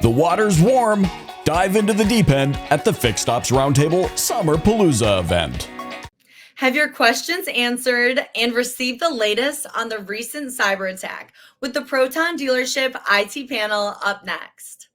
The water's warm. Dive into the deep end at the Fixed Ops Roundtable Summer Palooza event. Have your questions answered and receive the latest on the recent cyber attack with the PROTON dealership IT panel up next.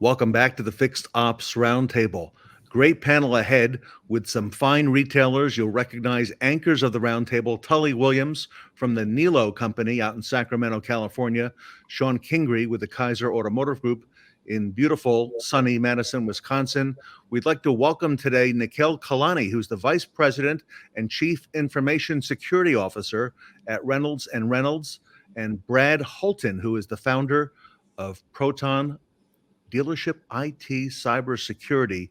Welcome back to the Fixed Ops Roundtable. Great panel ahead with some fine retailers. You'll recognize anchors of the roundtable: Tully Williams from the Eroh company out in Sacramento, California; Shon Kingrey with the Kaiser Automotive Group in beautiful, sunny Madison, Wisconsin. We'd like to welcome today Nikhil Kalani, who's the Vice President and Chief Information Security Officer at Reynolds and Reynolds, and Brad Holton, who is the founder of PROTON Dealership IT Cybersecurity.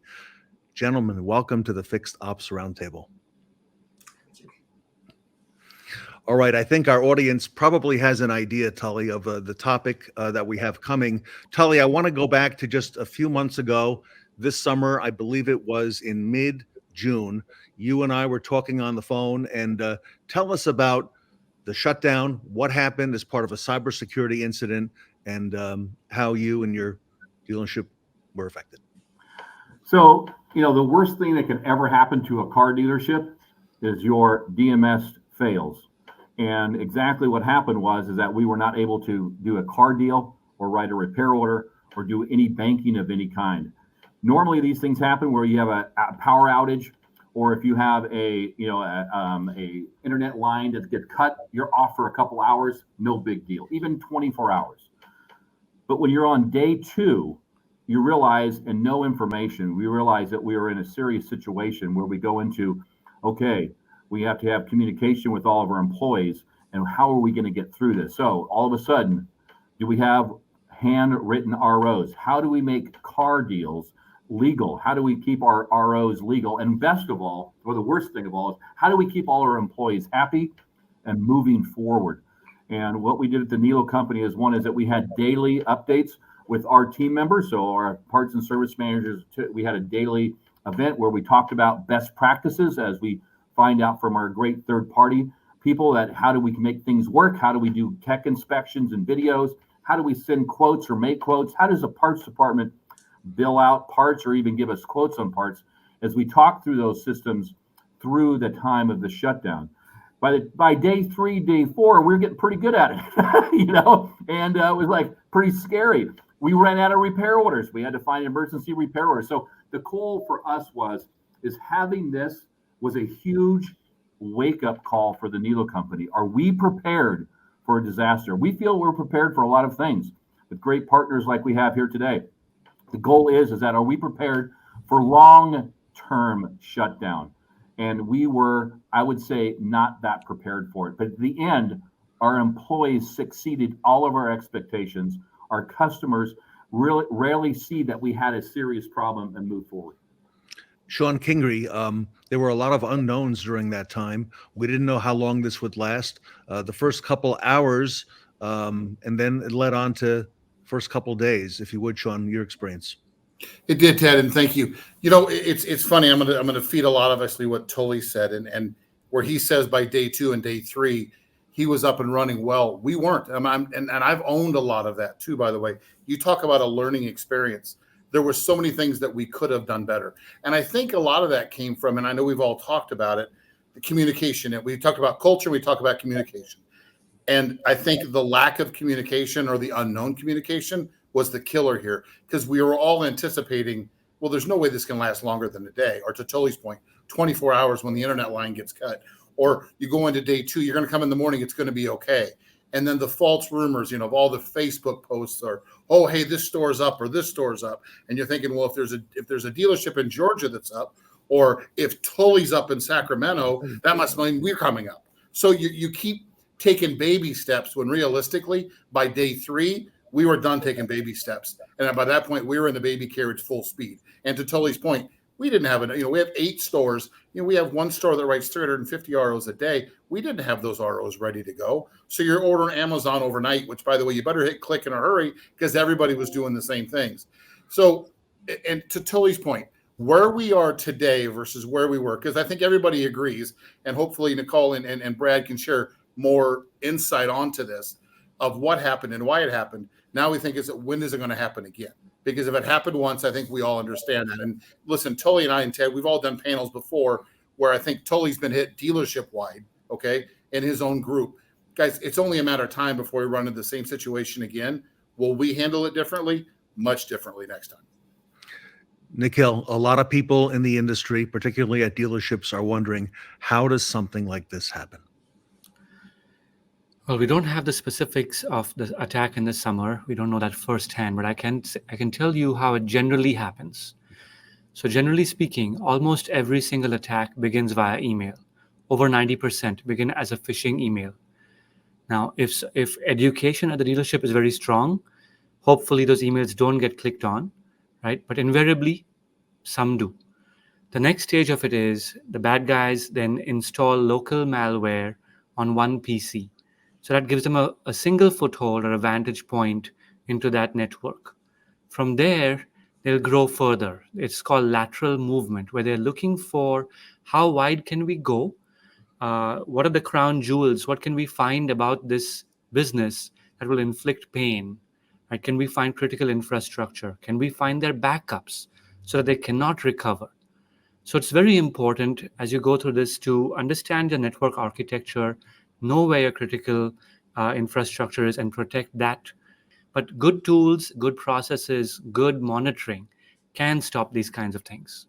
Gentlemen, welcome to the Fixed Ops Roundtable. All right, I think our audience probably has an idea, Tully, of the topic that we have coming. Tully, I want to go back to just a few months ago. This summer, I believe it was in mid-June, you and I were talking on the phone, and tell us about the shutdown, what happened as part of a cybersecurity incident, and how you and your dealership were affected. So, the worst thing that can ever happen to a car dealership is your DMS fails. And exactly what happened is that we were not able to do a car deal or write a repair order or do any banking of any kind. Normally these things happen where you have a power outage, or if you have a internet line that gets cut, you're off for a couple hours, no big deal, even 24 hours. But when you're on day two, you realize, and no information, we realize that we are in a serious situation where we go into, okay, we have to have communication with all of our employees, and how are we going to get through this? So all of a sudden, do we have handwritten ROs? How do we make car deals legal? How do we keep our ROs legal? And best of all, or the worst thing of all, is how do we keep all our employees happy and moving forward? And what we did at the Eroh company is that we had daily updates with our team members. So our parts and service managers, we had a daily event where we talked about best practices as we find out from our great third party people that how do we make things work? How do we do tech inspections and videos? How do we send quotes or make quotes? How does the parts department bill out parts or even give us quotes on parts? As we talk through those systems through the time of the shutdown. By day 3, day 4, we were getting pretty good at it, and it was like pretty scary. We ran out of repair orders. We had to find emergency repair orders. So the goal for us is having this was a huge wake-up call for the Eroh company. Are we prepared for a disaster? We feel we're prepared for a lot of things with great partners like we have here today. The goal is that are we prepared for long-term shutdown? And we were, I would say, not that prepared for it. But at the end, our employees succeeded all of our expectations. Our customers really rarely see that we had a serious problem and move forward. Shon Kingrey, there were a lot of unknowns during that time. We didn't know how long this would last. The first couple hours, and then it led on to first couple days. If you would, Shon, your experience. It did, Ted, and thank you. It's funny. I'm gonna feed a lot of actually what Tully said, and where he says by day 2 and day 3 he was up and running well. We weren't, and I've owned a lot of that too. By the way, you talk about a learning experience. There were so many things that we could have done better, and I think a lot of that came from, and I know we've all talked about it, the communication. And we talked about culture. We talk about communication, and I think the lack of communication or the unknown communication was the killer here, because we were all anticipating, well, there's no way this can last longer than a day, or to Tully's point, 24 hours when the internet line gets cut, or you go into day 2, you're going to come in the morning, it's going to be okay. And then the false rumors, of all the Facebook posts are, oh, hey, this store's up or this store's up. And you're thinking, well, if there's a dealership in Georgia that's up, or if Tully's up in Sacramento, that must mean we're coming up. So you keep taking baby steps when realistically by day 3, we were done taking baby steps. And by that point, we were in the baby carriage full speed. And to Tully's point, we didn't have we have 8 stores. We have one store that writes 350 ROs a day. We didn't have those ROs ready to go. So you're ordering Amazon overnight, which, by the way, you better hit click in a hurry because everybody was doing the same things. So, and to Tully's point, where we are today versus where we were, because I think everybody agrees, and hopefully Nicole and Brad can share more insight onto this of what happened and why it happened. Now we think, when is it going to happen again? Because if it happened once, I think we all understand that. And listen, Tully and I and Ted, we've all done panels before where I think Tully's been hit dealership wide, okay, in his own group. Guys, it's only a matter of time before we run into the same situation again. Will we handle it differently? Much differently next time. Nikhil, a lot of people in the industry, particularly at dealerships, are wondering, how does something like this happen? Well, we don't have the specifics of the attack in the summer. We don't know that firsthand, but I can tell you how it generally happens. So generally speaking, almost every single attack begins via email. Over 90% begin as a phishing email. Now, if education at the dealership is very strong, hopefully those emails don't get clicked on, right? But invariably, some do. The next stage of it is the bad guys then install local malware on one PC. So that gives them a single foothold or a vantage point into that network. From there, they'll grow further. It's called lateral movement, where they're looking for how wide can we go? What are the crown jewels? What can we find about this business that will inflict pain? Right? Can we find critical infrastructure? Can we find their backups so that they cannot recover? So it's very important as you go through this to understand your network architecture, know where your critical infrastructure is, and protect that. But good tools, good processes, good monitoring can stop these kinds of things.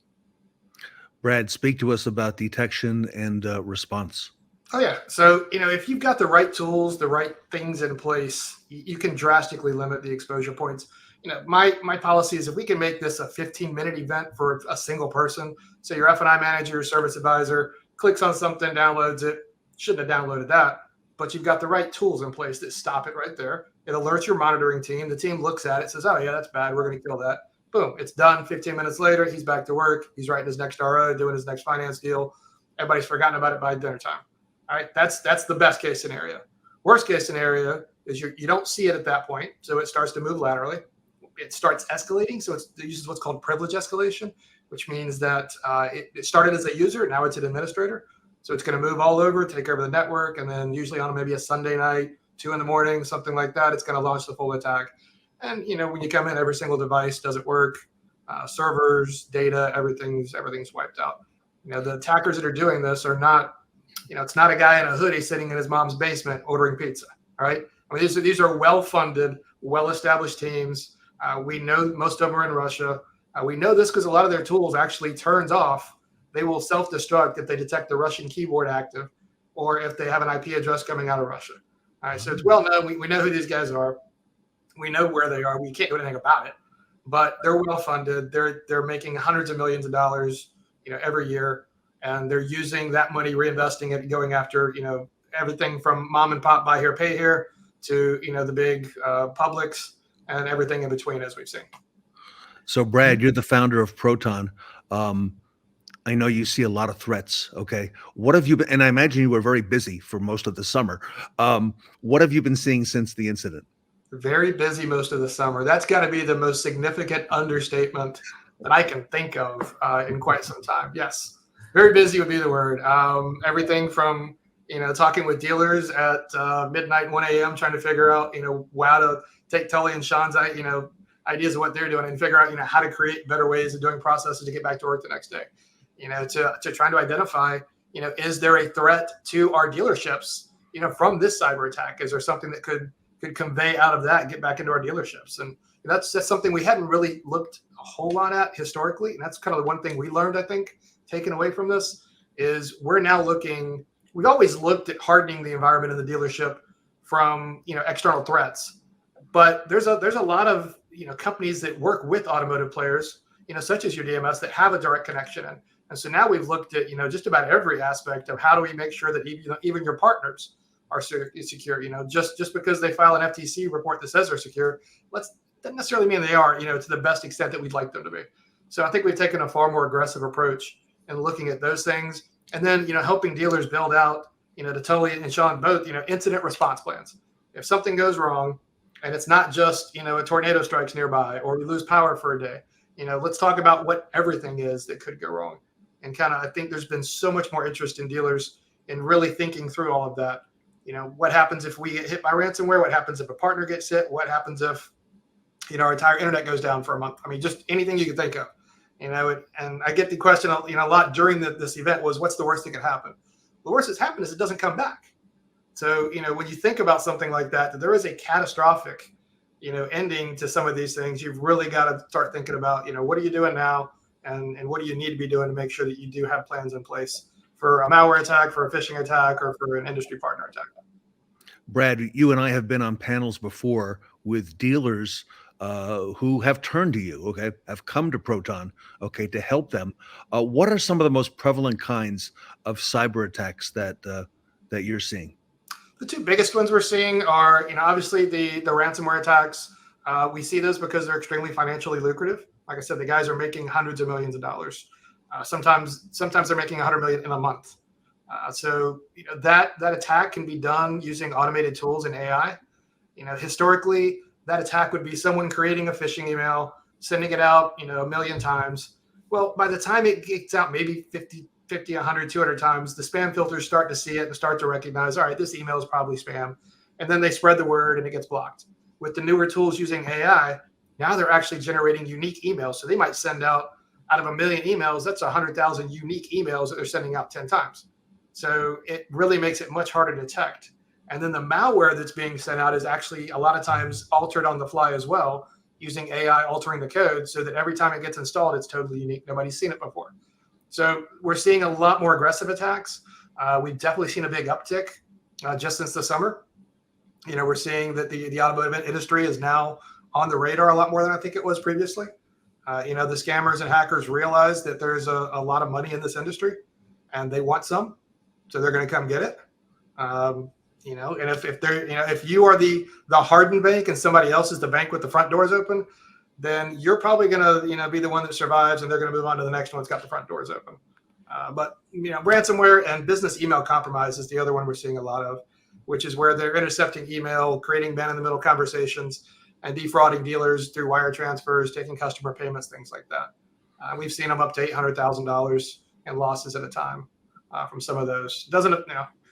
Brad, speak to us about detection and response. Oh, yeah. So, if you've got the right tools, the right things in place, you can drastically limit the exposure points. My policy is if we can make this a 15-minute event for a single person, so your F&I manager, your service advisor, clicks on something, downloads it, shouldn't have downloaded that, but you've got the right tools in place that stop it right there. It alerts your monitoring team. The team looks at it, says, oh, yeah, that's bad. We're going to kill that. Boom, it's done. 15 minutes later, he's back to work. He's writing his next RO, doing his next finance deal. Everybody's forgotten about it by dinner time. All right, that's the best case scenario. Worst case scenario is you don't see it at that point, so it starts to move laterally. It starts escalating, so it uses what's called privilege escalation, which means that it started as a user, now it's an administrator. So it's going to move all over, take over the network, and then usually on maybe a Sunday night, 2 a.m, something like that, it's going to launch the full attack. And when you come in, every single device doesn't work, servers, data, everything's wiped out. The attackers that are doing this are not, it's not a guy in a hoodie sitting in his mom's basement ordering pizza. All right. I mean, these are well-funded, well-established teams. We know most of them are in Russia. We know this because a lot of their tools actually turns off. They will self-destruct if they detect the Russian keyboard active or if they have an IP address coming out of Russia. All right. So it's well known. We know who these guys are. We know where they are. We can't do anything about it, but they're well-funded. They're making hundreds of millions of dollars, every year. And they're using that money, reinvesting it, going after, everything from mom and pop, buy here, pay here, to, the big publics and everything in between, as we've seen. So, Brad, you're the founder of PROTON. I know you see a lot of threats. Okay. What have you been, and I imagine you were very busy for most of the summer. What have you been seeing since the incident? Very busy most of the summer. That's got to be the most significant understatement that I can think of in quite some time. Yes. Very busy would be the word. Everything from, talking with dealers at midnight, 1 a.m., trying to figure out, how to take Tully and Shon's, ideas of what they're doing and figure out, how to create better ways of doing processes to get back to work the next day, to trying to identify, is there a threat to our dealerships, from this cyber attack? Is there something that could convey out of that and get back into our dealerships? And that's something we hadn't really looked a whole lot at historically. And that's kind of the one thing we learned, I think, taken away from this is we're now we've always looked at hardening the environment in the dealership from, external threats, but there's a lot of, companies that work with automotive players, such as your DMS that have a direct connection. And so now we've looked at, just about every aspect of how do we make sure that even your partners are secure, just because they file an FTC report that says they're secure, doesn't necessarily mean they are, to the best extent that we'd like them to be. So I think we've taken a far more aggressive approach in looking at those things. And then, helping dealers build out, to Tully and Shawn both, incident response plans. If something goes wrong and it's not just, a tornado strikes nearby or we lose power for a day, Let's talk about what everything is that could go wrong. And I think there's been so much more interest in dealers in really thinking through all of that. What happens if we get hit by ransomware? What happens if a partner gets hit? What happens if, our entire internet goes down for a month? I mean, just anything you can think of, and I get the question, a lot during this event was, what's the worst that could happen? The worst that's happened is it doesn't come back. So, when you think about something like that there is a catastrophic, ending to some of these things, you've really got to start thinking about, what are you doing now? And what do you need to be doing to make sure that you do have plans in place for a malware attack, for a phishing attack, or for an industry partner attack? Brad, you and I have been on panels before with dealers who have turned to you, okay, have come to Proton, okay, to help them. What are some of the most prevalent kinds of cyber attacks that you're seeing? The two biggest ones we're seeing are, obviously the ransomware attacks. We see those because they're extremely financially lucrative. Like I said, the guys are making hundreds of millions of dollars. Sometimes they're making 100 million in a month. So that attack can be done using automated tools and AI. Historically, that attack would be someone creating a phishing email, sending it out, a million times. Well, by the time it gets out maybe 50, 100, 200 times, the spam filters start to see it and start to recognize, all right, this email is probably spam. And then they spread the word and it gets blocked. With the newer tools using AI, now they're actually generating unique emails. So they might send out of 1 million emails, that's 100,000 unique emails that they're sending out 10 times. So it really makes it much harder to detect. And then the malware that's being sent out is actually a lot of times altered on the fly as well, using AI altering the code so that every time it gets installed, it's totally unique. Nobody's seen it before. So we're seeing a lot more aggressive attacks. We've definitely seen a big uptick just since the summer. We're seeing that the automotive industry is now on the radar a lot more than I think it was previously. The scammers and hackers realize that there's a lot of money in this industry and they want some, so they're going to come get it. And if you are the hardened bank and somebody else is the bank with the front doors open, then you're probably going to be the one that survives, and they're going to move on to the next one that's got the front doors open. But ransomware and business email compromise is the other one we're seeing a lot of, which is where they're intercepting email, creating man-in-the-middle conversations, and defrauding dealers through wire transfers, taking customer payments, things like that. We've seen them up to $800,000 in losses at a time from some of those. Doesn't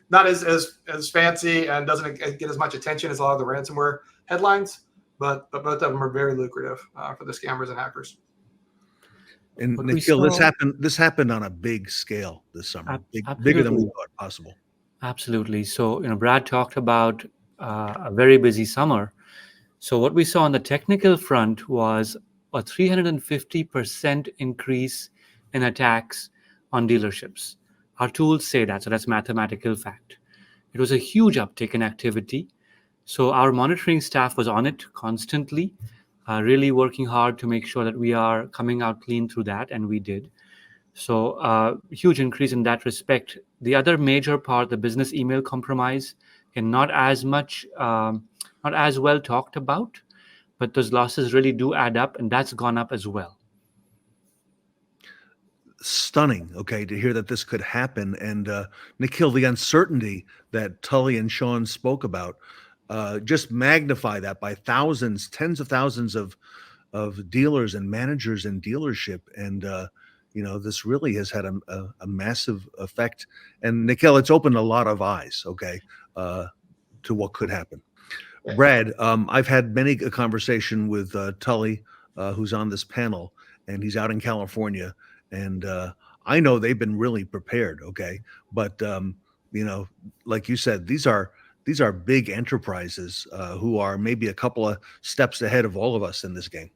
not as fancy and doesn't get as much attention as a lot of the ransomware headlines, but both of them are very lucrative for the scammers and hackers. And Nikhil, this happened on a big scale this summer, bigger than we thought possible. Absolutely. So, Brad talked about a very busy summer. So what we saw on the technical front was a 350% increase in attacks on dealerships. Our tools say that, so that's mathematical fact. It was a huge uptick in activity. So our monitoring staff was on it constantly, really working hard to make sure that we are coming out clean through that, and we did. So huge increase in that respect. The other major part, the business email compromise, and not as well talked about, but those losses really do add up, and that's gone up as well. Stunning, okay, to hear that this could happen. And Nikhil, the uncertainty that Tully and Shawn spoke about, just magnify that by thousands, tens of thousands of dealers and managers in dealership. And this really has had a massive effect. And Nikhil, it's opened a lot of eyes, okay, to what could happen. Brad, I've had many a conversation with Tully, who's on this panel, and he's out in California. And I know they've been really prepared, okay? But, like you said, these are big enterprises who are maybe a couple of steps ahead of all of us in this game.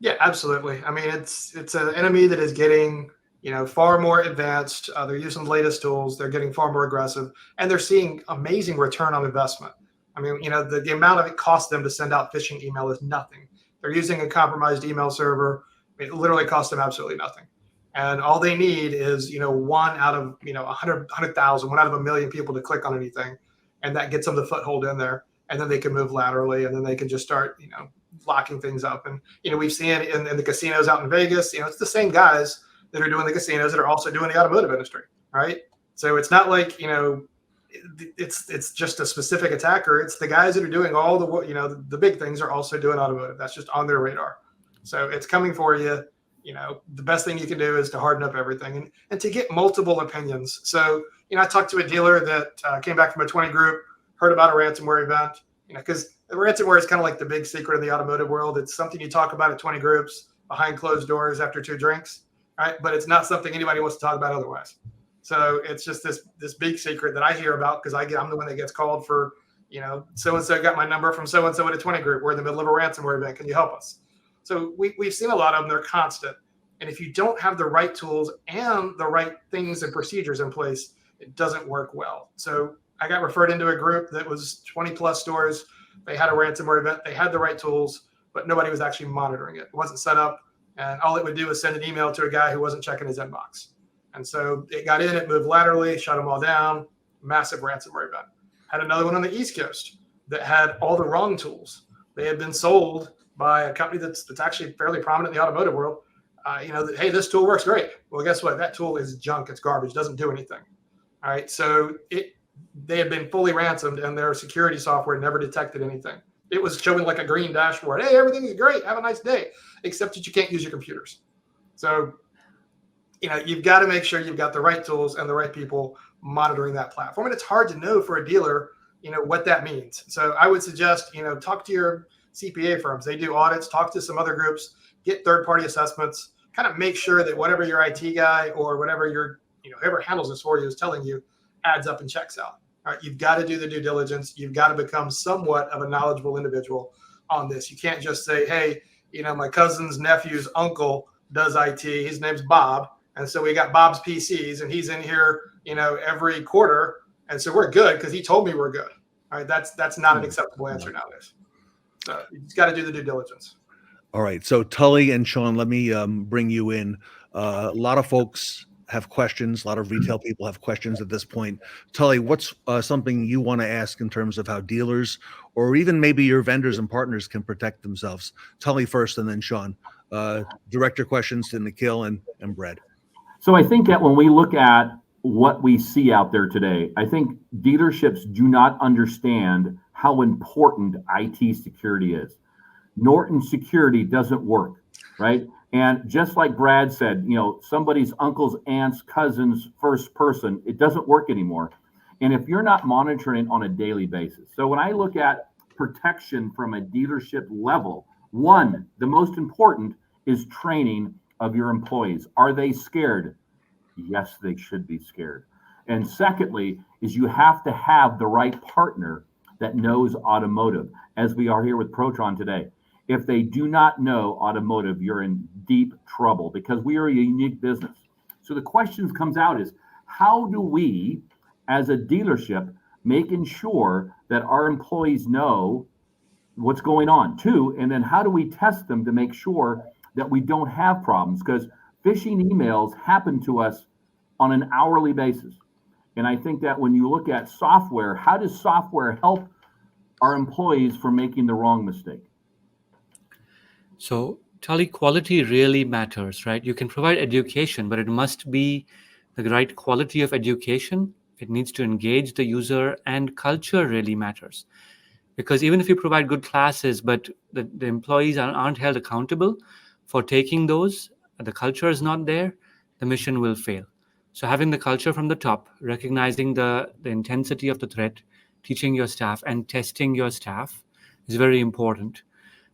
Yeah, absolutely. I mean, it's an enemy that is getting, far more advanced. They're using the latest tools. They're getting far more aggressive, and they're seeing amazing return on investment. I mean, the amount of it costs them to send out phishing email is nothing. They're using a compromised email server. It literally costs them absolutely nothing. And all they need is, one out of, 100,000, one out of 1 million people to click on anything. And that gets them the foothold in there. And then they can move laterally, and then they can just start, locking things up. And, we've seen it in the casinos out in Vegas. It's the same guys that are doing the casinos that are also doing the automotive industry, right? So it's not like, it's just a specific attacker. It's the guys that are doing all the big things are also doing automotive. That's just on their radar. So it's coming for you. The best thing you can do is to harden up everything and to get multiple opinions. So, I talked to a dealer that came back from a 20 group, heard about a ransomware event, because ransomware is kind of like the big secret in the automotive world. It's something you talk about at 20 groups behind closed doors after 2 drinks, right? But it's not something anybody wants to talk about otherwise. So it's just this big secret that I hear about because I'm the one that gets called for, so-and-so got my number from so-and-so at a 20 group. We're in the middle of a ransomware event. Can you help us? So we've seen a lot of them. They're constant. And if you don't have the right tools and the right things and procedures in place, it doesn't work well. So I got referred into a group that was 20 plus stores. They had a ransomware event. They had the right tools, but nobody was actually monitoring it. It wasn't set up. And all it would do was send an email to a guy who wasn't checking his inbox. And so it got in, it moved laterally, shut them all down, massive ransomware event. Had another one on the East Coast that had all the wrong tools. They had been sold by a company that's actually fairly prominent in the automotive world. That, hey, this tool works great. Well, guess what? That tool is junk. It's garbage. Doesn't do anything. All right. So they had been fully ransomed and their security software never detected anything. It was showing like a green dashboard. Hey, everything is great. Have a nice day. Except that you can't use your computers. So, you've got to make sure you've got the right tools and the right people monitoring that platform. And it's hard to know for a dealer, what that means. So I would suggest, talk to your CPA firms. They do audits, talk to some other groups, get third-party assessments, kind of make sure that whatever your IT guy or whatever your, whoever handles this for you is telling you adds up and checks out. All right, you've got to do the due diligence. You've got to become somewhat of a knowledgeable individual on this. You can't just say, hey, my cousin's nephew's uncle does IT. His name's Bob. And so we got Bob's PCs and he's in here, every quarter. And so we're good because he told me we're good. All right. That's not an acceptable answer nowadays. So you just got to do the due diligence. All right. So Tully and Shawn, let me bring you in. A lot of folks have questions. A lot of retail people have questions at this point. Tully, what's something you want to ask in terms of how dealers or even maybe your vendors and partners can protect themselves? Tully first and then Shawn. Direct your questions to Nikhil and Brad. So I think that when we look at what we see out there today, I think dealerships do not understand how important IT security is. Norton security doesn't work, right? And just like Brad said, somebody's uncle's aunt's cousin's first person, it doesn't work anymore. And if you're not monitoring on a daily basis. So when I look at protection from a dealership level, one, the most important is training of your employees. Are they scared? Yes, they should be scared. And secondly, is you have to have the right partner that knows automotive, as we are here with PROTON today. If they do not know automotive, you're in deep trouble because we are a unique business. So the question comes out is, how do we, as a dealership, making sure that our employees know what's going on too? And then how do we test them to make sure that we don't have problems? Because phishing emails happen to us on an hourly basis. And I think that when you look at software, how does software help our employees from making the wrong mistake? So, Tully, quality really matters, right? You can provide education, but it must be the right quality of education. It needs to engage the user, and culture really matters. Because even if you provide good classes, but the employees aren't held accountable for taking those, the culture is not there, the mission will fail. So having the culture from the top, recognizing the intensity of the threat, teaching your staff and testing your staff is very important.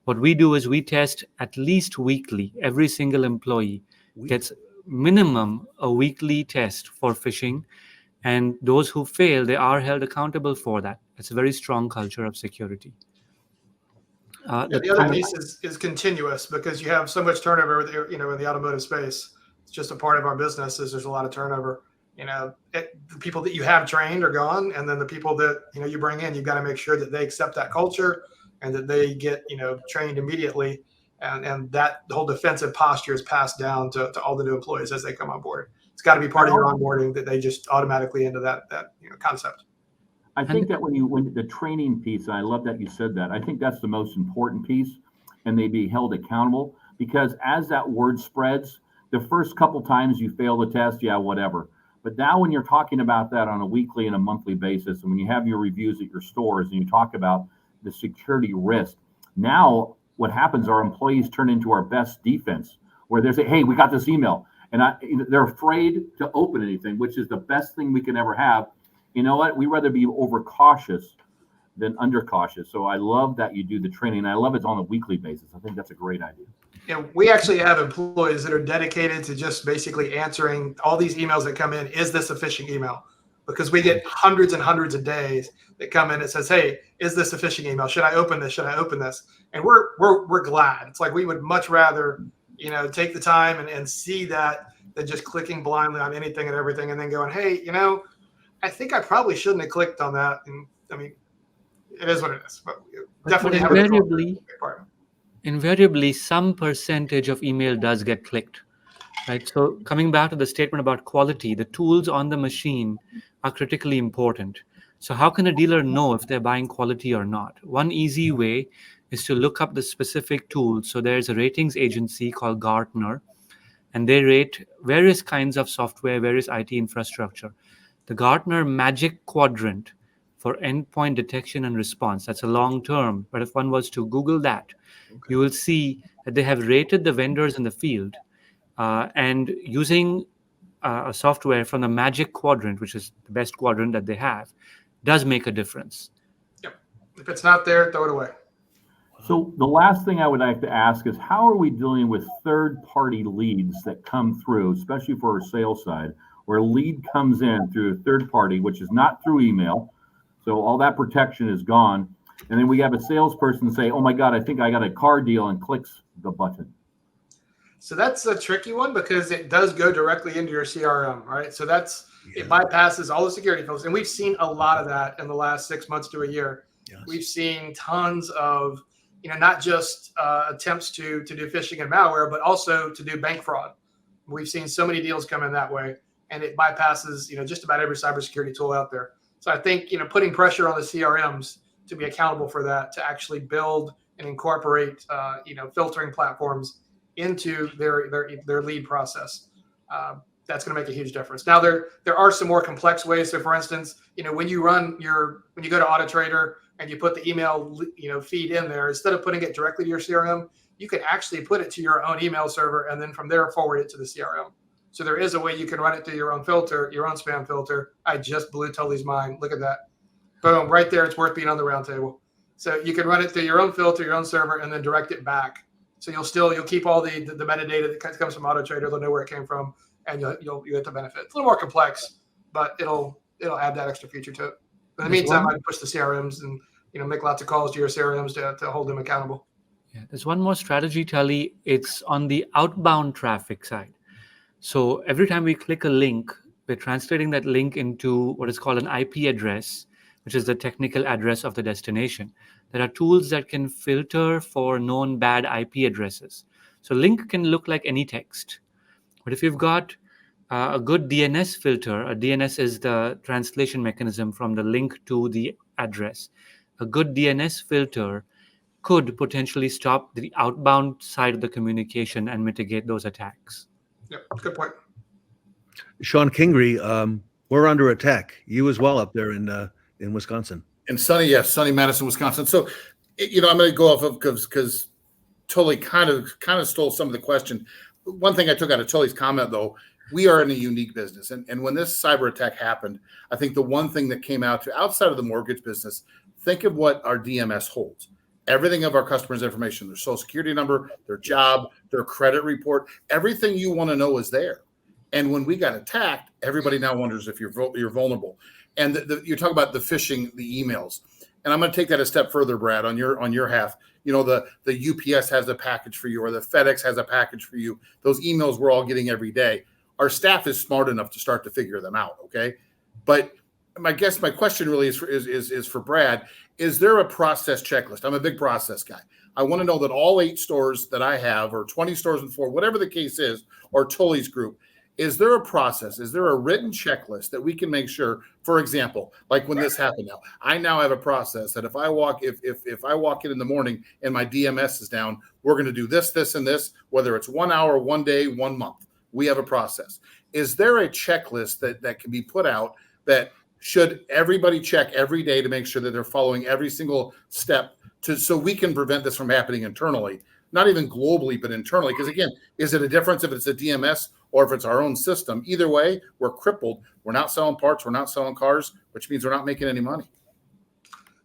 What we do is we test at least weekly. Every single employee gets minimum a weekly test for phishing. And those who fail, they are held accountable for that. It's a very strong culture of security. The other piece is continuous, because you have so much turnover, in the automotive space. It's just a part of our business. Is there's a lot of turnover. The people that you have trained are gone, and then the people that you bring in, you've got to make sure that they accept that culture and that they get trained immediately, and that the whole defensive posture is passed down to all the new employees as they come on board. It's got to be part of your onboarding that they just automatically into that concept. I think that when the training piece, and I love that you said that, I think that's the most important piece, and they be held accountable, because as that word spreads, the first couple times you fail the test, yeah, whatever. But now when you're talking about that on a weekly and a monthly basis, and when you have your reviews at your stores and you talk about the security risk, now what happens, our employees turn into our best defense, where they say, hey, we got this email. And they're afraid to open anything, which is the best thing we can ever have. You know what? We'd rather be overcautious than undercautious. So I love that you do the training. I love it's on a weekly basis. I think that's a great idea. Yeah, we actually have employees that are dedicated to just basically answering all these emails that come in. Is this a phishing email? Because we get hundreds and hundreds of days that come in. It says, hey, is this a phishing email? Should I open this? Should I open this? And we're glad. It's like we would much rather, take the time and see that than just clicking blindly on anything and everything and then going, hey, I think I probably shouldn't have clicked on that. And I mean, it is what it is. But definitely but invariably, some percentage of email does get clicked, right? So coming back to the statement about quality, the tools on the machine are critically important. So how can a dealer know if they're buying quality or not? One easy way is to look up the specific tools. So there's a ratings agency called Gartner, and they rate various kinds of software, various IT infrastructure. The Gartner Magic Quadrant for endpoint detection and response, that's a long term, but if one was to Google that, you will see that they have rated the vendors in the field, and using a software from the Magic Quadrant, which is the best quadrant that they have, does make a difference. Yep. If it's not there, throw it away. So the last thing I would like to ask is, how are we dealing with third-party leads that come through, especially for our sales side, where a lead comes in through a third party, which is not through email. So all that protection is gone. And then we have a salesperson say, oh my God, I think I got a car deal, and clicks the button. So that's a tricky one because it does go directly into your CRM, right? So it bypasses all the security filters. And we've seen a lot of that in the last 6 months to a year. Yes. We've seen tons of, not just attempts to do phishing and malware, but also to do bank fraud. We've seen so many deals come in that way, and it bypasses, just about every cybersecurity tool out there. So I think, putting pressure on the CRMs to be accountable for that, to actually build and incorporate, filtering platforms into their lead process. That's going to make a huge difference. Now, there are some more complex ways. So, for instance, when you go to AutoTrader and you put the email, feed in there, instead of putting it directly to your CRM, you can actually put it to your own email server and then from there forward it to the CRM. So there is a way you can run it through your own filter, your own spam filter. I just blew Tully's mind. Look at that. Boom, right there. It's worth being on the Roundtable. So you can run it through your own filter, your own server, and then direct it back. So you'll keep all the metadata that comes from AutoTrader. They'll know where it came from, and you'll get the benefit. It's a little more complex, but it'll add that extra feature to it. In the meantime, I'd push the CRMs and make lots of calls to your CRMs to hold them accountable. Yeah, there's one more strategy, Tully. It's on the outbound traffic side. So every time we click a link, we're translating that link into what is called an IP address, which is the technical address of the destination. There are tools that can filter for known bad IP addresses. So link can look like any text. But if you've got a good DNS filter, a DNS is the translation mechanism from the link to the address. A good DNS filter could potentially stop the outbound side of the communication and mitigate those attacks. Yep, good point. Shon Kingrey, we're under attack. You as well up there in Wisconsin. And sunny Madison, Wisconsin. So, I'm going to go off of because Tully kind of stole some of the question. One thing I took out of Tully's comment, though, we are in a unique business. And when this cyber attack happened, I think the one thing that came out outside of the mortgage business, think of what our DMS holds. Everything of our customers' information, their social security number, their job, their credit report, everything you want to know is there. And when we got attacked, everybody now wonders if you're vulnerable. And you talk about the phishing, the emails. And I'm going to take that a step further, Brad, on your half. The UPS has a package for you, or the FedEx has a package for you. Those emails we're all getting every day. Our staff is smart enough to start to figure them out, okay? But my question really is for Brad. Is there a process checklist? I'm a big process guy. I want to know that all 8 stores that I have, or 20 stores and 4, whatever the case is, or Tully's group, is there a process? Is there a written checklist that we can make sure, for example, like when this happened now, I now have a process that if I walk in the morning and my DMS is down, we're going to do this, this, and this, whether it's 1 hour, 1 day, 1 month. We have a process. Is there a checklist that can be put out that should everybody check every day to make sure that they're following every single step so we can prevent this from happening internally, not even globally, but internally. Because again, is it a difference if it's a DMS or if it's our own system? Either way, we're crippled. We're not selling parts. We're not selling cars, which means we're not making any money.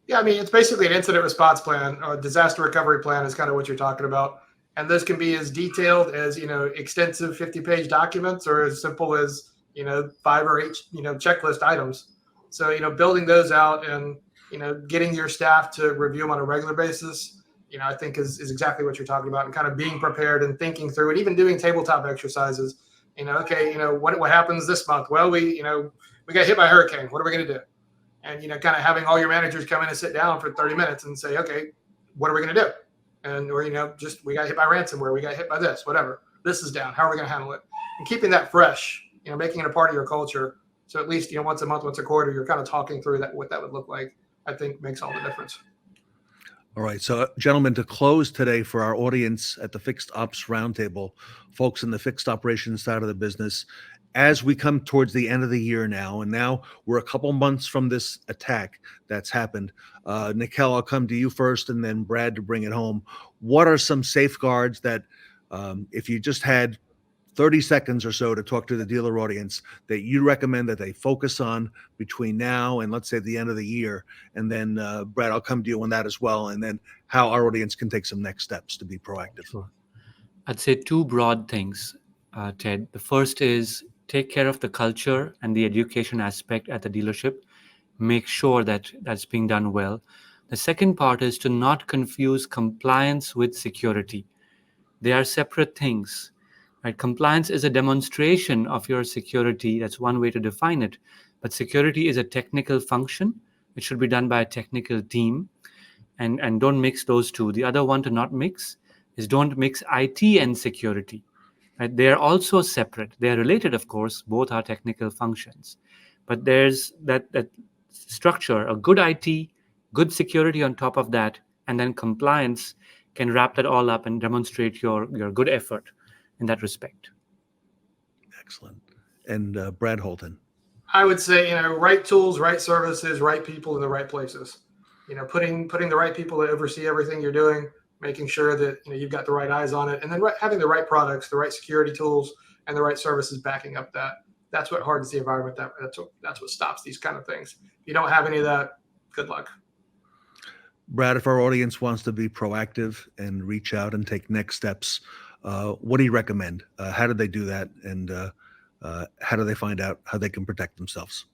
Yeah, I mean, it's basically an incident response plan or a disaster recovery plan is kind of what you're talking about. And those can be as detailed as, extensive 50-page documents or as simple as, 5 or 8, checklist items. So, building those out and, getting your staff to review them on a regular basis, I think is exactly what you're talking about, and kind of being prepared and thinking through it, even doing tabletop exercises. What happens this month? Well, we got hit by a hurricane. What are we going to do? And, kind of having all your managers come in and sit down for 30 minutes and say, okay, what are we going to do? And, or, we got hit by ransomware. We got hit by this, whatever. This is down. How are we going to handle it? And keeping that fresh, making it a part of your culture. So at least, once a month, once a quarter, you're kind of talking through what that would look like, I think makes all the difference. All right. So, gentlemen, to close today for our audience at the Fixed Ops Roundtable, folks in the fixed operations side of the business, as we come towards the end of the year now, and now we're a couple months from this attack that's happened. Nikhil, I'll come to you first, and then Brad to bring it home. What are some safeguards that, if you just had 30 seconds or so to talk to the dealer audience, that you recommend that they focus on between now and, let's say, the end of the year? And then, Brad, I'll come to you on that as well, and then how our audience can take some next steps to be proactive. Sure. I'd say 2 broad things, Ted. The first is take care of the culture and the education aspect at the dealership. Make sure that that's being done well. The second part is to not confuse compliance with security. They are separate things. Right? Compliance is a demonstration of your security. That's one way to define it. But security is a technical function. It should be done by a technical team. And don't mix those two. The other one to not mix is don't mix IT and security. Right? They are also separate. They are related, of course. Both are technical functions. But there's that structure, a good IT, good security on top of that, and then compliance can wrap that all up and demonstrate your good effort in that respect. Excellent. And Brad Holton. I would say, right tools, right services, right people in the right places. Putting the right people to oversee everything you're doing, making sure that you've got the right eyes on it, and then having the right products, the right security tools, and the right services backing up that. That's what hardens the environment. That's what stops these kind of things. If you don't have any of that, good luck. Brad, if our audience wants to be proactive and reach out and take next steps, what do you recommend? How do they do that? And how do they find out how they can protect themselves?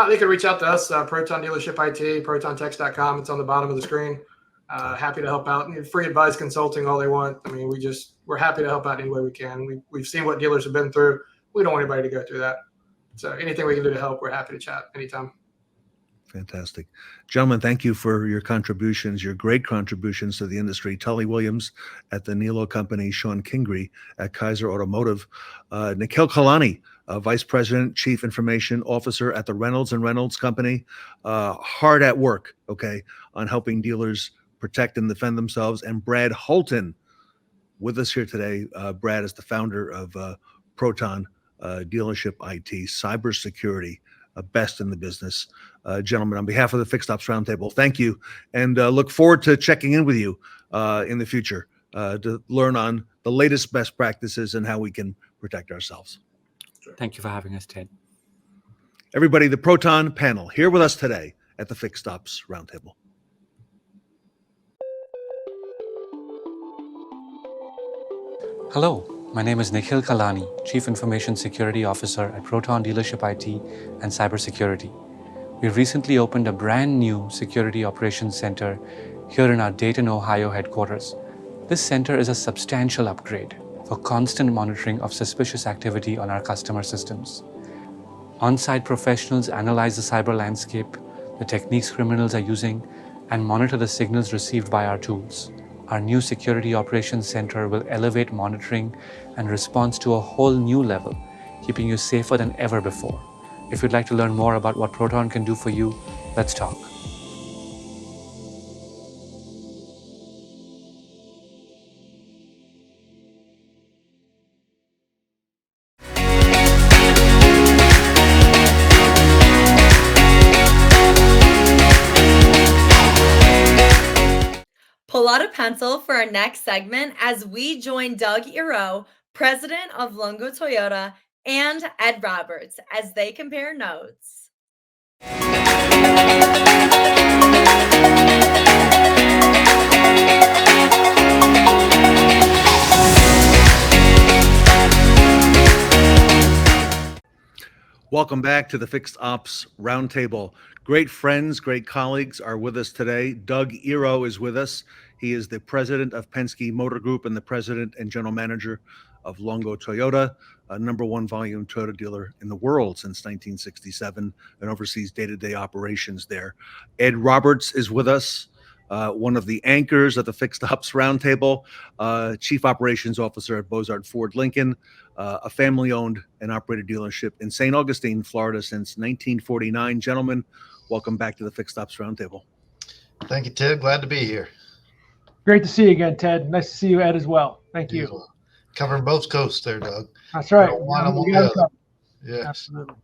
They can reach out to us, Proton Dealership IT, protontext.com. It's on the bottom of the screen. Happy to help out. Free advice consulting all they want. I mean, we're happy to help out any way we can. We've seen what dealers have been through. We don't want anybody to go through that. So anything we can do to help, we're happy to chat anytime. Fantastic. Gentlemen, thank you for your contributions, your great contributions to the industry. Tully Williams at the Nilo Company, Shon Kingrey at Kaiser Automotive, Nikhil Kalani, Vice President, Chief Information Officer at the Reynolds and Reynolds Company, hard at work, on helping dealers protect and defend themselves. And Brad Holton with us here today. Brad is the founder of PROTON Dealership IT, Cybersecurity, best in the business. Gentlemen, on behalf of the Fixed Ops Roundtable, thank you, and look forward to checking in with you in the future to learn on the latest best practices and how we can protect ourselves. Thank you for having us, Ted. Everybody, the PROTON panel here with us today at the Fixed Ops Roundtable. Hello, my name is Nikhil Kalani, Chief Information Security Officer at PROTON Dealership IT and Cybersecurity. We recently opened a brand new Security Operations Center here in our Dayton, Ohio headquarters. This center is a substantial upgrade for constant monitoring of suspicious activity on our customer systems. On-site professionals analyze the cyber landscape, the techniques criminals are using, and monitor the signals received by our tools. Our new Security Operations Center will elevate monitoring and response to a whole new level, keeping you safer than ever before. If you'd like to learn more about what PROTON can do for you, let's talk. pull out a pencil for our next segment as we join Doug Eroh, president of Longo Toyota, and Ed Roberts as they compare notes. Welcome back to the Fixed Ops Roundtable. Great friends, great colleagues are with us today. Doug Eroh is with us. He is the president of Penske Motor Group and the president and general manager of Longo Toyota, a number one volume Toyota dealer in the world since 1967, and oversees day-to-day operations there. Ed Roberts is with us, one of the anchors of the Fixed Ops Roundtable, chief operations officer at Bozard Ford Lincoln, a family-owned and operated dealership in St. Augustine, Florida since 1949. Gentlemen, welcome back to the Fixed Ops Roundtable. Thank you, Ted. Glad to be here. Great to see you again, Ted. Nice to see you, Ed, as well. Thank you. Covering both coasts there, Doug. That's right. Yeah. Absolutely.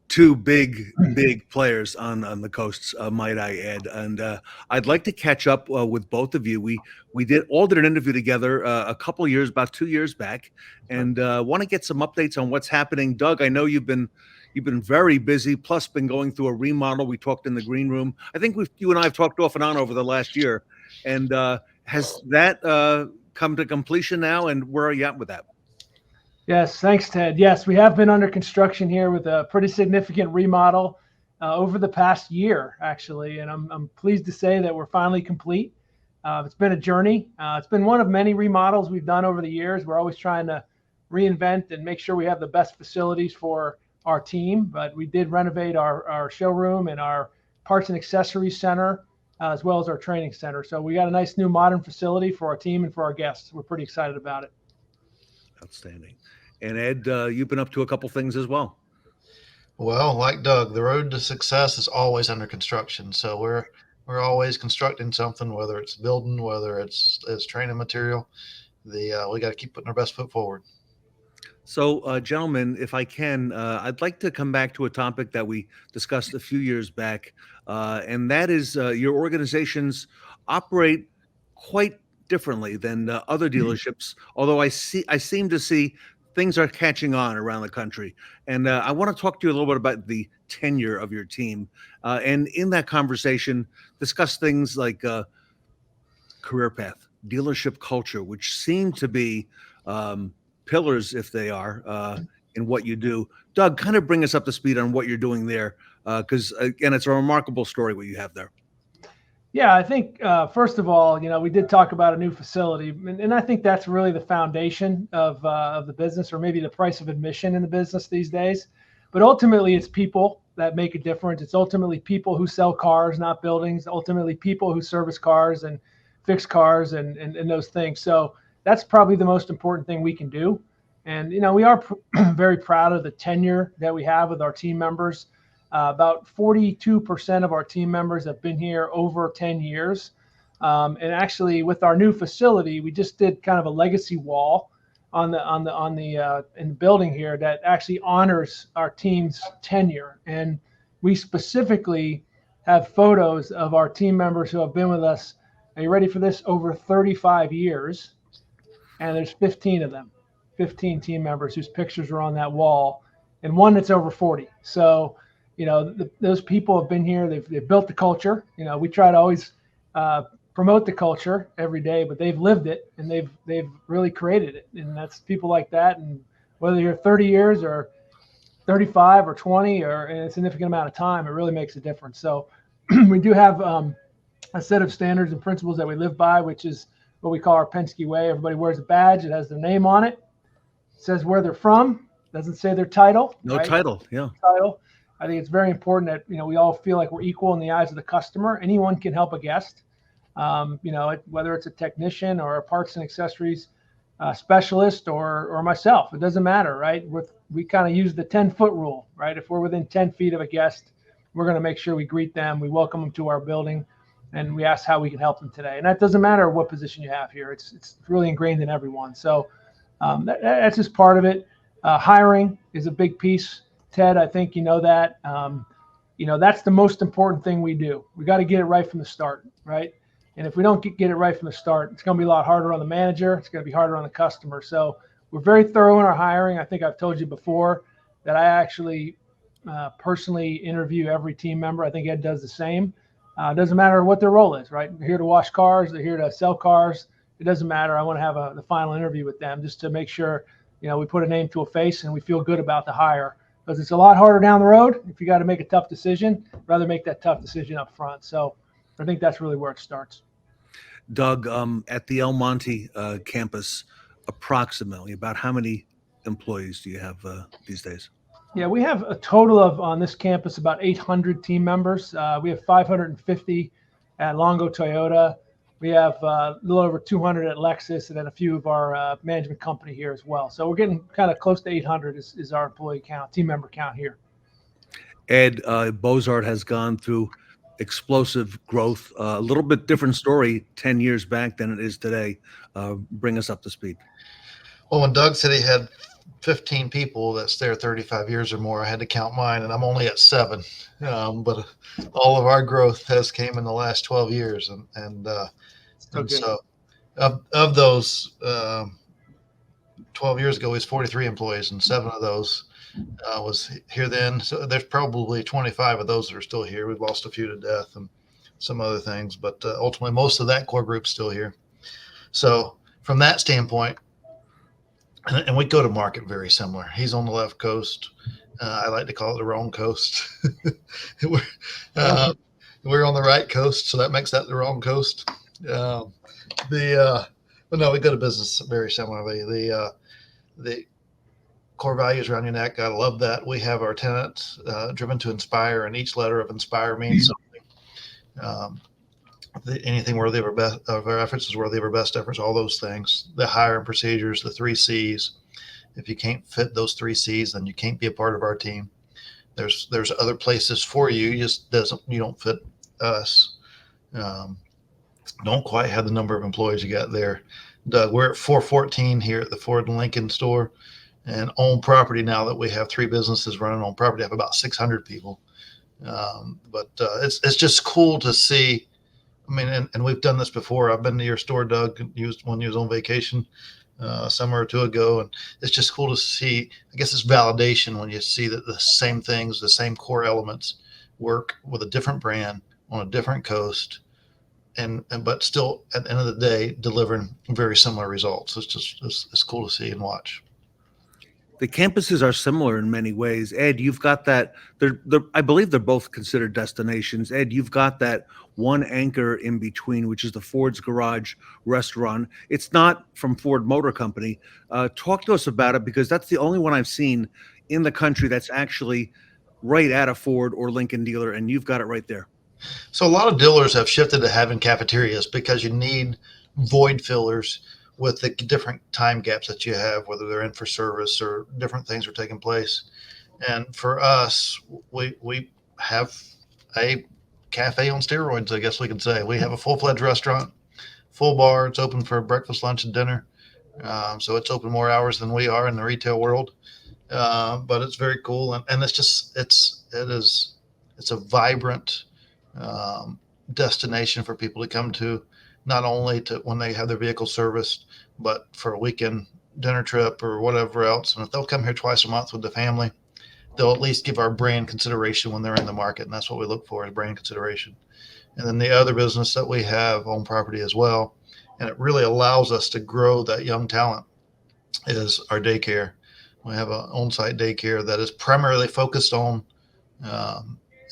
Two big players on the coasts, might I add. And I'd like to catch up with both of you. We did an interview together about 2 years back, and want to get some updates on what's happening. Doug, I know you've been very busy, plus been going through a remodel. We talked in the green room. I think you and I have talked off and on over the last year. And has that come to completion now? And where are you at with that? Yes, thanks, Ted. Yes, we have been under construction here with a pretty significant remodel over the past year, actually. And I'm pleased to say that we're finally complete. It's been a journey. It's been one of many remodels we've done over the years. We're always trying to reinvent and make sure we have the best facilities for our team. But we did renovate our showroom and our parts and accessories center, as well as our training center. So we got a nice new modern facility for our team and for our guests. We're pretty excited about it. Outstanding. And Ed, you've been up to a couple things as well. Well, like Doug, the road to success is always under construction. So we're always constructing something, whether it's building, whether it's training material. We got to keep putting our best foot forward. So, gentlemen, if I can, I'd like to come back to a topic that we discussed a few years back, and that is your organizations operate quite differently than other dealerships. Although I seem to see things are catching on around the country, and I want to talk to you a little bit about the tenure of your team, and in that conversation, discuss things like career path, dealership culture, which seem to be pillars, if they are, in what you do. Doug, kind of bring us up to speed on what you're doing there, because again, it's a remarkable story what you have there. Yeah, I think first of all, we did talk about a new facility, and I think that's really the foundation of the business, or maybe the price of admission in the business these days. But ultimately, it's people that make a difference. It's ultimately people who sell cars, not buildings. Ultimately, people who service cars and fix cars and those things. So that's probably the most important thing we can do. And we are very proud of the tenure that we have with our team members. About 42% of our team members have been here over 10 years. And actually, with our new facility, we just did kind of a legacy wall in the building here that actually honors our team's tenure. And we specifically have photos of our team members who have been with us. Are you ready for this? Over 35 years. And there's 15 of them, 15 team members whose pictures are on that wall, and one that's over 40. So, those people have been here. They've built the culture. We try to always promote the culture every day, but they've lived it, and they've really created it. And that's people like that. And whether you're 30 years or 35 or 20 or in a significant amount of time, it really makes a difference. So we do have a set of standards and principles that we live by, which is what we call our Penske way. Everybody wears a badge. It has their name on it. It says where they're from. Doesn't say their title. No right? title. Yeah. Title. I think it's very important that we all feel like we're equal in the eyes of the customer. Anyone can help a guest. Whether it's a technician or a parts and accessories specialist or myself, it doesn't matter, right? We kind of use the 10-foot rule, right? If we're within 10 feet of a guest, we're going to make sure we greet them, we welcome them to our building, and we ask how we can help them today. And that doesn't matter what position you have here. It's really ingrained in everyone. So that's just part of it. Hiring is a big piece. Ted, I think you know that. That's the most important thing we do. We got to get it right from the start, right? And if we don't get it right from the start, it's going to be a lot harder on the manager. It's going to be harder on the customer. So we're very thorough in our hiring. I think I've told you before that I actually personally interview every team member. I think Ed does the same. It doesn't matter what their role is, right? They're here to wash cars. They're here to sell cars. It doesn't matter. I want to have the final interview with them just to make sure, we put a name to a face and we feel good about the hire, because it's a lot harder down the road. If you got to make a tough decision, rather make that tough decision up front. So I think that's really where it starts. Doug, at the El Monte campus, approximately about how many employees do you have these days? Yeah, we have a total of, on this campus, about 800 team members. We have 550 at Longo Toyota. We have a little over 200 at Lexus, and then a few of our management company here as well. So we're getting kind of close to 800 is our employee count, team member count here. Ed, Bozard has gone through explosive growth, a little bit different story 10 years back than it is today. Bring us up to speed. Well, when Doug said he had 15 people that's there 35 years or more, I had to count mine, and I'm only at 7. But all of our growth has came in the last 12 years. And so of those 12 years ago, we was 43 employees, and 7 of those was here then. So there's probably 25 of those that are still here. We've lost a few to death and some other things, but ultimately most of that core group's still here. So from that standpoint, and we go to market very similar. He's on the left coast. I like to call it the wrong coast. We're on the right coast, so that makes that the wrong coast. But no, we go to business very similarly. The core values around your neck, gotta love that. We have our tenants driven to inspire, and each letter of inspire means something. Anything worthy of our efforts is worthy of our best efforts, all those things. The hiring procedures, the 3 C's. If you can't fit those 3 C's, then you can't be a part of our team. There's other places for you. You don't fit us. Don't quite have the number of employees you got there. Doug, we're at 414 here at the Ford and Lincoln store, and on property now that we have 3 businesses running on property, I have about 600 people. But it's just cool to see. I mean, and we've done this before. I've been to your store, Doug, when you was on vacation a summer or 2 ago, and it's just cool to see. I guess it's validation when you see that the same things, the same core elements work with a different brand on a different coast, and but still at the end of the day delivering very similar results. It's cool to see and watch. The campuses are similar in many ways. Ed, you've got that. I believe they're both considered destinations. Ed, you've got that one anchor in between, which is the Ford's Garage restaurant. It's not from Ford Motor Company. Talk to us about it, because that's the only one I've seen in the country that's actually right at a Ford or Lincoln dealer, and you've got it right there. So a lot of dealers have shifted to having cafeterias because you need void fillers with the different time gaps that you have, whether they're in for service or different things are taking place. And for us, we have a cafe on steroids, I guess we could say. We have a full-fledged restaurant, full bar. It's open for breakfast, lunch, and dinner. So it's open more hours than we are in the retail world. But it's very cool. And it's a vibrant destination for people to come to, not only to when they have their vehicle serviced, but for a weekend dinner trip or whatever else. And if they'll come here twice a month with the family, they'll at least give our brand consideration when they're in the market. And that's what we look for, is brand consideration. And then the other business that we have on property as well, and it really allows us to grow that young talent, is our daycare. We have an on-site daycare that is primarily focused on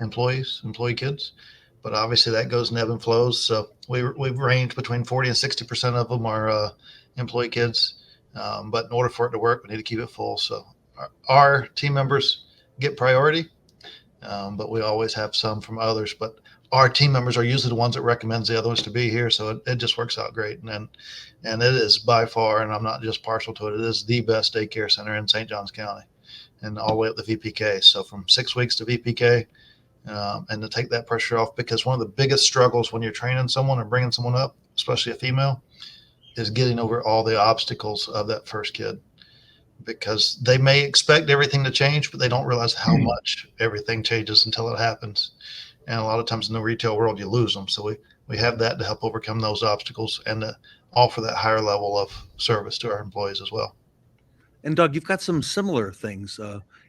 employee kids. But obviously that goes in ebb and flows. So we've ranged between 40 and 60% of them are employee kids. But in order for it to work, we need to keep it full. So our team members get priority, but we always have some from others. But our team members are usually the ones that recommends the other ones to be here. So it just works out great. And it is by far, and I'm not just partial to it, it is the best daycare center in St. Johns County, and all the way up to VPK. So from 6 weeks to VPK, and to take that pressure off, because one of the biggest struggles when you're training someone or bringing someone up, especially a female, is getting over all the obstacles of that first kid, because they may expect everything to change, but they don't realize how much everything changes until it happens. And a lot of times in the retail world, you lose them. So we have that to help overcome those obstacles and to offer that higher level of service to our employees as well. And Doug, you've got some similar things.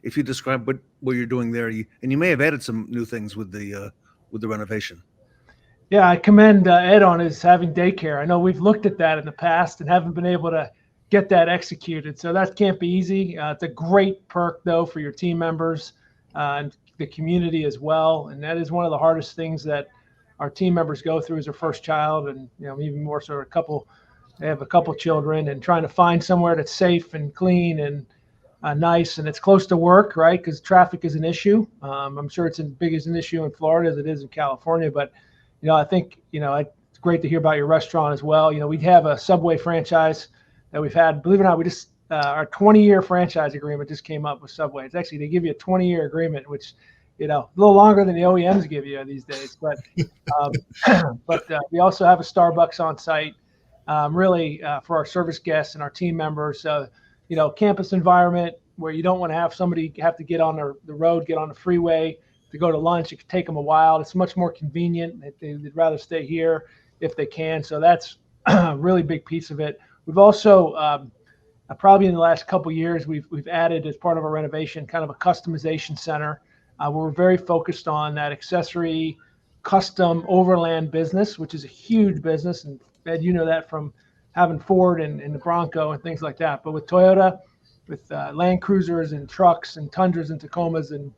If you describe what you're doing there, and you may have added some new things with the renovation. Yeah, I commend Ed on his having daycare. I know we've looked at that in the past and haven't been able to get that executed. So that can't be easy. It's a great perk, though, for your team members and the community as well. And that is one of the hardest things that our team members go through as their first child, and even more so they have a couple children, and trying to find somewhere that's safe and clean and nice, and it's close to work, right? Because traffic is an issue. I'm sure it's as big as an issue in Florida as it is in California, but I think it's great to hear about your restaurant as well. We have a Subway franchise that we've had. Believe it or not, we just our 20-year franchise agreement just came up with Subway. It's actually, they give you a 20-year agreement, which a little longer than the OEMs give you these days. But we also have a Starbucks on site, really for our service guests and our team members. Campus environment where you don't want to have somebody have to get on the road, get on the freeway to go to lunch. It could take them a while. It's much more convenient. They'd rather stay here if they can. So that's a really big piece of it. We've also probably in the last couple of years, we've added as part of our renovation kind of a customization center where we're very focused on that accessory custom overland business, which is a huge business. And Ed, that from having Ford and the Bronco and things like that. But with Toyota, with Land Cruisers and trucks and Tundras and Tacomas and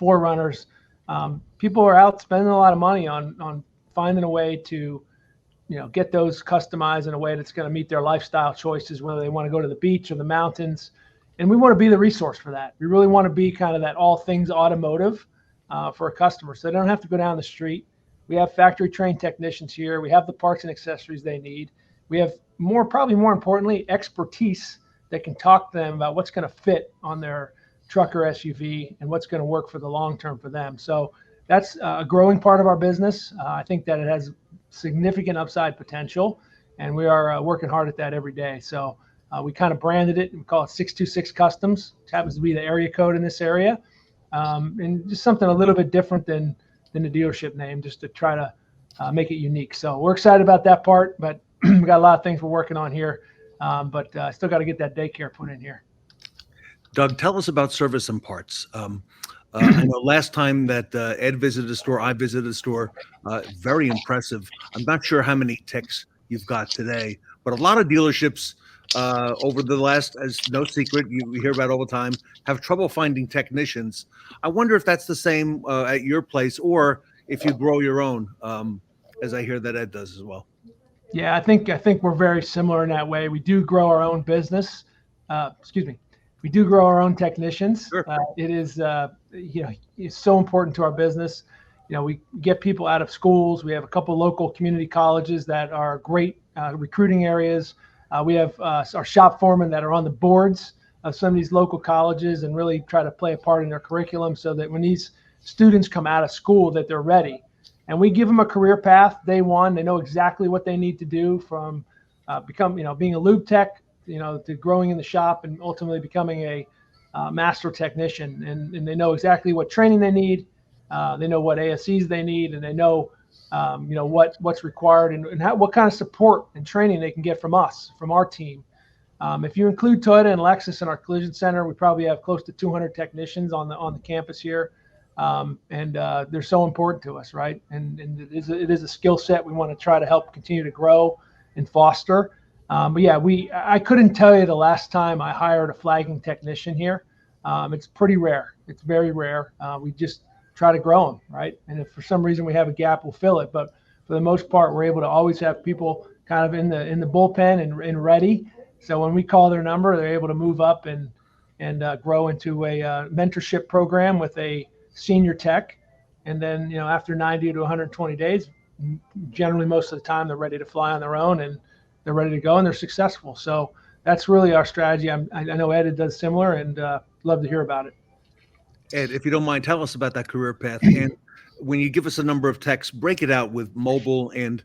4Runners, people are out spending a lot of money on finding a way to get those customized in a way that's going to meet their lifestyle choices, whether they want to go to the beach or the mountains. And we want to be the resource for that. We really want to be kind of that all things automotive for a customer. So they don't have to go down the street. We have factory trained technicians here. We have the parts and accessories they need. We have probably more importantly, expertise that can talk to them about what's going to fit on their truck or SUV and what's going to work for the long term for them. So that's a growing part of our business. I think that it has significant upside potential, and we are working hard at that every day. So we kind of branded it and we call it 626 Customs, which happens to be the area code in this area, and just something a little bit different than the dealership name, just to try to make it unique. So we're excited about that part, but we got a lot of things we're working on here, but still got to get that daycare put in here. Doug, tell us about service and parts. I know last time that Ed visited a store, I visited a store, very impressive. I'm not sure how many techs you've got today, but a lot of dealerships over the last, as no secret, you hear about all the time, have trouble finding technicians. I wonder if that's the same at your place, or if you grow your own, as I hear that Ed does as well. Yeah, I think we're very similar in that way. We do grow our own business. We do grow our own technicians. Sure. It is, it's so important to our business. We get people out of schools. We have a couple local community colleges that are great recruiting areas. We have our shop foremen that are on the boards of some of these local colleges and really try to play a part in their curriculum so that when these students come out of school that they're ready. And we give them a career path day one. They know exactly what they need to do from being a lube tech, to growing in the shop and ultimately becoming a master technician. And they know exactly what training they need. They know what ASCs they need, and they know, what's required and what kind of support and training they can get from us, from our team. If you include Toyota and Lexus in our collision center, we probably have close to 200 technicians on the campus here. And they're so important to us, right? And it is a skill set we want to try to help continue to grow and foster. But yeah, I couldn't tell you the last time I hired a flagging technician here. It's pretty rare. It's very rare. We just try to grow them, right? And if for some reason we have a gap, we'll fill it. But for the most part, we're able to always have people kind of in the bullpen and ready. So when we call their number, they're able to move up and grow into a mentorship program with a senior tech. And then, after 90 to 120 days, generally most of the time they're ready to fly on their own and they're ready to go and they're successful. So that's really our strategy. I know Ed does similar, and love to hear about it. Ed, if you don't mind, tell us about that career path. And when you give us a number of techs, break it out with mobile and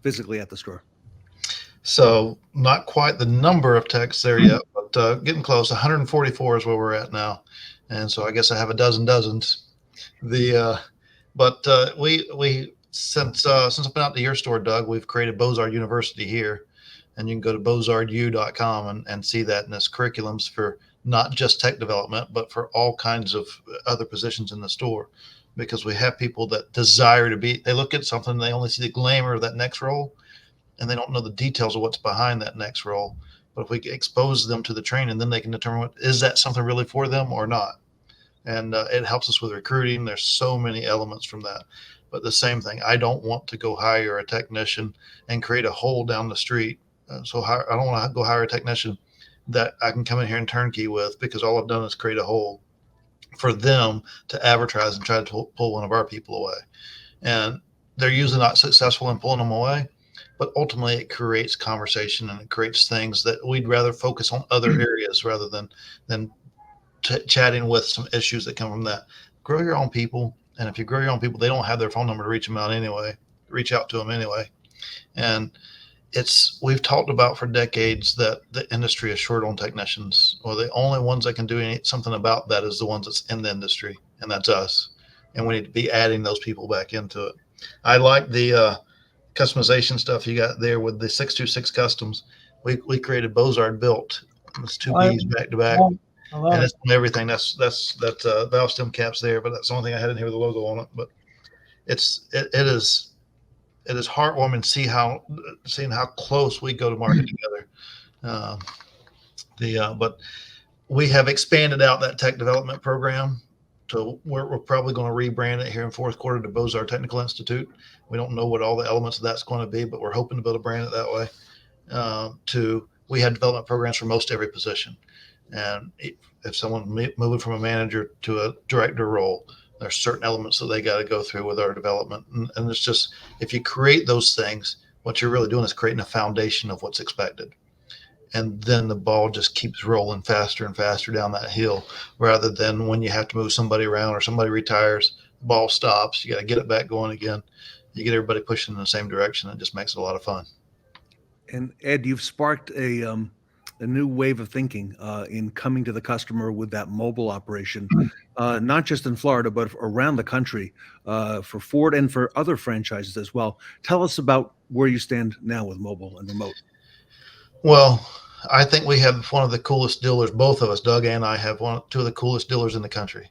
physically at the store. So not quite the number of techs there yet, but getting close. 144 is where we're at now. And so I guess I have a dozens. We since I've been out to your store, Doug, we've created Bozard University here, and you can go to bozardu.com and see that in this curriculums for not just tech development, but for all kinds of other positions in the store, because we have people that desire to be, they look at something, they only see the glamour of that next role, and they don't know the details of what's behind that next role. But if we expose them to the training, then they can determine is that something really for them or not. And it helps us with recruiting. There's so many elements from that. But the same thing, I don't want to go hire a technician and create a hole down the street. I don't want to go hire a technician that I can come in here and turnkey with, because all I've done is create a hole for them to advertise and try to pull one of our people away. And they're usually not successful in pulling them away, but ultimately it creates conversation and it creates things that we'd rather focus on other areas rather than chatting with some issues that come from that. Grow your own people. And if you grow your own people, they don't have their phone number to reach out to them anyway. And we've talked about for decades that the industry is short on technicians. Well, the only ones that can do something about that is the ones that's in the industry, and that's us. And we need to be adding those people back into it. I like the customization stuff you got there with the 626 customs. We created Bozard built. It's two B's back to back. And it's everything. That's valve stem caps there, but that's the only thing I had in here with the logo on it. But it is heartwarming seeing how close we go to market together. But we have expanded out that tech development program to where we're probably going to rebrand it here in fourth quarter to Bozard Technical Institute. We don't know what all the elements of that's going to be, but we're hoping to build a brand it that way. We have development programs for most every position. And if someone's moving from a manager to a director role, there's certain elements that they got to go through with our development. And it's just, if you create those things, what you're really doing is creating a foundation of what's expected. And then the ball just keeps rolling faster and faster down that hill, rather than when you have to move somebody around or somebody retires, the ball stops. You got to get it back going again. You get everybody pushing in the same direction. It just makes it a lot of fun. And Ed, you've sparked a new wave of thinking in coming to the customer with that mobile operation, not just in Florida, but around the country for Ford and for other franchises as well. Tell us about where you stand now with mobile and remote. Well, I think we have one of the coolest dealers. Both of us, Doug and I, have two of the coolest dealers in the country.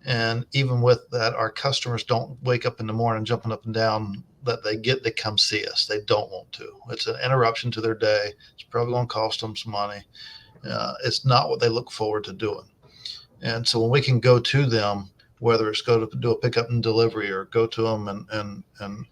And even with that, our customers don't wake up in the morning jumping up and down that they come see us. They don't want to. It's an interruption to their day. It's probably going to cost them some money. It's not what they look forward to doing. And so when we can go to them, whether it's go to do a pickup and delivery or go to them and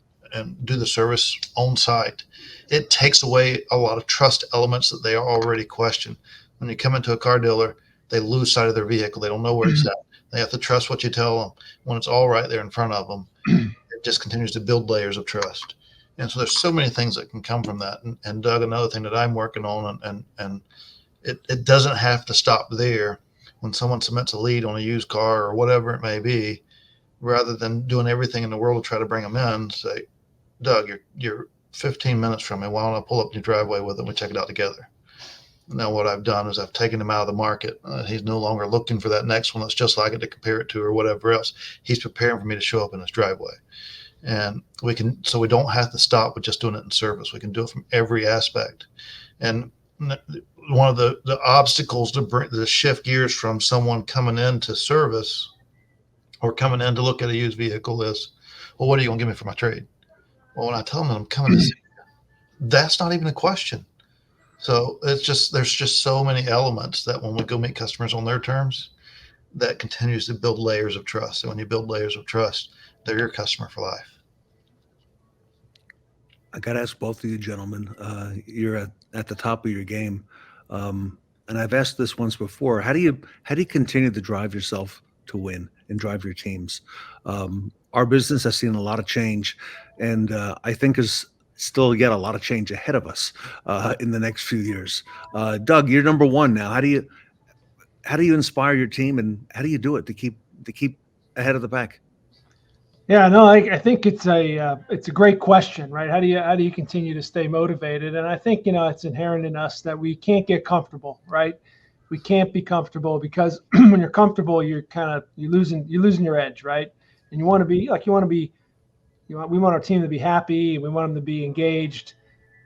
do the service on site, it takes away a lot of trust elements that they already question. When you come into a car dealer, they lose sight of their vehicle. They don't know where it's at. They have to trust what you tell them. When it's all right there in front of them, it just continues to build layers of trust. And so there's so many things that can come from that. And Doug, another thing that I'm working on, and it doesn't have to stop there. When someone submits a lead on a used car or whatever it may be, rather than doing everything in the world to try to bring them in, say, Doug, you're 15 minutes from me. Why don't I pull up in your driveway with him? We check it out together. Now, what I've done is I've taken him out of the market. He's no longer looking for that next one that's just like it to compare it to or whatever else. He's preparing for me to show up in his driveway. And we don't have to stop with just doing it in service. We can do it from every aspect. And one of the obstacles to shift gears from someone coming into service or coming in to look at a used vehicle is, well, what are you going to give me for my trade? Well, when I tell them I'm coming to see you, that's not even a question. So there's just so many elements that when we go meet customers on their terms, that continues to build layers of trust. And when you build layers of trust, they're your customer for life. I got to ask both of you gentlemen, you're at the top of your game. And I've asked this once before, how do you continue to drive yourself to win and drive your teams? Our business has seen a lot of change, and I think is still yet a lot of change ahead of us in the next few years. Doug, you're number one now. How do you inspire your team, and how do you do it to keep ahead of the pack? Yeah, no, I think it's a great question, right? How do you continue to stay motivated? And I think, it's inherent in us that we can't get comfortable, right? We can't be comfortable because when you're comfortable, you're losing your edge, right? And you want to be we want our team to be happy. We want them to be engaged,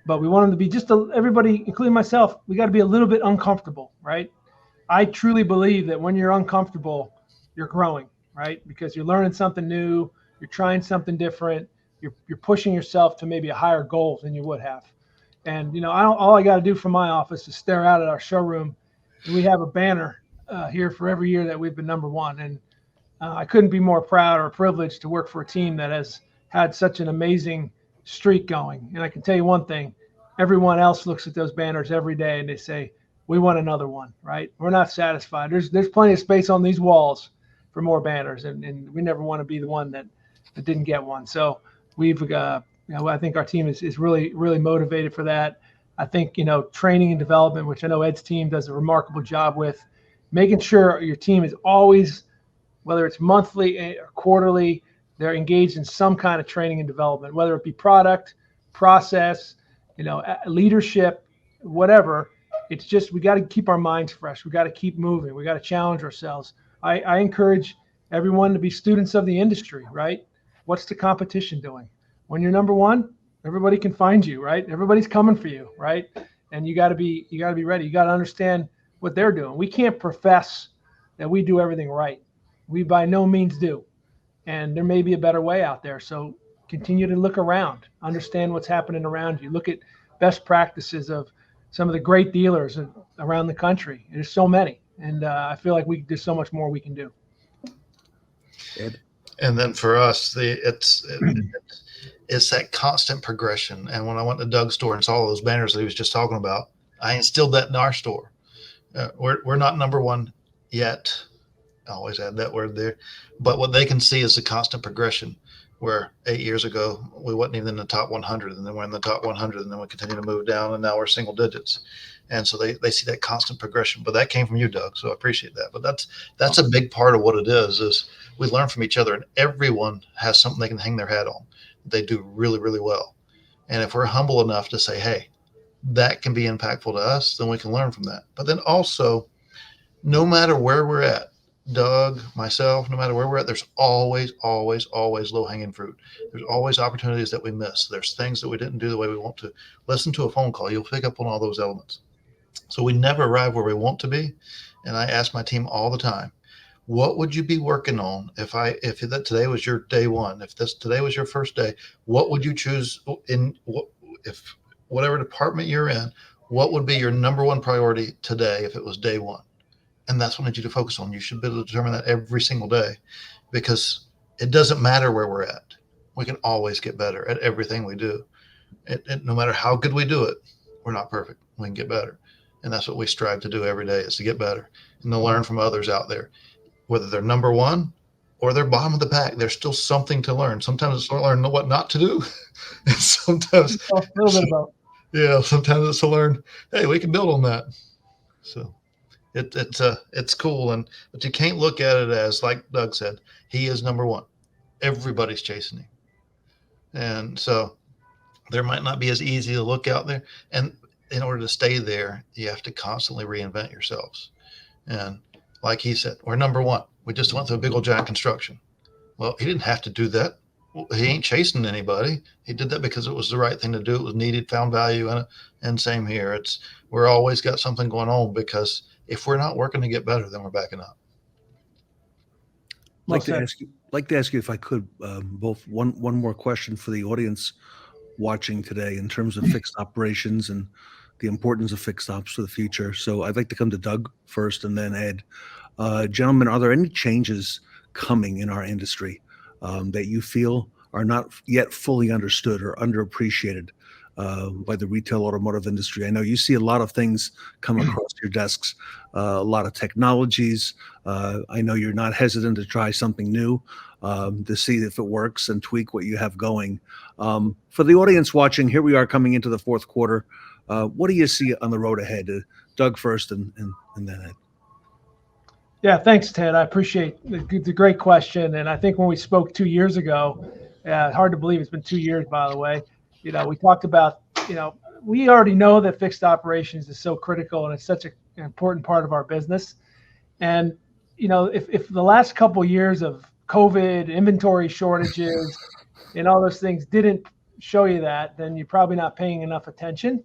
but we want them to be everybody, including myself, we got to be a little bit uncomfortable, right? I truly believe that when you're uncomfortable, you're growing, right? Because you're learning something new, you're trying something different, you're pushing yourself to maybe a higher goal than you would have. And, all I got to do from my office is stare out at our showroom, and we have a banner here for every year that we've been number one. And I couldn't be more proud or privileged to work for a team that has had such an amazing streak going. And I can tell you one thing, everyone else looks at those banners every day and they say, we want another one, right? We're not satisfied. There's plenty of space on these walls for more banners, and we never want to be the one that didn't get one. So we've I think our team is really, really motivated for that. I think, training and development, which I know Ed's team does a remarkable job with, making sure your team is always, whether it's monthly or quarterly, they're engaged in some kind of training and development, whether it be product, process, leadership, whatever. It's just, we got to keep our minds fresh. We got to keep moving. We got to challenge ourselves. I encourage everyone to be students of the industry, right? What's the competition doing? When you're number one, everybody can find you, right? Everybody's coming for you, right? And you got to be ready. You got to understand what they're doing. We can't profess that we do everything right. We by no means do. And there may be a better way out there. So continue to look around, understand what's happening around you. Look at best practices of some of the great dealers around the country. There's so many. And I feel like there's so much more we can do. Ed? And then for us, it's that constant progression. And when I went to Doug's store and saw all those banners that he was just talking about, I instilled that in our store. We're not number one yet. I always add that word there. But what they can see is the constant progression, where 8 years ago, we wasn't even in the top 100, and then we're in the top 100, and then we continue to move down, and now we're single digits. And so they see that constant progression. But that came from you, Doug, so I appreciate that. But that's a big part of what it is we learn from each other, and everyone has something they can hang their hat on. They do really, really well. And if we're humble enough to say, hey, that can be impactful to us, then we can learn from that. But then also, no matter where we're at, Doug, myself, no matter where we're at, there's always, always, always low-hanging fruit. There's always opportunities that we miss. There's things that we didn't do the way we want to. Listen to a phone call. You'll pick up on all those elements. So we never arrive where we want to be. And I ask my team all the time, what would you be working on if today was your day one? If today was your first day, what would you choose if whatever department you're in, what would be your number one priority today if it was day one? And that's what I need you to focus on. You should be able to determine that every single day, because it doesn't matter where we're at. We can always get better at everything we do. No matter how good we do it, we're not perfect. We can get better. And that's what we strive to do every day, is to get better and to learn from others out there. Whether they're number one or they're bottom of the pack, there's still something to learn. Sometimes it's to learn what not to do. And sometimes a little bit about. Yeah, sometimes it's to learn, hey, we can build on that. So it's cool, but you can't look at it as, like Doug said, he is number one. Everybody's chasing him. And so there might not be as easy to look out there. And in order to stay there, you have to constantly reinvent yourselves. And like he said, we're number one. We just went through a big old giant construction. Well, he didn't have to do that. He ain't chasing anybody. He did that because it was the right thing to do. It was needed, found value in it. And same here. We're always got something going on, because if we're not working to get better, then we're backing up. I'd like to ask you if I could, both one more question for the audience watching today in terms of fixed operations and the importance of fixed ops for the future. So I'd like to come to Doug first and then Ed. Gentlemen, are there any changes coming in our industry that you feel are not yet fully understood or underappreciated by the retail automotive industry? I know you see a lot of things come across your desks, a lot of technologies. I know you're not hesitant to try something new to see if it works and tweak what you have going. For the audience watching, here we are coming into the fourth quarter. What do you see on the road ahead? Doug first and then Ed. Yeah, thanks, Ted. I appreciate the great question. And I think when we spoke 2 years ago, hard to believe it's been 2 years, by the way, we talked about, we already know that fixed operations is so critical and it's such an important part of our business. And, if the last couple of years of COVID, inventory shortages, and all those things didn't show you that, then you're probably not paying enough attention.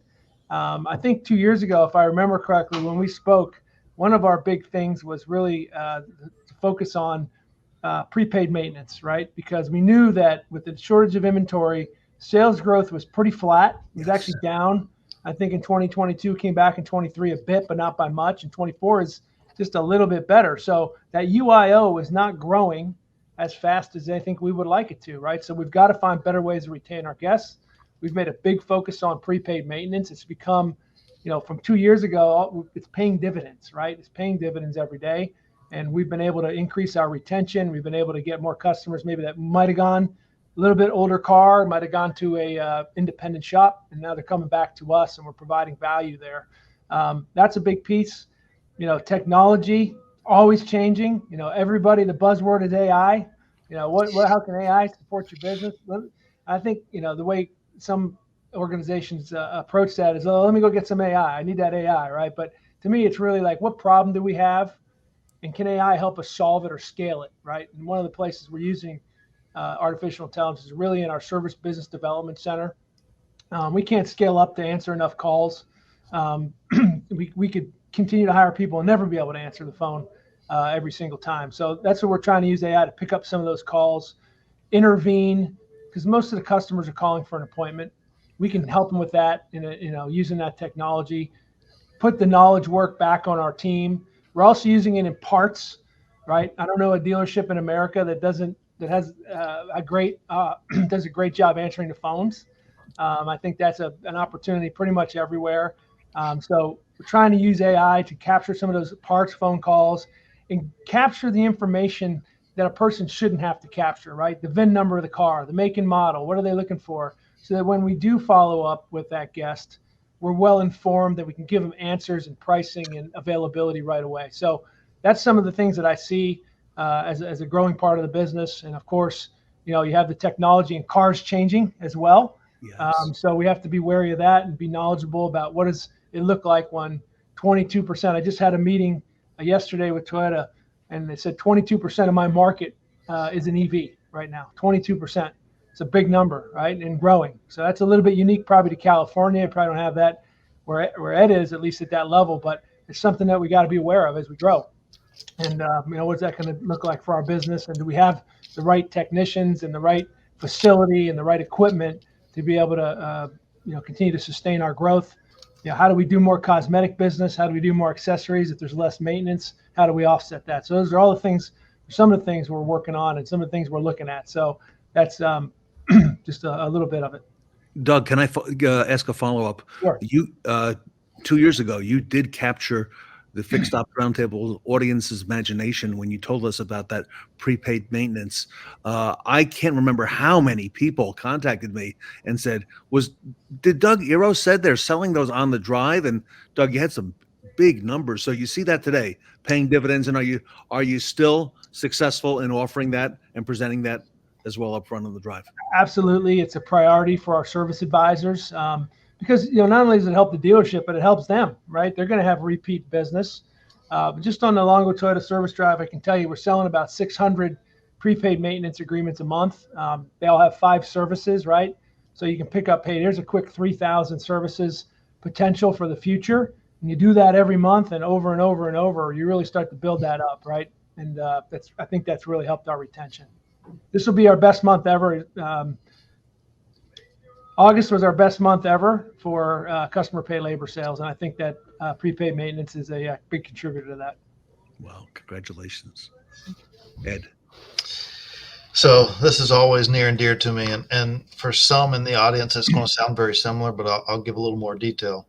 I think 2 years ago, if I remember correctly, when we spoke, one of our big things was really to focus on prepaid maintenance, right? Because we knew that with the shortage of inventory, sales growth was pretty flat. It was actually down. I think in 2022, came back in 23 a bit, but not by much. And 24 is just a little bit better. So that UIO is not growing as fast as I think we would like it to, right? So we've got to find better ways to retain our guests. We've made a big focus on prepaid maintenance. It's become, from 2 years ago, it's paying dividends, right? It's paying dividends every day. And we've been able to increase our retention. We've been able to get more customers, maybe that might have gone a little bit older car, might have gone to a independent shop, and now they're coming back to us, and we're providing value there. That's a big piece. Technology always changing. Everybody, the buzzword is AI. How can AI support your business? I think the way some organizations approach that is, let me go get some AI. I need that AI, right? But to me, it's really like, what problem do we have, and can AI help us solve it or scale it, right? And one of the places we're using artificial intelligence is really in our service business development center. We can't scale up to answer enough calls. We could continue to hire people and never be able to answer the phone every single time. So that's what we're trying to use AI to pick up some of those calls, intervene, because most of the customers are calling for an appointment. We can help them with that, using that technology, put the knowledge work back on our team. We're also using it in parts, right? I don't know a dealership in America that has a great does a great job answering the phones. I think that's an opportunity pretty much everywhere. So we're trying to use AI to capture some of those parts phone calls and capture the information that a person shouldn't have to capture, right? The VIN number of the car, the make and model, what are they looking for? So that when we do follow up with that guest, we're well informed that we can give them answers and pricing and availability right away. So that's some of the things that I see as a growing part of the business. And of course, you have the technology and cars changing as well. Yes. So we have to be wary of that and be knowledgeable about what does it look like when 22%. I just had a meeting yesterday with Toyota, and they said 22% of my market is an EV right now. 22%. It's a big number, right? And growing. So that's a little bit unique probably to California. I probably don't have that where Ed is, at least at that level, but it's something that we got to be aware of as we grow. And, what's that going to look like for our business? And do we have the right technicians and the right facility and the right equipment to be able to, continue to sustain our growth? How do we do more cosmetic business? How do we do more accessories? If there's less maintenance, how do we offset that? So those are all the things, some of the things we're working on and some of the things we're looking at. So that's just a little bit of it. Doug, can I ask a follow-up? Sure. You 2 years ago, you did capture the Fixed Ops Roundtable audience's imagination when you told us about that prepaid maintenance. I can't remember how many people contacted me and said, did Doug Eroh said they're selling those on the drive? And Doug, you had some big numbers. So you see that today, paying dividends. And are you still successful in offering that and presenting that as well up front on the drive? Absolutely. It's a priority for our service advisors. Because not only does it help the dealership, but it helps them, right? They're going to have repeat business. But just on the Longo Toyota service drive, I can tell you we're selling about 600 prepaid maintenance agreements a month. They all have 5 services, right? So you can pick up, hey, there's a quick 3,000 services potential for the future. And you do that every month and over and over and over, you really start to build that up, right? And I think that's really helped our retention. This will be our best month ever. August was our best month ever for customer pay labor sales, and I think that prepaid maintenance is a big contributor to that. Well, congratulations, Ed. So this is always near and dear to me, and for some in the audience, it's going to sound very similar, but I'll give a little more detail.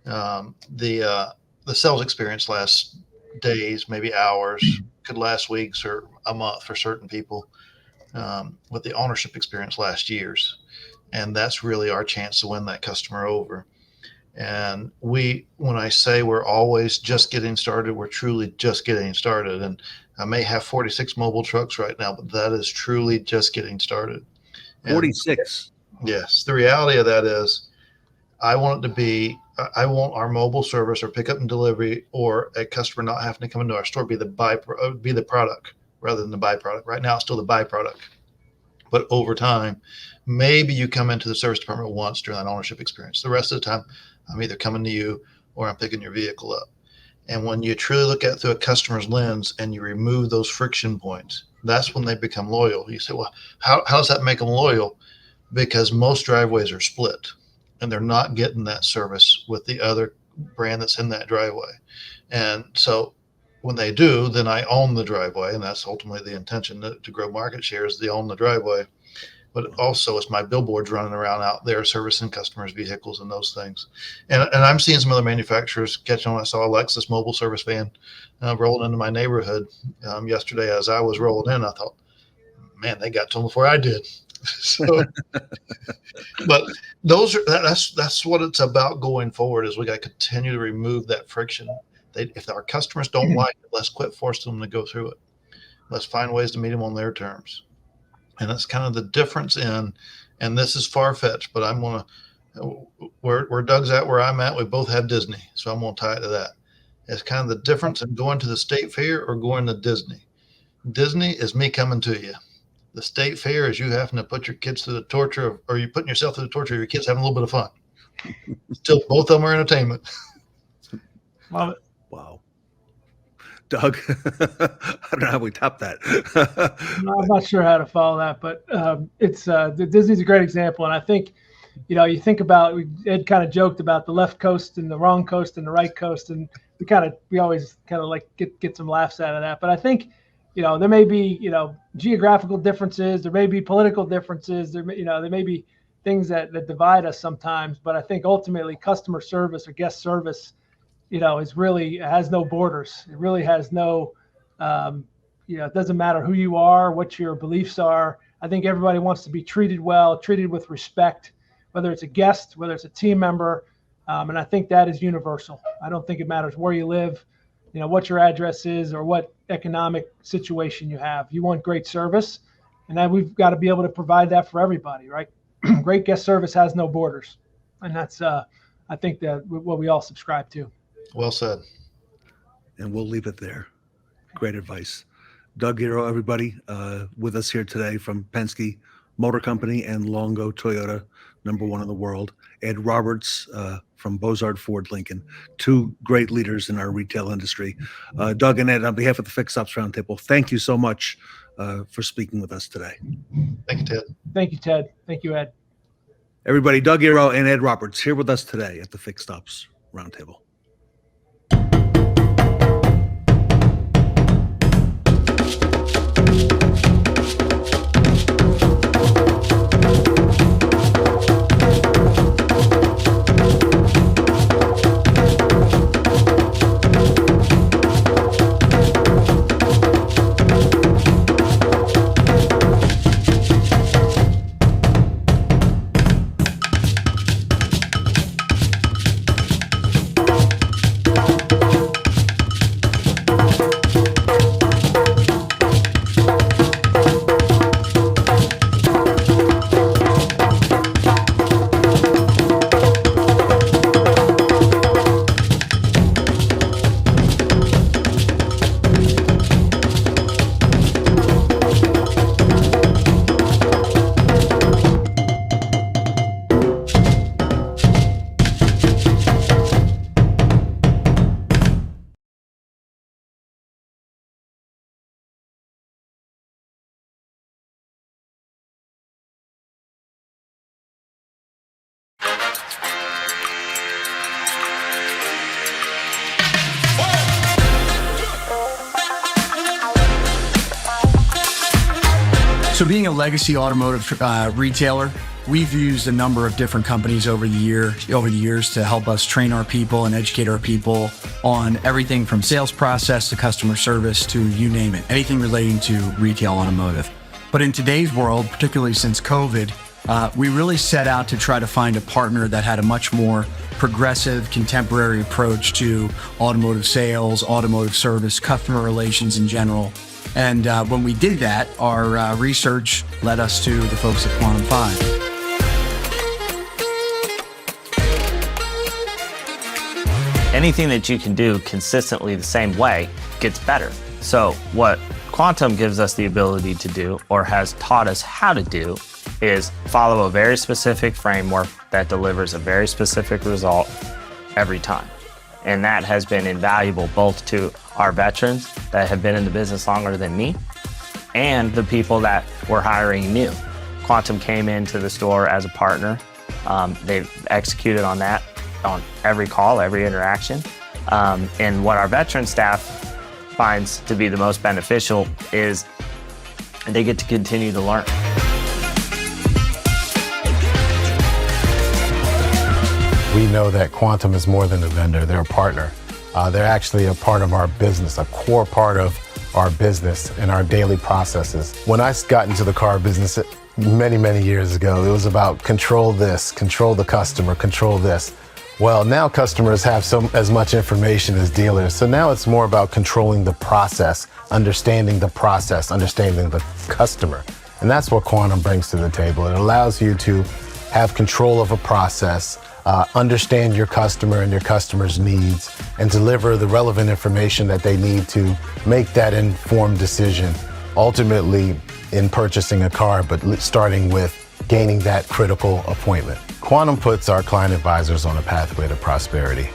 The sales experience lasts days, maybe hours, could last weeks or a month for certain people. With the ownership experience lasts years. And that's really our chance to win that customer over. And when I say we're always just getting started, we're truly just getting started. And I may have 46 mobile trucks right now, but that is truly just getting started. 46. Yes. The reality of that is I want our mobile service or pickup and delivery or a customer not having to come into our store be the product rather than the byproduct. Right now, it's still the byproduct. But over time, maybe you come into the service department once during that ownership experience. The rest of the time, I'm either coming to you or I'm picking your vehicle up. And when you truly look at it through a customer's lens and you remove those friction points, that's when they become loyal. You say, well, how does that make them loyal? Because most driveways are split and they're not getting that service with the other brand that's in that driveway. And so when they do, then I own the driveway, and that's ultimately the intention to grow market share is to own the driveway. But also it's my billboards running around out there servicing customers' vehicles and those things. And I'm seeing some other manufacturers catching on. I saw a Lexus mobile service van rolling into my neighborhood yesterday. As I was rolling in, I thought, man, they got to them before I did. So, but that's what it's about going forward is we got to continue to remove that friction. If our customers don't like it, let's quit forcing them to go through it. Let's find ways to meet them on their terms. And that's kind of the difference and this is far-fetched, but I'm going to, where Doug's at, where I'm at, we both have Disney. So I'm going to tie it to that. It's kind of the difference in going to the state fair or going to Disney. Disney is me coming to you. The state fair is you having to put your kids through the torture or you putting yourself through the torture of your kids having a little bit of fun. Still, both of them are entertainment. Love it. Wow. Doug, I don't know how we top that. I'm not sure how to follow that, but it's Disney's a great example. And I think, you think about, Ed kind of joked about the left coast and the wrong coast and the right coast. And we always kind of like get some laughs out of that. But I think, there may be, geographical differences, there may be political differences, there may be things that divide us sometimes. But I think ultimately customer service or guest service, has no borders. It really has no, it doesn't matter who you are, what your beliefs are. I think everybody wants to be treated well, treated with respect, whether it's a guest, whether it's a team member. And I think that is universal. I don't think it matters where you live, what your address is or what economic situation you have. You want great service, and then we've got to be able to provide that for everybody, right? Great guest service has no borders. And that's, I think that what we all subscribe to. Well said. And we'll leave it there. Great advice. Doug Eroh, everybody, with us here today from Penske Motor Company and Longo Toyota, #1 in the world. Ed Roberts from Bozard Ford Lincoln, two great leaders in our retail industry. Doug and Ed, on behalf of the Fixed Ops Roundtable, thank you so much for speaking with us today. Thank you, Ted. Thank you, Ted. Thank you, Ed. Everybody, Doug Eroh and Ed Roberts here with us today at the Fixed Ops Roundtable. So being a legacy automotive retailer, we've used a number of different companies over the years to help us train our people and educate our people on everything from sales process to customer service to you name it, anything relating to retail automotive. But in today's world, particularly since COVID, we really set out to try to find a partner that had a much more progressive, contemporary approach to automotive sales, automotive service, customer relations in general. And when we did that, our research led us to the folks at Quantum 5. Anything that you can do consistently the same way gets better. So what Quantum gives us the ability to do, or has taught us how to do, is follow a very specific framework that delivers a very specific result every time. And that has been invaluable both to our veterans that have been in the business longer than me and the people that we're hiring new. Quantum came into the store as a partner. They've executed on that on every call, every interaction. And what our veteran staff finds to be the most beneficial is they get to continue to learn. We know that Quantum is more than a vendor, they're a partner. They're actually a part of our business, a core part of our business and our daily processes. When I got into the car business many, many years ago, it was about control this, control the customer, control this. Well, now customers have as much information as dealers, so now it's more about controlling the process, understanding the customer. And that's what Quantum brings to the table. It allows you to have control of a process, understand your customer and your customer's needs, and deliver the relevant information that they need to make that informed decision, ultimately in purchasing a car, but starting with gaining that critical appointment. Quantum puts our client advisors on a pathway to prosperity.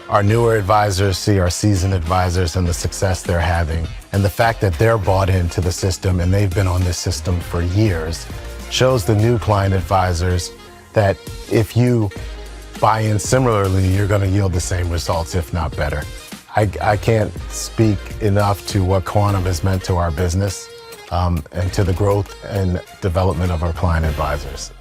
Our newer advisors see our seasoned advisors and the success they're having, and the fact that they're bought into the system and they've been on this system for years shows the new client advisors that if you buy in similarly, you're going to yield the same results, if not better. I can't speak enough to what Quantum has meant to our business and to the growth and development of our client advisors.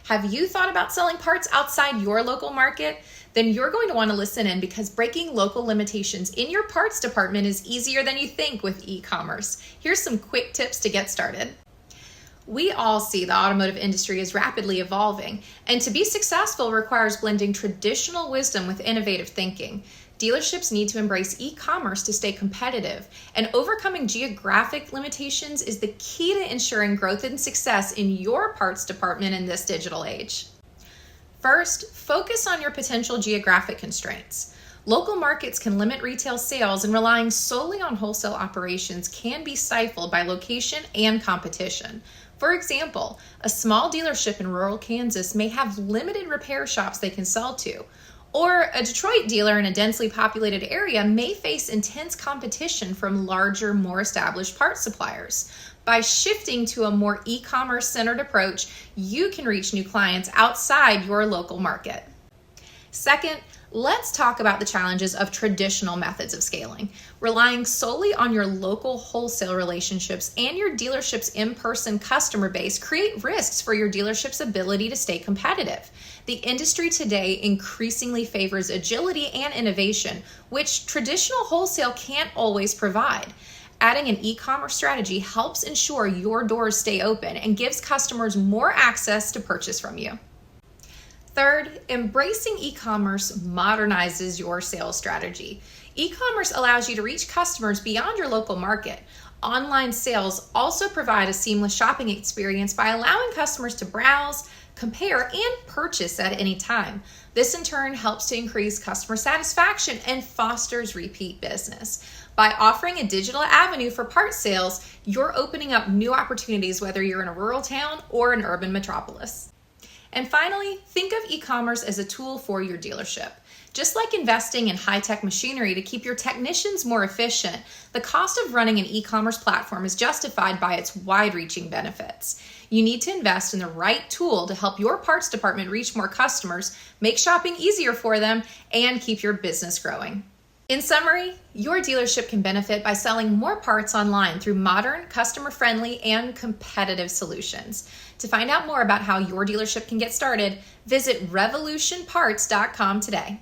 Have you thought about selling parts outside your local market? Then you're going to want to listen in, because breaking local limitations in your parts department is easier than you think with e-commerce. Here's some quick tips to get started. We all see the automotive industry is rapidly evolving, and to be successful requires blending traditional wisdom with innovative thinking. Dealerships need to embrace e-commerce to stay competitive, and overcoming geographic limitations is the key to ensuring growth and success in your parts department in this digital age. First, focus on your potential geographic constraints. Local markets can limit retail sales, and relying solely on wholesale operations can be stifled by location and competition. For example, a small dealership in rural Kansas may have limited repair shops they can sell to, or a Detroit dealer in a densely populated area may face intense competition from larger, more established parts suppliers. By shifting to a more e-commerce centered approach, you can reach new clients outside your local market. Second, let's talk about the challenges of traditional methods of scaling. Relying solely on your local wholesale relationships and your dealership's in-person customer base create risks for your dealership's ability to stay competitive. The industry today increasingly favors agility and innovation, which traditional wholesale can't always provide. Adding an e-commerce strategy helps ensure your doors stay open and gives customers more access to purchase from you. Third, embracing e-commerce modernizes your sales strategy. E-commerce allows you to reach customers beyond your local market. Online sales also provide a seamless shopping experience by allowing customers to browse, compare, and purchase at any time. This in turn helps to increase customer satisfaction and fosters repeat business. By offering a digital avenue for parts sales, you're opening up new opportunities whether you're in a rural town or an urban metropolis. And finally, think of e-commerce as a tool for your dealership. Just like investing in high-tech machinery to keep your technicians more efficient, the cost of running an e-commerce platform is justified by its wide-reaching benefits. You need to invest in the right tool to help your parts department reach more customers, make shopping easier for them, and keep your business growing. In summary, your dealership can benefit by selling more parts online through modern, customer-friendly, and competitive solutions. To find out more about how your dealership can get started, visit revolutionparts.com today.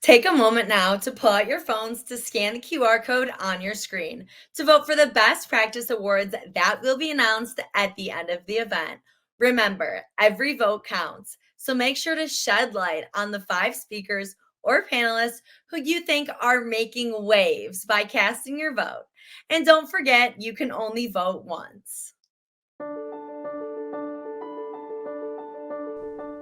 Take a moment now to pull out your phones to scan the QR code on your screen to vote for the Best Practice Awards that will be announced at the end of the event. Remember, every vote counts. So make sure to shed light on the 5 speakers or panelists who you think are making waves by casting your vote. And don't forget, you can only vote once.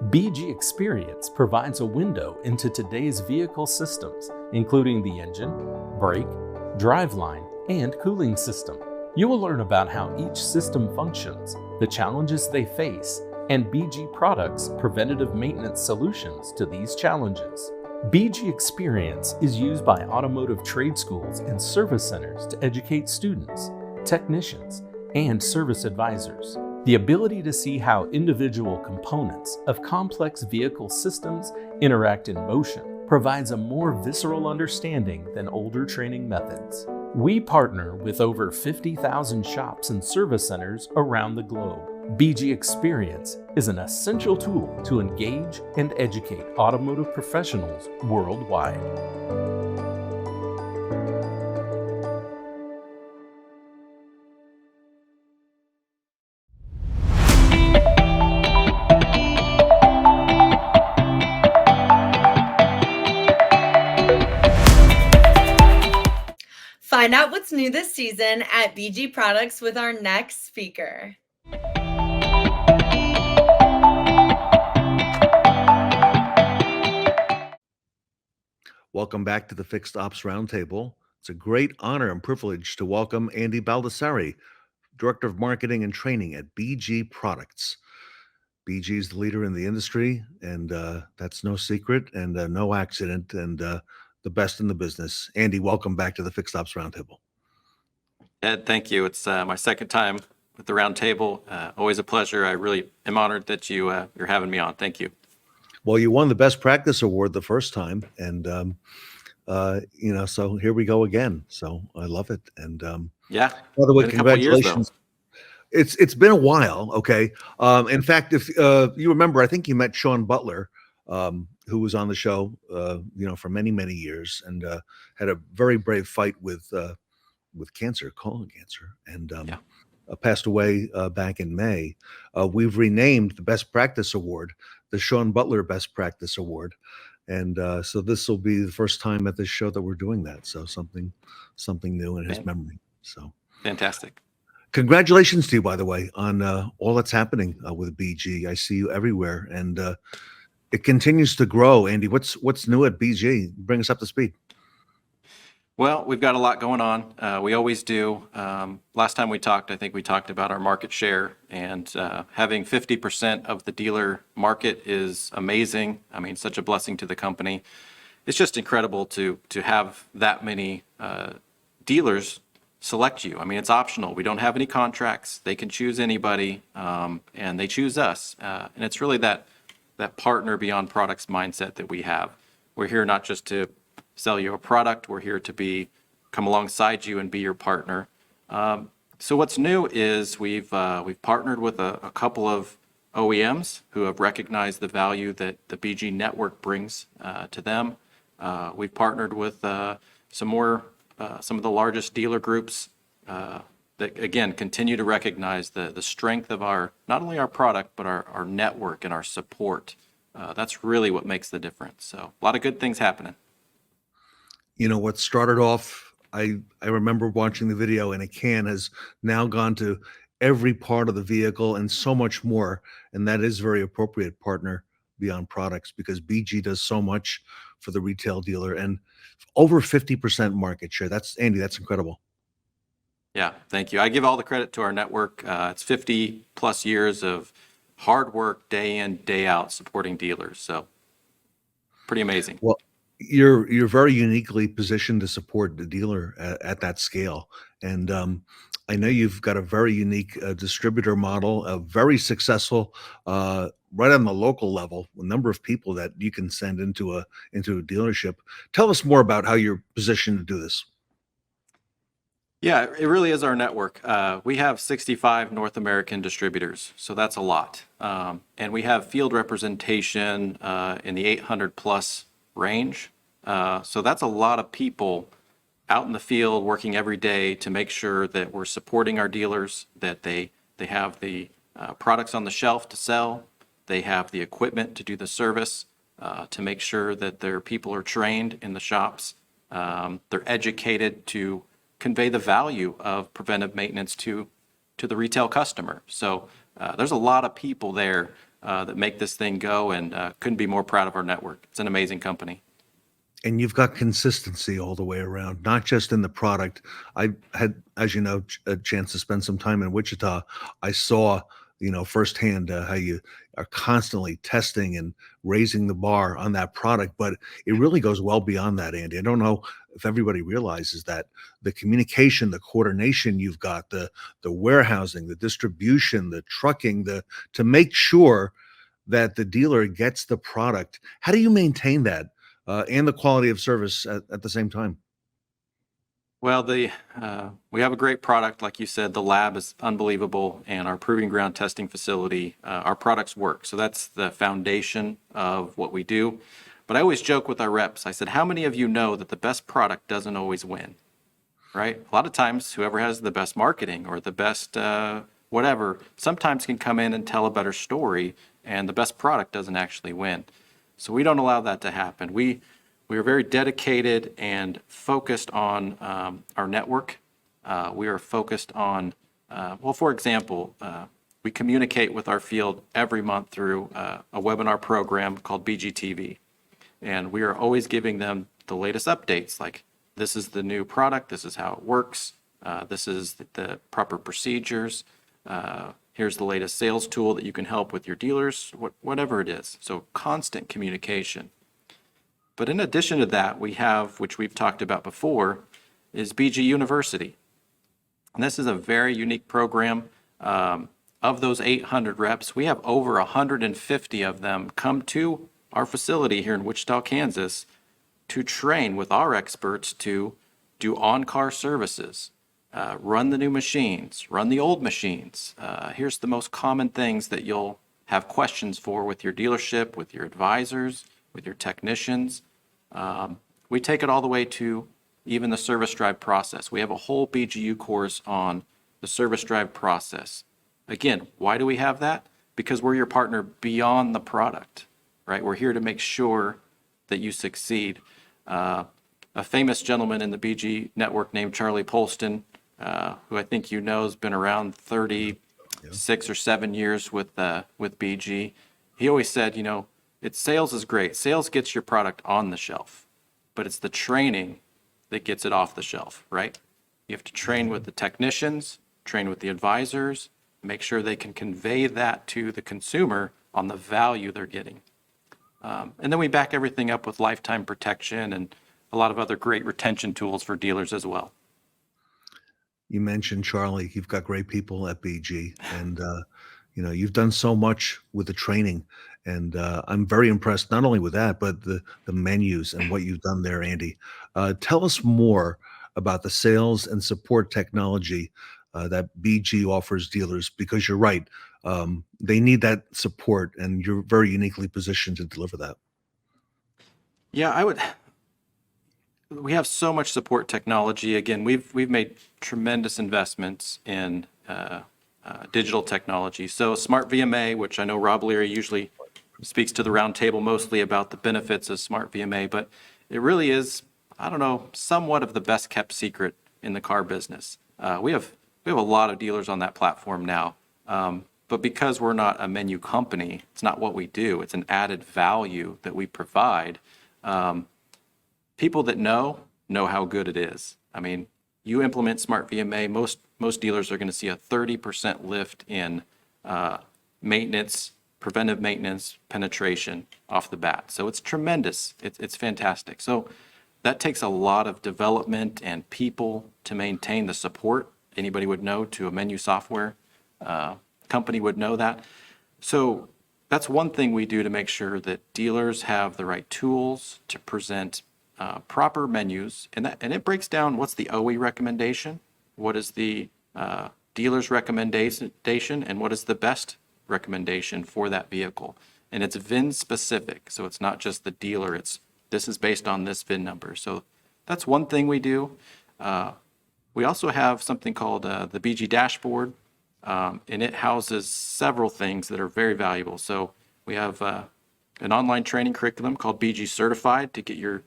BG Experience provides a window into today's vehicle systems, including the engine, brake, driveline, and cooling system. You will learn about how each system functions, the challenges they face, and BG Products' preventative maintenance solutions to these challenges. BG Experience is used by automotive trade schools and service centers to educate students, technicians, and service advisors. The ability to see how individual components of complex vehicle systems interact in motion provides a more visceral understanding than older training methods. We partner with over 50,000 shops and service centers around the globe. BG Experience is an essential tool to engage and educate automotive professionals worldwide. Find out what's new this season at BG Products with our next speaker. Welcome back to the Fixed Ops Roundtable. It's a great honor and privilege to welcome Andy Baldassarre, Director of Marketing and Training at BG Products. BG is the leader in the industry, and that's no secret and no accident, and the best in the business. Andy, welcome back to the Fixed Ops Roundtable. Ed, thank you. It's my second time with the Roundtable. Always a pleasure. I really am honored that you're having me on. Thank you. Well, you won the Best Practice Award the first time, and so here we go again. So I love it. And yeah, by the way, been a couple of years, congratulations. It's been a while. Okay. In fact, if you remember, I think you met Shawn Butler, who was on the show, for many, many years, and had a very brave fight with cancer, colon cancer, and passed away back in May. We've renamed the Best Practice Award the Shawn Butler Best Practice Award, and so this will be the first time at this show that we're doing that. So something new in his memory. So fantastic. Congratulations to you, by the way, on all that's happening with BG. I see you everywhere, and it continues to grow. Andy, what's new at BG? Bring us up to speed. Well, we've got a lot going on. We always do. Last time we talked, I think we talked about our market share, and having 50% of the dealer market is amazing. I mean, such a blessing to the company. It's just incredible to have that many dealers select you. I mean, it's optional. We don't have any contracts. They can choose anybody, and they choose us. And it's really that partner beyond products mindset that we have. We're here not just to sell you a product. We're here to come alongside you and be your partner. So what's new is we've partnered with a couple of OEMs who have recognized the value that the BG network brings to them. We've partnered with some of the largest dealer groups that again continue to recognize the strength of not only our product but our network and our support. That's really what makes the difference. So a lot of good things happening. What started off, I remember watching the video, and a can has now gone to every part of the vehicle and so much more. And that is very appropriate, partner beyond products, because BG does so much for the retail dealer and over 50% market share. Andy, that's incredible. Yeah, thank you. I give all the credit to our network. It's 50 plus years of hard work, day in, day out, supporting dealers. So pretty amazing. Well, you're very uniquely positioned to support the dealer at that scale. And I know you've got a very unique distributor model, very successful, right on the local level, a number of people that you can send into a dealership. Tell us more about how you're positioned to do this. Yeah, it really is our network. We have 65 North American distributors, so that's a lot. And we have field representation in the 800 plus range. So that's a lot of people out in the field working every day to make sure that we're supporting our dealers, that they have the products on the shelf to sell, They have the equipment to do the service, to make sure that their people are trained in the shops. They're educated to convey the value of preventive maintenance to the retail customer. So there's a lot of people there that make this thing go, and couldn't be more proud of our network. It's an amazing company. And you've got consistency all the way around, not just in the product. I had, as you know, a chance to spend some time in Wichita. I saw, firsthand how you are constantly testing and raising the bar on that product. But it really goes well beyond that, Andy. I don't know if everybody realizes that the communication, the coordination you've got, the warehousing, the distribution, the trucking, to make sure that the dealer gets the product. How do you maintain that? And the quality of service at the same time? Well, we have a great product. Like you said, the lab is unbelievable, and our proving ground testing facility, our products work. So that's the foundation of what we do. But I always joke with our reps. I said, how many of you know that the best product doesn't always win, right? A lot of times, whoever has the best marketing or the best whatever, sometimes can come in and tell a better story, and the best product doesn't actually win. So we don't allow that to happen. We are very dedicated and focused on our network. We are focused on, for example, we communicate with our field every month through a webinar program called BGTV. And we are always giving them the latest updates, like this is the new product, this is how it works, this is the proper procedures, here's the latest sales tool that you can help with your dealers, whatever it is. So constant communication. But in addition to that, we have, which we've talked about before, is BG University. And this is a very unique program. Of those 800 reps, we have over 150 of them come to our facility here in Wichita, Kansas, to train with our experts to do on-car services. Run the new machines, run the old machines. Here's the most common things that you'll have questions for with your dealership, with your advisors, with your technicians. We take it all the way to even the service drive process. We have a whole BGU course on the service drive process. Again, why do we have that? Because we're your partner beyond the product, right? We're here to make sure that you succeed. A famous gentleman in the BG network named Charlie Polston, who I think you know has been around 36 or 7 years with BG. He always said, sales is great. Sales gets your product on the shelf, but it's the training that gets it off the shelf, right? You have to train with the technicians, train with the advisors, make sure they can convey that to the consumer on the value they're getting. And then we back everything up with lifetime protection and a lot of other great retention tools for dealers as well. You mentioned Charlie. You've got great people at BG, and you've done so much with the training, and I'm very impressed not only with that, but the menus and what you've done there, Andy. Tell us more about the sales and support technology that BG offers dealers, because you're right, they need that support, and you're very uniquely positioned to deliver that. Yeah, we have so much support technology. Again, we've made tremendous investments in digital technology. So Smart VMA, which I know Rob Leary usually speaks to the roundtable mostly about the benefits of Smart VMA, but it really is, somewhat of the best kept secret in the car business. We have a lot of dealers on that platform now, but because we're not a menu company, it's not what we do. It's an added value that we provide. People that know how good it is. I mean, you implement Smart VMA, most dealers are going to see a 30% lift in maintenance, preventive maintenance penetration off the bat. So it's tremendous. It's fantastic. So that takes a lot of development and people to maintain the support. Anybody would know to a menu software company would know that. So that's one thing we do to make sure that dealers have the right tools to present proper menus, and it breaks down what's the OE recommendation, what is the dealer's recommendation, and what is the best recommendation for that vehicle. And it's VIN specific, so it's not just the dealer, this is based on this VIN number. So that's one thing we do. We also have something called the BG dashboard, and it houses several things that are very valuable. So We have an online training curriculum called BG Certified to get your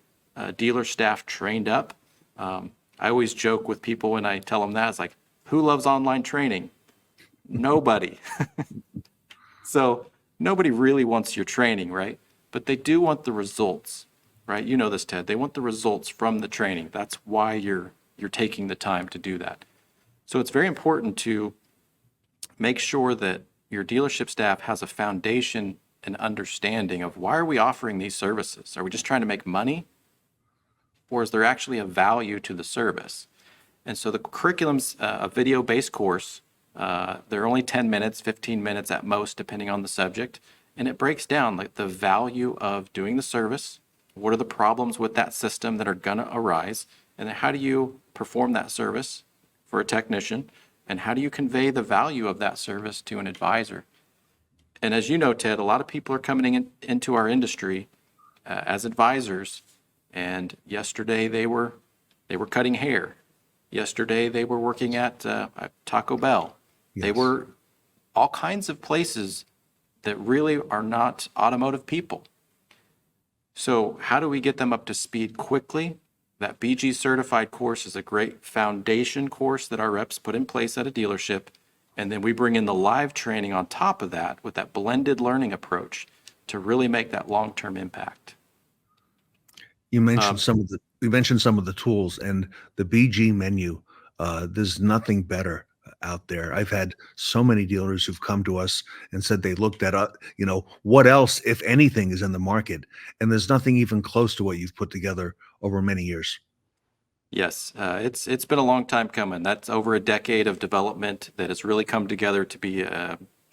dealer staff trained up. I always joke with people when I tell them that, it's like, who loves online training? Nobody. So nobody really wants your training, right? But they do want the results, right? You know this, Ted. They want the results from the training. That's why you're taking the time to do that. So it's very important to make sure that your dealership staff has a foundation and understanding of why are we offering these services? Are we just trying to make money? Or is there actually a value to the service? And so the curriculum's a video-based course. They're only 10 minutes, 15 minutes at most, depending on the subject. And it breaks down like the value of doing the service. What are the problems with that system that are going to arise? And then how do you perform that service for a technician? And how do you convey the value of that service to an advisor? And as you know, Ted, a lot of people are coming into our industry as advisors. And yesterday they were cutting hair. Yesterday they were working at Taco Bell. Yes. They were all kinds of places that really are not automotive people. So how do we get them up to speed quickly? That BG certified course is a great foundation course that our reps put in place at a dealership. And then we bring in the live training on top of that with that blended learning approach to really make that long-term impact. You mentioned some of the tools and the BG menu. There's nothing better out there. I've had so many dealers who've come to us and said they looked at, what else, if anything, is in the market. And there's nothing even close to what you've put together over many years. Yes, it's been a long time coming. That's over a decade of development that has really come together to be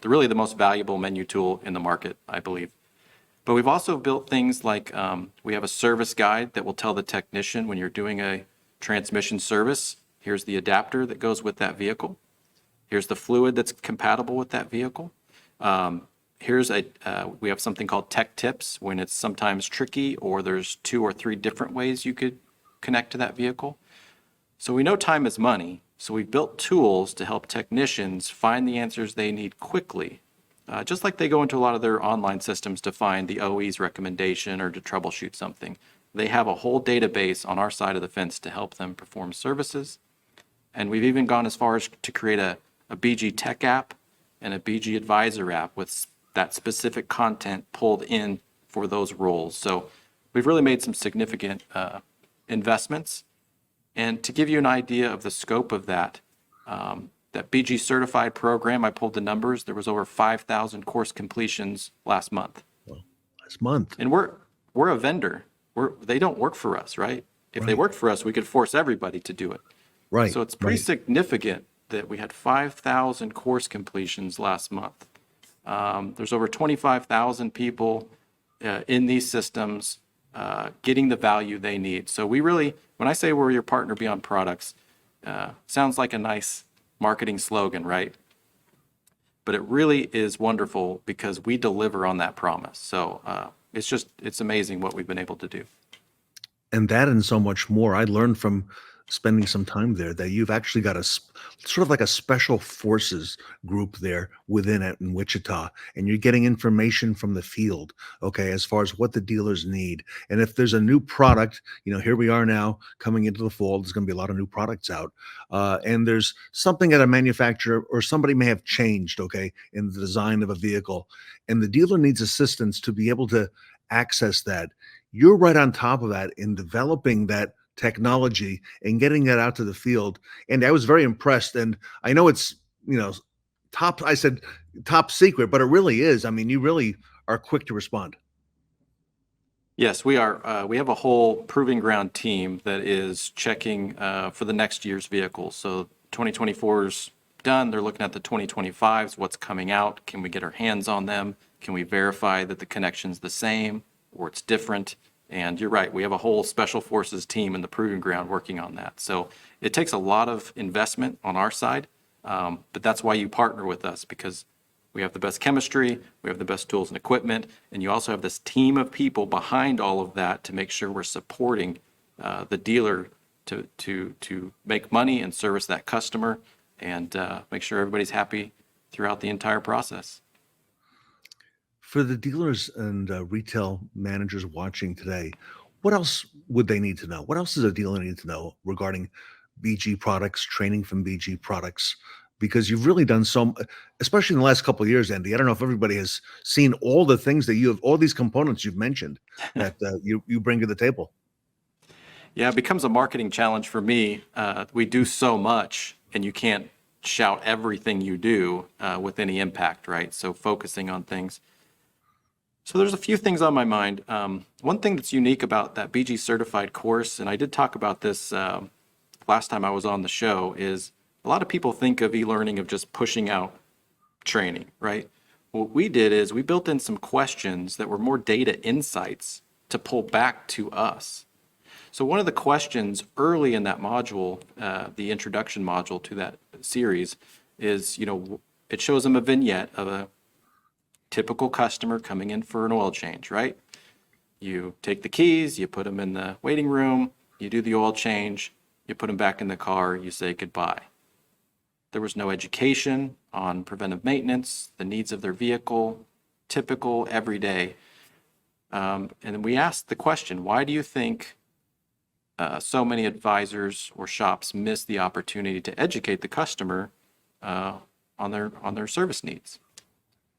really the most valuable menu tool in the market, I believe. But we've also built things like we have a service guide that will tell the technician when you're doing a transmission service, here's the adapter that goes with that vehicle. Here's the fluid that's compatible with that vehicle. We have something called tech tips when it's sometimes tricky or there's 2 or 3 different ways you could connect to that vehicle. So we know time is money. So we've built tools to help technicians find the answers they need quickly. Just like they go into a lot of their online systems to find the OE's recommendation or to troubleshoot something. They have a whole database on our side of the fence to help them perform services. And we've even gone as far as to create a BG Tech app and a BG Advisor app with that specific content pulled in for those roles. So we've really made some significant investments. And to give you an idea of the scope of that BG certified program, I pulled the numbers. There was over 5,000 course completions last month. Well, last month. And we're a vendor. They don't work for us, right? If they worked for us, we could force everybody to do it. Right. So it's pretty significant that we had 5,000 course completions last month. There's over 25,000 people in these systems getting the value they need. So we really, when I say we're your partner beyond products, sounds like a nice marketing slogan, right? But it really is wonderful because we deliver on that promise. So it's amazing what we've been able to do. And that and so much more. I learned from spending some time there that you've actually got a sort of like a special forces group there within it in Wichita, and you're getting information from the field, okay, as far as what the dealers need. And if there's a new product, here we are now coming into the fall, there's going to be a lot of new products out, and there's something at a manufacturer or somebody may have changed, okay, in the design of a vehicle, and the dealer needs assistance to be able to access that. You're right on top of that in developing that technology and getting that out to the field. And I was very impressed. And I know it's, I said top secret, but it really is. I mean, you really are quick to respond. Yes, we are. We have a whole proving ground team that is checking for the next year's vehicles. So 2024 is done. They're looking at the 2025s, what's coming out. Can we get our hands on them? Can we verify that the connection's the same or it's different? And you're right, we have a whole special forces team in the proving ground working on that. So it takes a lot of investment on our side, but that's why you partner with us, because we have the best chemistry, we have the best tools and equipment, and you also have this team of people behind all of that to make sure we're supporting the dealer to make money and service that customer and make sure everybody's happy throughout the entire process. For the dealers and retail managers watching today, what else would they need to know? What else does a dealer need to know regarding BG products, training from BG products? Because you've really done some, especially in the last couple of years, Andy. I don't know if everybody has seen all the things that you have, all these components you've mentioned that you bring to the table. Yeah, it becomes a marketing challenge for me. We do so much, and you can't shout everything you do with any impact, right? So focusing on things. So there's a few things on my mind. One thing that's unique about that BG certified course, and I did talk about this last time I was on the show, is a lot of people think of e-learning of just pushing out training, right? What we did is we built in some questions that were more data insights to pull back to us. So one of the questions early in that module, the introduction module to that series, is, it shows them a vignette of a typical customer coming in for an oil change, right? You take the keys, you put them in the waiting room, you do the oil change, you put them back in the car, you say goodbye. There was no education on preventive maintenance, the needs of their vehicle, typical, everyday. And then we asked the question, why do you think so many advisors or shops miss the opportunity to educate the customer on their service needs?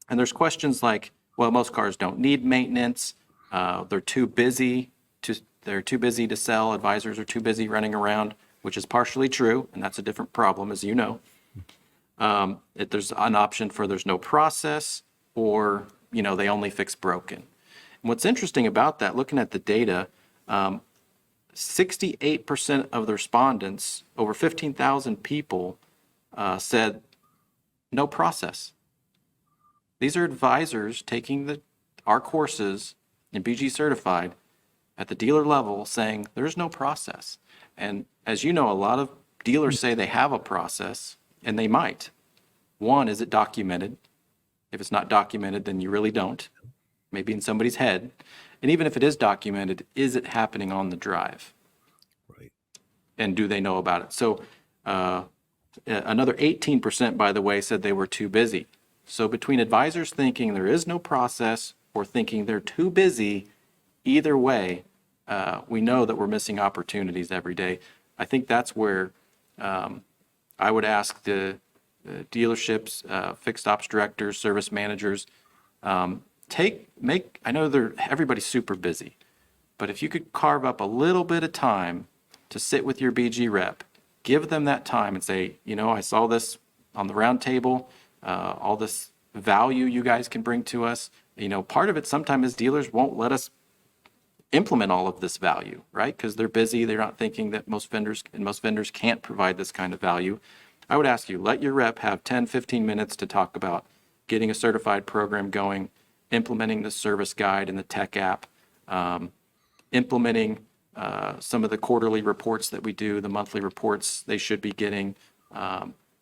And there's questions like, well, most cars don't need maintenance. They're too busy to sell. Advisors are too busy running around, which is partially true, and that's a different problem, as you know. There's an option for there's no process, or they only fix broken. And what's interesting about that, looking at the data, 68% of the respondents, over 15,000 people, said no process. These are advisors taking our courses in BG certified at the dealer level saying there's no process. And as you know, a lot of dealers say they have a process, and they might. One, is it documented? If it's not documented, then you really don't. Maybe in somebody's head. And even if it is documented, is it happening on the drive? Right. And do they know about it? So another 18%, by the way, said they were too busy. So between advisors thinking there is no process or thinking they're too busy, either way, we know that we're missing opportunities every day. I think that's where I would ask the dealerships, fixed ops directors, service managers, I know everybody's super busy, but if you could carve up a little bit of time to sit with your BG rep, give them that time and say, I saw this on the roundtable, all this value you guys can bring to us. Part of it sometimes is dealers won't let us implement all of this value, right? Because they're busy. They're not thinking that most vendors can't provide this kind of value. I would ask you, let your rep have 10, 15 minutes to talk about getting a certified program going, implementing the service guide and the tech app, implementing some of the quarterly reports that we do, the monthly reports they should be getting.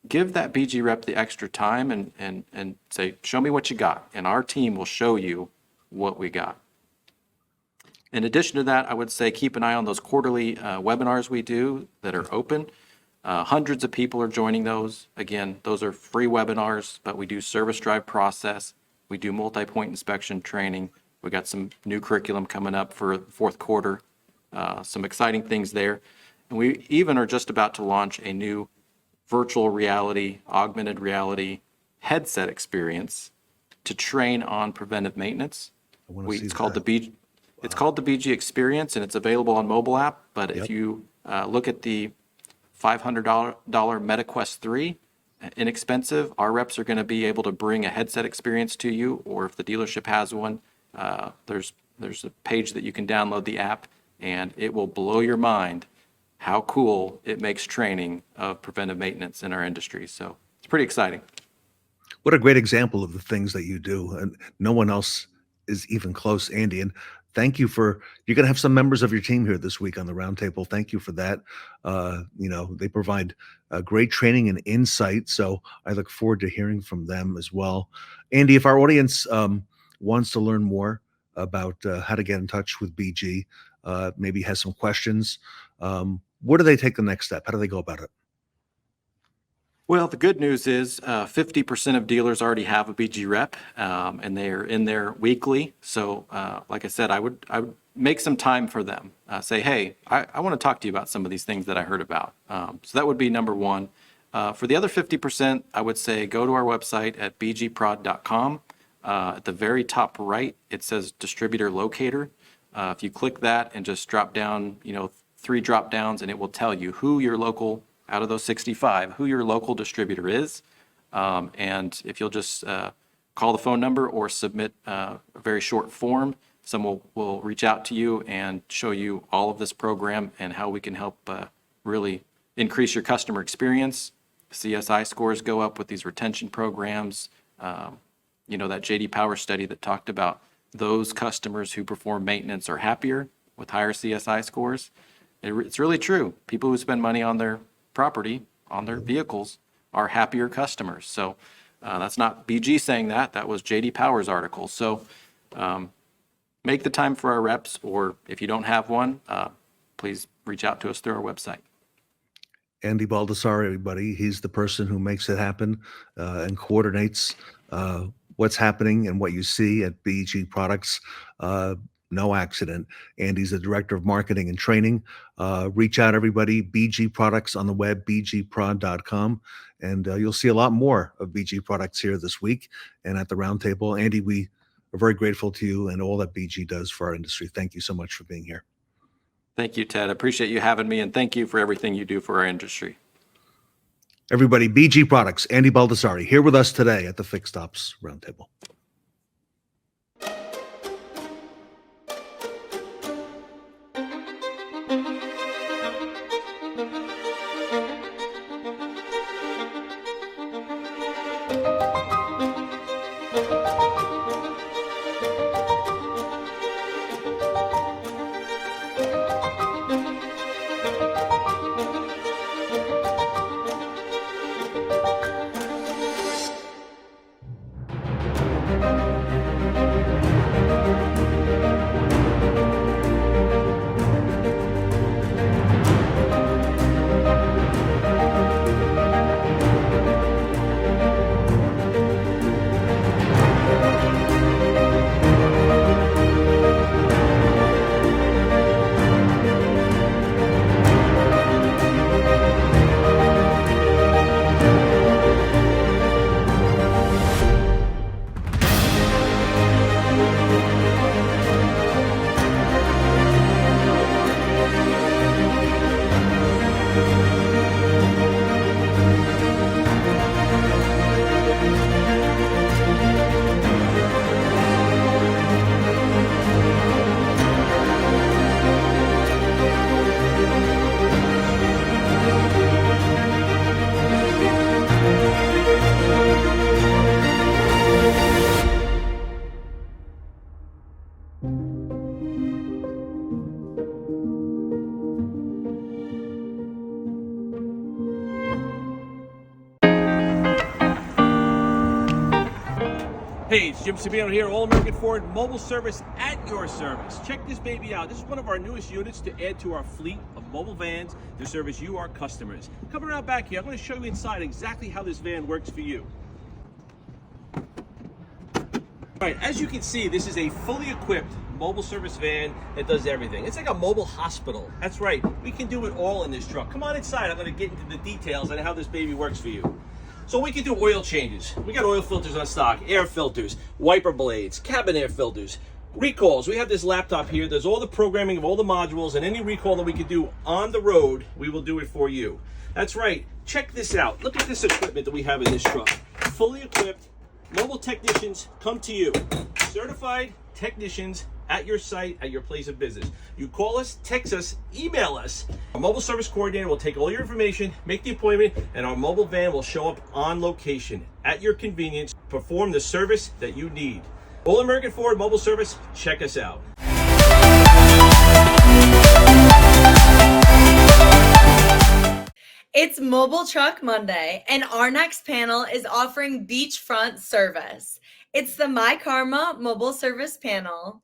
Give that BG rep the extra time and say, show me what you got, and our team will show you what we got. In addition to that, I would say keep an eye on those quarterly webinars we do that are open. Hundreds of people are joining those. Again, those are free webinars, but we do service drive process. We do multi-point inspection training. We got some new curriculum coming up for fourth quarter, some exciting things there. And we even are just about to launch a new virtual reality, augmented reality headset experience to train on preventive maintenance. It's called the BG Experience, and it's available on mobile app. But if you look at the $500 MetaQuest 3, inexpensive, our reps are going to be able to bring a headset experience to you, or if the dealership has one, there's a page that you can download the app, and it will blow your mind how cool it makes training of preventive maintenance in our industry. So it's pretty exciting. What a great example of the things that you do, and no one else is even close, Andy. And thank you you're going to have some members of your team here this week on the roundtable. Thank you for that. They provide great training and insight. So I look forward to hearing from them as well. Andy, if our audience wants to learn more about how to get in touch with BG, maybe has some questions, where do they take the next step? How do they go about it? Well, the good news is 50% of dealers already have a BG rep, and they're in there weekly. So, like I said, I would make some time for them. Say, hey, I want to talk to you about some of these things that I heard about. So that would be number one. For the other 50%, I would say go to our website at bgprod.com. At the very top right, it says distributor locator. If you click that and just drop down, 3 drop downs, and it will tell you who your local, out of those 65, who your local distributor is. And if you'll just call the phone number or submit a very short form, someone will reach out to you and show you all of this program and how we can help really increase your customer experience. CSI scores go up with these retention programs. That JD Power study that talked about those customers who perform maintenance are happier with higher CSI scores. It's really true. People who spend money on their property, on their vehicles, are happier customers. So that's not BG saying that. That was JD Power's article. So make the time for our reps, or if you don't have one, please reach out to us through our website. Andy Baldassarre, everybody. He's the person who makes it happen and coordinates what's happening and what you see at BG Products. No accident. Andy's the director of marketing and training. Reach out, everybody. BG Products on the web, bgprod.com. And you'll see a lot more of BG Products here this week and at the Roundtable. Andy, we are very grateful to you and all that BG does for our industry. Thank you so much for being here. Thank you, Ted. I appreciate you having me, and thank you for everything you do for our industry. Everybody, BG Products, Andy Baldassarre, here with us today at the Fixed Ops Roundtable. Hey, it's Jim Sabino here, All-American Ford Mobile Service at your service. Check this baby out. This is one of our newest units to add to our fleet of mobile vans to service you, our customers. Coming around back here, I'm going to show you inside exactly how this van works for you. All right, as you can see, this is a fully equipped mobile service van that does everything. It's like a mobile hospital. That's right, we can do it all in this truck. Come on inside, I'm going to get into the details on how this baby works for you. So we can do oil changes. We got oil filters on stock, air filters, wiper blades, cabin air filters, recalls. We have this laptop here. There's all the programming of all the modules, and any recall that we can do on the road, we will do it for you. That's right. Check this out. Look at this equipment that we have in this truck. Fully equipped, mobile technicians come to you. Certified technicians at your site, at your place of business. You call us, text us, email us. Our mobile service coordinator will take all your information, make the appointment, and our mobile van will show up on location at your convenience, perform the service that you need. All American Ford Mobile Service, check us out. It's Mobile Truck Monday, and our next panel is offering beachfront service. It's the myKaarma Mobile Service panel.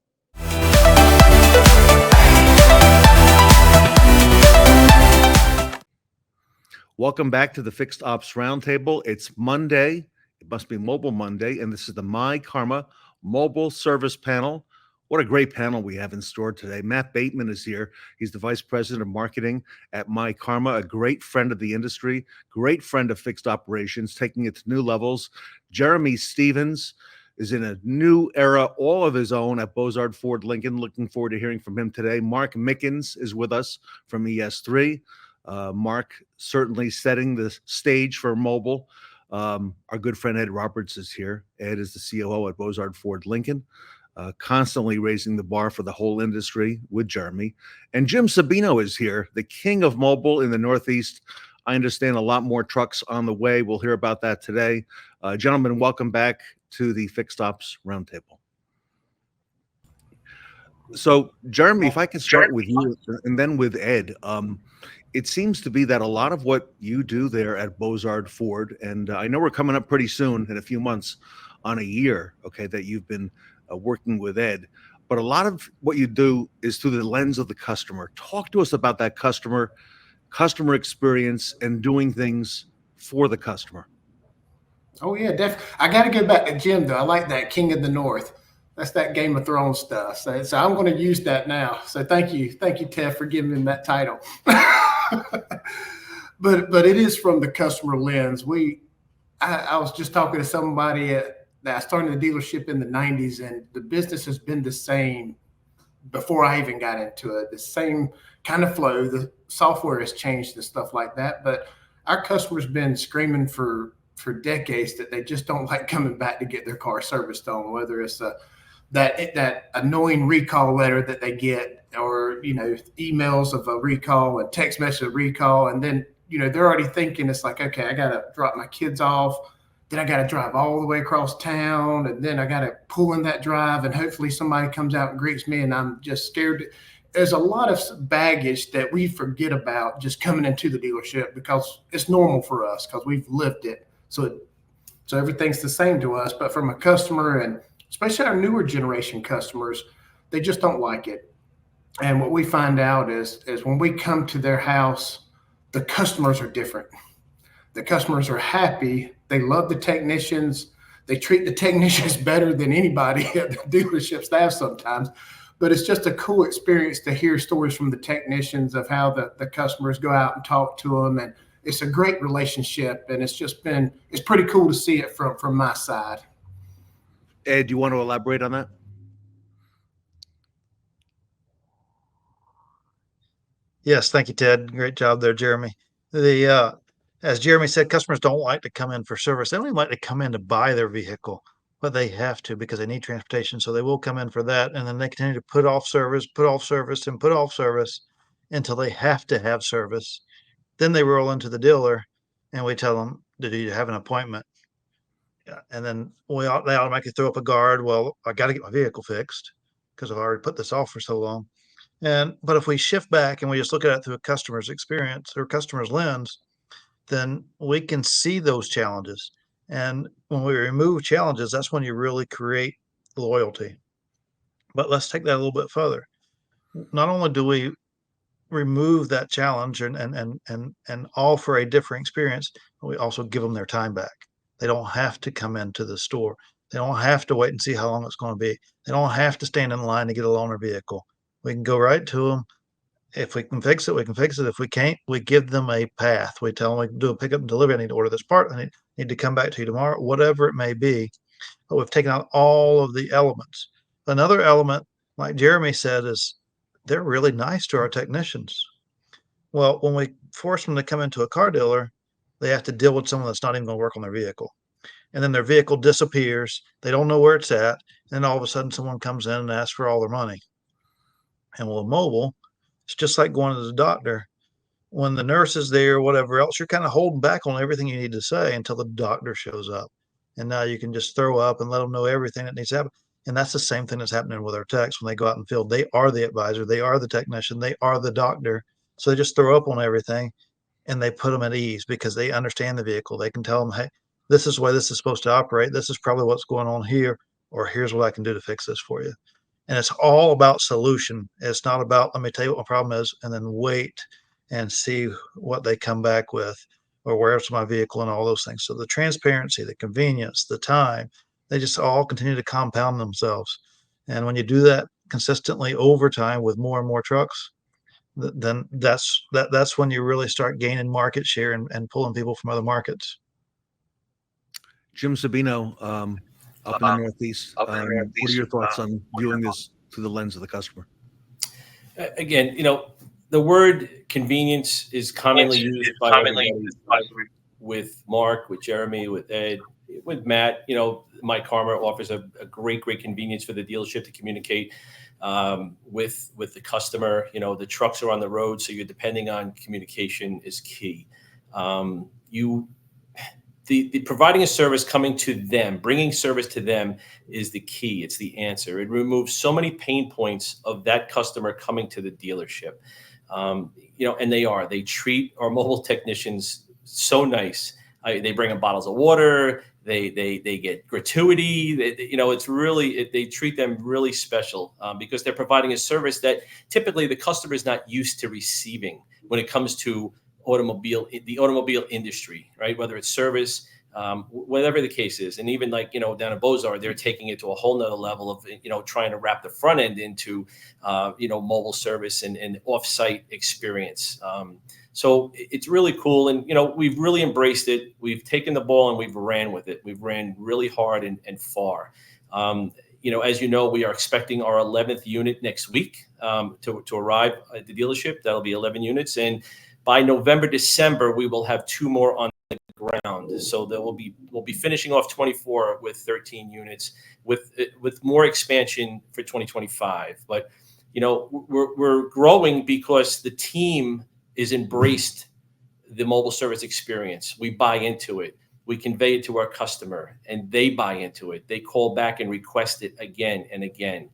Welcome back to the Fixed Ops Roundtable. It's Monday. It must be Mobile Monday, and this is the myKaarma Mobile Service Panel. What a great panel we have in store today. Matt Bateman is here. He's the Vice President of Marketing at myKaarma, a great friend of the industry, great friend of fixed operations, taking it to new levels. Jeremy Stevens is in a new era, all of his own at Bozard Ford Lincoln. Looking forward to hearing from him today. Mark Mickens is with us from ES3. Mark certainly setting the stage for mobile. Our good friend Ed Roberts is here. Ed is the COO at Bozard Ford Lincoln, constantly raising the bar for the whole industry with Jeremy. And Jim Sabino is here, the king of mobile in the Northeast. I understand a lot more trucks on the way. We'll hear about that today. Gentlemen, welcome back to the Fixed Ops Roundtable. So, Jeremy, if I could start with you and then with Ed. It seems to be that a lot of what you do there at Bozard Ford, and I know we're coming up pretty soon in a few months on a year, okay, that you've been working with Ed, but a lot of what you do is through the lens of the customer. Talk to us about that customer experience and doing things for the customer. Oh yeah, definitely. I got to go back to Jim though. I like that King of the North. That's that Game of Thrones stuff. So I'm going to use that now. So thank you, Ted, for giving him that title. But it is from the customer lens. I was just talking to somebody that I started the dealership in the 90s, and the business has been the same before I even got into it. The same kind of flow. The software has changed and stuff like that. But our customers been screaming for decades that they just don't like coming back to get their car serviced on, whether it's that annoying recall letter that they get, or emails of a recall and text message of recall, and then they're already thinking it's like, okay, I gotta drop my kids off, then I gotta drive all the way across town, and then I gotta pull in that drive, and hopefully somebody comes out and greets me, and I'm just scared. There's a lot of baggage that we forget about just coming into the dealership because it's normal for us because we've lived it. So everything's the same to us, but from a customer, and especially our newer generation customers, they just don't like it. And what we find out is when we come to their house, the customers are different. The customers are happy. They love the technicians. They treat the technicians better than anybody at the dealership staff sometimes. But it's just a cool experience to hear stories from the technicians of how the customers go out and talk to them. And it's a great relationship. And it's pretty cool to see it from my side. Ed, do you want to elaborate on that? Yes, thank you, Ted. Great job there, Jeremy. As Jeremy said, customers don't like to come in for service. They don't even like to come in to buy their vehicle, but they have to because they need transportation. So they will come in for that, and then they continue to put off service until they have to have service. Then they roll into the dealer, and we tell them, "Did you have an appointment?" Yeah, and then they automatically throw up a guard. Well, I got to get my vehicle fixed because I've already put this off for so long. But if we shift back and we just look at it through a customer's experience or customer's lens, then we can see those challenges. And when we remove challenges, that's when you really create loyalty. But let's take that a little bit further. Not only do we remove that challenge and offer a different experience, but we also give them their time back. They don't have to come into the store. They don't have to wait and see how long it's going to be. They don't have to stand in line to get a loaner vehicle. We can go right to them. If we can fix it, we can fix it. If we can't, we give them a path. We tell them we can do a pickup and delivery. I need to order this part. I need to come back to you tomorrow, whatever it may be. But we've taken out all of the elements. Another element, like Jeremy said, is they're really nice to our technicians. Well, when we force them to come into a car dealer, they have to deal with someone that's not even going to work on their vehicle. And then their vehicle disappears. They don't know where it's at. And then all of a sudden someone comes in and asks for all their money. And with mobile, it's just like going to the doctor. When the nurse is there or whatever else, you're kind of holding back on everything you need to say until the doctor shows up. And now you can just throw up and let them know everything that needs to happen. And that's the same thing that's happening with our techs when they go out in the field. They are the advisor. They are the technician. They are the doctor. So they just throw up on everything and they put them at ease because they understand the vehicle. They can tell them, hey, this is the way this is supposed to operate. This is probably what's going on here, or here's what I can do to fix this for you. And it's all about solution. It's not about, let me tell you what my problem is, and then wait and see what they come back with. or where's my vehicle and all those things. So the transparency, the convenience, the time, they just all continue to compound themselves. And when you do that consistently over time with more and more trucks, then that's when you really start gaining market share and pulling people from other markets. Jim Sabino, up in the Northeast, what are your thoughts on viewing this through the lens of the customer? Again, the word convenience is commonly used by everybody, with Mark, with Jeremy, with Ed, with Matt. myKaarma offers a great convenience for the dealership to communicate with the customer. The trucks are on the road, so you're depending on communication is key. The providing a service, coming to them, bringing service to them is the key. It's the answer. It removes so many pain points of that customer coming to the dealership. And they treat our mobile technicians so nice. They bring them bottles of water. They get gratuity. They treat them really special because they're providing a service that typically the customer is not used to receiving when it comes to the automobile industry, right? Whether it's service, whatever the case is. And even down at Bozard, they're taking it to a whole nother level of, trying to wrap the front end into, mobile service and off-site experience. So it's really cool. And, we've really embraced it. We've taken the ball and we've ran with it. We've ran really hard and far. As we are expecting our 11th unit next week to arrive at the dealership. That'll be 11 units. And by November, December, we will have 2 more on the ground. So we'll be finishing off 24 with 13 units with more expansion for 2025. But, we're growing because the team is embraced the mobile service experience. We buy into it. We convey it to our customer and they buy into it. They call back and request it again and again.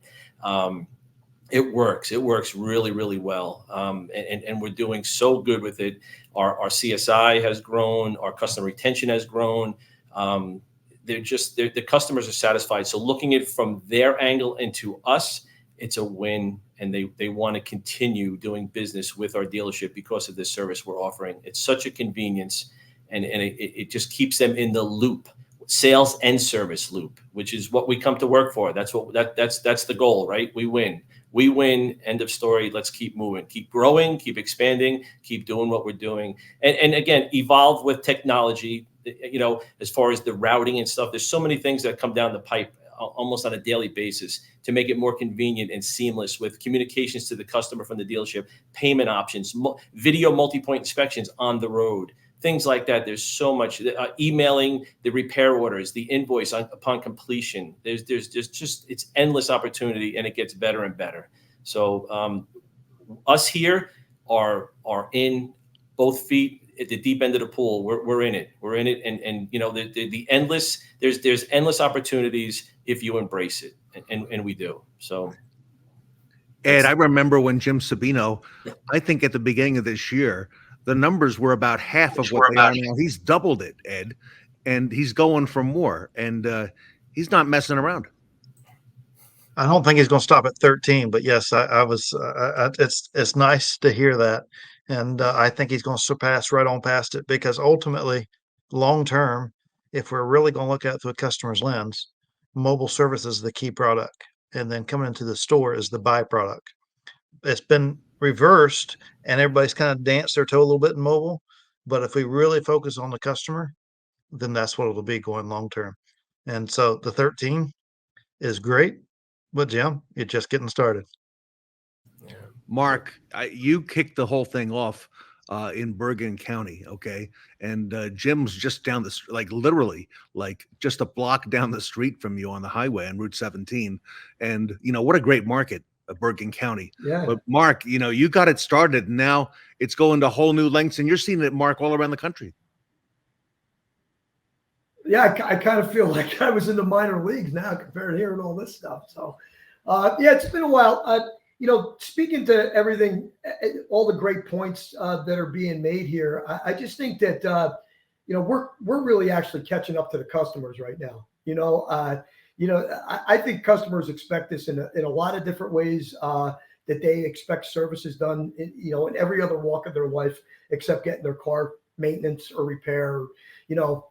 It works. It works really, really well. And we're doing so good with it. Our CSI has grown. Our customer retention has grown. The customers are satisfied. So looking at it from their angle into us, it's a win. And they want to continue doing business with our dealership because of the service we're offering. It's such a convenience, and it just keeps them in the loop, sales and service loop, which is what we come to work for. That's the goal, right? We win, end of story. Let's keep moving, keep growing, keep expanding, keep doing what we're doing. And again, evolve with technology, as far as the routing and stuff. There's so many things that come down the pipe almost on a daily basis to make it more convenient and seamless with communications to the customer from the dealership, payment options, video multi-point inspections on the road, things like that. There's so much emailing the repair orders, the invoice upon completion. There's just it's endless opportunity, and it gets better and better. So us here are in both feet at the deep end of the pool. We're in it. We're in it, and the endless. There's endless opportunities if you embrace it, and we do. So. Ed, I remember when Jim Sabino, I think at the beginning of this year, the numbers were about half of what they are now. He's doubled it, Ed, and he's going for more, and he's not messing around. I don't think he's going to stop at 13, but yes, it's nice to hear that. And I think he's going to surpass right on past it, because ultimately, long term, if we're really going to look at it through a customer's lens, mobile service is the key product. And then coming into the store is the byproduct. It's been reversed and everybody's kind of danced their toe a little bit in mobile. But if we really focus on the customer, then that's what it'll be going long term. And so the 13 is great, but Jim, you're just getting started. Mark, you kicked the whole thing off in Bergen County, okay? And Jim's just down the literally just a block down the street from you on the highway on Route 17. And what a great market, Bergen County. Yeah. But Mark, you got it started, and now it's going to whole new lengths, and you're seeing it, Mark, all around the country. Yeah, I kind of feel like I was in the minor leagues now compared to hearing all this stuff. So, yeah, it's been a while. Speaking to everything, all the great points that are being made here, I just think that, we're really actually catching up to the customers right now. I think customers expect this in a lot of different ways, that they expect services done, in every other walk of their life, except getting their car maintenance or repair. You know,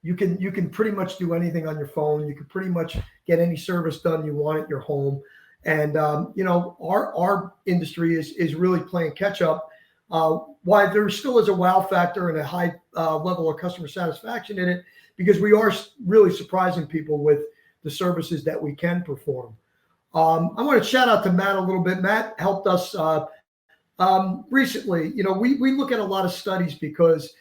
you can pretty much do anything on your phone. You can pretty much get any service done you want at your home. And you know, our industry is really playing catch up. Why there still is a wow factor and a high level of customer satisfaction in it, because we are really surprising people with the services that we can perform. I want to shout out to Matt a little bit. Matt helped us recently. You know, we look at a lot of studies because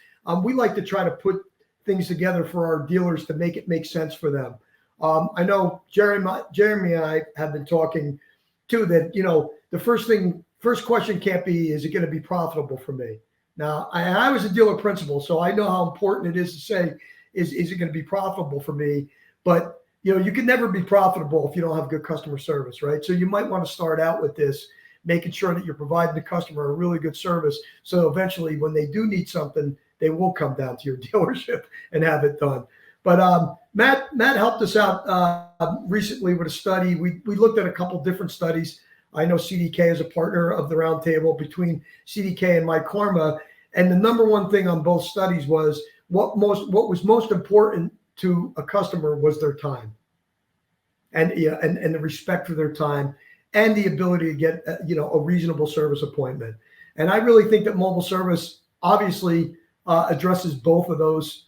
we like to try to put things together for our dealers to make it make sense for them. I know Jeremy and I have been talking too that, you know, the first question can't be, is it going to be profitable for me? Now, I was a dealer principal, so I know how important it is to say, is it going to be profitable for me? But, you know, you can never be profitable if you don't have good customer service, right? So you might want to start out with this, making sure that you're providing the customer a really good service. So eventually when they do need something, they will come down to your dealership and have it done. But Matt helped us out recently with a study. We looked at a couple different studies. I know CDK is a partner of the Roundtable between CDK and myKaarma. And the number one thing on both studies was what was most important to a customer was their time, and the respect for their time, and the ability to get a reasonable service appointment. And I really think that mobile service obviously addresses both of those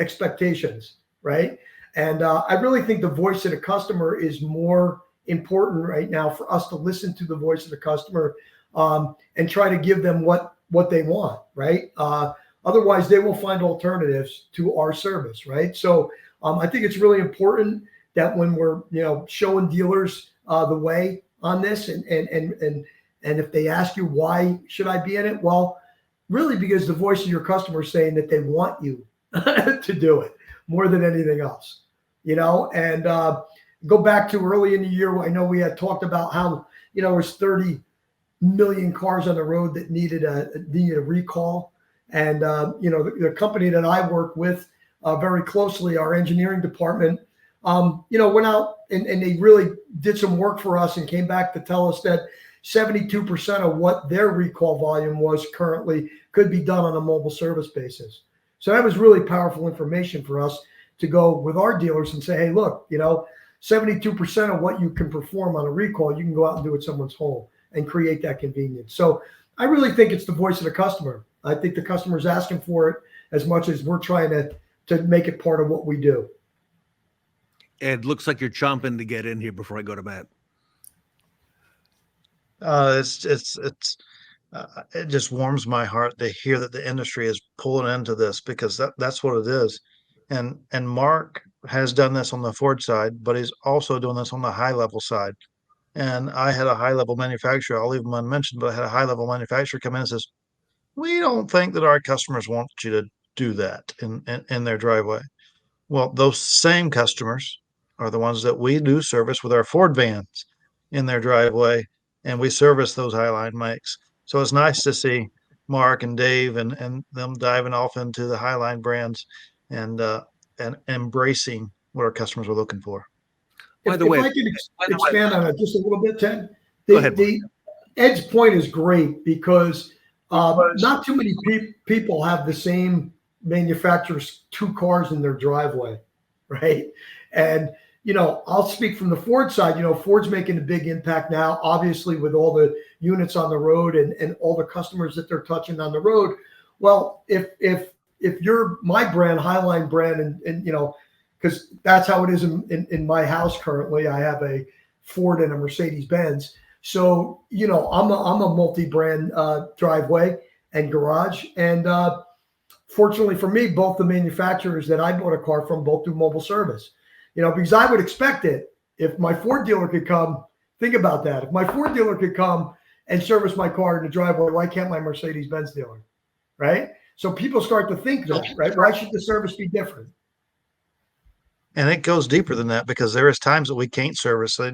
expectations, right? And I really think the voice of the customer is more important right now, for us to listen to the voice of the customer and try to give them what they want, right? Otherwise, they will find alternatives to our service, right? So I think it's really important that when we're showing dealers the way on this, and if they ask you why should I be in it, well, really because the voice of your customer is saying that they want you to do it more than anything else, and go back to early in the year. I know we had talked about how, there's 30 million cars on the road that needed a recall. And, the company that I work with very closely, our engineering department, went out and they really did some work for us and came back to tell us that 72% of what their recall volume was currently could be done on a mobile service basis. So that was really powerful information for us to go with our dealers and say, hey, look, 72% of what you can perform on a recall, you can go out and do it at someone's home and create that convenience. So I really think it's the voice of the customer. I think the customer's asking for it as much as we're trying to make it part of what we do. Ed, looks like you're chomping to get in here before I go to Matt. It just warms my heart to hear that the industry is pulling into this, because that's what it is. And Mark has done this on the Ford side, but he's also doing this on the high level side. And I had a high level manufacturer, I'll leave them unmentioned, but I had a high level manufacturer come in and says, we don't think that our customers want you to do that in their driveway. Well, those same customers are the ones that we do service with our Ford vans in their driveway, and we service those Highline makes. So it's nice to see Mark and Dave and them diving off into the Highline brands and embracing what our customers are looking for. By the way, if I can expand on it just a little bit, Ted. Ed's point is great, because not too many people have the same manufacturer's two cars in their driveway, right? And I'll speak from the Ford side. Ford's making a big impact now, obviously, with all the units on the road and all the customers that they're touching on the road. Well, if you're my brand, Highline brand, and because that's how it is in my house currently. I have a Ford and a Mercedes-Benz. So, I'm a multi-brand driveway and garage. And fortunately for me, both the manufacturers that I bought a car from both do mobile service. Because I would expect it. If my Ford dealer could come, think about that. If my Ford dealer could come and service my car in the driveway, why can't my Mercedes-Benz dealer, right? So people start to think that, right? Why should the service be different? And it goes deeper than that, because there is times that we can't service. So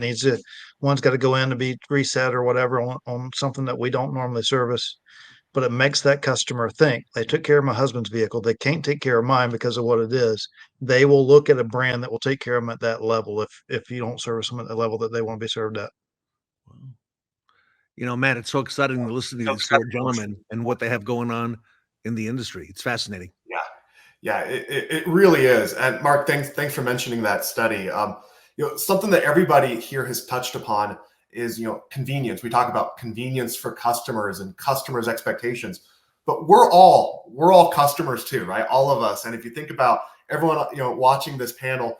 one's got to go in to be reset or whatever on something that we don't normally service. But it makes that customer think, they took care of my husband's vehicle. They can't take care of mine because of what it is. They will look at a brand that will take care of them at that level if you don't service them at the level that they want to be served at. Matt, it's so exciting to listen to these four gentlemen and what they have going on in the industry. It's fascinating. Yeah, it really is. And Mark, thanks for mentioning that study. Something that everybody here has touched upon is, convenience. We talk about convenience for customers and customers' expectations, but we're all customers too, right? All of us. And if you think about everyone, watching this panel,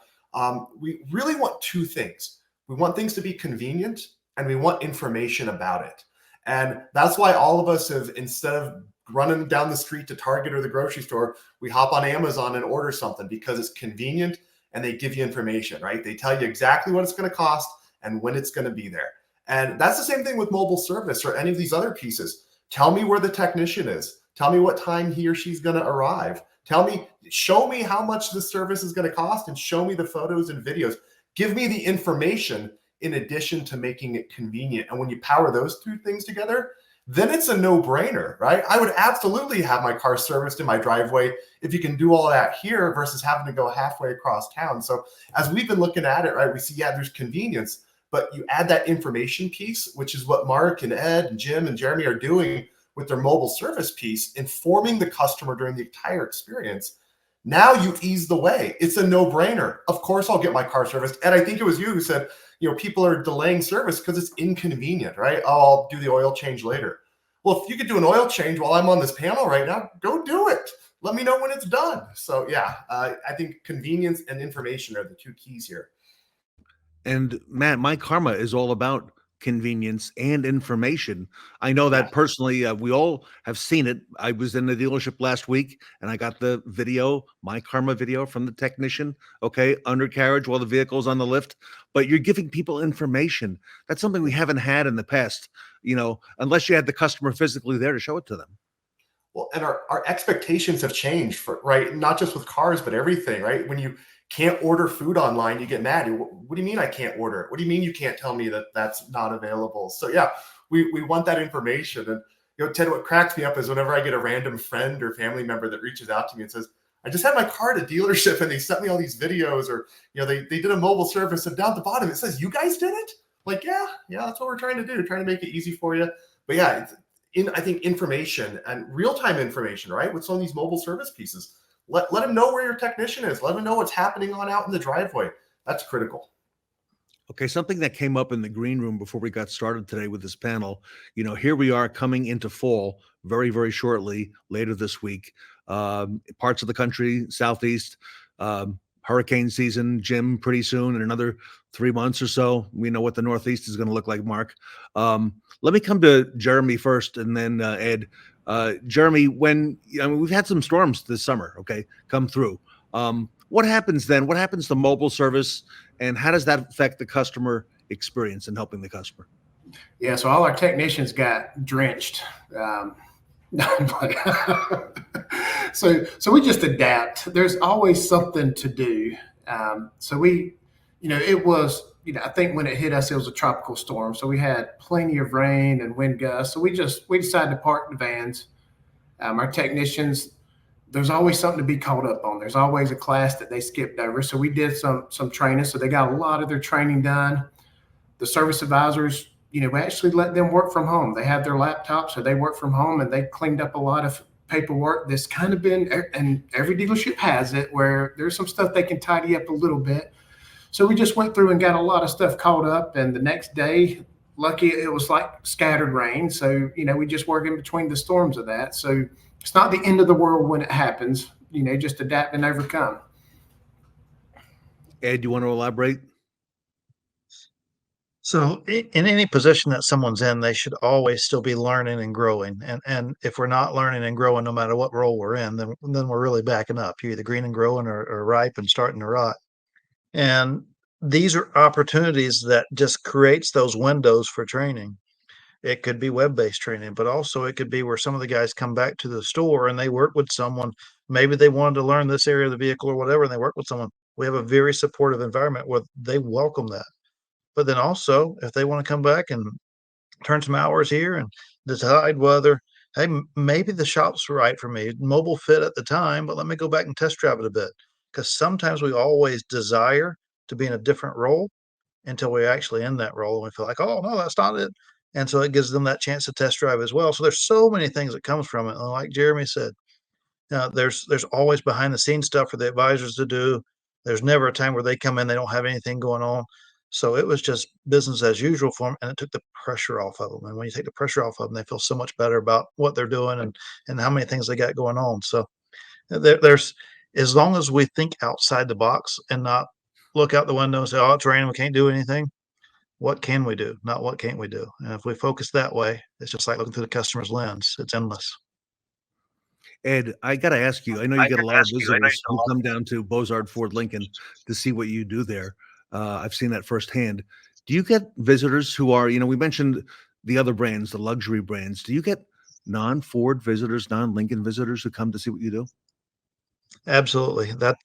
we really want two things. We want things to be convenient, and we want information about it. And that's why all of us have, instead of running down the street to Target or the grocery store, we hop on Amazon and order something because it's convenient and they give you information, right? They tell you exactly what it's going to cost and when it's going to be there. And that's the same thing with mobile service or any of these other pieces. Tell me where the technician is. Tell me what time he or she's going to arrive. Show me how much the service is going to cost, and show me the photos and videos. Give me the information in addition to making it convenient. And when you power those two things together, then it's a no-brainer, right? I would absolutely have my car serviced in my driveway if you can do all that here versus having to go halfway across town. So as we've been looking at it, right, we see, there's convenience, but you add that information piece, which is what Mark and Ed and Jim and Jeremy are doing with their mobile service piece, informing the customer during the entire experience. Now you ease the way. It's a no-brainer. Of course, I'll get my car serviced. And I think it was you who said, people are delaying service because it's inconvenient, right? Oh, I'll do the oil change later. Well, if you could do an oil change while I'm on this panel right now, go do it. Let me know when it's done. So I think convenience and information are the two keys here. And Matt, myKaarma is all about convenience and information. I know that personally. We all have seen it. I was in the dealership last week and I got the video, myKaarma video from the technician. Okay, undercarriage while the vehicle's on the lift. But you're giving people information. That's something we haven't had in the past, unless you had the customer physically there to show it to them. Well, and our expectations have changed, right? Not just with cars, but everything, right? When you can't order food online, you get mad. What do you mean I can't order it? What do you mean you can't tell me that that's not available? So we want that information. And Ted, what cracks me up is whenever I get a random friend or family member that reaches out to me and says, I just had my car at a dealership and they sent me all these videos, or they did a mobile service, and down at the bottom it says, you guys did it? Like, yeah, that's what we're trying to do, trying to make it easy for you. But I think information and real-time information, right? With some of these mobile service pieces. Let them know where your technician is. Let them know what's happening out in the driveway. That's critical. Okay, something that came up in the green room before we got started today with this panel, here we are coming into fall very, very shortly, later this week. Parts of the country, Southeast, hurricane season, Jim, pretty soon, in another 3 months or so. We know what the Northeast is going to look like, Mark. Let me come to Jeremy first and then Ed. Jeremy, we've had some storms this summer, come through. What happens then? What happens to mobile service, and how does that affect the customer experience and helping the customer? Yeah, so all our technicians got drenched. So we just adapt. There's always something to do. So we, it was, I think when it hit us, it was a tropical storm. So we had plenty of rain and wind gusts. So we decided to park the vans. Our technicians, there's always something to be caught up on. There's always a class that they skipped over. So we did some training. So they got a lot of their training done. The service advisors, we actually let them work from home. They have their laptops, so they work from home, and they cleaned up a lot of paperwork that's kind of been, and every dealership has it, where there's some stuff they can tidy up a little bit. So we just went through and got a lot of stuff caught up. And the next day, lucky it was like scattered rain. So, we just work in between the storms of that. So it's not the end of the world when it happens, just adapt and overcome. Ed, you want to elaborate? So in any position that someone's in, they should always still be learning and growing. And if we're not learning and growing, no matter what role we're in, then we're really backing up. You're either green and growing or ripe and starting to rot. And these are opportunities that just creates those windows for training. It could be web-based training, but also it could be where some of the guys come back to the store and they work with someone. Maybe they wanted to learn this area of the vehicle or whatever, and they work with someone. We have a very supportive environment where they welcome that. But then also, if they want to come back and turn some hours here and decide whether, hey, maybe the shop's right for me, mobile fit at the time, but let me go back and test drive it a bit. Because sometimes we always desire to be in a different role until we're actually in that role and we feel like, oh, no, that's not it. And so it gives them that chance to test drive as well. So there's so many things that comes from it. And like Jeremy said, there's always behind the scenes stuff for the advisors to do. There's never a time where they come in, they don't have anything going on. So it was just business as usual for them, and it took the pressure off of them. And when you take the pressure off of them, they feel so much better about what they're doing and how many things they got going on. So there's, as long as we think outside the box and not look out the window and say, oh, it's raining, we can't do anything. What can we do? Not what can't we do? And if we focus that way, it's just like looking through the customer's lens. It's endless. Ed, I got to ask you, I know you get a lot of visitors who come down to Bozard Ford Lincoln to see what you do there. I've seen that firsthand. Do you get visitors who are, we mentioned the other brands, the luxury brands. Do you get non-Ford visitors, non-Lincoln visitors who come to see what you do? Absolutely. That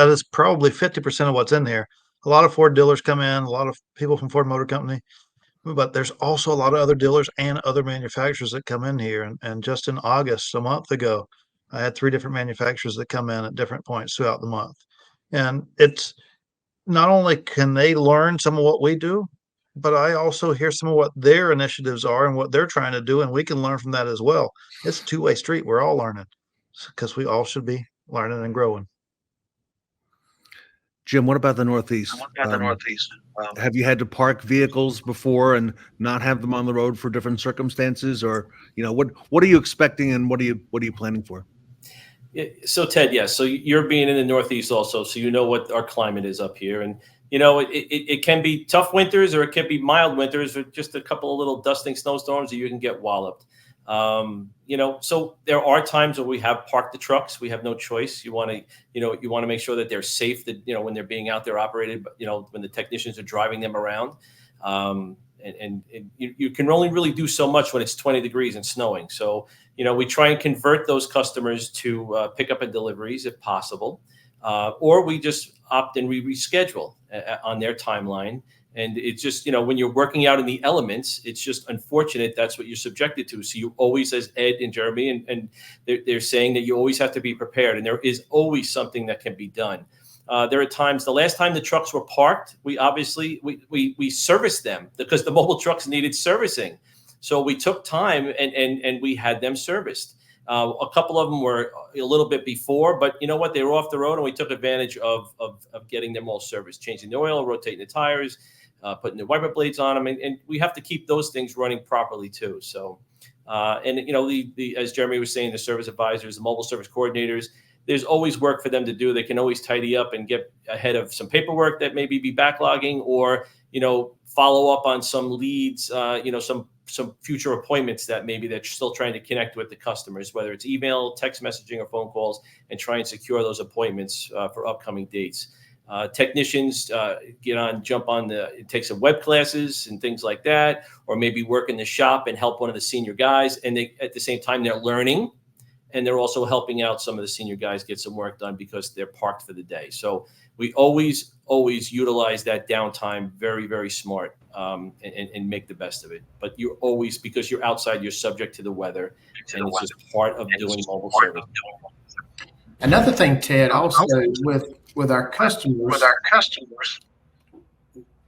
is probably 50% of what's in here. A lot of Ford dealers come in, a lot of people from Ford Motor Company, but there's also a lot of other dealers and other manufacturers that come in here. And just in August, a month ago, I had 3 different manufacturers that come in at different points throughout the month. And it's not only can they learn some of what we do, but I also hear some of what their initiatives are and what they're trying to do, and we can learn from that as well. It's a two-way street. We're all learning because we all should be learning and growing. Jim, what about the Northeast? Have you had to park vehicles before and not have them on the road for different circumstances, or what are you expecting and what are you planning for? So Ted, yes. So you're being in the Northeast also, so you know what our climate is up here, and it can be tough winters or it can be mild winters with just a couple of little dusting snowstorms that you can get walloped. So there are times where we have parked the trucks. We have no choice. You want to make sure that they're safe, that, when they're being out there operated, but, when the technicians are driving them around. And you can only really do so much when it's 20 degrees and snowing. So, we try and convert those customers to pickup and deliveries if possible, or we just opt and we reschedule on their timeline. And it's just, when you're working out in the elements, it's just unfortunate that's what you're subjected to. So you always, as Ed and Jeremy, and they're saying that you always have to be prepared. And there is always something that can be done. There are times, the last time the trucks were parked, we obviously, we serviced them because the mobile trucks needed servicing. So we took time and we had them serviced. A couple of them were a little bit before, but you know what? They were off the road and we took advantage of getting them all serviced, changing the oil, rotating the tires, putting the wiper blades on them. And we have to keep those things running properly too. So, as Jeremy was saying, the service advisors, the mobile service coordinators, there's always work for them to do. They can always tidy up and get ahead of some paperwork that maybe be backlogging, or, follow up on some leads, some future appointments that maybe they're still trying to connect with the customers, whether it's email, text messaging, or phone calls, and try and secure those appointments for upcoming dates. Technicians take some web classes and things like that, or maybe work in the shop and help one of the senior guys. And at the same time, they're learning, and they're also helping out some of the senior guys get some work done because they're parked for the day. So we always utilize that downtime very, very smart, and make the best of it. But you're always, because you're outside, you're subject to the weather, and it's just part of doing mobile service. Another thing, Ted, also with our customers,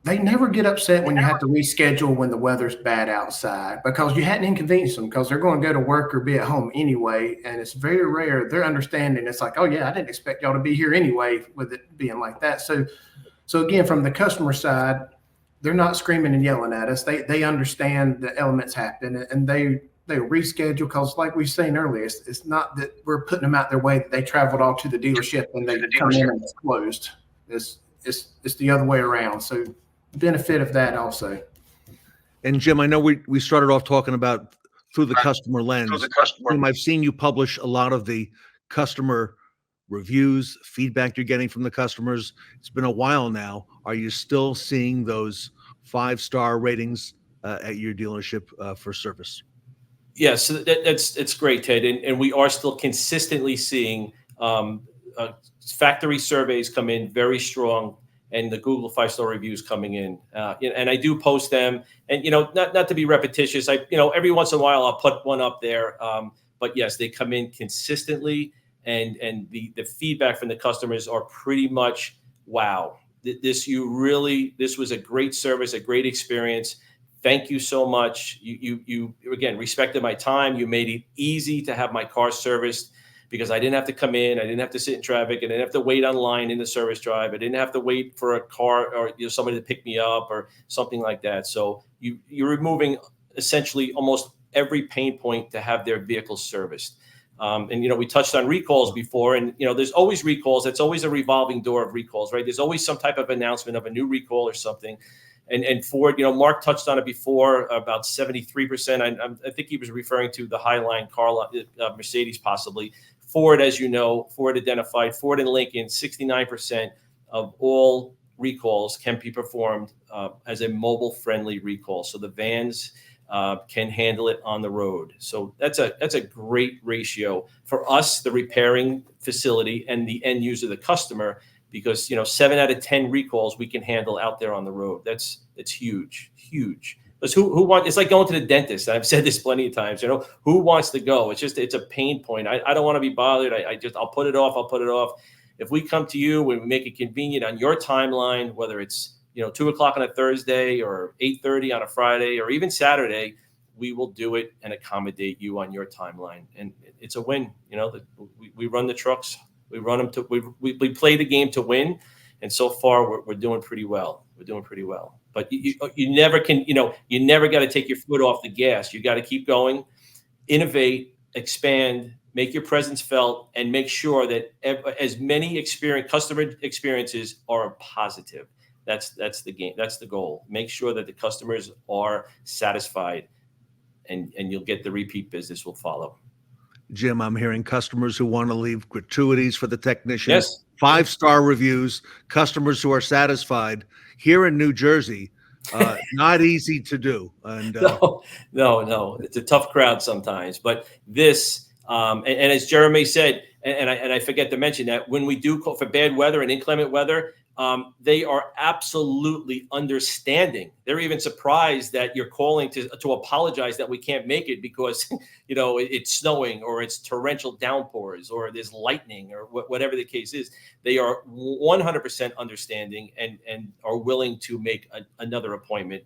they never get upset when you have to reschedule when the weather's bad outside, because you hadn't inconvenienced them, because they're going to go to work or be at home anyway. And it's very rare they're understanding. It's like, oh yeah, I didn't expect y'all to be here anyway, with it being like that. So again, from the customer side, they're not screaming and yelling at us. They understand the elements happen, and they reschedule, because like we were saying earlier, it's not that we're putting them out their way, that they traveled all to the dealership and they come in and it's closed. It's the other way around. So benefit of that also. And Jim, I know we started off talking about through the customer lens. Jim, I've seen you publish a lot of the customer reviews, feedback you're getting from the customers. It's been a while now. Are you still seeing those 5-star ratings at your dealership for service? Yes, so it's great, Ted, and we are still consistently seeing factory surveys come in very strong, and the Google 5-star reviews coming in. And I do post them, and not to be repetitious, every once in a while I'll put one up there. But yes, they come in consistently, and the feedback from the customers are pretty much, wow, this was a great service, a great experience. Thank you so much. You again respected my time. You made it easy to have my car serviced because I didn't have to come in. I didn't have to sit in traffic. I didn't have to wait online in the service drive. I didn't have to wait for a car or somebody to pick me up or something like that. So you're removing essentially almost every pain point to have their vehicles serviced. And, we touched on recalls before, and, there's always recalls. It's always a revolving door of recalls, right? There's always some type of announcement of a new recall or something. And Ford, Mark touched on it before, about 73%. I think he was referring to the Highline car, Mercedes possibly. Ford, as you know, Ford identified, Ford and Lincoln, 69% of all recalls can be performed as a mobile-friendly recall. So the vans can handle it on the road. So that's a great ratio for us, the repairing facility, and the end user, the customer, because 7 out of 10 recalls we can handle out there on the road. That's huge. Because who wants? It's like going to the dentist. I've said this plenty of times. Who wants to go? It's a pain point. I don't want to be bothered. I'll put it off. If we come to you and we make it convenient on your timeline, whether it's 2:00 on a Thursday or 8:30 on a Friday or even Saturday, we will do it and accommodate you on your timeline. And it's a win. We run the trucks. We run them we play the game to win. And so far we're doing pretty well. But you never can, you never got to take your foot off the gas. You got to keep going, innovate, expand, make your presence felt, and make sure that as many customer experiences are positive. That's the game. That's the goal. Make sure that the customers are satisfied, and you'll get the repeat business will follow. Jim, I'm hearing customers who want to leave gratuities for the technicians, Yes. 5-star reviews, customers who are satisfied. Here in New Jersey, not easy to do. And No, it's a tough crowd sometimes. But this, and as Jeremy said, and I forget to mention that when we do call for bad weather and inclement weather, they are absolutely understanding. They're even surprised that you're calling to apologize that we can't make it because, it's snowing or it's torrential downpours or there's lightning or whatever the case is. They are 100% understanding and are willing to make another appointment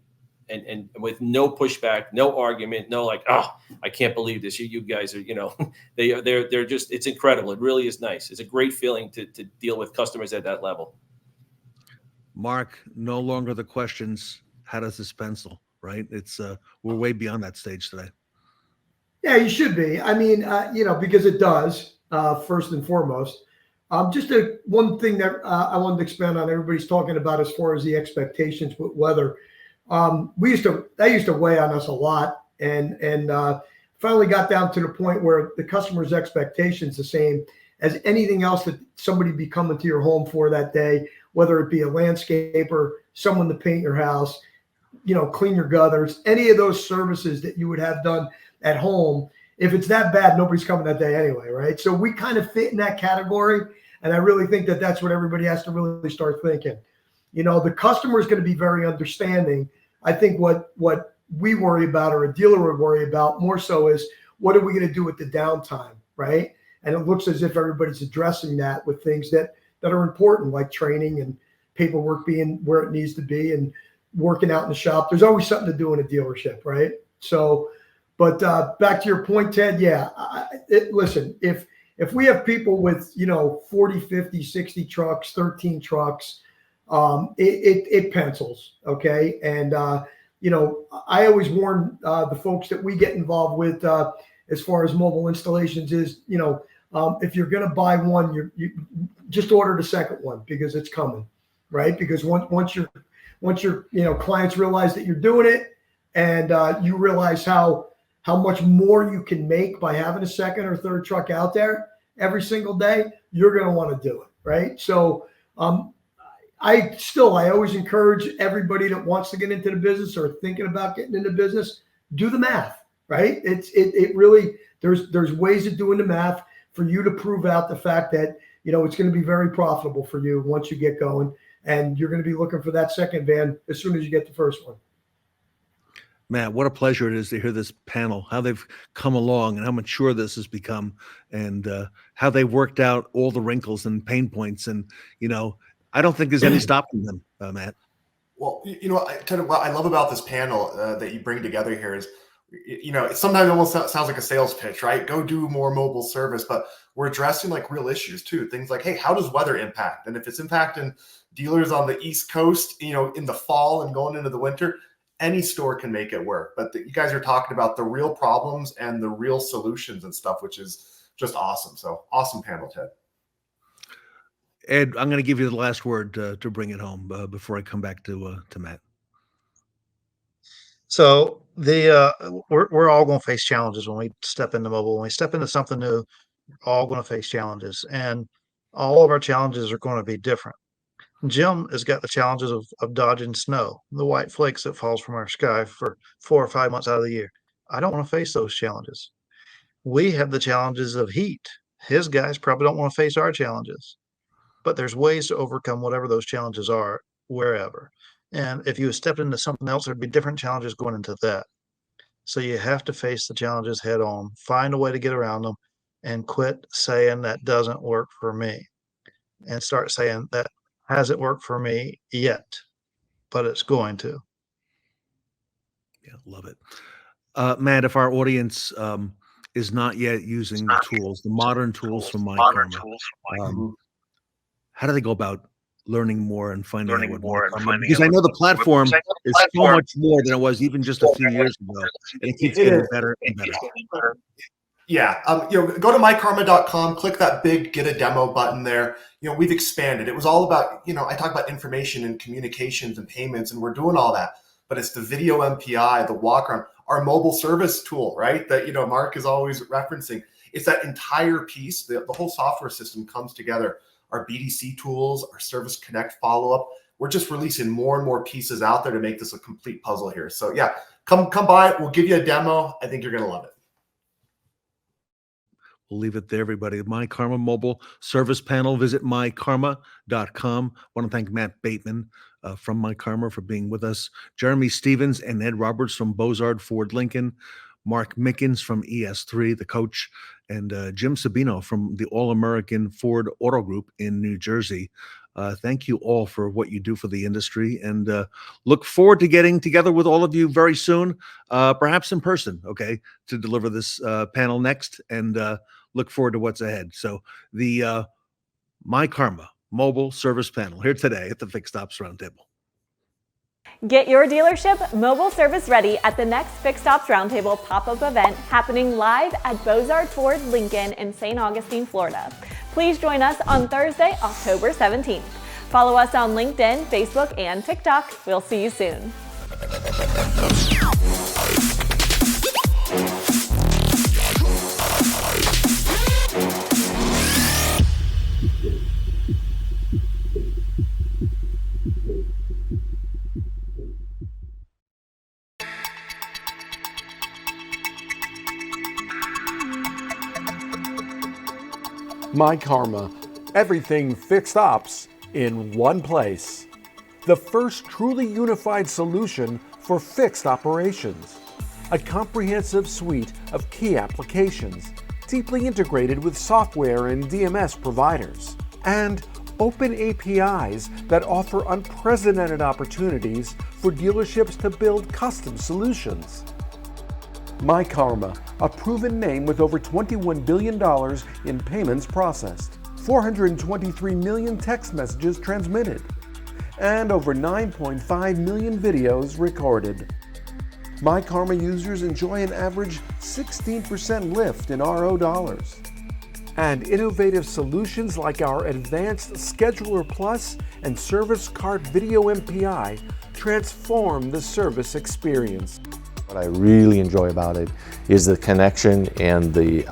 and with no pushback, no argument, no I can't believe this. You guys are, they're just, it's incredible. It really is nice. It's a great feeling to deal with customers at that level. Mark, no longer the questions, how does this pencil, right? It's we're way beyond that stage today. Yeah, you should be. I mean, because it does, first and foremost. Just one thing that I wanted to expand on, everybody's talking about as far as the expectations with weather. That used to weigh on us a lot, and finally got down to the point where the customer's expectations the same as anything else that somebody be coming to your home for that day, whether it be a landscaper, someone to paint your house, clean your gutters, any of those services that you would have done at home. If it's that bad, nobody's coming that day anyway, right? So we kind of fit in that category, and I really think that that's what everybody has to really start thinking. The customer is going to be very understanding. I think what we worry about, or a dealer would worry about more so, is what are we going to do with the downtime, right? And it looks as if everybody's addressing that with things that are important, like training and paperwork being where it needs to be and working out in the shop. There's always something to do in a dealership, right? So, but back to your point, Ted, yeah, listen, if we have people with, 40, 50, 60 trucks, 13 trucks, it pencils, okay? And, I always warn the folks that we get involved with as far as mobile installations is, if you're going to buy one, you just order the second one because it's coming, right? Because once your clients realize that you're doing it, and you realize how much more you can make by having a second or third truck out there every single day, you're going to want to do it, right? So I always encourage everybody that wants to get into the business or thinking about getting into business, do the math, right? It really, there's ways of doing the math for you to prove out the fact that, it's going to be very profitable for you once you get going, and you're going to be looking for that second van as soon as you get the first one. Matt, what a pleasure it is to hear this panel, how they've come along and how mature this has become, and how they've worked out all the wrinkles and pain points. And, I don't think there's any stopping them, Matt. Well, what I love about this panel that you bring together here is, it sometimes almost sounds like a sales pitch, right? Go do more mobile service, but we're addressing like real issues too. Things like, hey, how does weather impact? And if it's impacting dealers on the East Coast, in the fall and going into the winter, any store can make it work. But you guys are talking about the real problems and the real solutions and stuff, which is just awesome. So awesome panel, Ted. Ed, I'm going to give you the last word to bring it home before I come back to Matt. So we're all going to face challenges when we step into mobile. When we step into something new, we're all going to face challenges, and all of our challenges are going to be different. Jim has got the challenges of dodging snow, the white flakes that falls from our sky for 4 or 5 months out of the year. I don't want to face those challenges. We have the challenges of heat. His guys probably don't want to face our challenges, but there's ways to overcome whatever those challenges are, wherever. And if you stepped into something else, there'd be different challenges going into that. So you have to face the challenges head on, find a way to get around them, and quit saying that doesn't work for me, and start saying that hasn't worked for me yet, but it's going to. Yeah, love it. Matt, if our audience is not yet using the tools, the modern tools from myKaarma, how do they go about learning more and finding out what myKaarma? Because I know the platform is so much more than it was even just a few years ago, and it keeps getting better and better. Yeah, go to myKaarma.com, click that big get a demo button there. We've expanded. It was all about, I talk about information and communications and payments, and we're doing all that. But it's the video MPI, the walk around, our mobile service tool, right? That, Mark is always referencing. It's that entire piece. The whole software system comes together. Our BDC tools, our Service Connect follow-up. We're just releasing more and more pieces out there to make this a complete puzzle here. So yeah, come by. We'll give you a demo. I think you're going to love it. We'll leave it there, everybody. myKaarma mobile service panel. Visit myKaarma.com. I want to thank Matt Bateman from myKaarma for being with us. Jeremy Stevens and Ed Roberts from Bozard Ford Lincoln. Mark Mickens from ES3, the coach, and Jim Sabino from the All-American Ford Auto Group in New Jersey. Thank you all for what you do for the industry, and look forward to getting together with all of you very soon, perhaps in person, okay, to deliver this panel next, and look forward to what's ahead. So the myKaarma mobile service panel here today at the Fixed Ops Roundtable. Get your dealership mobile service ready at the next Fixed Ops Roundtable pop-up event happening live at Bozard Ford Lincoln in St. Augustine, Florida. Please join us on Thursday, October 17th. Follow us on LinkedIn, Facebook, and TikTok. We'll see you soon. myKaarma, everything fixed ops in one place. The first truly unified solution for fixed operations. A comprehensive suite of key applications, deeply integrated with software and DMS providers, and open APIs that offer unprecedented opportunities for dealerships to build custom solutions. myKaarma, a proven name with over $21 billion in payments processed, 423 million text messages transmitted, and over 9.5 million videos recorded. myKaarma users enjoy an average 16% lift in RO dollars. And innovative solutions like our advanced Scheduler Plus and Service Cart Video MPI transform the service experience. What I really enjoy about it is the connection and the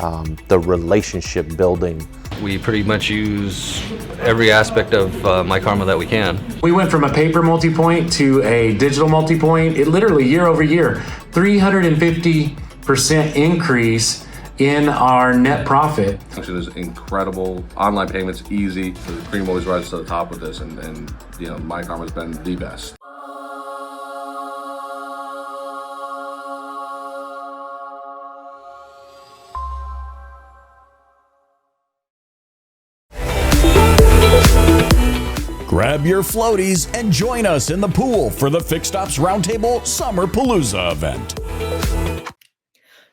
relationship building. We pretty much use every aspect of myKaarma that we can. We went from a paper multi-point to a digital multi-point. It literally year over year, 350% increase in our net profit. Actually, there's incredible online payments, easy. The cream always rises to the top with this, and myKaarma has been the best. Grab your floaties and join us in the pool for the Fixed Ops Roundtable Summer Palooza event.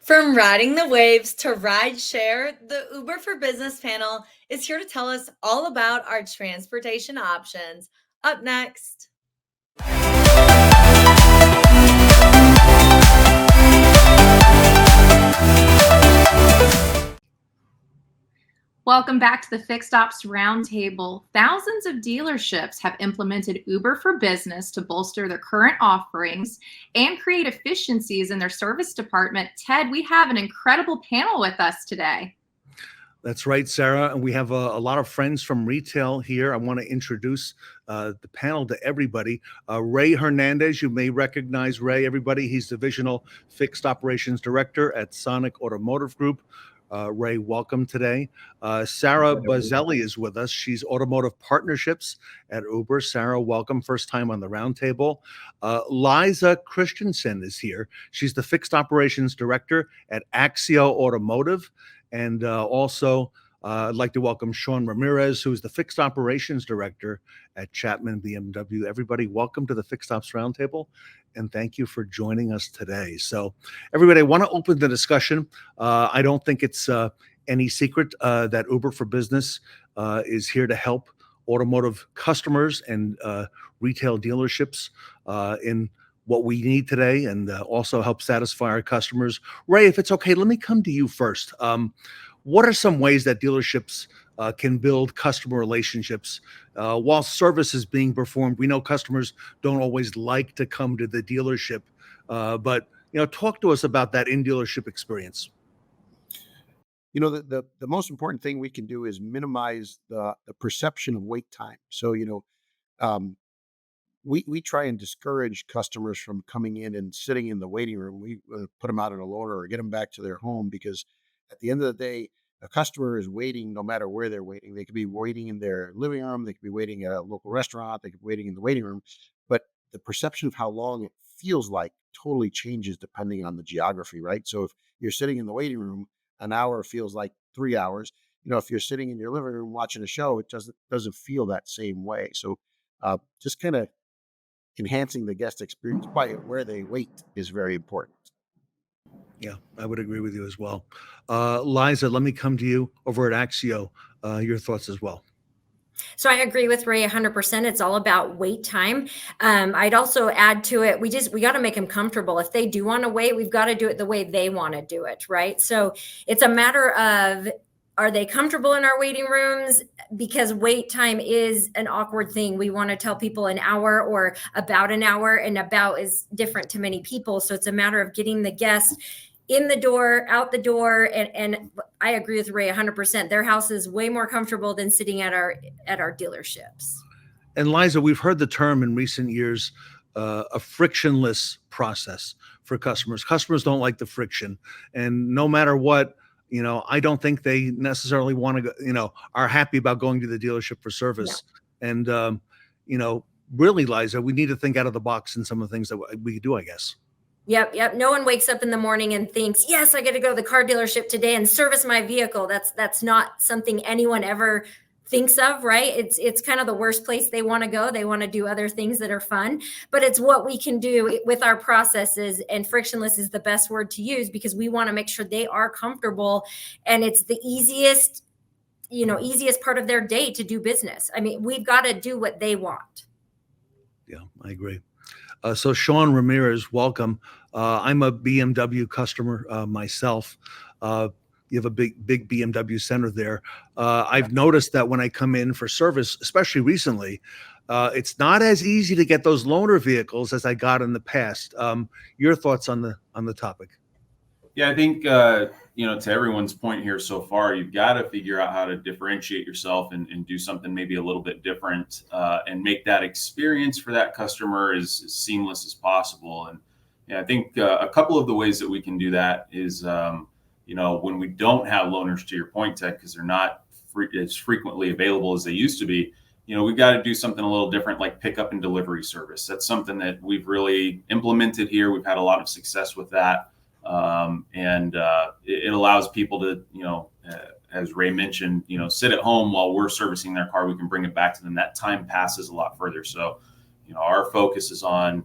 From riding the waves to ride share, the Uber for Business panel is here to tell us all about our transportation options. Up next. Welcome back to the Fixed Ops Roundtable. Thousands of dealerships have implemented Uber for Business to bolster their current offerings and create efficiencies in their service department. Ted, we have an incredible panel with us today. That's right, Sarah. And we have a lot of friends from retail here. I want to introduce the panel to everybody. Ray Hernandez, you may recognize Ray, everybody. He's Divisional Fixed Operations Director at Sonic Automotive Group. Ray, welcome today. Sarah Buzzelli is with us. She's Automotive Partnerships at Uber. Sarah, welcome. First time on the roundtable. Liza Christensen is here. She's the Fixed Operations Director at Axio Automotive. And also, I'd like to welcome Shawn Ramirez, who is the Fixed Operations Director at Chapman BMW. Everybody, welcome to the Fixed Ops Roundtable, and thank you for joining us today. So, everybody, I want to open the discussion. I don't think it's any secret that Uber for Business is here to help automotive customers and retail dealerships in what we need today, and also help satisfy our customers. Ray, if it's okay, let me come to you first. What are some ways that dealerships can build customer relationships while service is being performed? We know customers don't always like to come to the dealership, but talk to us about that in-dealership experience. The most important thing we can do is minimize the perception of wait time. So, we try and discourage customers from coming in and sitting in the waiting room. We put them out on a loaner or get them back to their home, because at the end of the day, a customer is waiting no matter where they're waiting. They could be waiting in their living room. They could be waiting at a local restaurant. They could be waiting in the waiting room. But the perception of how long it feels like totally changes depending on the geography, right? So if you're sitting in the waiting room, an hour feels like 3 hours. If you're sitting in your living room watching a show, it doesn't feel that same way. So just kind of enhancing the guest experience by where they wait is very important. Yeah, I would agree with you as well. Liza, let me come to you over at Axio. Your thoughts as well. So I agree with Ray 100%. It's all about wait time. I'd also add to it, we got to make them comfortable. If they do want to wait, we've got to do it the way they want to do it, right? So it's a matter of, are they comfortable in our waiting rooms? Because wait time is an awkward thing. We want to tell people an hour or about an hour, and about is different to many people. So it's a matter of getting the guest in the door, out the door. And I agree with Ray 100%. Their house is way more comfortable than sitting at our dealerships. And Liza, we've heard the term in recent years, a frictionless process for customers. Customers don't like the friction. And no matter what, I don't think they necessarily want to go, are happy about going to the dealership for service. No. And, really, Liza, we need to think out of the box in some of the things that we do, I guess. Yep. No one wakes up in the morning and thinks, yes, I got to go to the car dealership today and service my vehicle. That's not something anyone ever thinks of, right? It's kind of the worst place they want to go. They want to do other things that are fun, but it's what we can do with our processes, and frictionless is the best word to use, because we want to make sure they are comfortable, and it's the easiest part of their day to do business. I mean, we've got to do what they want. Yeah, I agree. So Shawn Ramirez, welcome. I'm a BMW customer myself. You have a big BMW center there. I've noticed that when I come in for service, especially recently, it's not as easy to get those loaner vehicles as I got in the past. Your thoughts on the topic? Yeah, I think to everyone's point here so far, you've got to figure out how to differentiate yourself and do something maybe a little bit different, and make that experience for that customer as seamless as possible. And I think a couple of the ways that we can do that is when we don't have loaners, to your point, Ted, because they're not as frequently available as they used to be, we've got to do something a little different, like pickup and delivery service. That's something that we've really implemented here. We've had a lot of success with that. And it allows people to, as Ray mentioned, sit at home while we're servicing their car. We can bring it back to them. That time passes a lot further. So, our focus is on,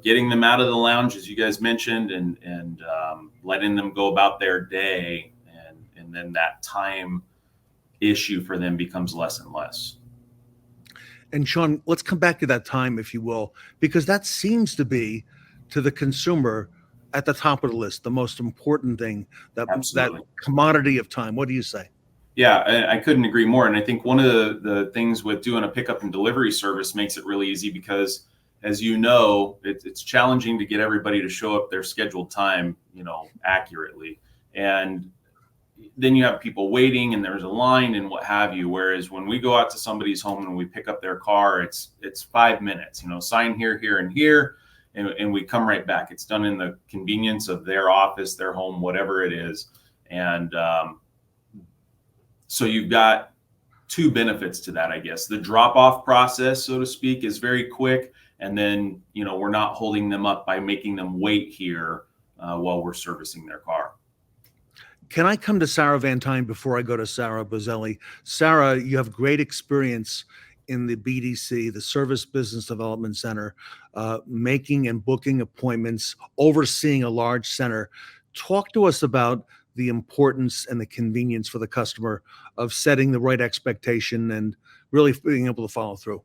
getting them out of the lounge, as you guys mentioned, and letting them go about their day. And then that time issue for them becomes less and less. And Shawn, let's come back to that time, if you will, because that seems to be, to the consumer, at the top of the list, the most important thing, that commodity of time. What do you say? Yeah, I couldn't agree more. And I think one of the things with doing a pickup and delivery service makes it really easy because, as you know, it's challenging to get everybody to show up their scheduled time, accurately. And then you have people waiting and there's a line and what have you. Whereas when we go out to somebody's home and we pick up their car, it's 5 minutes, sign here, here, and here. And we come right back. It's done in the convenience of their office, their home, whatever it is. And so you've got two benefits to that, I guess. The drop-off process, so to speak, is very quick. And then, we're not holding them up by making them wait here while we're servicing their car. Can I come to Sarah Van Tine before I go to Sarah Buzzelli? Sarah, you have great experience in the BDC, the Service Business Development Center, making and booking appointments, overseeing a large center. Talk to us about the importance and the convenience for the customer of setting the right expectation and really being able to follow through.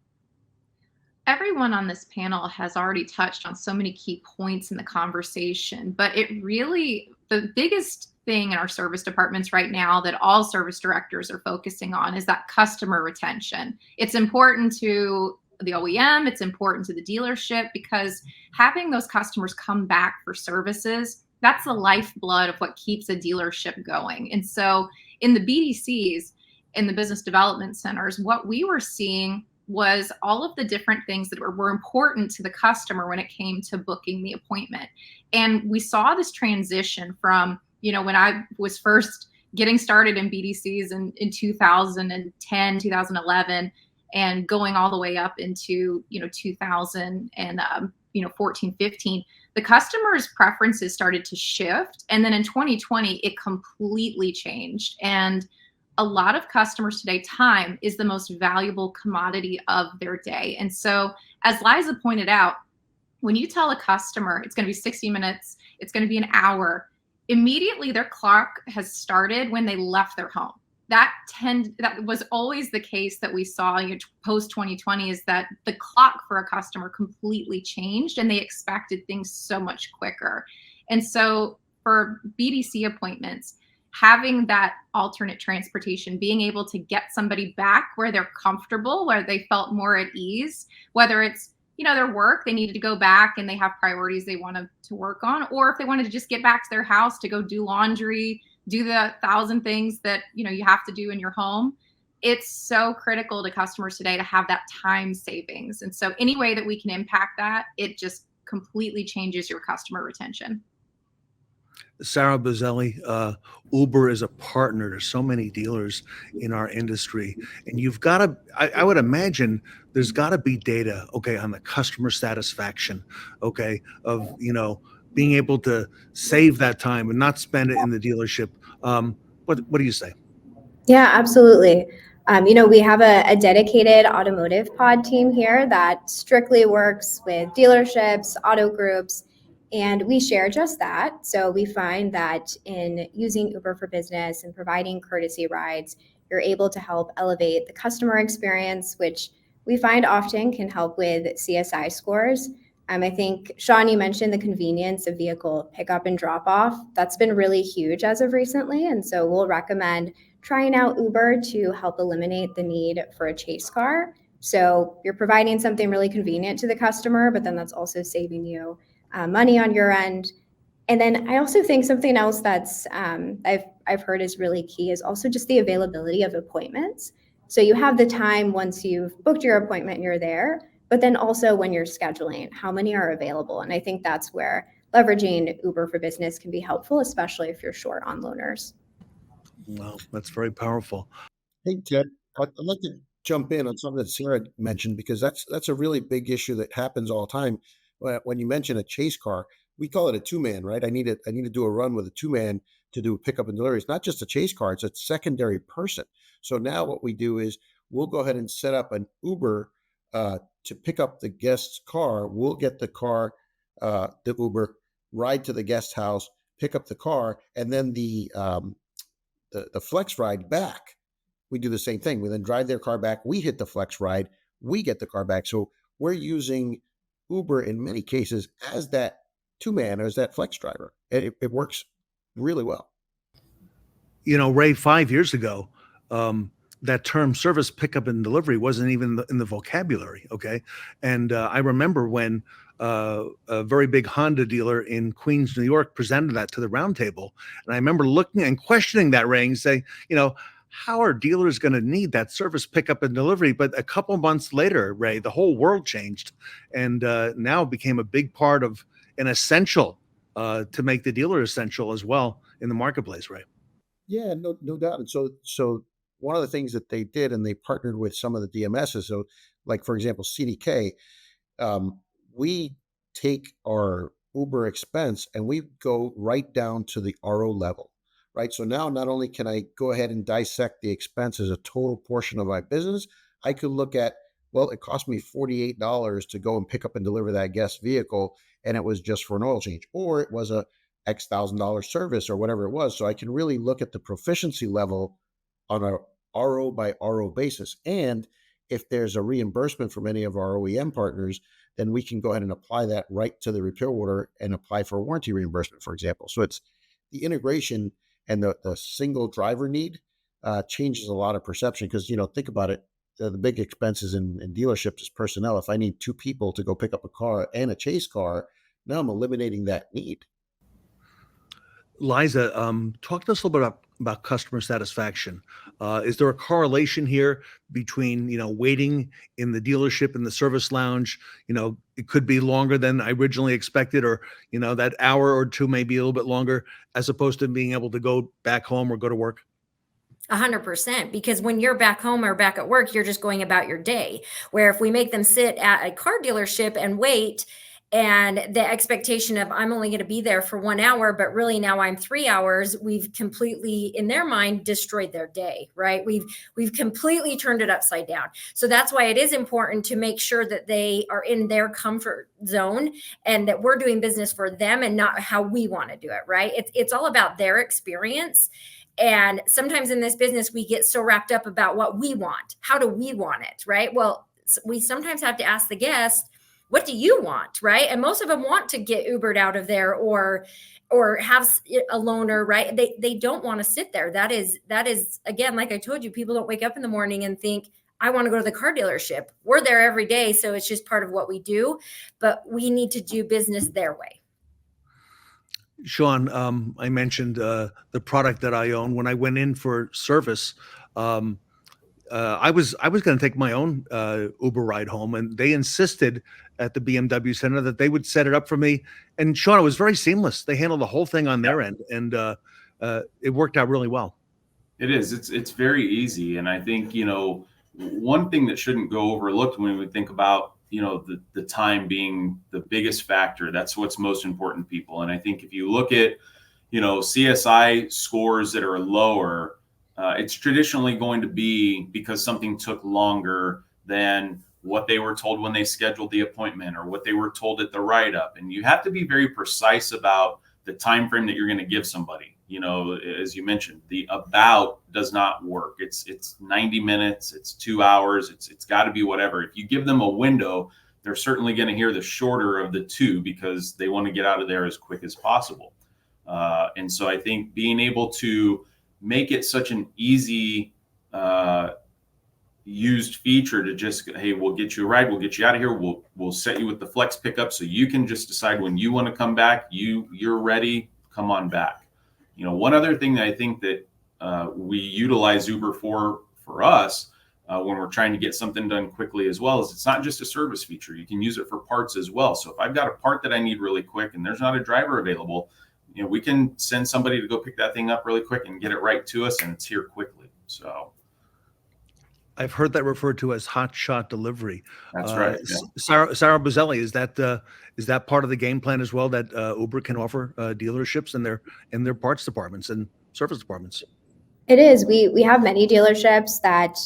Everyone on this panel has already touched on so many key points in the conversation, but the biggest thing in our service departments right now that all service directors are focusing on is that customer retention. It's important to the OEM, it's important to the dealership, because having those customers come back for services, that's the lifeblood of what keeps a dealership going. And so in the BDCs, in the business development centers, what we were seeing was all of the different things that were important to the customer when it came to booking the appointment. And we saw this transition from, when I was first getting started in BDCs in 2010, 2011, and going all the way up into, 2014, 15, the customer's preferences started to shift. And then in 2020, it completely changed. And a lot of customers today, time is the most valuable commodity of their day. And so, as Liza pointed out, when you tell a customer it's going to be 60 minutes, it's going to be an hour, immediately their clock has started when they left their home. That was always the case that we saw post 2020, is that the clock for a customer completely changed and they expected things so much quicker. And so for BDC appointments, having that alternate transportation, being able to get somebody back where they're comfortable, where they felt more at ease, whether it's, their work, they needed to go back and they have priorities they wanted to work on, or if they wanted to just get back to their house to go do laundry, do the 1,000 things that, you have to do in your home. It's so critical to customers today to have that time savings. And so any way that we can impact that, it just completely changes your customer retention. Sarah Buzzelli, Uber is a partner to so many dealers in our industry. And you've got to, I would imagine there's got to be data, on the customer satisfaction, of, being able to save that time and not spend it in the dealership. What do you say? Yeah, absolutely. We have a dedicated automotive pod team here that strictly works with dealerships, auto groups, and we share just that. So we find that in using Uber for Business and providing courtesy rides, you're able to help elevate the customer experience, which we find often can help with CSI scores. I think, Shawn, you mentioned the convenience of vehicle pickup and drop off. That's been really huge as of recently. And so we'll recommend trying out Uber to help eliminate the need for a chase car. So you're providing something really convenient to the customer, but then that's also saving you money on your end. And then I also think something else that's I've heard is really key is also just the availability of appointments. So you have the time once you've booked your appointment and you're there, but then also when you're scheduling, how many are available? And I think that's where leveraging Uber for Business can be helpful, especially if you're short on loaners. Wow, that's very powerful. Hey, Ted, I'd like to jump in on something that Sarah mentioned, because that's a really big issue that happens all the time. When you mention a chase car, we call it a two-man, right? I need to do a run with a two-man to do pickup and delivery. It's not just a chase car, it's a secondary person. So now what we do is we'll go ahead and set up an Uber to pick up the guest's car. We'll get the car, the Uber, ride to the guest house, pick up the car, and then the flex ride back. We do the same thing. We then drive their car back. We hit the flex ride. We get the car back. So we're using Uber in many cases as that two-man or as that flex driver. It works really well. You know, Ray, 5 years ago, that term service pickup and delivery wasn't even in the vocabulary. Okay. And I remember when a very big Honda dealer in Queens, New York presented that to the roundtable. And I remember looking and questioning that, Ray, and saying, you know, how are dealers going to need that service pickup and delivery? But a couple months later, Ray, the whole world changed, and now it became a big part of an essential to make the dealer essential as well in the marketplace, Ray. Yeah, no doubt. And so one of the things that they did, and they partnered with some of the DMSs. So, like for example, CDK, we take our Uber expense and we go right down to the RO level. Right. So now not only can I go ahead and dissect the expense as a total portion of my business, I could look at, well, it cost me $48 to go and pick up and deliver that guest vehicle, and it was just for an oil change, or it was a X $1,000 service or whatever it was. So I can really look at the proficiency level on a RO by RO basis. And if there's a reimbursement from any of our OEM partners, then we can go ahead and apply that right to the repair order and apply for warranty reimbursement, for example. So it's the integration and the single driver need changes a lot of perception, because, you know, think about it. The big expenses in dealerships is personnel. If I need two people to go pick up a car and a chase car, now I'm eliminating that need. Liza, talk to us a little bit about customer satisfaction. Is there a correlation here between, you know, waiting in the dealership in the service lounge? You know, it could be longer than I originally expected, or, you know, that hour or two may be a little bit longer, as opposed to being able to go back home or go to work? 100%, because when you're back home or back at work, you're just going about your day. Where if we make them sit at a car dealership and wait, and the expectation of I'm only going to be there for 1 hour, but really now I'm 3 hours, we've completely, in their mind, destroyed their day, right? We've completely turned it upside down. So that's why it is important to make sure that they are in their comfort zone and that we're doing business for them and not how we want to do it, right? It's all about their experience. And sometimes in this business, we get so wrapped up about what we want. How do we want it, right? Well, we sometimes have to ask the guest, what do you want, right? And most of them want to get Ubered out of there or have a loaner, right? They don't want to sit there. That is again, like I told you, people don't wake up in the morning and think, I want to go to the car dealership. We're there every day, so it's just part of what we do, but we need to do business their way. Shawn, I mentioned the product that I own. When I went in for service, I was going to take my own Uber ride home, and they insisted at the BMW Center that they would set it up for me. And Shawn, it was very seamless. They handled the whole thing on their end, and it worked out really well. It is. It's very easy, and I think, you know, one thing that shouldn't go overlooked when we think about, you know, the time being the biggest factor. That's what's most important to people. And I think if you look at, you know, CSI scores that are lower, it's traditionally going to be because something took longer than what they were told when they scheduled the appointment or what they were told at the write-up. And you have to be very precise about the time frame that you're going to give somebody. You know, as you mentioned, the about does not work. It's 90 minutes, it's 2 hours, it's got to be whatever. If you give them a window, they're certainly going to hear the shorter of the two because they want to get out of there as quick as possible. And so I think being able to make it such an easy used feature to just, hey, we'll get you a ride, we'll get you out of here, we'll set you with the flex pickup so you can just decide when you want to come back, you're ready, come on back. You know, one other thing that I think that we utilize Uber for us when we're trying to get something done quickly as well is it's not just a service feature. You can use it for parts as well. So if I've got a part that I need really quick and there's not a driver available, you know, we can send somebody to go pick that thing up really quick and get it right to us, and it's here quickly. So, I've heard that referred to as hot shot delivery. That's right. Yeah. Sarah Buzzelli, is that part of the game plan as well, that Uber can offer dealerships in their parts departments and service departments? It is. We have many dealerships that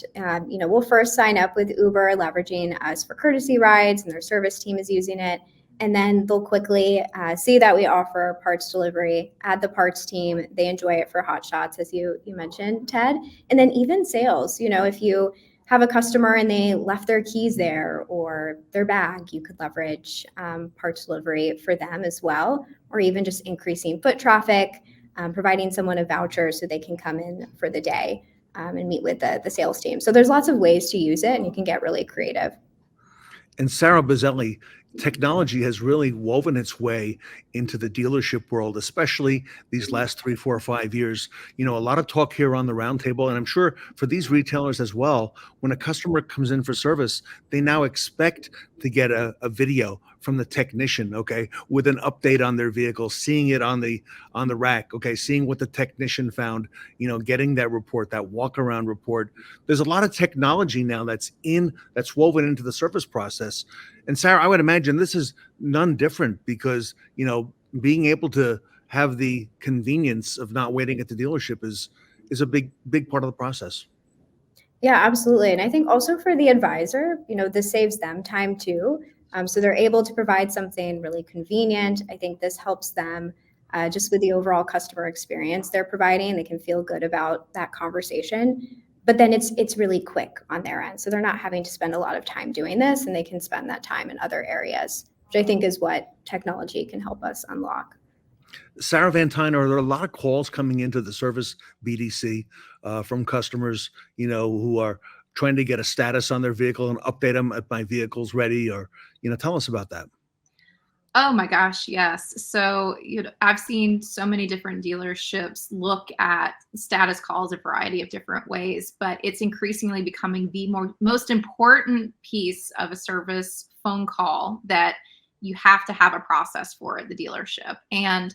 will first sign up with Uber, leveraging us for courtesy rides, and their service team is using it. And then they'll quickly see that we offer parts delivery, add the parts team. They enjoy it for hot shots, as you mentioned, Ted. And then even sales. If you have a customer and they left their keys there or their bag, you could leverage parts delivery for them as well, or even just increasing foot traffic, providing someone a voucher so they can come in for the day and meet with the sales team. So there's lots of ways to use it, and you can get really creative. And Sarah Buzzelli, technology has really woven its way into the dealership world, especially these last 3, 4, 5 years. A lot of talk here on the roundtable, and I'm sure for these retailers as well, when a customer comes in for service, they now expect to get a video from the technician, okay, with an update on their vehicle, seeing it on the rack, okay, seeing what the technician found, getting that report, that walk around report. There's a lot of technology now that's woven into the service process. And Sarah, I would imagine this is none different, because being able to have the convenience of not waiting at the dealership is a big part of the process. Yeah, absolutely. And I think also for the advisor, this saves them time too. So they're able to provide something really convenient. I think this helps them just with the overall customer experience they're providing. They can feel good about that conversation. But then it's really quick on their end. So they're not having to spend a lot of time doing this, and they can spend that time in other areas, which I think is what technology can help us unlock. Sarah Van Tine, are there a lot of calls coming into the service BDC from customers, who are trying to get a status on their vehicle and update them if my vehicle's ready, or, tell us about that. Oh my gosh, yes. So, I've seen so many different dealerships look at status calls a variety of different ways, but it's increasingly becoming the most important piece of a service phone call that you have to have a process for at the dealership. And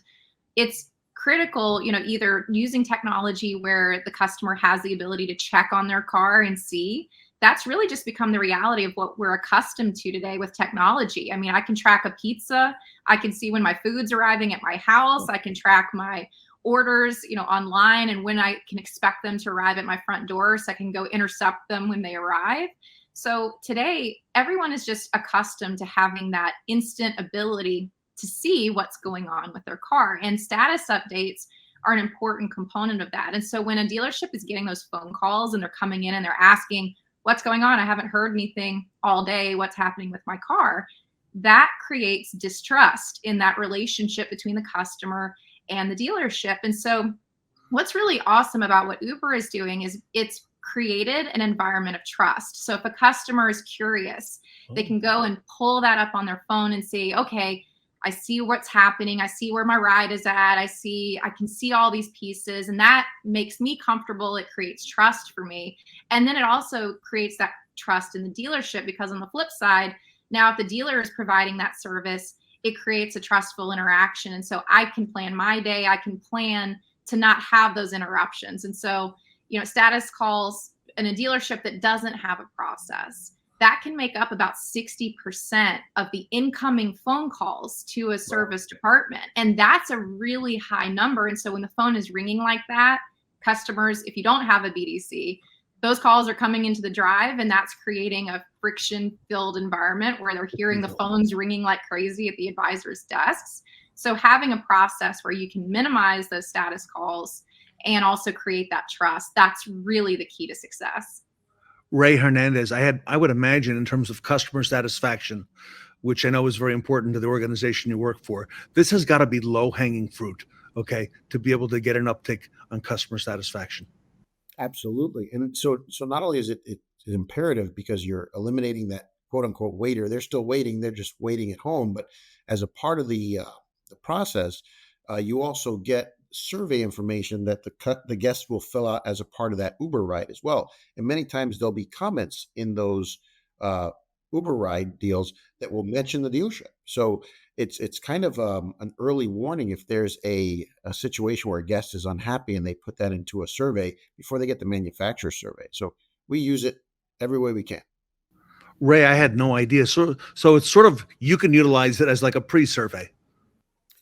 it's critical, either using technology where the customer has the ability to check on their car and see. That's really just become the reality of what we're accustomed to today with technology. I mean, I can track a pizza. I can see when my food's arriving at my house. I can track my orders, online, and when I can expect them to arrive at my front door, so I can go intercept them when they arrive. So today, everyone is just accustomed to having that instant ability to see what's going on with their car. And status updates are an important component of that. And so when a dealership is getting those phone calls and they're coming in and they're asking, what's going on? I haven't heard anything all day. What's happening with my car? That creates distrust in that relationship between the customer and the dealership. And so what's really awesome about what Uber is doing is it's created an environment of trust. So if a customer is curious, they can go and pull that up on their phone and say, okay, I see what's happening. I see where my ride is at. I can see all these pieces, and that makes me comfortable. It creates trust for me. And then it also creates that trust in the dealership, because on the flip side, now if the dealer is providing that service, it creates a trustful interaction. And so I can plan my day. I can plan to not have those interruptions. And so, status calls in a dealership that doesn't have a process, that can make up about 60% of the incoming phone calls to a service department. And that's a really high number. And so when the phone is ringing like that, customers, if you don't have a BDC, those calls are coming into the drive, and that's creating a friction-filled environment where they're hearing the phones ringing like crazy at the advisor's desks. So having a process where you can minimize those status calls and also create that trust, that's really the key to success. Ray Hernandez, I would imagine, in terms of customer satisfaction, which I know is very important to the organization you work for, this has got to be low-hanging fruit, okay, to be able to get an uptick on customer satisfaction. Absolutely. And so not only is it's imperative because you're eliminating that quote unquote waiter, they're still waiting, they're just waiting at home. But as a part of the process, you also get survey information that the guests will fill out as a part of that Uber ride as well. And many times there'll be comments in those Uber ride deals that will mention the dealership. So it's kind of an early warning if there's a situation where a guest is unhappy, and they put that into a survey before they get the manufacturer survey. So we use it every way we can. Ray, I had no idea. So it's sort of, you can utilize it as like a pre-survey.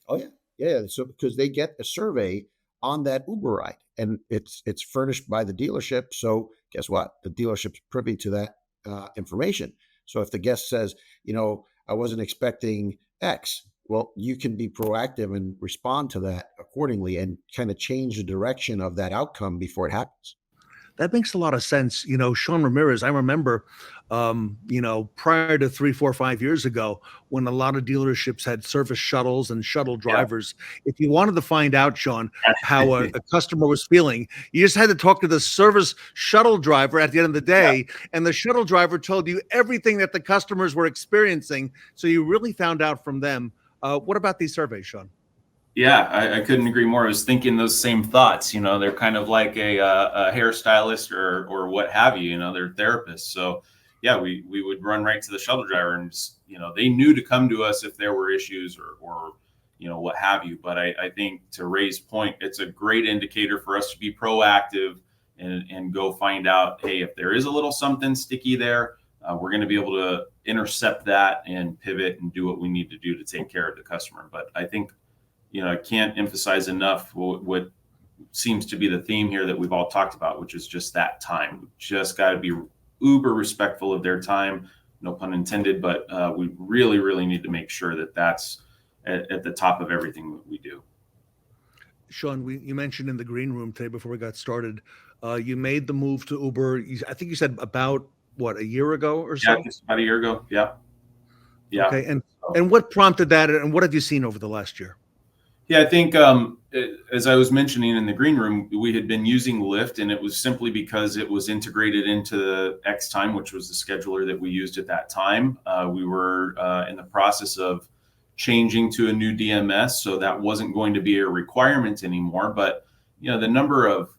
Oh yeah. Yeah. So because they get a survey on that Uber ride, and it's furnished by the dealership. So guess what? The dealership's privy to that information. So if the guest says, I wasn't expecting X, well, you can be proactive and respond to that accordingly and kind of change the direction of that outcome before it happens. That makes a lot of sense. Shawn Ramirez, I remember, prior to 3, 4, 5 years ago, when a lot of dealerships had service shuttles and shuttle drivers, if you wanted to find out, Shawn, how a customer was feeling, you just had to talk to the service shuttle driver at the end of the day, and the shuttle driver told you everything that the customers were experiencing. So you really found out from them. What about these surveys, Shawn? Yeah, I couldn't agree more. I was thinking those same thoughts. They're kind of like a hairstylist or what have you. They're therapists. So yeah, we would run right to the shuttle driver, and they knew to come to us if there were issues or what have you. But I think, to Ray's point, it's a great indicator for us to be proactive and go find out, hey, if there is a little something sticky there, we're going to be able to intercept that and pivot and do what we need to do to take care of the customer. But I think, I can't emphasize enough what seems to be the theme here that we've all talked about, which is just that time. We've just got to be uber respectful of their time, no pun intended, but we really, really need to make sure that that's at the top of everything that we do. Shawn, you mentioned in the green room today before we got started, you made the move to Uber. I think you said about, a year ago or so? Yeah, just about a year ago. Yeah. Okay. And what prompted that, and what have you seen over the last year? Yeah, I think as I was mentioning in the green room, we had been using Lyft, and it was simply because it was integrated into the X-Time, which was the scheduler that we used at that time. We were in the process of changing to a new DMS, so that wasn't going to be a requirement anymore. But the number of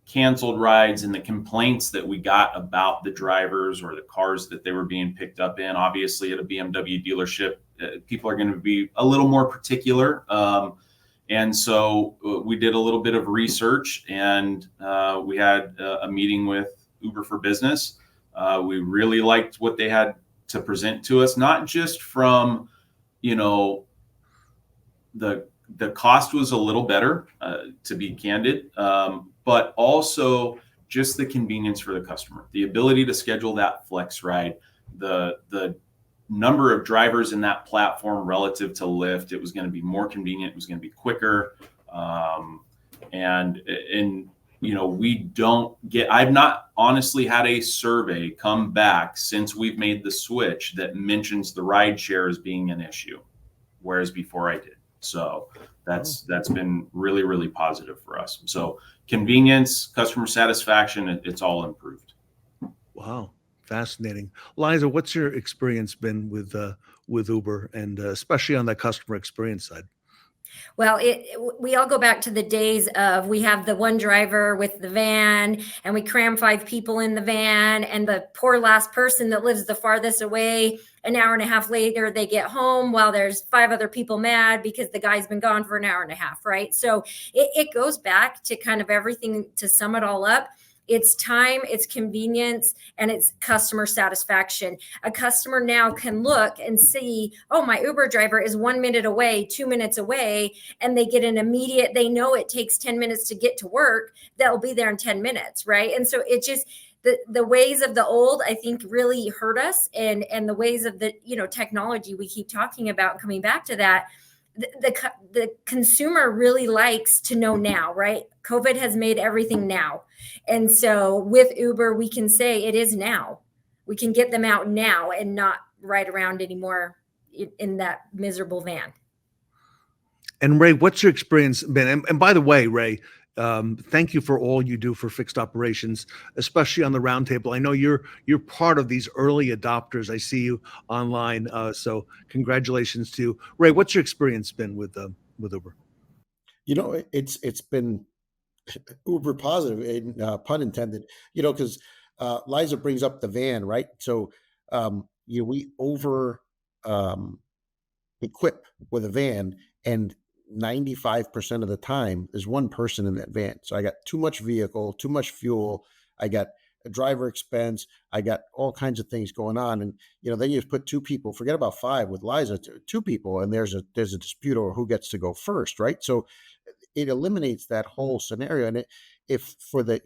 canceled rides and the complaints that we got about the drivers or the cars that they were being picked up in, obviously at a BMW dealership, people are going to be a little more particular. And so we did a little bit of research, and we had a meeting with Uber for Business. We really liked what they had to present to us, not just from, the cost was a little better, to be candid, but also just the convenience for the customer, the ability to schedule that flex ride, the number of drivers in that platform relative to Lyft. It was going to be more convenient. It was going to be quicker. I've not honestly had a survey come back since we've made the switch that mentions the ride share as being an issue, whereas before I did. So that's been really, really positive for us. So convenience, customer satisfaction, it's all improved. Wow. Fascinating. Liza, what's your experience been with Uber, and especially on the customer experience side? Well, we all go back to the days of, we have the one driver with the van, and we cram 5 people in the van, and the poor last person that lives the farthest away, an hour and a half later, they get home while there's 5 other people mad because the guy's been gone for an hour and a half, right? So it goes back to kind of everything. To sum it all up, it's time, it's convenience, and it's customer satisfaction. A customer now can look and see, oh, my Uber driver is 1 minute away, 2 minutes away, and they get an immediate, they know it takes 10 minutes to get to work. They'll be there in 10 minutes, right? And so it just, the ways of the old, I think, really hurt us, and the ways of the, technology we keep talking about, coming back to that, the consumer really likes to know now, right? COVID has made everything now. And so with Uber, we can say it is now. We can get them out now and not ride around anymore in that miserable van. And Ray, what's your experience been? And by the way, Ray, thank you for all you do for fixed operations, especially on the Roundtable. I know you're part of these early adopters. I see you online, so congratulations to you. Ray, what's your experience been with Uber? It's been uber positive, pun intended. Because Liza brings up the van, right? So we over equip with a van, and 95% of the time there's one person in that van. So I got too much vehicle, too much fuel. I got a driver expense. I got all kinds of things going on. And, then you just put two people, forget about five with Liza, two people, and there's a dispute over who gets to go first, right? So it eliminates that whole scenario. And if for the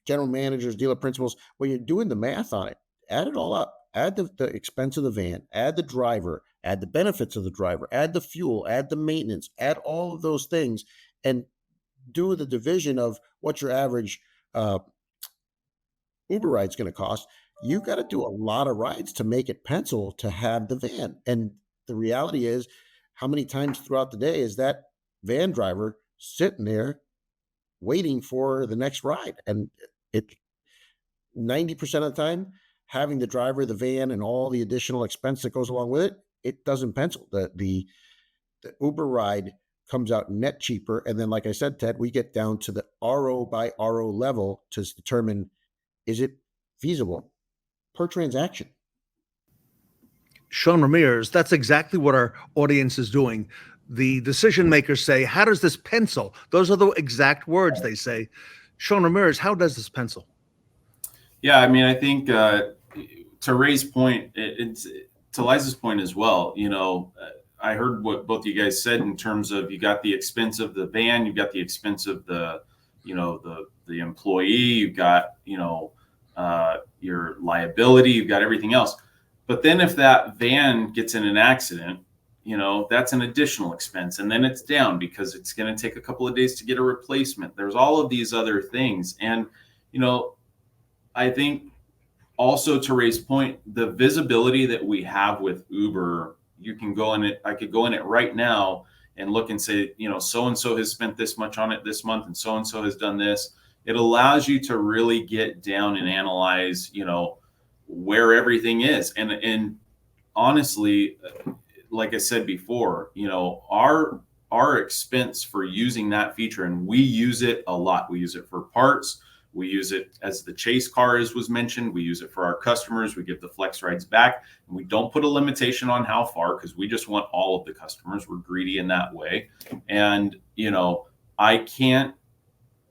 general managers, dealer principals, when you're doing the math on it, add it all up. Add the expense of the van, add the driver, add the benefits of the driver, add the fuel, add the maintenance, add all of those things, and do the division of what your average Uber ride's going to cost. You got to do a lot of rides to make it pencil to have the van. And the reality is, how many times throughout the day is that van driver sitting there waiting for the next ride? And it 90% of the time, having the driver, the van, and all the additional expense that goes along with it, it doesn't pencil. The Uber ride comes out net cheaper. And then, like I said, Ted, we get down to the RO by RO level to determine, is it feasible per transaction? Shawn Ramirez, that's exactly what our audience is doing. The decision makers say, how does this pencil? Those are the exact words they say. Shawn Ramirez, how does this pencil? Yeah, I mean, I think to Ray's point, it's to Liza's point as well. I heard what both you guys said in terms of, you got the expense of the van, you've got the expense of the employee, you've got, your liability, you've got everything else. But then if that van gets in an accident, that's an additional expense. And then it's down because it's going to take a couple of days to get a replacement. There's all of these other things. And, I think also to Ray's point, the visibility that we have with Uber, you can go in it. I could go in it right now and look and say, so-and-so has spent this much on it this month and so-and-so has done this. It allows you to really get down and analyze, where everything is. And honestly, like I said before, our expense for using that feature, and we use it a lot. We use it for parts. We use it as the chase car, as was mentioned. We use it for our customers. We give the flex rides back. And we don't put a limitation on how far, because we just want all of the customers. We're greedy in that way. And, I can't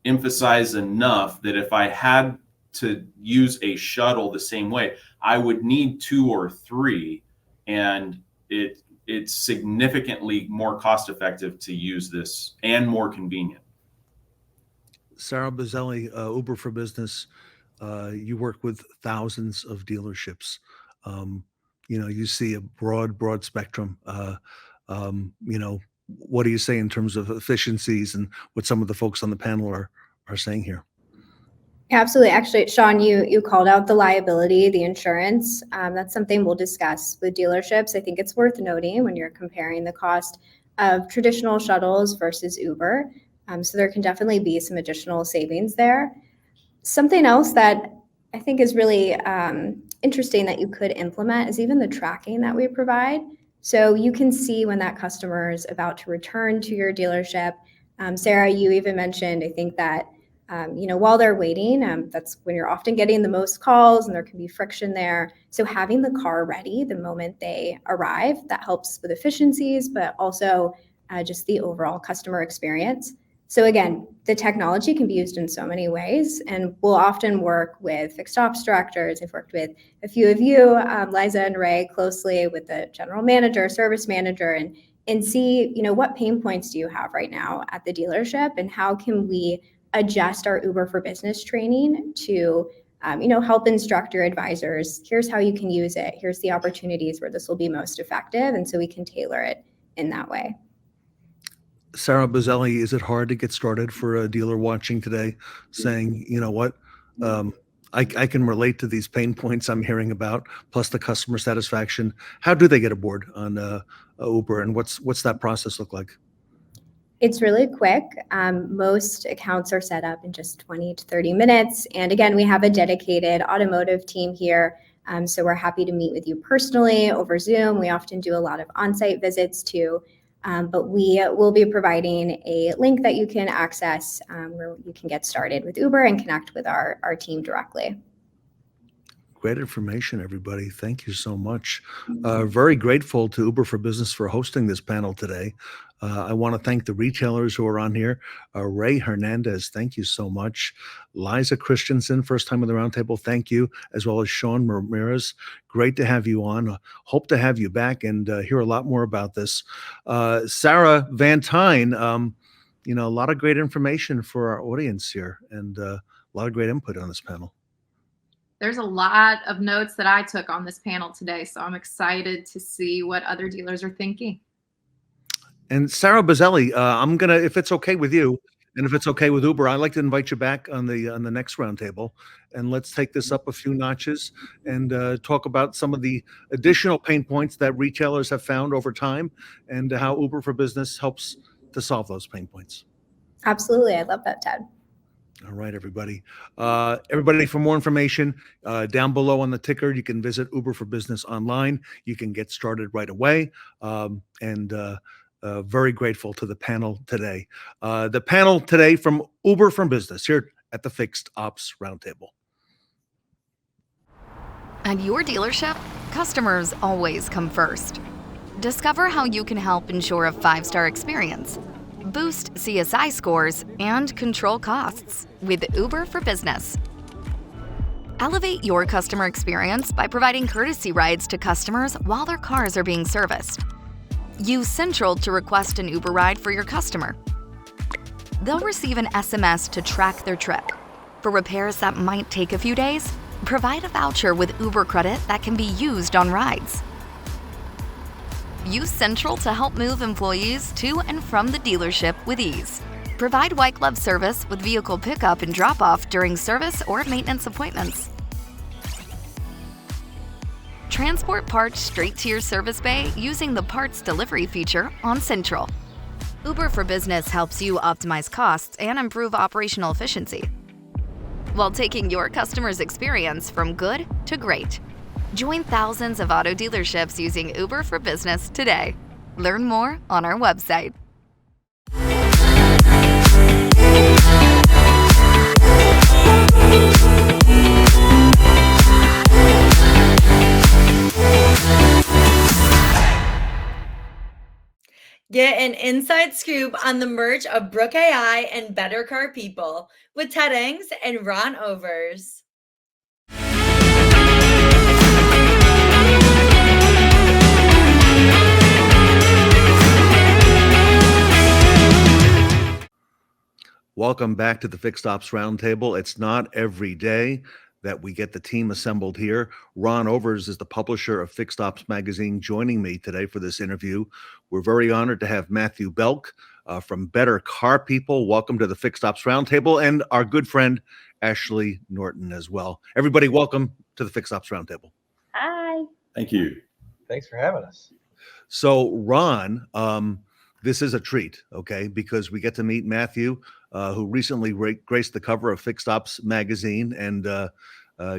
emphasize enough that if I had to use a shuttle the same way, I would need 2 or 3. And it's significantly more cost effective to use this and more convenient. Sarah Buzzelli, Uber for Business, you work with thousands of dealerships. You see a broad spectrum. What do you say in terms of efficiencies and what some of the folks on the panel are saying here? Absolutely. Actually, Shawn, you called out the liability, the insurance. That's something we'll discuss with dealerships. I think it's worth noting when you're comparing the cost of traditional shuttles versus Uber. So there can definitely be some additional savings there. Something else that I think is really interesting that you could implement is even the tracking that we provide. So you can see when that customer is about to return to your dealership. Sarah, you even mentioned, I think that, while they're waiting, that's when you're often getting the most calls and there can be friction there. So having the car ready the moment they arrive, that helps with efficiencies, but also just the overall customer experience. So again, the technology can be used in so many ways, and we'll often work with fixed ops directors. I've worked with a few of you, Liza and Ray, closely with the general manager, service manager, and see, what pain points do you have right now at the dealership, and how can we adjust our Uber for Business training to, help instruct your advisors. Here's how you can use it. Here's the opportunities where this will be most effective, and so we can tailor it in that way. Sarah Buzzelli, is it hard to get started for a dealer watching today saying, I can relate to these pain points I'm hearing about, plus the customer satisfaction? How do they get aboard on Uber, and what's that process look like? It's really quick. Most accounts are set up in just 20 to 30 minutes. And again, we have a dedicated automotive team here. So we're happy to meet with you personally over Zoom. We often do a lot of on-site visits too. But we will be providing a link that you can access where you can get started with Uber and connect with our team directly. Great information, everybody. Thank you so much. Very grateful to Uber for Business for hosting this panel today. I want to thank the retailers who are on here. Ray Hernandez, thank you so much. Liza Christensen, first time on the roundtable, thank you, as well as Shawn Ramirez. Great to have you on. Hope to have you back and hear a lot more about this. Sarah Van Tyne, a lot of great information for our audience here and a lot of great input on this panel. There's a lot of notes that I took on this panel today, so I'm excited to see what other dealers are thinking. And Sarah Buzzelli, I'm gonna, if it's okay with you, and if it's okay with Uber, I'd like to invite you back on the next roundtable, and let's take this up a few notches and talk about some of the additional pain points that retailers have found over time, and how Uber for Business helps to solve those pain points. Absolutely, I love that, Ted. All right, everybody. Everybody, for more information, down below on the ticker, you can visit Uber for Business online. You can get started right away. Very grateful to the panel today. The panel today from Uber for Business here at the Fixed Ops Roundtable. At your dealership, customers always come first. Discover how you can help ensure a 5-star experience, boost CSI scores, and control costs with Uber for Business. Elevate your customer experience by providing courtesy rides to customers while their cars are being serviced. Use Central to request an Uber ride for your customer. They'll receive an SMS to track their trip. For repairs that might take a few days, provide a voucher with Uber credit that can be used on rides. Use Central to help move employees to and from the dealership with ease. Provide white glove service with vehicle pickup and drop off during service or maintenance appointments. Transport parts straight to your service bay using the parts delivery feature on Central. Uber for Business helps you optimize costs and improve operational efficiency, while taking your customers' experience from good to great. Join thousands of auto dealerships using Uber for Business today. Learn more on our website. Get an inside scoop on the merge of Brooke.ai and Better Car People with Ted Ings and Ron Overs. Welcome back to the Fixed Ops Roundtable. It's not every day that we get the team assembled here. Ron Overs is the publisher of Fixed Ops Magazine, joining me today for this interview. We're very honored to have Matthew Belk from Better Car People. Welcome to the Fixed Ops Roundtable, and our good friend Ashleigh Norton as well. Everybody, welcome to the Fixed Ops Roundtable. Hi. Thank you. Thanks for having us. So, Ron, this is a treat, okay, because we get to meet Matthew, who recently graced the cover of Fixed Ops Magazine, and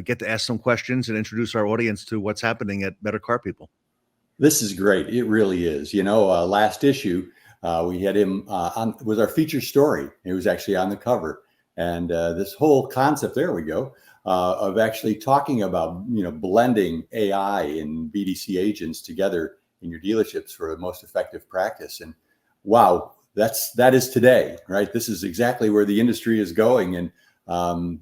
get to ask some questions and introduce our audience to what's happening at Better Car People. This is great. It really is. Last issue, we had him on with our feature story. It was actually on the cover. And this whole concept, there we go, of actually talking about, blending AI and BDC agents together in your dealerships for a most effective practice. And wow, that is today, right? This is exactly where the industry is going. And,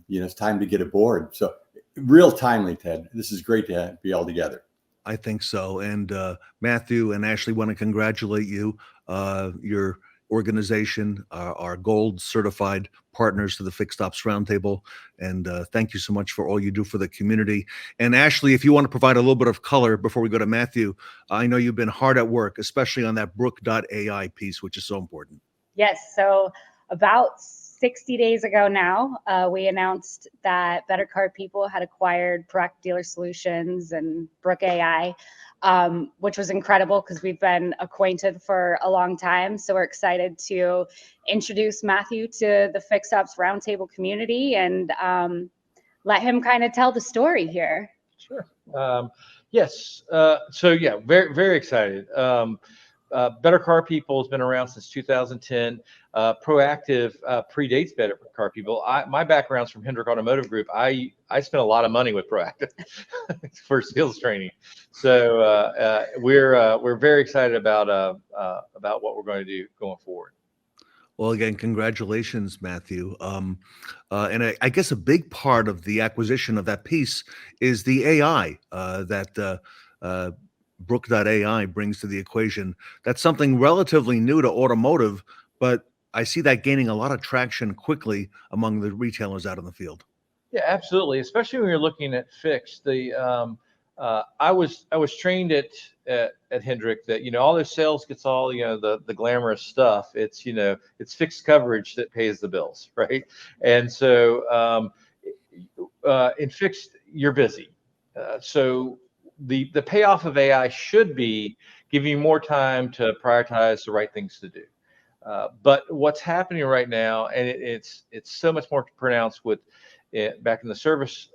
it's time to get aboard. So real timely, Ted. This is great to be all together. I think so. And Matthew and Ashleigh want to congratulate you. Your organization are gold certified partners to the Fixed Ops Roundtable. And thank you so much for all you do for the community. And Ashleigh, if you want to provide a little bit of color before we go to Matthew, I know you've been hard at work, especially on that Brooke.ai piece, which is so important. Yes. So about 60 days ago now, we announced that Better Car People had acquired Proactive Dealer Solutions and Brooke.ai, which was incredible because we've been acquainted for a long time. So we're excited to introduce Matthew to the Fixed Ops Roundtable community and let him kind of tell the story here. Sure. Yes. So yeah, very, very excited. Better Car People has been around since 2010. Proactive predates Better Car People. My background's from Hendrick Automotive Group. I spent a lot of money with Proactive for sales training. So we're very excited about what we're going to do going forward. Well, again, congratulations, Matthew. And I guess a big part of the acquisition of that piece is the AI that Brooke.ai brings to the equation. That's something relatively new to automotive, but I see that gaining a lot of traction quickly among the retailers out in the field. Yeah, absolutely. Especially when you're looking at fixed. I was trained at Hendrick that, all their sales gets all, the glamorous stuff. It's, it's fixed coverage that pays the bills, right? And so in fixed, you're busy. So the payoff of AI should be giving you more time to prioritize the right things to do. But what's happening right now, and it's so much more pronounced with back in the service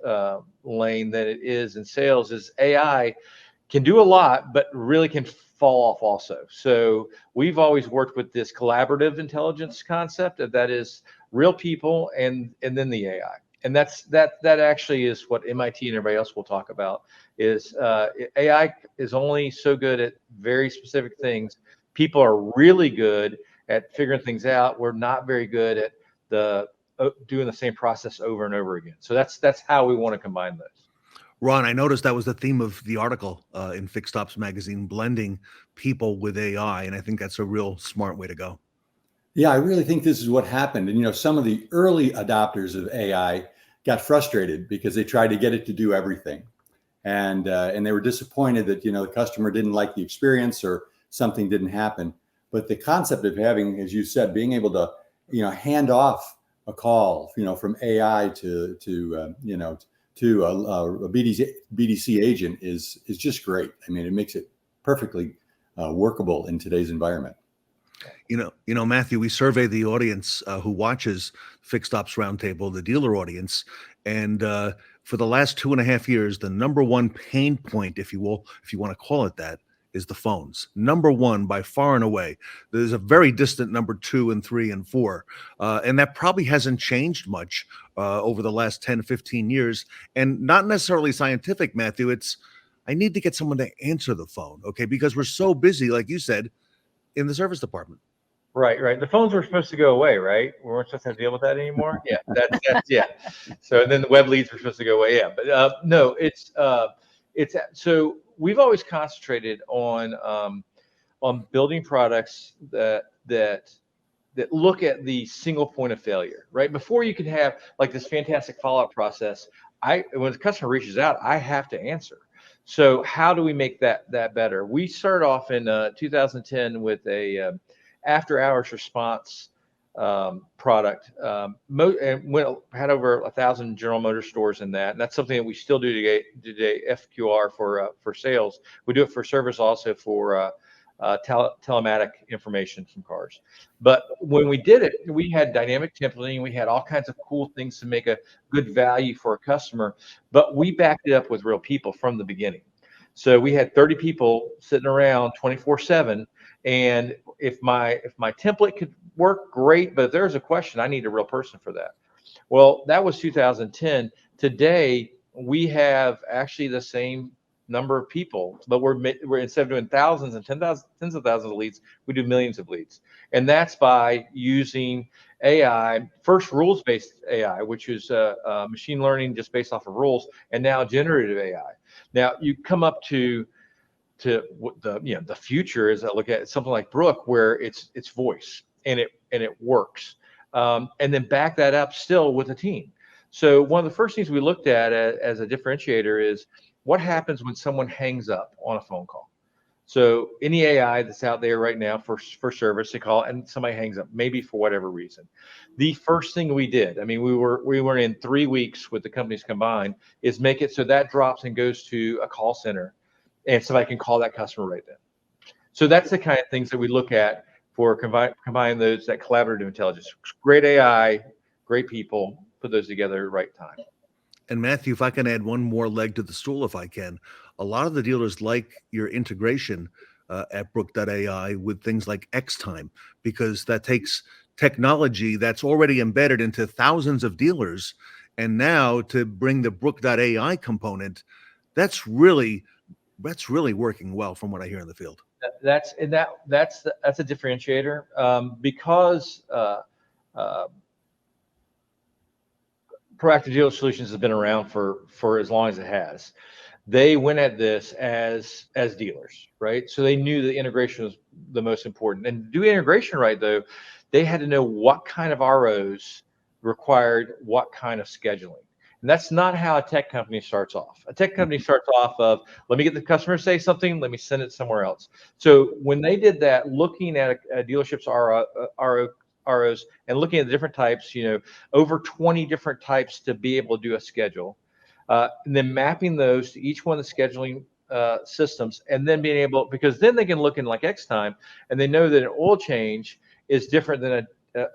lane than it is in sales, is AI can do a lot, but really can fall off also. So we've always worked with this collaborative intelligence concept that is real people and then the AI. And that actually is what MIT and everybody else will talk about is AI is only so good at very specific things. People are really good at figuring things out. We're not very good at doing the same process over and over again. So that's how we want to combine those. Ron, I noticed that was the theme of the article in Fixed Ops magazine, blending people with AI. And I think that's a real smart way to go. Yeah, I really think this is what happened. And, some of the early adopters of AI got frustrated because they tried to get it to do everything. And they were disappointed that, the customer didn't like the experience or something didn't happen. But the concept of having, as you said, being able to, hand off a call, from AI to a BDC agent is just great. I mean, it makes it perfectly workable in today's environment. Matthew, we survey the audience who watches Fixed Ops Roundtable, the dealer audience, and for the last 2.5 years, the number one pain point, if you want to call it that, is the phones. Number one by far and away. There's a very distant number 2 and 3 and 4. And that probably hasn't changed much over the last 10, 15 years. And not necessarily scientific, Matthew. It's, I need to get someone to answer the phone, okay? Because we're so busy, like you said, in the service department. Right. The phones were supposed to go away, right? We weren't supposed to deal with that anymore. Yeah, that's yeah. So then the web leads were supposed to go away. Yeah, but no, it's so we've always concentrated on building products that look at the single point of failure, right? Before you can have like this fantastic follow-up process, when the customer reaches out, I have to answer. So how do we make that better? We started off in 2010 with a after-hours response product, and had over 1,000 General Motors stores in that, and that's something that we still do today. FQR for sales. We do it for service also for telematic information from cars. But when we did it, we had dynamic templating. We had all kinds of cool things to make a good value for a customer, but we backed it up with real people from the beginning. So we had 30 people sitting around 24/7. And if my template could work, great. But if there's a question, I need a real person for that. Well, that was 2010. Today, we have actually the same number of people, but we're instead of doing thousands and tens of thousands of leads, we do millions of leads. And that's by using AI, first rules-based AI, which is machine learning just based off of rules, and now generative AI. Now you come up to the future is I look at something like Brooke, where it's voice and it works, and then back that up still with a team. So one of the first things we looked at as a differentiator is what happens when someone hangs up on a phone call. So any AI that's out there right now for service, they call and somebody hangs up, maybe for whatever reason. The first thing we did, I mean, we were in 3 weeks with the companies combined, is make it so that drops and goes to a call center, and somebody can call that customer right then. So that's the kind of things that we look at for combine those, that collaborative intelligence. Great AI, great people, put those together at the right time. And Matthew, if I can add one more leg to the stool, if I can, a lot of the dealers like your integration at Brooke.ai with things like X time, because that takes technology that's already embedded into thousands of dealers. And now to bring the Brooke.ai component, that's really working well from what I hear in the field. That's a differentiator, because Proactive Dealer Solutions has been around for as long as it has. They went at this as dealers, right? So they knew the integration was the most important. And to do integration right, though, they had to know what kind of ROs required what kind of scheduling. And that's not how a tech company starts off. A tech company starts off of, let me get the customer to say something, let me send it somewhere else. So when they did that, looking at a dealership's ROs and looking at the different types, over 20 different types to be able to do a schedule, and then mapping those to each one of the scheduling systems, and then being able, because then they can look in like X time, and they know that an oil change is different than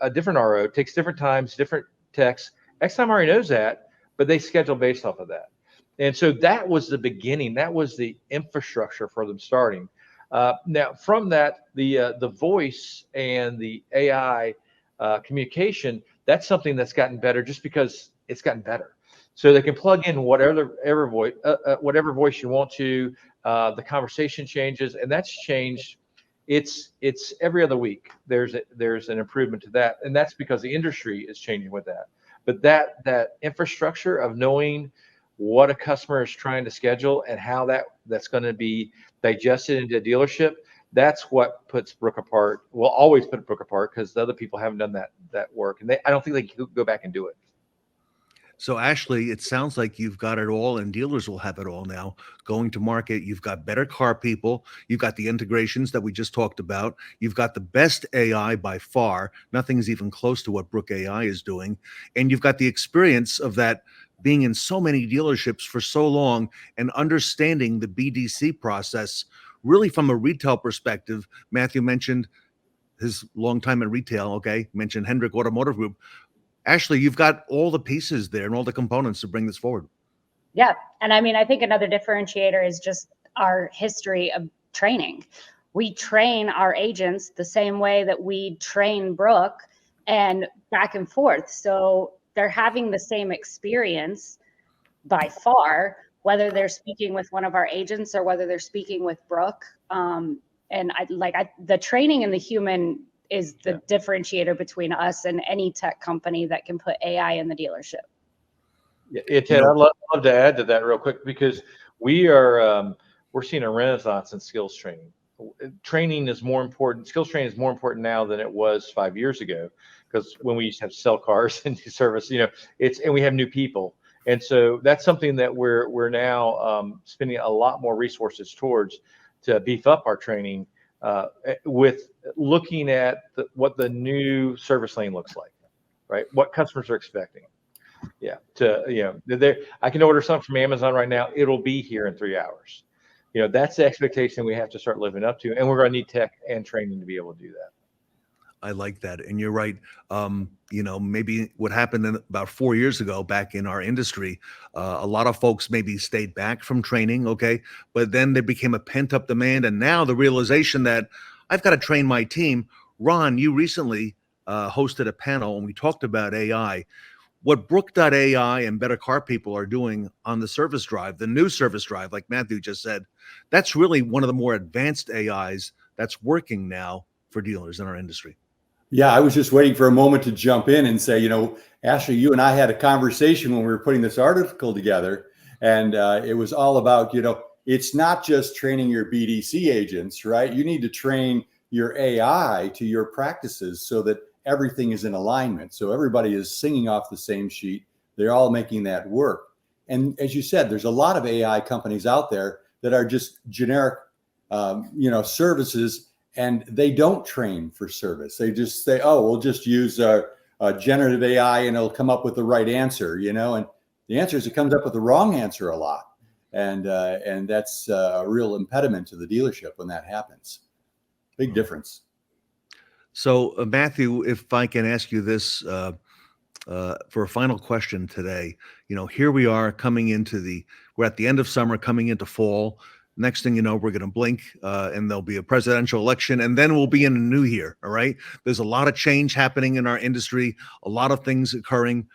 a different RO, takes different times, different techs. X time already knows that, but they schedule based off of that. And so that was the beginning. That was the infrastructure for them starting. Now, from that, the voice and the AI communication, that's something that's gotten better just because it's gotten better. So they can plug in whatever voice you want to. The conversation changes, and that's changed. It's every other week. There's an improvement to that, and that's because the industry is changing with that. But that infrastructure of knowing what a customer is trying to schedule and how that's going to be digested into a dealership, that's what puts Brooke apart. Will always put Brooke apart, because the other people haven't done that work, and I don't think they can go back and do it. So Ashleigh, it sounds like you've got it all, and dealers will have it all now. Going to market, you've got better car people, you've got the integrations that we just talked about, you've got the best AI by far. Nothing's even close to what Brooke.ai is doing, and you've got the experience of that being in so many dealerships for so long and understanding the BDC process really from a retail perspective. Matthew mentioned his long time in retail. Okay, mentioned Hendrick Automotive Group. Ashleigh, you've got all the pieces there and all the components to bring this forward. Yeah. And I mean, I think another differentiator is just our history of training. We train our agents the same way that we train Brooke, and back and forth. So they're having the same experience by far, whether they're speaking with one of our agents or whether they're speaking with Brooke. And the training and the human is the differentiator between us and any tech company that can put AI in the dealership. Yeah, Ted, I'd love to add to that real quick, because we're seeing a renaissance in skills training. Training is more important. Skills training is more important now than it was 5 years ago, because when we used to have to sell cars and do service, and we have new people. And so that's something that we're now spending a lot more resources towards to beef up our training, with looking at what the new service lane looks like, right? What customers are expecting. Yeah. I can order something from Amazon right now. It'll be here in 3 hours. That's the expectation we have to start living up to. And we're going to need tech and training to be able to do that. I like that. And you're right. Maybe what happened about 4 years ago back in our industry, a lot of folks maybe stayed back from training. Okay. But then there became a pent up demand. And now the realization that I've got to train my team. Ron, you recently hosted a panel and we talked about AI. What Brooke.ai and Better Car People are doing on the service drive, the new service drive, like Matthew just said, that's really one of the more advanced AIs that's working now for dealers in our industry. Yeah, I was just waiting for a moment to jump in and say, Ashleigh, you and I had a conversation when we were putting this article together, and it was all about, it's not just training your BDC agents, right? You need to train your AI to your practices so that everything is in alignment. So everybody is singing off the same sheet. They're all making that work. And as you said, there's a lot of AI companies out there that are just generic, services, and they don't train for service. They just say, oh, we'll just use a generative AI and it'll come up with the right answer, and the answer is it comes up with the wrong answer a lot. And that's a real impediment to the dealership when that happens. Big difference. So Matthew, if I can ask you this for a final question today, here we are we're at the end of summer, coming into fall. Next thing you know, we're going to blink and there'll be a presidential election, and then we'll be in a new year. All right. There's a lot of change happening in our industry, a lot of things occurring.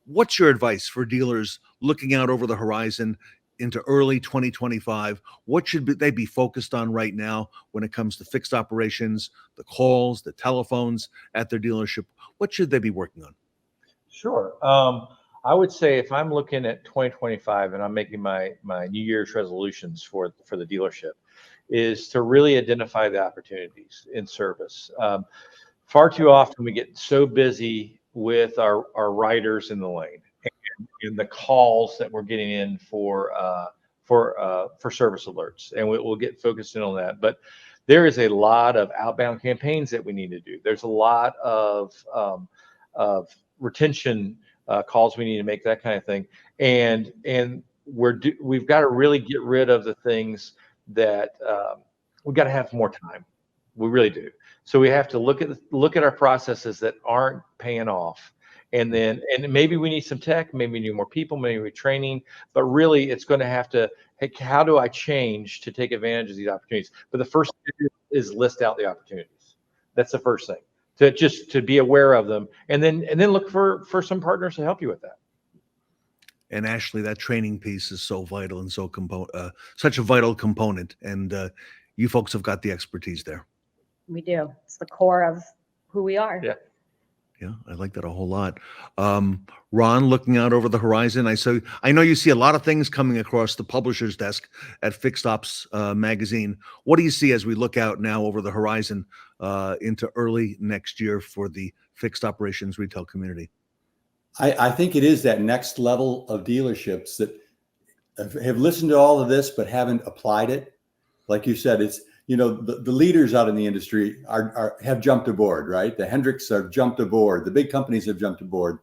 What's your advice for dealers looking out over the horizon into early 2025? What should they be focused on right now when it comes to fixed operations, the calls, the telephones at their dealership? What should they be working on? Sure. I would say if I'm looking at 2025 and I'm making my New Year's resolutions for the dealership, is to really identify the opportunities in service. Far too often we get so busy with our riders in the lane and the calls that we're getting in for service alerts, and we'll get focused in on that. But there is a lot of outbound campaigns that we need to do. There's a lot of retention calls we need to make, that kind of thing, and we've got to really get rid of the things that we've got to have more time. We really do. So we have to look at our processes that aren't paying off, and maybe we need some tech, maybe we need more people, maybe we need training, but really it's going to have to, hey, how do I change to take advantage of these opportunities? But the first thing is list out the opportunities. That's the first thing, to be aware of them, and then look for some partners to help you with that. And Ashleigh, that training piece is so vital and such a vital component, and you folks have got the expertise there. We do. It's the core of who we are. Yeah. Yeah, I like that a whole lot. Ron, looking out over the horizon, I know you see a lot of things coming across the publisher's desk at Fixed Ops magazine. What do you see as we look out now over the horizon into early next year for the fixed operations retail community? I think it is that next level of dealerships that have listened to all of this but haven't applied it. Like you said, it's, the leaders out in the industry have jumped aboard, right? The Hendricks have jumped aboard. The big companies have jumped aboard.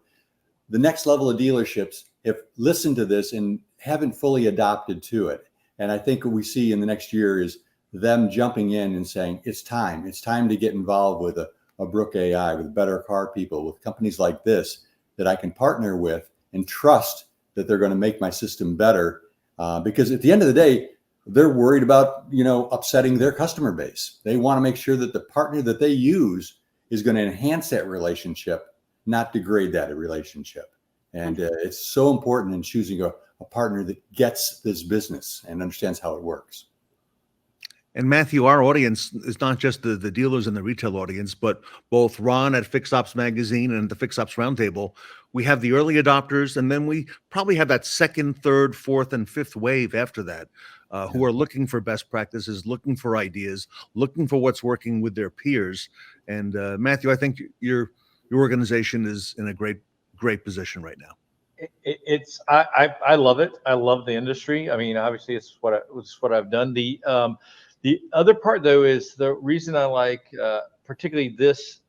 The next level of dealerships have listened to this and haven't fully adopted to it. And I think what we see in the next year is them jumping in and saying, it's time to get involved with a Brooke.ai, with Better Car People, with companies like this that I can partner with and trust that they're going to make my system better. Because at the end of the day, they're worried about, upsetting their customer base. They want to make sure that the partner that they use is going to enhance that relationship, not degrade that relationship. And it's so important in choosing a partner that gets this business and understands how it works. And Matthew, our audience is not just the dealers and the retail audience, but both Ron at Fixed Ops Magazine and the Fixed Ops Roundtable. We have the early adopters, and then we probably have that second, third, fourth, and fifth wave after that, who are looking for best practices, looking for ideas, looking for what's working with their peers. And Matthew, I think your organization is in a great position right now. I love it. I love the industry. I mean, obviously, it's what I've done. The other part, though, is the reason I like particularly this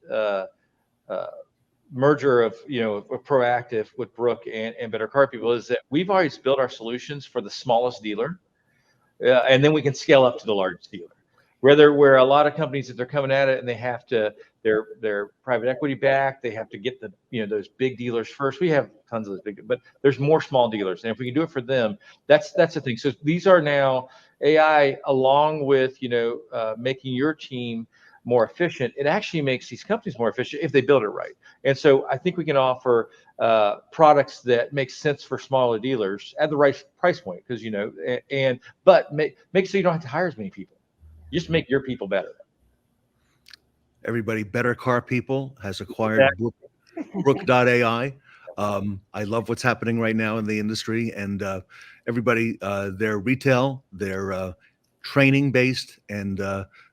merger of Proactive with Brooke and Better Car People is that we've always built our solutions for the smallest dealer, and then we can scale up to the largest dealer. Where a lot of companies, if they're coming at it and they have to, they're private equity backed, they have to get those big dealers first. We have tons of those big, but there's more small dealers, and if we can do it for them, that's the thing. So these are now AI, along with making your team more efficient. It actually makes these companies more efficient if they build it right. And so I think we can offer products that make sense for smaller dealers at the right price point, because but make so you don't have to hire as many people. Just make your people better. Everybody, Better Car People has acquired Brooke.ai. I love what's happening right now in the industry, and everybody, they're retail, they're training based, and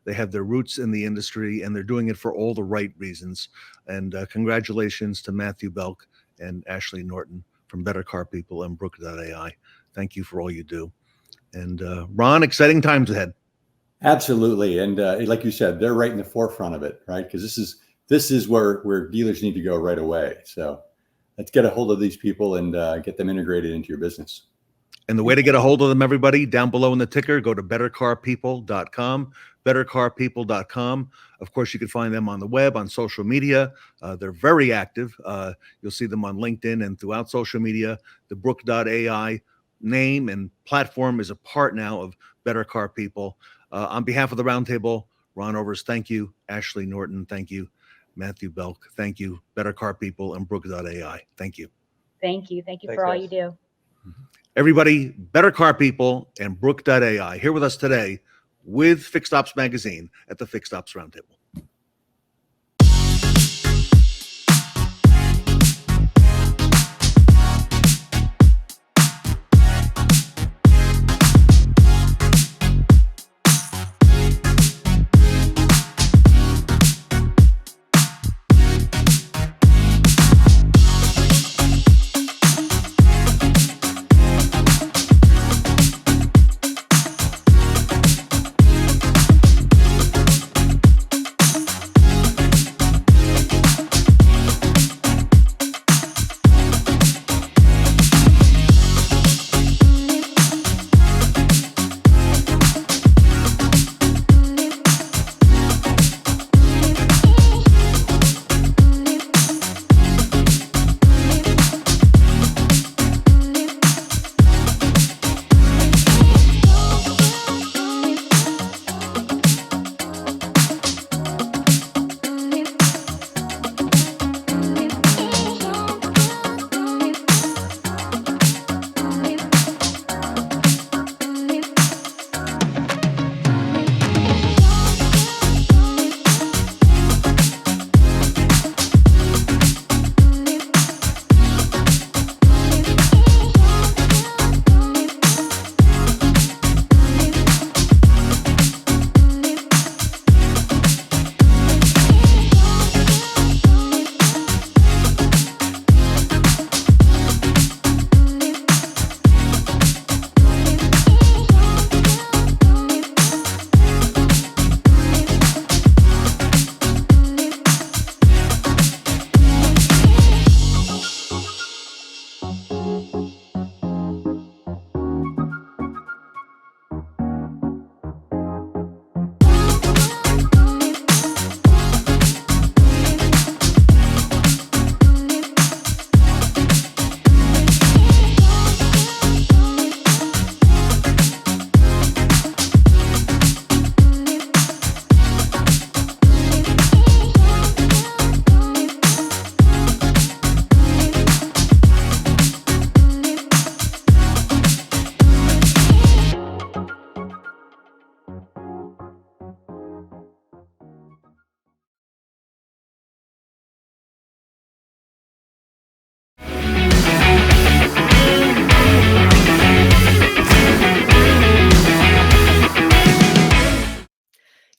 they have their roots in the industry, and they're doing it for all the right reasons. And congratulations to Matthew Belk and Ashleigh Norton from Better Car People and Brooke.ai. Thank you for all you do. And Ron, exciting times ahead. Absolutely. And like you said, they're right in the forefront of it, right? Because this is where dealers need to go right away. So let's get a hold of these people and get them integrated into your business. And the way to get a hold of them, everybody, down below in the ticker, go to bettercarpeople.com, bettercarpeople.com. Of course, you can find them on the web, on social media. They're very active. You'll see them on LinkedIn and throughout social media. The Brooke.ai name and platform is a part now of Better Car People. On behalf of the Roundtable, Ron Overs, thank you. Ashleigh Norton, thank you. Matthew Belk, thank you. Better Car People and Brooke.ai, thank you. Thank you. Thank you Thanks, for all guys. you do. Everybody, Better Car People and Brooke.ai here with us today with Fixed Ops Magazine at the Fixed Ops Roundtable.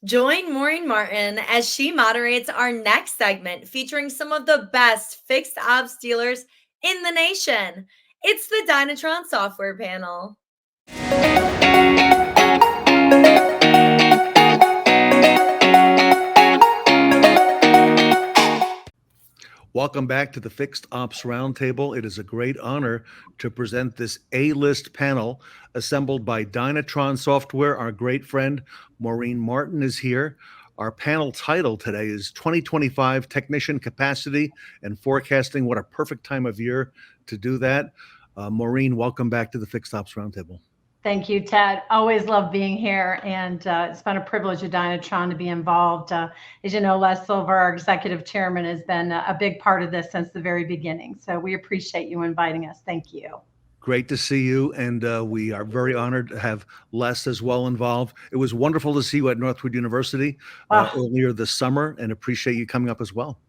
Join Maureen Martin as she moderates our next segment featuring some of the best fixed ops dealers in the nation. It's the Dynatron Software Panel. Welcome back to the Fixed Ops Roundtable. It is a great honor to present this A-list panel assembled by Dynatron Software. Our great friend Maureen Martin is here. Our panel title today is 2025 Technician Capacity and Forecasting. What a perfect time of year to do that. Maureen, welcome back to the Fixed Ops Roundtable. Thank you, Ted. Always love being here, and it's been a privilege of Dynatron to be involved. As you know, Les Silver, our executive chairman, has been a big part of this since the very beginning. So we appreciate you inviting us. Thank you. Great to see you, and we are very honored to have Les as well involved. It was wonderful to see you at Northwood University earlier this summer, and appreciate you coming up as well.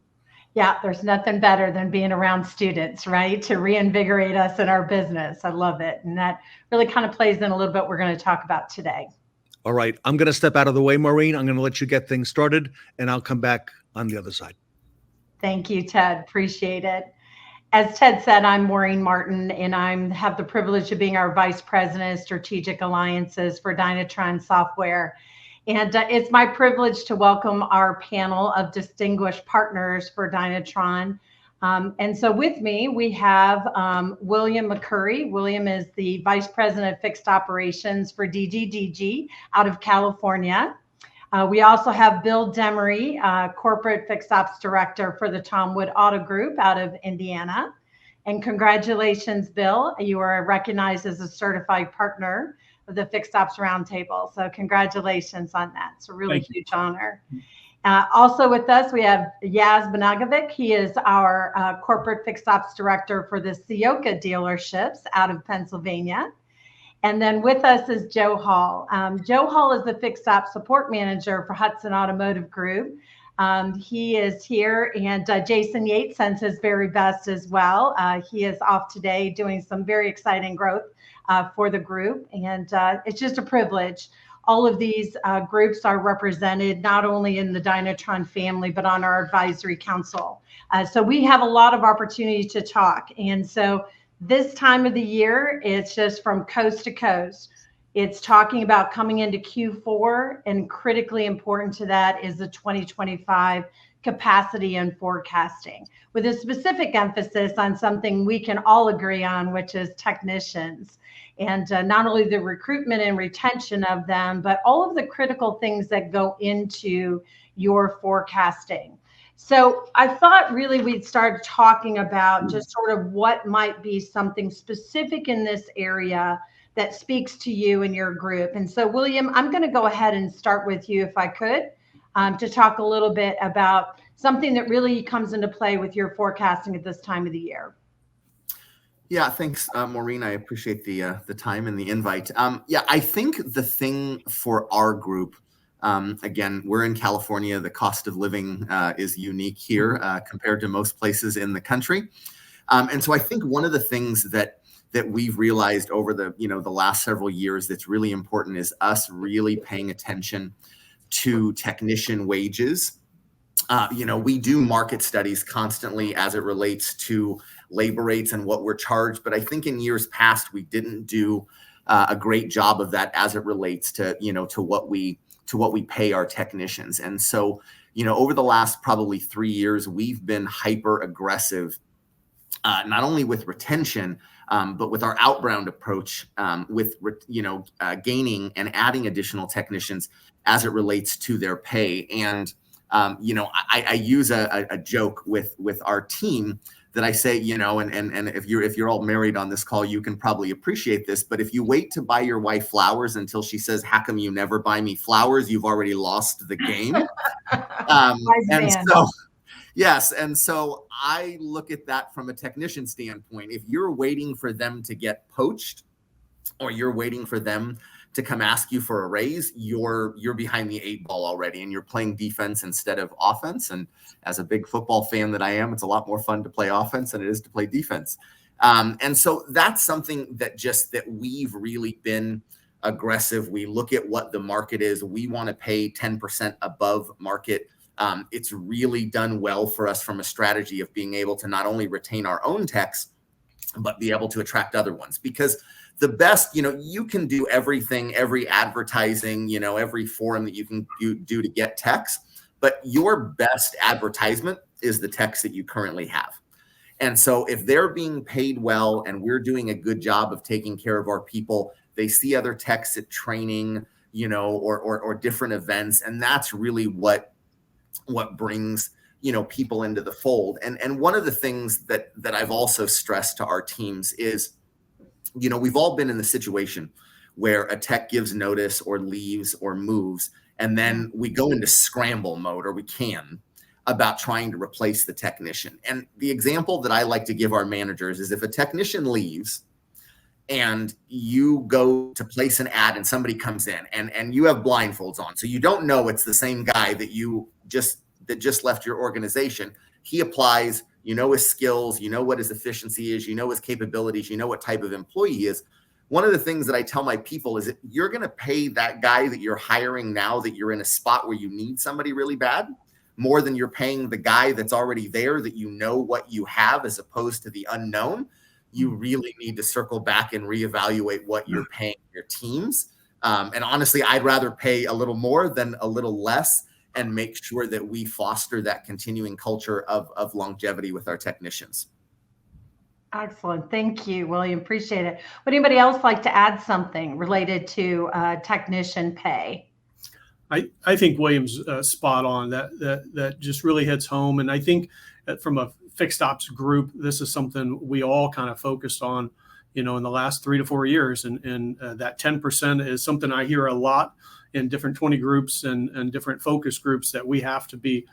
Yeah, there's nothing better than being around students, right? To reinvigorate us in our business. I love it. And that really kind of plays in a little bit what we're going to talk about today. All right. I'm going to step out of the way, Maureen. I'm going to let you get things started, and I'll come back on the other side. Thank you, Ted. Appreciate it. As Ted said, I'm Maureen Martin, and I have the privilege of being our Vice President of Strategic Alliances for Dynatron Software. And it's my privilege to welcome our panel of distinguished partners for Dynatron. And so with me, we have William McCurry. William is the Vice President of Fixed Operations for DGDG out of California. We also have Bill Demery, Corporate Fixed Ops Director for the Tom Wood Auto Group out of Indiana. And congratulations, Bill. You are recognized as a certified partner of the Fixed Ops Roundtable. So congratulations on that. It's a really huge honor. Also with us, we have Yaz Banagovic. He is our corporate fixed ops director for the Sioka dealerships out of Pennsylvania. And then with us is Joe Hall. Joe Hall is the fixed ops support manager for Hudson Automotive Group. He is here, and Jason Yates sends his very best as well. He is off today doing some very exciting growth for the group, and it's just a privilege. All of these groups are represented not only in the Dynatron family, but on our advisory council. So we have a lot of opportunity to talk. And so this time of the year, it's just from coast to coast. It's talking about coming into Q4, and critically important to that is the 2025 capacity and forecasting, with a specific emphasis on something we can all agree on, which is technicians. And not only the recruitment and retention of them, but all of the critical things that go into your forecasting. So I thought really we'd start talking about just sort of what might be something specific in this area that speaks to you and your group. And so, William, I'm going to go ahead and start with you, if I could, to talk a little bit about something that really comes into play with your forecasting at this time of the year. Yeah, thanks, Maureen. I appreciate the time and the invite. Yeah, I think the thing for our group, again, we're in California. The cost of living is unique here compared to most places in the country. And so I think one of the things that we've realized over the last several years that's really important is us really paying attention to technician wages. We do market studies constantly as it relates to labor rates and what we're charged. But I think in years past, we didn't do a great job of that as it relates to, to what we pay our technicians. And so, over the last probably 3 years, we've been hyper aggressive, not only with retention, but with our outbound approach, with gaining and adding additional technicians as it relates to their pay. And I use a joke with our team that I say, and if you're all married on this call, you can probably appreciate this. But if you wait to buy your wife flowers until she says, "How come you never buy me flowers?" you've already lost the game. And so I look at that from a technician standpoint. If you're waiting for them to get poached, or you're waiting for them to come ask you for a raise, you're behind the 8 ball already, and you're playing defense instead of offense. And as a big football fan that I am, it's a lot more fun to play offense than it is to play defense. And so that's something that we've really been aggressive. We look at what the market is. We want to pay 10% above market. It's really done well for us from a strategy of being able to not only retain our own techs, but be able to attract other ones. Because the best, you can do everything, every advertising, every forum that you can do to get techs, but your best advertisement is the techs that you currently have. And so if they're being paid well and we're doing a good job of taking care of our people, they see other techs at training, or different events. And that's really what brings, people into the fold. And one of the things that I've also stressed to our teams is, we've all been in the situation where a tech gives notice or leaves or moves, and then we go into scramble mode, or we can, about trying to replace the technician. And the example that I like to give our managers is if a technician leaves and you go to place an ad and somebody comes in and you have blindfolds on, so you don't know it's the same guy that just left your organization. He applies, his skills, what his efficiency is, his capabilities, what type of employee he is. One of the things that I tell my people is that you're going to pay that guy that you're hiring now that you're in a spot where you need somebody really bad, more than you're paying the guy that's already there that what you have, as opposed to the unknown. You really need to circle back and reevaluate what you're paying your teams. And honestly, I'd rather pay a little more than a little less, and make sure that we foster that continuing culture of longevity with our technicians. Excellent. Thank you, William. Appreciate it. Would anybody else like to add something related to technician pay? I think William's spot on. That just really hits home. And I think from a fixed ops group, this is something we all kind of focused on, in the last 3 to 4 years. And that 10% is something I hear a lot in different 20 groups and different focus groups, that we have to be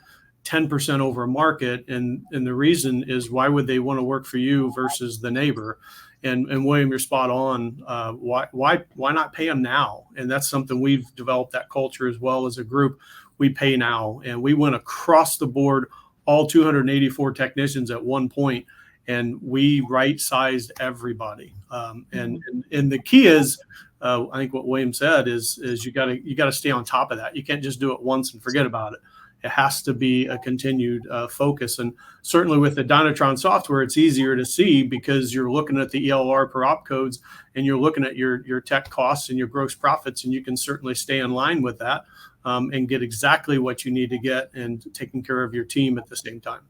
10% over market. And the reason is, why would they want to work for you versus the neighbor? And William, you're spot on. Why not pay them now? And that's something we've developed, that culture as well as a group. We pay now, and we went across the board, all 284 technicians at one point, and we right-sized everybody. And the key is, I think what William said is you got to stay on top of that. You can't just do it once and forget about it. It has to be a continued focus. And certainly with the Dynatron software, it's easier to see, because you're looking at the ELR per op codes, and you're looking at your tech costs and your gross profits, and you can certainly stay in line with that and get exactly what you need to get, and taking care of your team at the same time.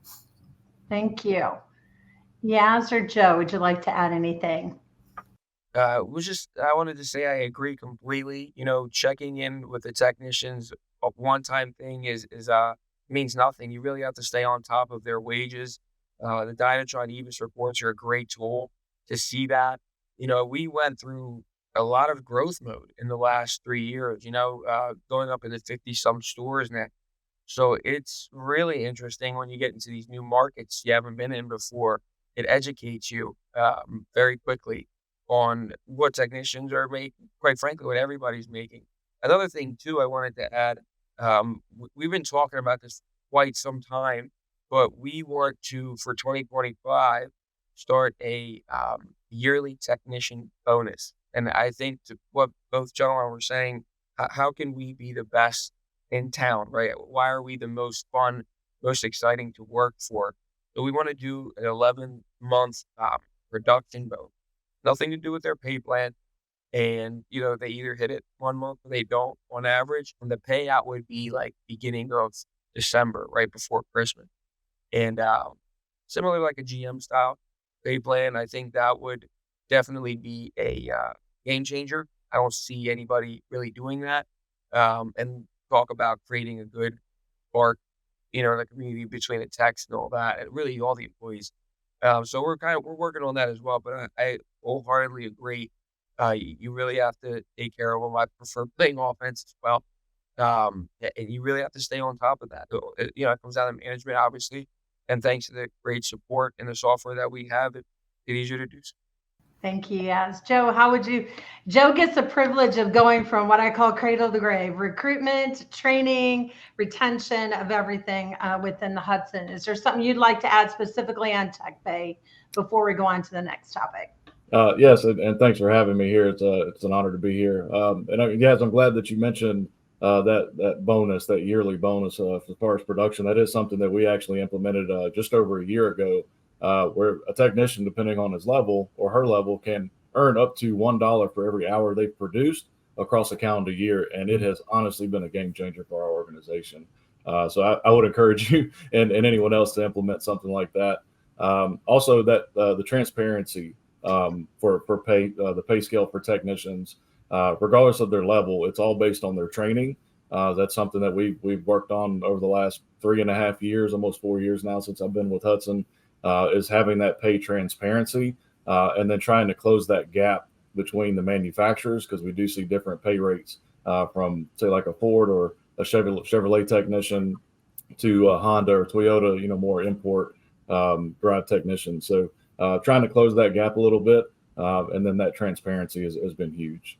Thank you. Yaz or Joe, would you like to add anything? I wanted to say I agree completely. Checking in with the technicians, a one-time thing means nothing. You really have to stay on top of their wages. The Dynatron EBIS reports are a great tool to see that. We went through a lot of growth mode in the last 3 years, going up into 50-some stores now. So it's really interesting when you get into these new markets you haven't been in before. It educates you very quickly on what technicians are making, quite frankly, what everybody's making. Another thing, too, I wanted to add, we've been talking about this quite some time, but we want to, for 2025, start a yearly technician bonus. And I think what both gentlemen were saying, how can we be the best in town, right? Why are we the most fun, most exciting to work for? So we want to do an 11-month production bonus. Nothing to do with their pay plan. And, they either hit it 1 month or they don't on average. And the payout would be like beginning of December, right before Christmas. And similarly, like a GM style pay plan, I think that would definitely be a game changer. I don't see anybody really doing that. And talk about creating a good spark, in the community between the techs and all that, and really all the employees. So we're working on that as well. But I wholeheartedly agree. You really have to take care of them. I prefer playing offense as well. And you really have to stay on top of that. It comes down to management, obviously. And thanks to the great support and the software that we have, it's easier to do so. Thank you, Yaz. Joe, Joe gets the privilege of going from what I call cradle to grave: recruitment, training, retention of everything within the Hudson. Is there something you'd like to add specifically on Tech Pay before we go on to the next topic? Yes, and thanks for having me here. It's an honor to be here. And yes, I'm glad that you mentioned that bonus, that yearly bonus as far as production. That is something that we actually implemented just over a year ago, where a technician, depending on his level or her level, can earn up to $1 for every hour they've produced across a calendar year. And it has honestly been a game changer for our organization. So I would encourage you and anyone else to implement something like that. Also, that the transparency for pay, the pay scale for technicians, regardless of their level, it's all based on their training. That's something that we've worked on over the last 3.5 years, almost 4 years now since I've been with Hudson, is having that pay transparency and then trying to close that gap between the manufacturers, because we do see different pay rates from, say, like a Ford or a Chevrolet technician to a Honda or Toyota, more import drive technicians. So trying to close that gap a little bit, and then that transparency has been huge.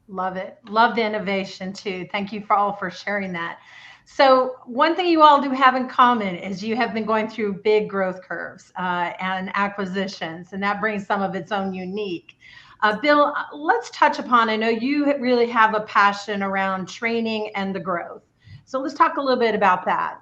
Love it. Love the innovation too. Thank you all for sharing that. So one thing you all do have in common is you have been going through big growth curves and acquisitions, and that brings some of its own unique. Bill, let's touch upon, I know you really have a passion around training and the growth. So let's talk a little bit about that.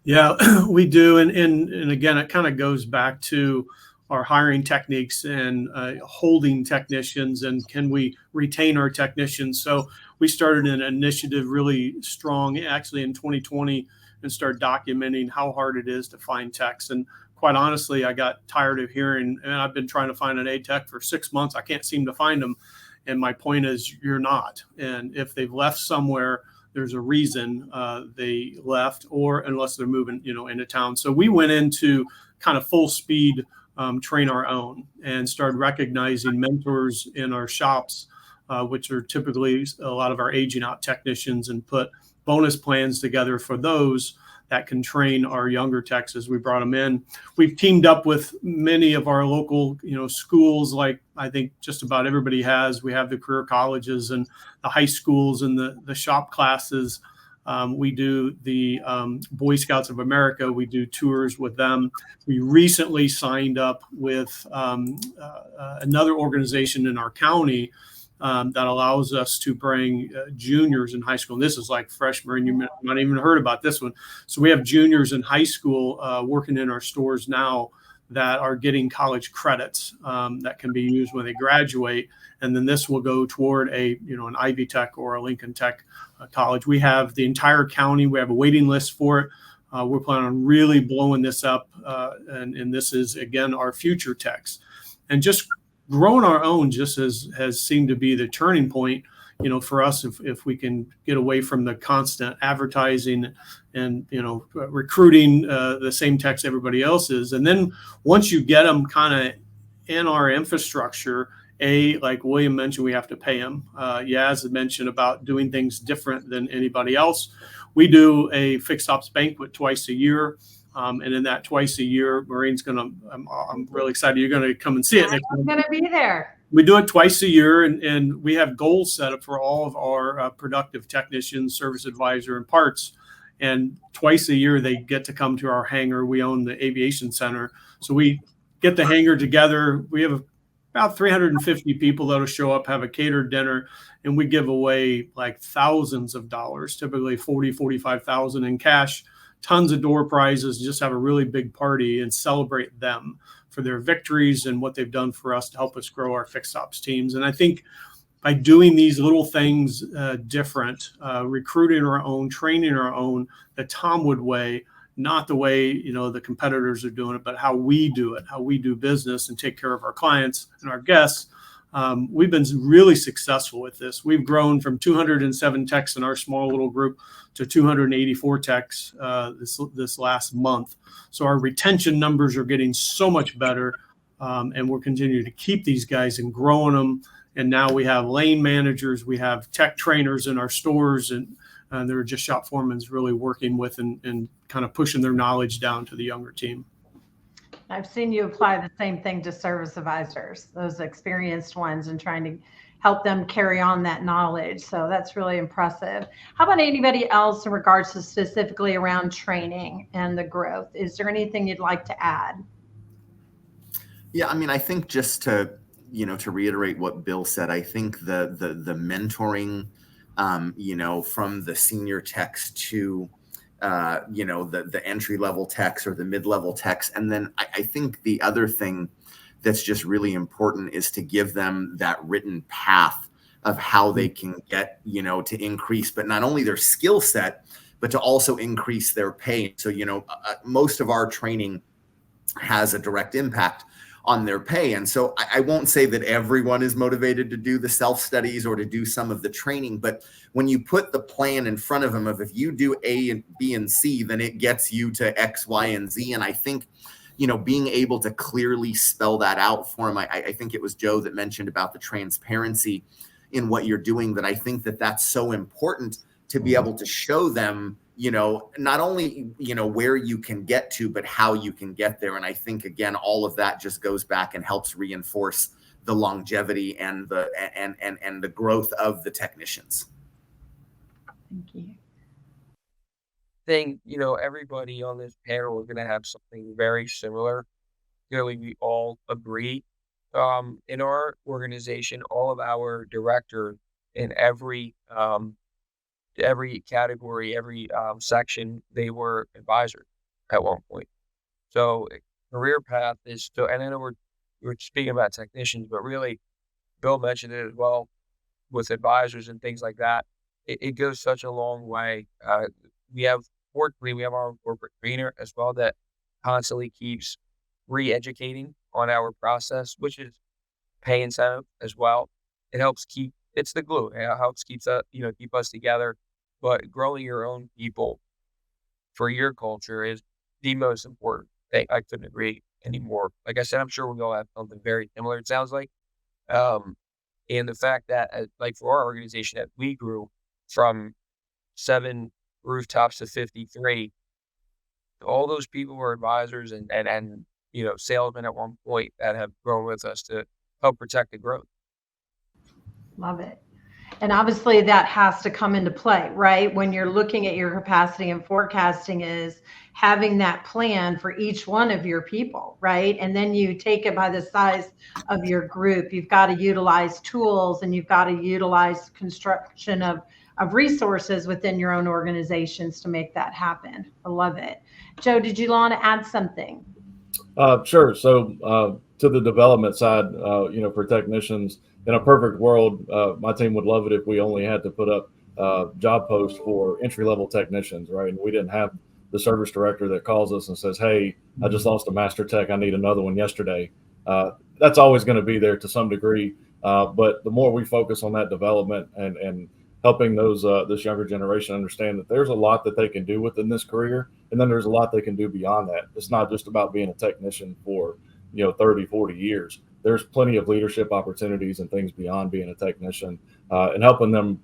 Yeah, we do. And again, it kind of goes back to our hiring techniques and holding technicians, and can we retain our technicians? So we started an initiative really strong actually in 2020 and started documenting how hard it is to find techs. And quite honestly, I got tired of hearing, and I've been trying to find an A tech for 6 months. I can't seem to find them. And my point is, you're not. And if they've left somewhere, there's a reason they left, or unless they're moving, into town. So we went into kind of full speed train our own and started recognizing mentors in our shops, which are typically a lot of our aging out technicians, and put bonus plans together for those that can train our younger techs as we brought them in. We've teamed up with many of our local, schools, like I think just about everybody has. We have the career colleges and the high schools and the shop classes. We do the Boy Scouts of America. We do tours with them. We recently signed up with another organization in our county that allows us to bring juniors in high school. And this is like freshmen. You might not even heard about this one. So we have juniors in high school working in our stores now that are getting college credits that can be used when they graduate. And then this will go toward an Ivy Tech or a Lincoln Tech college. We have the entire county. We have a waiting list for it. We're planning on really blowing this up. And this is, again, our future techs. And just growing our own just has seemed to be the turning point, for us, if we can get away from the constant advertising and, recruiting the same techs everybody else is. And then once you get them kind of in our infrastructure, like William mentioned, we have to pay them. Yaz had mentioned about doing things different than anybody else. We do a fixed ops banquet twice a year. And in that twice a year, Maureen's I'm really excited you're going to come and see it next I'm month. going to be there. We do it twice a year, and we have goals set up for all of our productive technicians, service advisor, and parts. And twice a year, they get to come to our hangar. We own the aviation center. So we get the hangar together. We have about 350 people that'll show up, have a catered dinner, and we give away like thousands of dollars, typically 45,000 in cash. Tons of door prizes, just have a really big party and celebrate them for their victories and what they've done for us to help us grow our fixed ops teams. And I think by doing these little things different, recruiting our own, training our own, the Tomwood way, not the way, the competitors are doing it, but how we do it, how we do business and take care of our clients and our guests. We've been really successful with this. We've grown from 207 techs in our small little group to 284 techs this last month. So our retention numbers are getting so much better, and we're continuing to keep these guys and growing them. And now we have lane managers, we have tech trainers in our stores, and they're just shop foremans really working with and kind of pushing their knowledge down to the younger team. I've seen you apply the same thing to service advisors, those experienced ones, and trying to help them carry on that knowledge. So that's really impressive. How about anybody else in regards to specifically around training and the growth? Is there anything you'd like to add? Yeah, I mean, I think just to reiterate what Bill said, I think the mentoring, from the senior techs to the entry level techs or the mid level techs. And then I think the other thing that's just really important is to give them that written path of how they can get, to increase, but not only their skill set, but to also increase their pay. So, most of our training has a direct impact on their pay. And so I won't say that everyone is motivated to do the self-studies or to do some of the training, but when you put the plan in front of them of if you do A and B and C, then it gets you to X, Y, and Z. And I think, being able to clearly spell that out for them, I think it was Joe that mentioned about the transparency in what you're doing, that I think that that's so important to be able to show them, not only, where you can get to, but how you can get there. And I think, again, all of that just goes back and helps reinforce the longevity and the growth of the technicians. Thank you. I think, everybody on this panel is going to have something very similar. Clearly, we all agree. In our organization, all of our directors in every category, every section, they were advisors at one point. So career path is so, and I know we're speaking about technicians, but really Bill mentioned it as well with advisors and things like that. It goes such a long way. Fortunately, we have our corporate trainer as well that constantly keeps re-educating on our process, which is pay incentive as well. It helps it's the glue. It helps keep us together. but growing your own people for your culture is the most important thing. I couldn't agree anymore. Like I said, I'm sure we all have something very similar, it sounds like. Um, and the fact that, like for our organization, that we grew from 7 rooftops to 53, all those people were advisors and salesmen at one point that have grown with us to help protect the growth. Love it. And obviously that has to come into play, right? When you're looking at your capacity and forecasting is having that plan for each one of your people, right? And then you take it by the size of your group. You've got to utilize tools and you've got to utilize construction of resources within your own organizations to make that happen. I love it. Joe, did you want to add something? Sure. So to the development side, for technicians, in a perfect world, my team would love it if we only had to put up job posts for entry-level technicians, right? And we didn't have the service director that calls us and says, hey, I just lost a master tech. I need another one yesterday. That's always going to be there to some degree. But the more we focus on that development and helping this younger generation understand that there's a lot that they can do within this career, and then there's a lot they can do beyond that. It's not just about being a technician for 30, 40 years. There's plenty of leadership opportunities and things beyond being a technician, and helping them,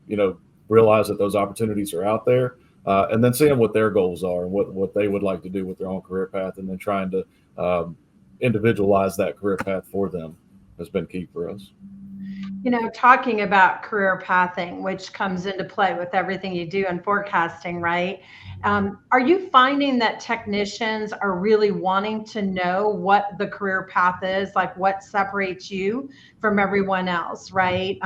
realize that those opportunities are out there, and then seeing what their goals are and what they would like to do with their own career path, and then trying to individualize that career path for them has been key for us. Talking about career pathing, which comes into play with everything you do in forecasting, right? Are you finding that technicians are really wanting to know what the career path is, like what separates you from everyone else, right?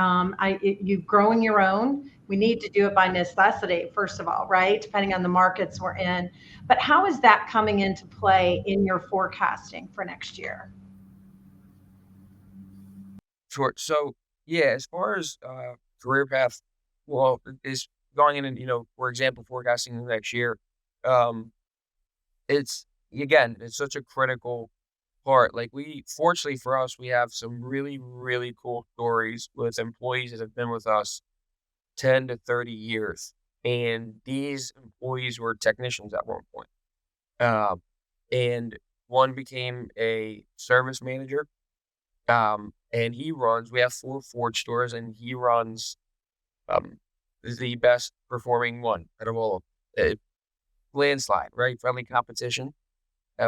You growing your own, we need to do it by necessity, first of all, right? Depending on the markets we're in. But how is that coming into play in your forecasting for next year? Sure. So, yeah, as far as career path, well, is going in and, for example, forecasting the next year, it's such a critical part. Like fortunately for us, we have some really, really cool stories with employees that have been with us 10 to 30 years. And these employees were technicians at one point. And one became a service manager. And we have 4 Ford stores, and he runs the best performing one out of all of them. Landslide, right? Friendly competition.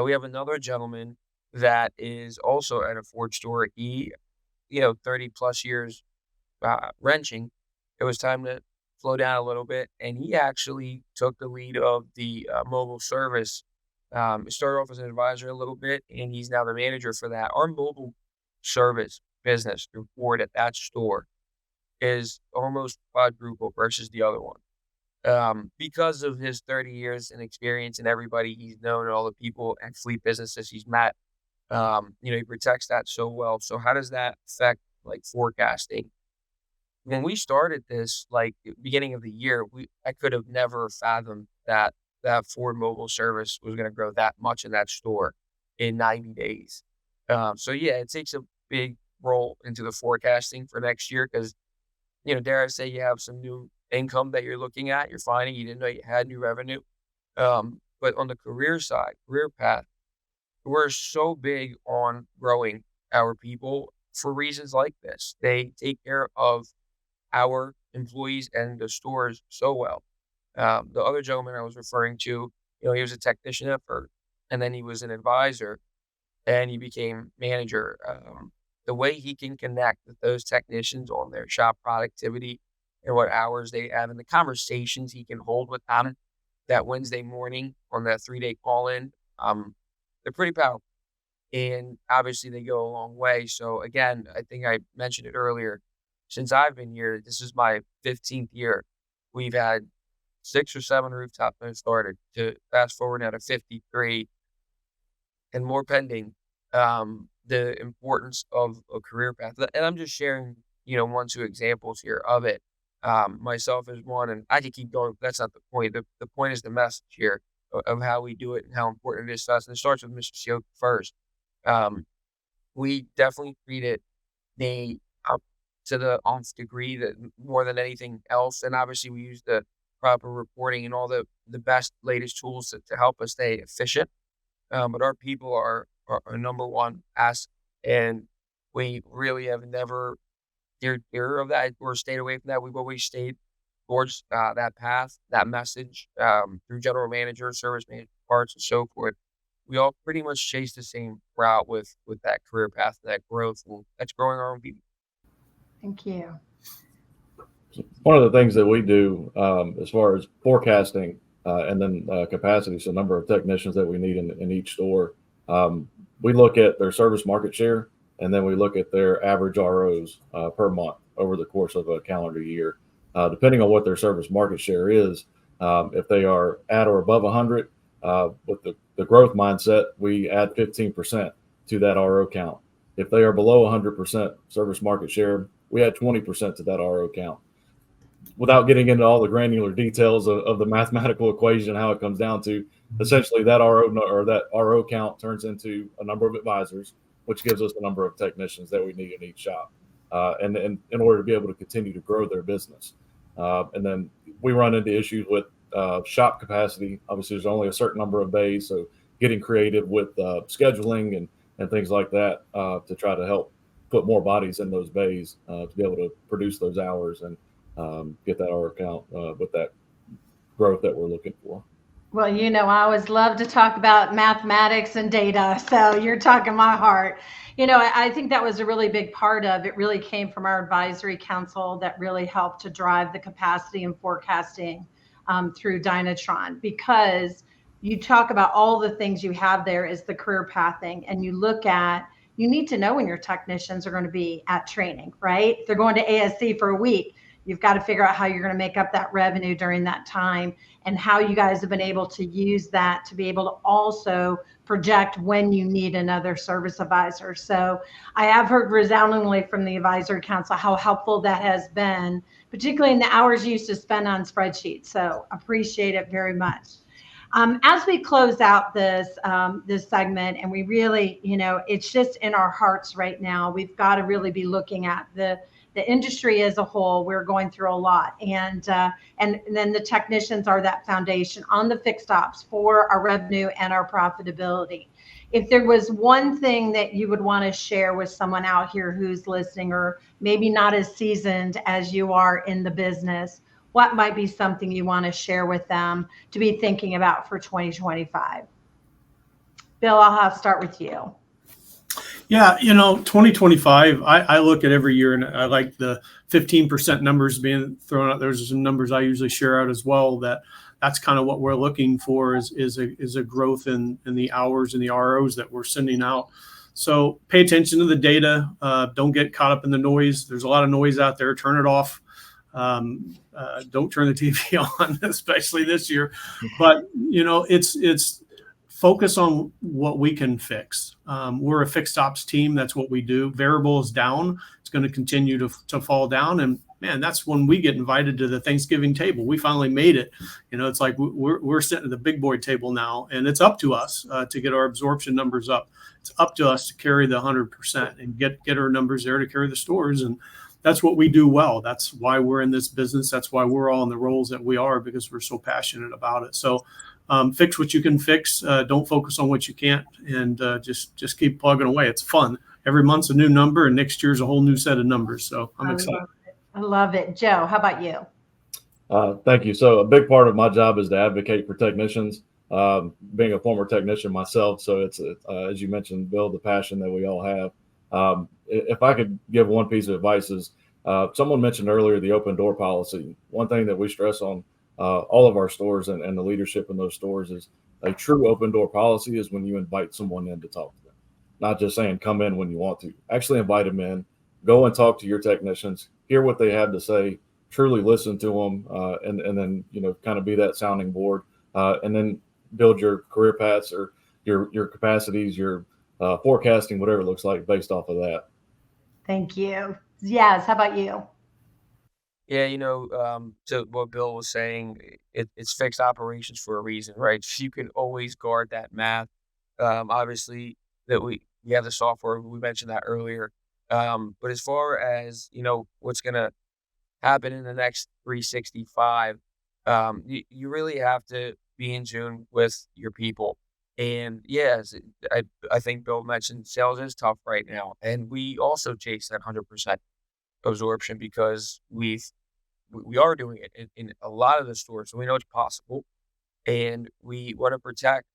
We have another gentleman that is also at a Ford store. He, 30 plus years wrenching. It was time to slow down a little bit, and he actually took the lead of the mobile service. He started off as an advisor a little bit, and he's now the manager for that. Our mobile service business through Ford at that store is almost quadruple versus the other one. Because of his 30 years in experience and everybody he's known and all the people and fleet businesses he's met, he protects that so well. So how does that affect forecasting? When we started this, beginning of the year, I could have never fathomed that Ford mobile service was going to grow that much in that store in 90 days. So yeah, it takes a big role into the forecasting for next year because, dare I say, you have some new income that you're looking at, you're finding you didn't know you had new revenue. But on the career side, career path, we're so big on growing our people for reasons like this. They take care of our employees and the stores so well. The other gentleman I was referring to, he was a technician at first, and then he was an advisor, and he became manager. The way he can connect with those technicians on their shop productivity and what hours they have and the conversations he can hold with them that Wednesday morning on that 3-day call-in, they're pretty powerful. And obviously they go a long way. So again, I think I mentioned it earlier, since I've been here, this is my 15th year. We've had 6 or 7 rooftops that started to fast forward now to 53 and more pending. The importance of a career path. And I'm just sharing, 1-2 examples here of it. Myself as one, and I could keep going. That's not the point. The point is the message here of how we do it and how important it is to us. And it starts with Mr. Sioka first. We definitely treat it to the nth degree that more than anything else. And obviously we use the proper reporting, and all the best latest tools to help us stay efficient. But our people are our number one asset, and we really have never steered clear of that or stayed away from that. We've always stayed towards that path, that message, through general manager, service manager, parts, and so forth. We all pretty much chase the same route with that career path, that growth, and that's growing our own people. Thank you. One of the things that we do as far as forecasting and then capacity, so number of technicians that we need in each store, we look at their service market share, and then we look at their average ROs per month over the course of a calendar year. Depending on what their service market share is, if they are at or above 100, with the growth mindset, we add 15% to that RO count. If they are below 100% service market share, we add 20% to that RO count. Without getting into all the granular details of the mathematical equation, how it comes down to, essentially that RO count turns into a number of advisors, which gives us the number of technicians that we need in each shop, and in order to be able to continue to grow their business. And then we run into issues with shop capacity. Obviously, there's only a certain number of bays, so getting creative with scheduling and things like that to try to help put more bodies in those bays to be able to produce those hours and get that hour count with that growth that we're looking for. Well, I always love to talk about mathematics and data, so you're talking my heart. I think that was a really big part of it. Really came from our advisory council that really helped to drive the capacity and forecasting through Dynatron, because you talk about all the things you have there is the career pathing, and you need to know when your technicians are going to be at training, right? If they're going to ASC for a week, you've got to figure out how you're going to make up that revenue during that time, and how you guys have been able to use that to be able to also project when you need another service advisor. So I have heard resoundingly from the advisory council how helpful that has been, particularly in the hours you used to spend on spreadsheets. So appreciate it very much. As we close out this segment, and we really, it's just in our hearts right now, we've got to really be looking at the industry as a whole. We're going through a lot, and then the technicians are that foundation on the fixed ops for our revenue and our profitability. If there was one thing that you would want to share with someone out here who's listening, or maybe not as seasoned as you are in the business, what might be something you want to share with them to be thinking about for 2025? Bill, I'll have to start with you. Yeah, 2025, I look at every year, and I like the 15% numbers being thrown out. There's some numbers I usually share out as well. That's kind of what we're looking for is a growth in the hours and the ROs that we're sending out. So pay attention to the data. Don't get caught up in the noise. There's a lot of noise out there. Turn it off. Don't turn the TV on, especially this year. But it's focus on what we can fix. We're a fixed ops team. That's what we do. Variable is down. It's going to continue to fall down. And man, that's when we get invited to the Thanksgiving table. We finally made it. It's like we're sitting at the big boy table now, and it's up to us to get our absorption numbers up. It's up to us to carry the 100% and get our numbers there to carry the stores. And that's what we do well. That's why we're in this business. That's why we're all in the roles that we are, because we're so passionate about it. So fix what you can fix. Don't focus on what you can't, and just keep plugging away. It's fun. Every month's a new number, and next year's a whole new set of numbers. So I'm excited. I love it. Joe, how about you? Thank you. So a big part of my job is to advocate for technicians. Being a former technician myself, so it's as you mentioned, Bill, the passion that we all have. If I could give one piece of advice is, someone mentioned earlier the open door policy. One thing that we stress on all of our stores and the leadership in those stores is a true open door policy is when you invite someone in to talk to them, not just saying come in when you want to. Actually invite them in, go and talk to your technicians, hear what they have to say, truly listen to them, and then kind of be that sounding board, and then build your career paths or your capacities, your forecasting, whatever it looks like, based off of that. Thank you. Yes, how about you? Yeah, so what Bill was saying, it's fixed operations for a reason, right? So you can always guard that math. Obviously, that we have the software. We mentioned that earlier. But as far as what's going to happen in the next 365, You really have to be in tune with your people. And yes, I think Bill mentioned sales is tough right now. And we also chase that 100% absorption because we are doing it in a lot of the stores. So we know it's possible. And we want to protect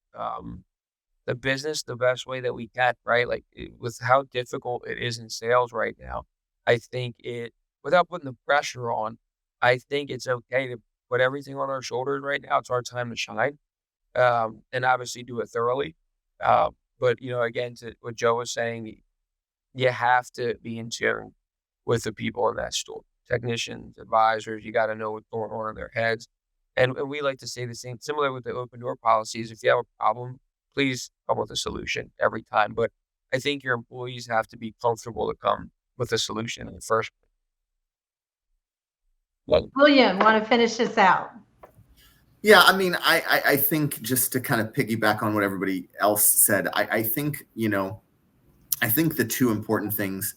the business the best way that we can, right? Like with how difficult it is in sales right now, I think without putting the pressure on, I think it's okay to put everything on our shoulders right now. It's our time to shine, and obviously do it thoroughly. But, again, to what Joe was saying, you have to be in tune with the people in that store. Technicians, advisors, you got to know what's going on in their heads. And we like to say the same, similar with the open door policies. If you have a problem, please come with a solution every time. But I think your employees have to be comfortable to come with a solution in the first place. William, want to finish this out? Yeah, I mean, I think just to kind of piggyback on what everybody else said, I think the two important things,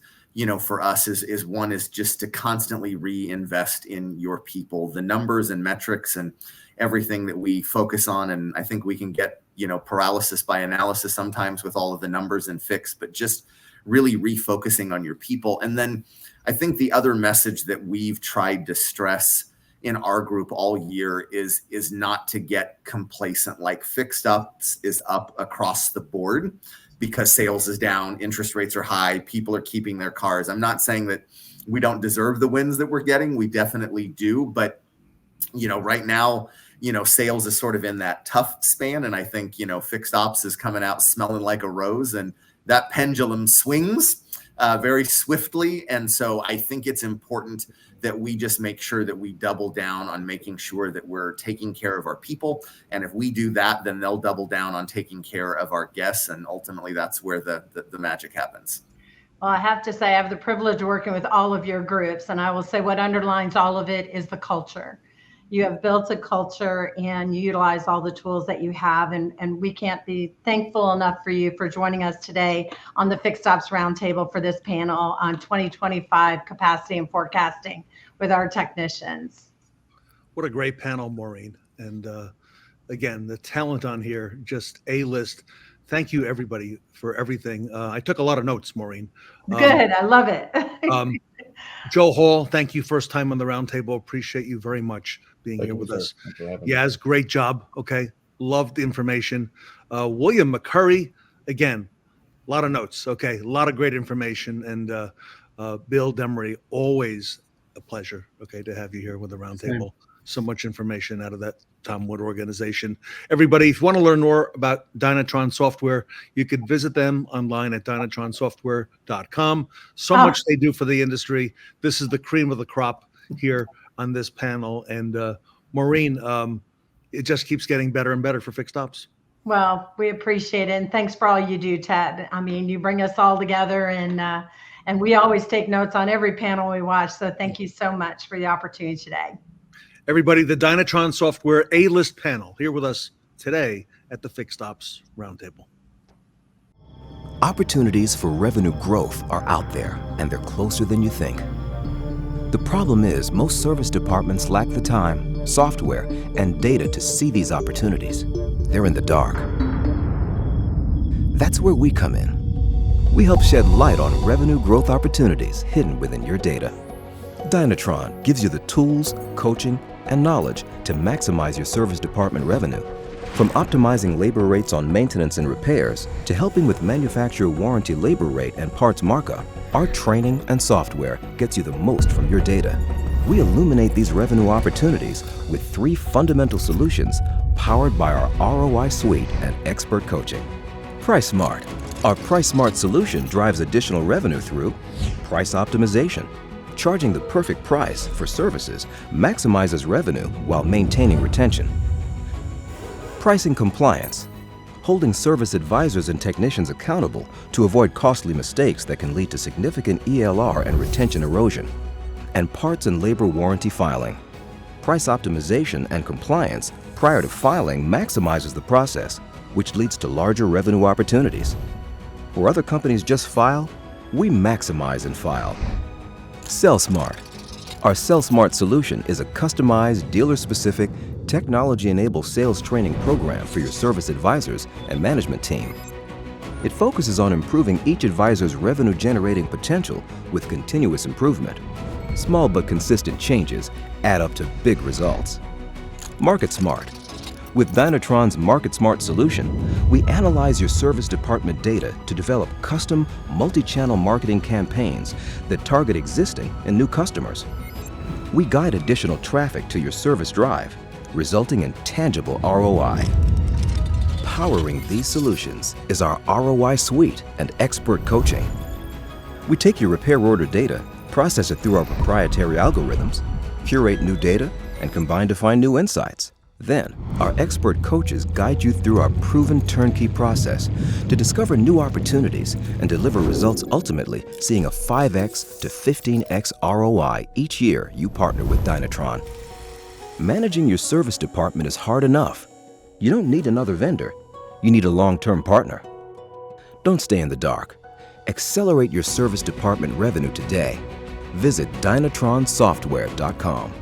for us is one is just to constantly reinvest in your people, the numbers and metrics and everything that we focus on. And I think we can get, paralysis by analysis sometimes with all of the numbers and fix, but just really refocusing on your people. And then I think the other message that we've tried to stress in our group all year is not to get complacent. Like fixed ups is up across the board because sales is down, interest rates are high, people are keeping their cars. I'm not saying that we don't deserve the wins that we're getting. We definitely do. But, right now, sales is sort of in that tough span. And I think, fixed ops is coming out smelling like a rose, and that pendulum swings very swiftly. And so I think it's important that we just make sure that we double down on making sure that we're taking care of our people. And if we do that, then they'll double down on taking care of our guests. And ultimately, that's where the magic happens. Well, I have to say, I have the privilege of working with all of your groups. And I will say what underlines all of it is the culture. You have built a culture and you utilize all the tools that you have. And we can't be thankful enough for you for joining us today on the Fixed Ops Roundtable for this panel on 2025 capacity and forecasting with our technicians. What a great panel, Maureen. And again, the talent on here, just A-list. Thank you, everybody, for everything. I took a lot of notes, Maureen. Good. I love it. Joe Hall, thank you. First time on the roundtable. Appreciate you very much being here with us. Yaz, great job. Okay. Loved the information. William McCurry, again, a lot of notes. Okay. A lot of great information. And Bill Demery, always a pleasure. Okay. To have you here with the roundtable. So much information out of that Tom Wood organization. Everybody, if you want to learn more about Dynatron Software, you could visit them online at dynatronsoftware.com. So much they do for the industry. This is the cream of the crop here on this panel. And Maureen, it just keeps getting better and better for Fixed Ops. Well, we appreciate it. And thanks for all you do, Ted. I mean, you bring us all together and we always take notes on every panel we watch. So thank you so much for the opportunity today. Everybody, the Dynatron Software A-list panel here with us today at the Fixed Ops Roundtable. Opportunities for revenue growth are out there, and they're closer than you think. The problem is most service departments lack the time, software, and data to see these opportunities. They're in the dark. That's where we come in. We help shed light on revenue growth opportunities hidden within your data. Dynatron gives you the tools, coaching, and knowledge to maximize your service department revenue. From optimizing labor rates on maintenance and repairs to helping with manufacturer warranty labor rate and parts markup, our training and software gets you the most from your data. We illuminate these revenue opportunities with 3 fundamental solutions powered by our ROI suite and expert coaching. Price Smart. Our Price Smart solution drives additional revenue through price optimization. Charging the perfect price for services maximizes revenue while maintaining retention. Pricing compliance. Holding service advisors and technicians accountable to avoid costly mistakes that can lead to significant ELR and retention erosion. And parts and labor warranty filing. Price optimization and compliance prior to filing maximizes the process, which leads to larger revenue opportunities. Where other companies just file, we maximize and file. Sell Smart. Our Sell Smart solution is a customized, dealer-specific, technology-enabled sales training program for your service advisors and management team. It focuses on improving each advisor's revenue-generating potential with continuous improvement. Small but consistent changes add up to big results. Market Smart. With Dynatron's Market Smart solution, we analyze your service department data to develop custom, multi-channel marketing campaigns that target existing and new customers. We guide additional traffic to your service drive, resulting in tangible ROI. Powering these solutions is our ROI suite and expert coaching. We take your repair order data, process it through our proprietary algorithms, curate new data, and combine to find new insights. Then, our expert coaches guide you through our proven turnkey process to discover new opportunities and deliver results, ultimately seeing a 5x to 15x ROI each year you partner with Dynatron. Managing your service department is hard enough. You don't need another vendor. You need a long-term partner. Don't stay in the dark. Accelerate your service department revenue today. Visit DynatronSoftware.com.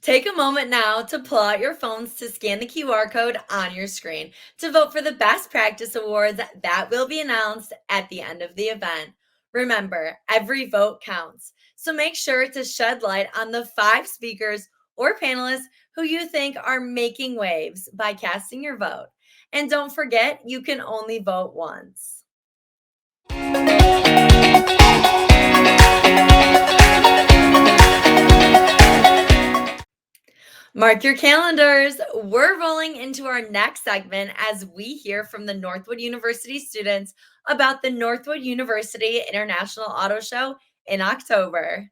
Take a moment now to pull out your phones to scan the QR code on your screen to vote for the Best Practice Awards that will be announced at the end of the event. Remember, every vote counts, so make sure to shed light on the 5 speakers or panelists who you think are making waves by casting your vote. And don't forget, you can only vote once. Mark your calendars. We're rolling into our next segment as we hear from the Northwood University students about the Northwood University International Auto Show in October.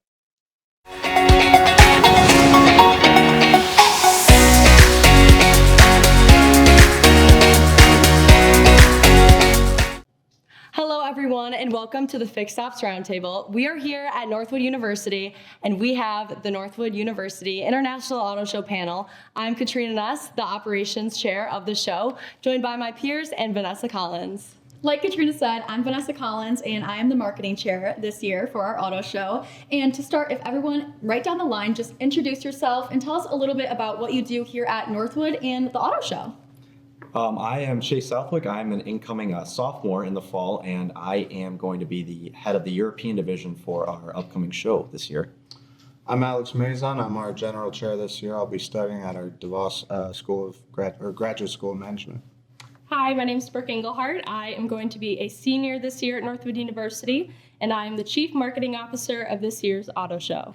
Hello, everyone, and welcome to the Fixed Ops Roundtable. We are here at Northwood University, and we have the Northwood University International Auto Show panel. I'm Katrina Ness, the operations chair of the show, joined by my peers and Vanessa Collins. Like Katrina said, I'm Vanessa Collins, and I am the marketing chair this year for our auto show. And to start, if everyone, right down the line, just introduce yourself and tell us a little bit about what you do here at Northwood and the auto show. I am Chase Southwick. I'm an incoming sophomore in the fall, and I am going to be the head of the European division for our upcoming show this year. I'm Alex Mazon. I'm our general chair this year. I'll be studying at our DeVos School of Graduate School of Management. Hi, my name is Brooke Engelhardt. I am going to be a senior this year at Northwood University, and I am the Chief Marketing Officer of this year's auto show.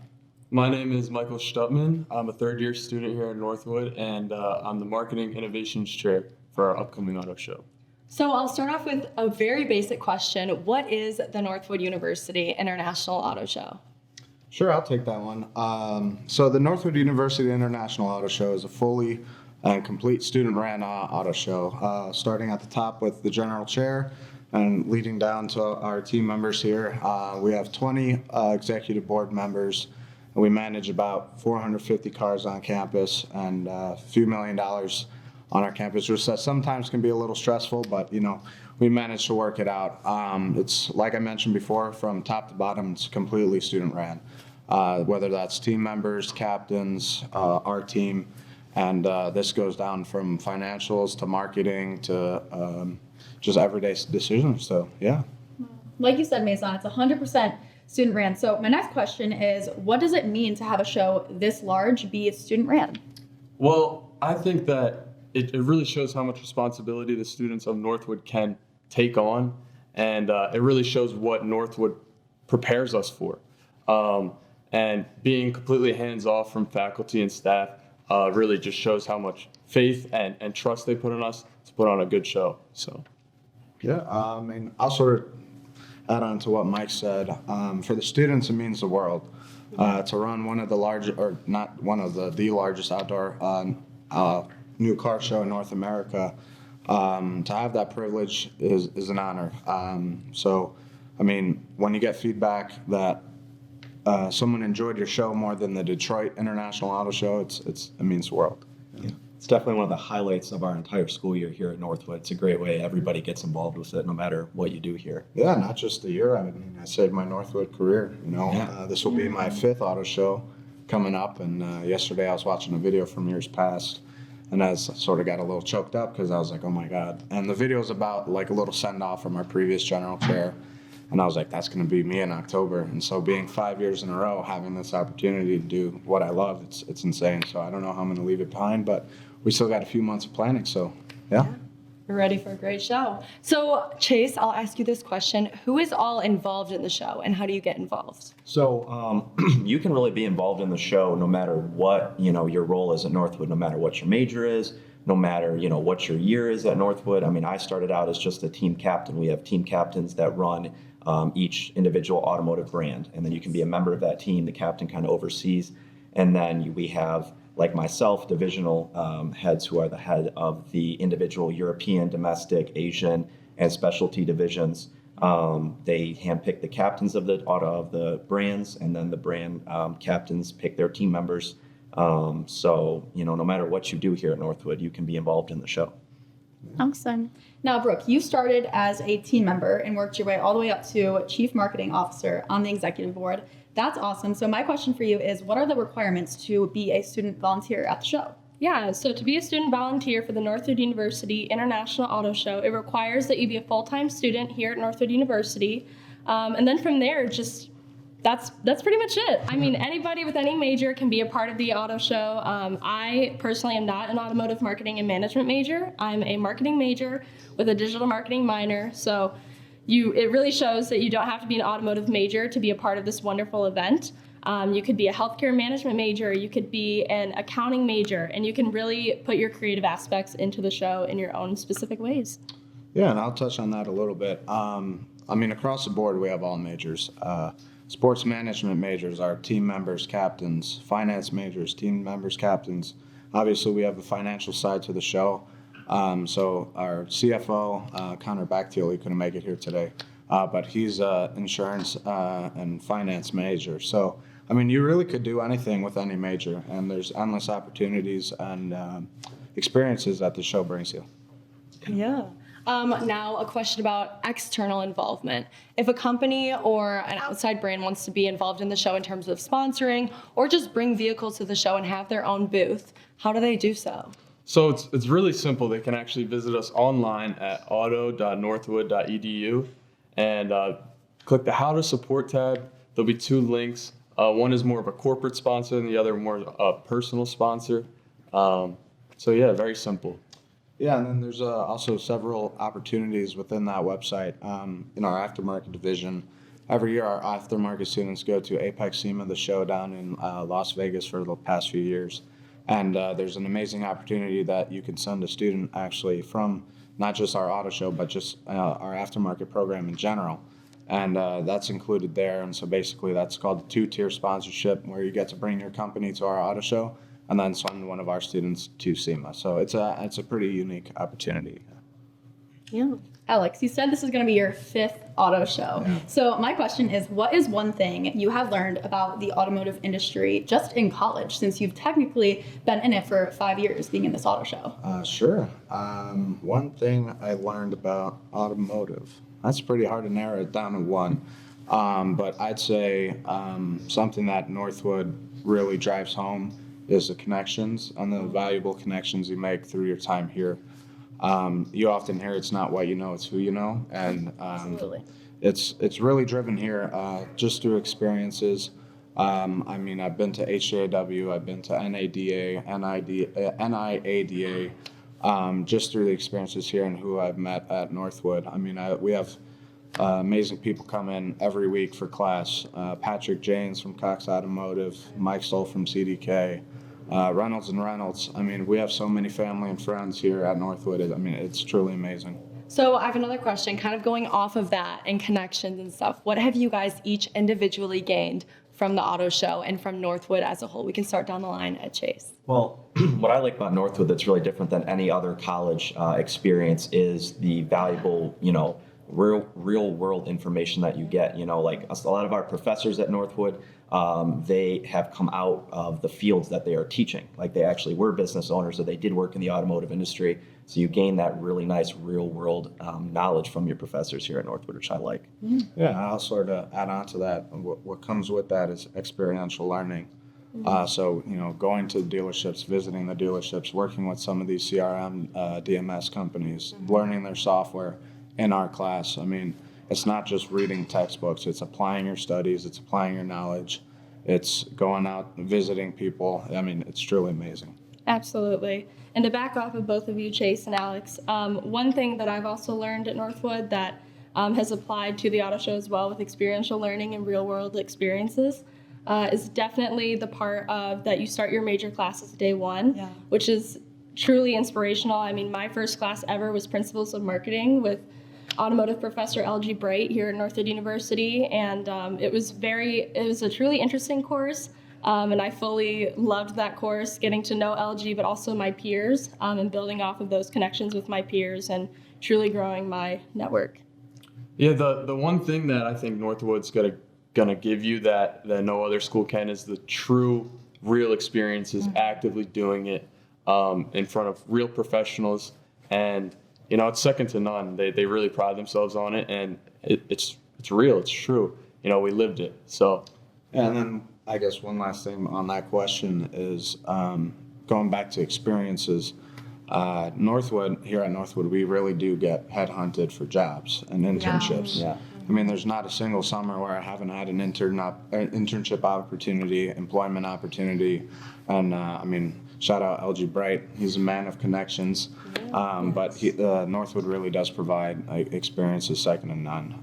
My name is Michael Stutman. I'm a third-year student here at Northwood, and I'm the Marketing Innovations Chair for our upcoming auto show. So I'll start off with a very basic question. What is the Northwood University International Auto Show? Sure, I'll take that one. So the Northwood University International Auto Show is a fully and complete student-ran auto show, starting at the top with the general chair and leading down to our team members here. We have 20 executive board members. We manage about 450 cars on campus and a few $1 million on our campus, which sometimes can be a little stressful, but we manage to work it out. It's like I mentioned before, from top to bottom, it's completely student ran, whether that's team members, captains, our team, and this goes down from financials to marketing to just everyday decisions. So yeah. Like you said, Mason, it's 100% student ran. So my next question is, what does it mean to have a show this large be student ran? Well, I think that it really shows how much responsibility the students of Northwood can take on, and it really shows what Northwood prepares us for. And being completely hands-off from faculty and staff really just shows how much faith and trust they put in us to put on a good show. So, yeah, I mean, I'll sort of add on to what Mike said. For the students, it means the world. To run one of the largest, or not one of the largest outdoor new car show in North America, to have that privilege is an honor. So, I mean, when you get feedback that someone enjoyed your show more than the Detroit International Auto Show, it means the world. Yeah. It's definitely one of the highlights of our entire school year here at Northwood. It's a great way everybody gets involved with it, no matter what you do here. Yeah, not just the year. I mean, I saved my Northwood career. This will be my 5th auto show coming up. And yesterday I was watching a video from years past, and I sort of got a little choked up because I was like, oh my God. And the video is about like a little send off from our previous general chair. And I was like, that's going to be me in October. And so being 5 years in a row, having this opportunity to do what I love, it's insane. So I don't know how I'm going to leave it behind, but we still got a few months of planning. So, yeah. We're ready for a great show. So Chase, I'll ask you this question. Who is all involved in the show and how do you get involved? So you can really be involved in the show no matter what, your role is at Northwood, no matter what your major is, no matter, what your year is at Northwood. I mean, I started out as just a team captain. We have team captains that run each individual automotive brand. And then you can be a member of that team. The captain kind of oversees. And then we have, like myself, divisional heads who are the head of the individual European, domestic, Asian, and specialty divisions. They handpick the captains of the brands, and then the brand captains pick their team members. So, no matter what you do here at Northwood, you can be involved in the show. Awesome. Now, Brooke, you started as a team member and worked your way all the way up to Chief Marketing Officer on the executive board. That's awesome. So my question for you is, what are the requirements to be a student volunteer at the show? Yeah, so to be a student volunteer for the Northwood University International Auto Show, it requires that you be a full-time student here at Northwood University. And then from there, that's pretty much it. I mean, anybody with any major can be a part of the auto show. I personally am not an automotive marketing and management major. I'm a marketing major with a digital marketing minor. So it really shows that you don't have to be an automotive major to be a part of this wonderful event. You could be a healthcare management major, you could be an accounting major, and you can really put your creative aspects into the show in your own specific ways. Yeah, and I'll touch on that a little bit. Across the board, we have all majors. Sports management majors are team members, captains. Finance majors, team members, captains. Obviously, we have the financial side to the show. So our CFO, Connor Bactiel, he couldn't make it here today, but he's insurance and finance major. So, you really could do anything with any major, and there's endless opportunities and experiences that the show brings you. Yeah. Now, a question about external involvement. If a company or an outside brand wants to be involved in the show in terms of sponsoring or just bring vehicles to the show and have their own booth, how do they do so? So it's really simple. They can actually visit us online at auto.northwood.edu and click the How to Support tab. There'll be 2 links. One is more of a corporate sponsor and the other more a personal sponsor. Very simple. Yeah, and then there's also several opportunities within that website. In our aftermarket division, every year our aftermarket students go to Apex SEMA, the show down in Las Vegas for the past few years. And there's an amazing opportunity that you can send a student actually from not just our auto show, but just our aftermarket program in general. And that's included there. And so basically that's called the 2-tier sponsorship, where you get to bring your company to our auto show and then send one of our students to SEMA. So it's a pretty unique opportunity. Yeah. Alex, you said this is going to be your 5th auto show. Yeah. So my question is, what is one thing you have learned about the automotive industry just in college, since you've technically been in it for 5 years being in this auto show? Sure. One thing I learned about automotive, that's pretty hard to narrow it down to one. But I'd say something that Northwood really drives home is the connections and the valuable connections you make through your time here. You often hear it's not what you know, it's who you know. And it's really driven here just through experiences. I've been to HJW, I've been to NADA, NIADA, just through the experiences here and who I've met at Northwood. We have amazing people come in every week for class. Patrick Janes from Cox Automotive, Mike Stoll from CDK, Reynolds and Reynolds. We have so many family and friends here at Northwood. It's truly amazing. So I have another question, kind of going off of that and connections and stuff. What have you guys each individually gained from the auto show and from Northwood as a whole? We can start down the line at Chase. Well, what I like about Northwood that's really different than any other college experience is the valuable, real world information that you get. Like a lot of our professors at Northwood, they have come out of the fields that they are teaching. Like they actually were business owners, or they did work in the automotive industry. So you gain that really nice real world knowledge from your professors here at Northwood, which I like. Yeah, I'll sort of add on to that. What comes with that is experiential learning. So, going to dealerships, visiting the dealerships, working with some of these CRM, DMS companies, learning their software in our class. I mean, it's not just reading textbooks, it's applying your studies, it's applying your knowledge, it's going out and visiting people. I mean, it's truly amazing. Absolutely. And to back off of both of you, Chase and Alex, one thing that I've also learned at Northwood that has applied to the auto show as well with experiential learning and real world experiences is definitely the part of that you start your major classes day one, which is truly inspirational. I mean, my first class ever was Principles of Marketing with Automotive Professor L.G. Bright here at Northwood University, and it was a truly interesting course, and I fully loved that course, getting to know LG, but also my peers, and building off of those connections with my peers and truly growing my network. Yeah, the one thing that I think Northwood's gonna give you that no other school can is the true, real experiences, actively doing it in front of real professionals, and it's second to none. They really pride themselves on it, and it's real, it's true. We lived it. So, and then I guess one last thing on that question is going back to experiences. Northwood, here at Northwood, we really do get headhunted for jobs and internships. Yeah. I mean, there's not a single summer where I haven't had an internship opportunity, employment opportunity, and I mean, shout out LG Bright. He's a man of connections, but Northwood really does provide experiences second to none.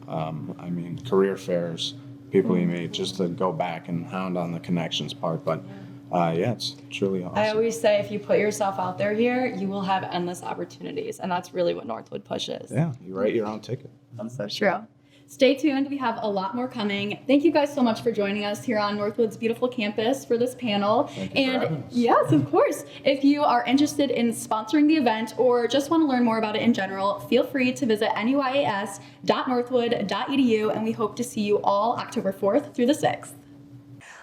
I mean, career fairs, people you meet, just to go back and hound on the connections part. But it's truly awesome. I always say if you put yourself out there here, you will have endless opportunities, and that's really what Northwood pushes. Yeah, you write your own ticket. That's so true. Stay tuned. We have a lot more coming. Thank you guys so much for joining us here on Northwood's beautiful campus for this panel. Thank you for having us. Yes, of course. If you are interested in sponsoring the event or just want to learn more about it in general, feel free to visit nuias.northwood.edu, and we hope to see you all October 4th through the 6th.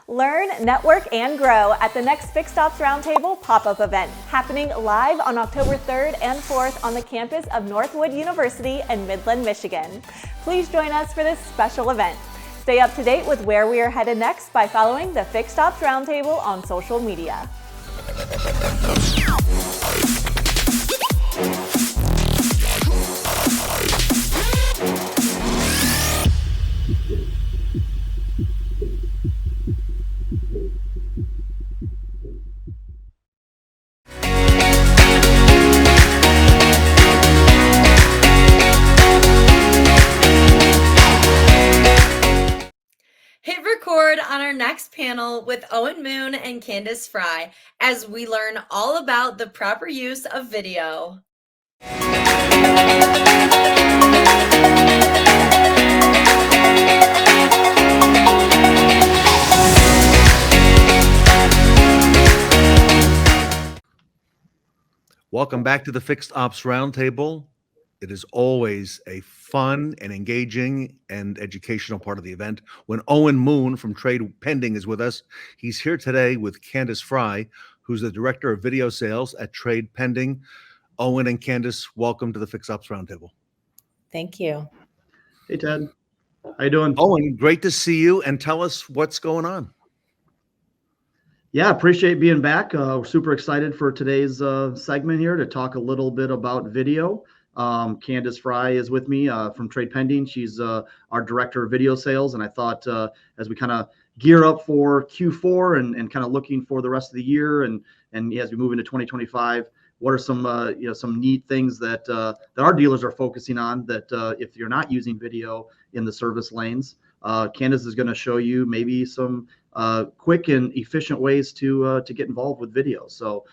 Learn, network, and grow at the next Fixed Ops Roundtable pop-up event, happening live on October 3rd and 4th on the campus of Northwood University in Midland, Michigan. Please join us for this special event. Stay up to date with where we are headed next by following the Fixed Ops Roundtable on social media. Hit record on our next panel with Owen Moon and Candace Fry as we learn all about the proper use of video. Welcome back to the Fixed Ops Roundtable. It is always a fun and engaging and educational part of the event. When Owen Moon from Trade Pending is with us, he's here today with Candace Fry, who's the Director of Video Sales at Trade Pending. Owen and Candace, welcome to the Fixed Ops Roundtable. Thank you. Hey, Ted. How you doing? Owen, great to see you, and tell us what's going on. Yeah, appreciate being back. We're super excited for today's segment here to talk a little bit about video. Candace Fry is with me from Trade Pending. She's our Director of Video Sales, and I thought as we kind of gear up for Q4 and kind of looking for the rest of the year and as we move into 2025, what are some some neat things that our dealers are focusing on that if you're not using video in the service lanes, Candace is going to show you maybe some quick and efficient ways to get involved with video. So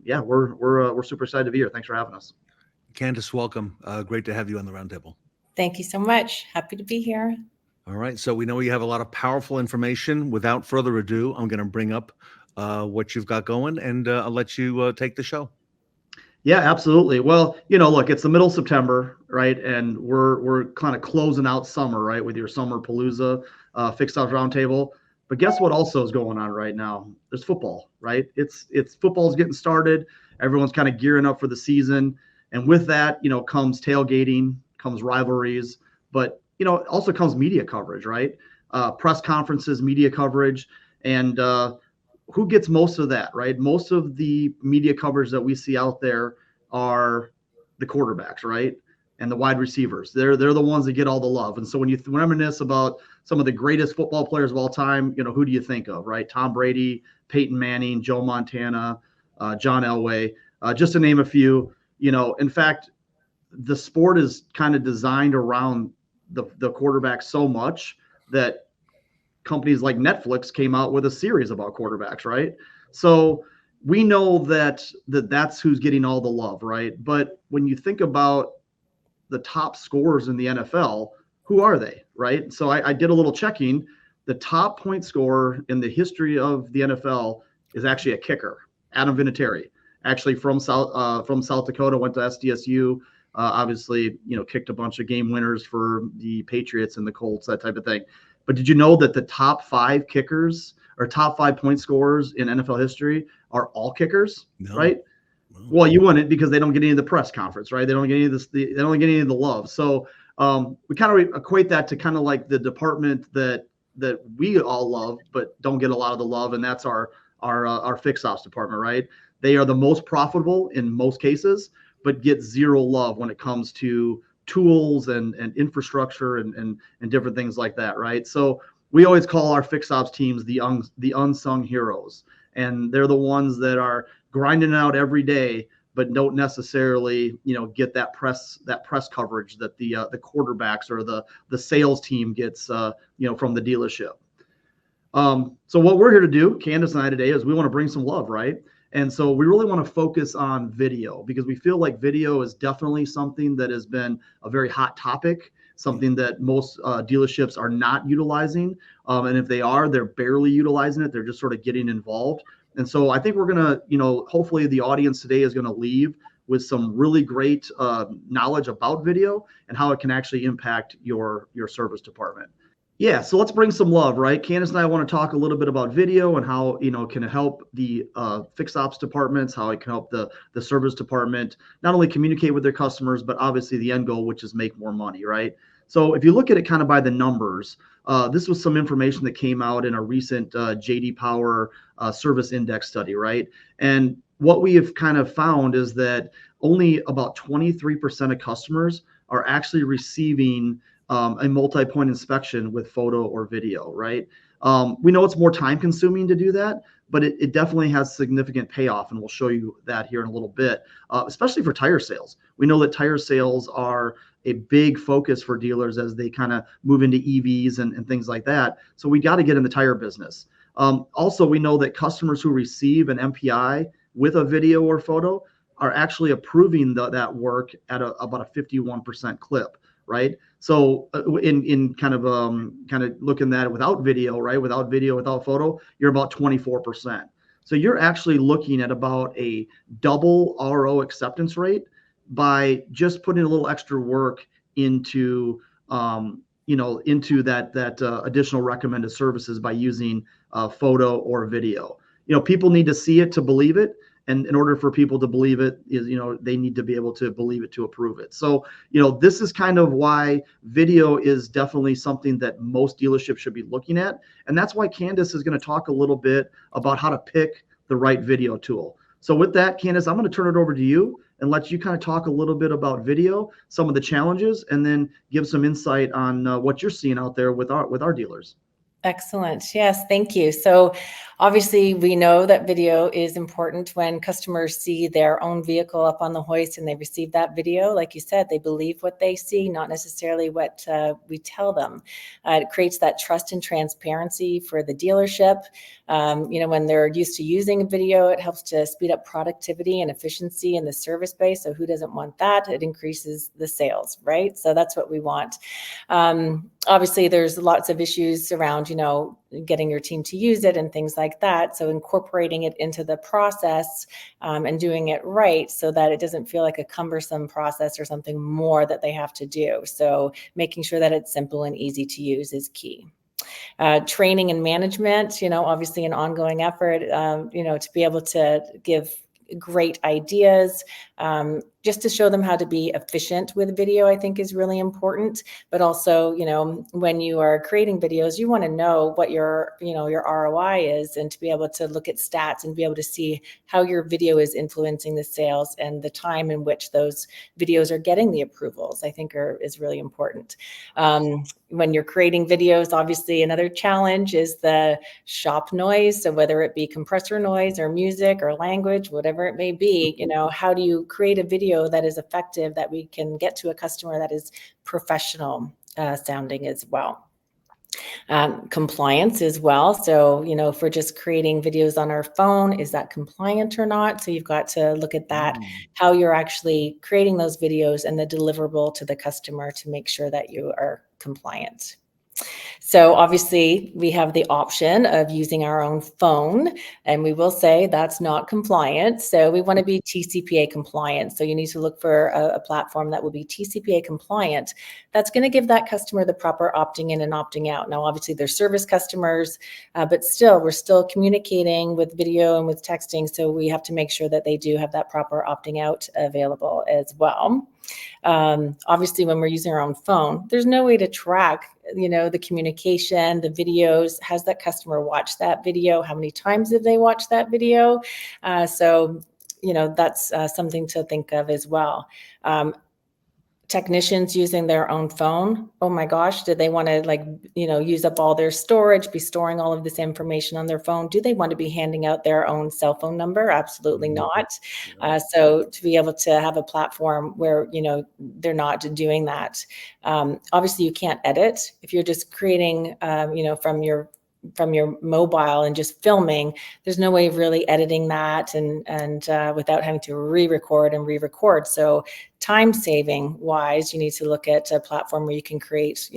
yeah, we're super excited to be here. Thanks for having us. Candace, welcome. Great to have you on the roundtable. Thank you so much. Happy to be here. All right. So we know you have a lot of powerful information. Without further ado, I'm going to bring up what you've got going, and I'll let you take the show. Yeah, absolutely. Well, look, it's the middle of September, right? And we're kind of closing out summer, right, with your summer Palooza Fixed Ops Roundtable. But guess what also is going on right now? There's football, right? It's football's getting started. Everyone's kind of gearing up for the season. And with that, comes tailgating, comes rivalries, but, also comes media coverage, right? Press conferences, media coverage. And who gets most of that, right? Most of the media coverage that we see out there are the quarterbacks, right? And the wide receivers. They're the ones that get all the love. And so when you reminisce about some of the greatest football players of all time, who do you think of, right? Tom Brady, Peyton Manning, Joe Montana, John Elway, just to name a few. In fact, the sport is kind of designed around the quarterback so much that companies like Netflix came out with a series about quarterbacks, right? So we know that's who's getting all the love, right? But when you think about the top scorers in the NFL, who are they, right? So I did a little checking. The top point scorer in the history of the NFL is actually a kicker, Adam Vinatieri, actually from South Dakota, went to SDSU. Obviously, kicked a bunch of game winners for the Patriots and the Colts, that type of thing. But did you know that the top 5 kickers or top 5 point scorers in NFL history are all kickers, right? Well, you wouldn't, because they don't get any of the press conference, right? They don't get any of this. They don't get any of the love. So we kind of equate that to kind of like the department that we all love, but don't get a lot of the love, and that's our fixed ops department, right? They are the most profitable in most cases, but get zero love when it comes to tools and infrastructure and different things like that, right? So we always call our fixed ops teams the unsung heroes, and they're the ones that are grinding it out every day, but don't necessarily, get that press coverage that the quarterbacks or the sales team gets, from the dealership. So what we're here to do, Candace and I today, is we want to bring some love, right? And so we really want to focus on video, because we feel like video is definitely something that has been a very hot topic, something that most dealerships are not utilizing. And if they are, they're barely utilizing it. They're just sort of getting involved. And so I think we're going to, hopefully the audience today is going to leave with some really great knowledge about video and how it can actually impact your service department. Yeah, so let's bring some love, right? Candace and I want to talk a little bit about video and how, it can help the fixed ops departments, how it can help the service department not only communicate with their customers, but obviously the end goal, which is make more money, right? So if you look at it kind of by the numbers, this was some information that came out in a recent J.D. Power service index study, right? And what we have kind of found is that only about 23% of customers are actually receiving a multi-point inspection with photo or video, right? We know it's more time consuming to do that, but it definitely has significant payoff, and we'll show you that here in a little bit, especially for tire sales. We know that tire sales are a big focus for dealers as they kind of move into EVs and things like that. So we got to get in the tire business. Also, we know that customers who receive an MPI with a video or photo are actually approving that work at about a 51% clip, right? So in kind of looking at it without video, right? Without video, without photo, you're about 24%. So you're actually looking at about a double RO acceptance rate by just putting a little extra work into into that additional recommended services by using photo or video. People need to see it to believe it. And in order for people to believe it, they need to be able to believe it to approve it. So, this is kind of why video is definitely something that most dealerships should be looking at. And that's why Candace is going to talk a little bit about how to pick the right video tool. So with that, Candace, I'm going to turn it over to you and let you kind of talk a little bit about video, some of the challenges, and then give some insight on what you're seeing out there with our dealers. Excellent. Yes, thank you. So obviously we know that video is important when customers see their own vehicle up on the hoist and they receive that video. Like you said, they believe what they see, not necessarily what we tell them. It creates that trust and transparency for the dealership. When they're used to using a video, it helps to speed up productivity and efficiency in the service base. So who doesn't want that? It increases the sales, right? So that's what we want. Obviously, there's lots of issues around, getting your team to use it and things like that. So incorporating it into the process and doing it right so that it doesn't feel like a cumbersome process or something more that they have to do. So making sure that it's simple and easy to use is key. Training and management, obviously an ongoing effort, to be able to give great ideas, just to show them how to be efficient with video, I think is really important. But also, when you are creating videos, you want to know what your ROI is, and to be able to look at stats and be able to see how your video is influencing the sales and the time in which those videos are getting the approvals, I think is really important. When you're creating videos, obviously another challenge is the shop noise. So whether it be compressor noise or music or language, whatever it may be, how do you create a video that is effective, that we can get to a customer that is professional sounding as well. Compliance as well. So, if we're just creating videos on our phone, is that compliant or not? So you've got to look at that, how you're actually creating those videos and the deliverable to the customer to make sure that you are compliant. So obviously we have the option of using our own phone, and we will say that's not compliant. So we want to be TCPA compliant. So you need to look for a platform that will be TCPA compliant. That's going to give that customer the proper opting in and opting out. Now, obviously they're service customers, but still, we're still communicating with video and with texting. So we have to make sure that they do have that proper opting out available as well. Obviously, when we're using our own phone, there's no way to track, the communication, the videos. Has that customer watched that video? How many times have they watched that video? So that's something to think of as well. Technicians using their own phone. Oh my gosh, do they want to use up all their storage, be storing all of this information on their phone? Do they want to be handing out their own cell phone number? Absolutely not. So to be able to have a platform where, they're not doing that. Obviously you can't edit if you're just creating, from your mobile and just filming. There's no way of really editing that and without having to re-record. So time saving wise, you need to look at a platform where you can create,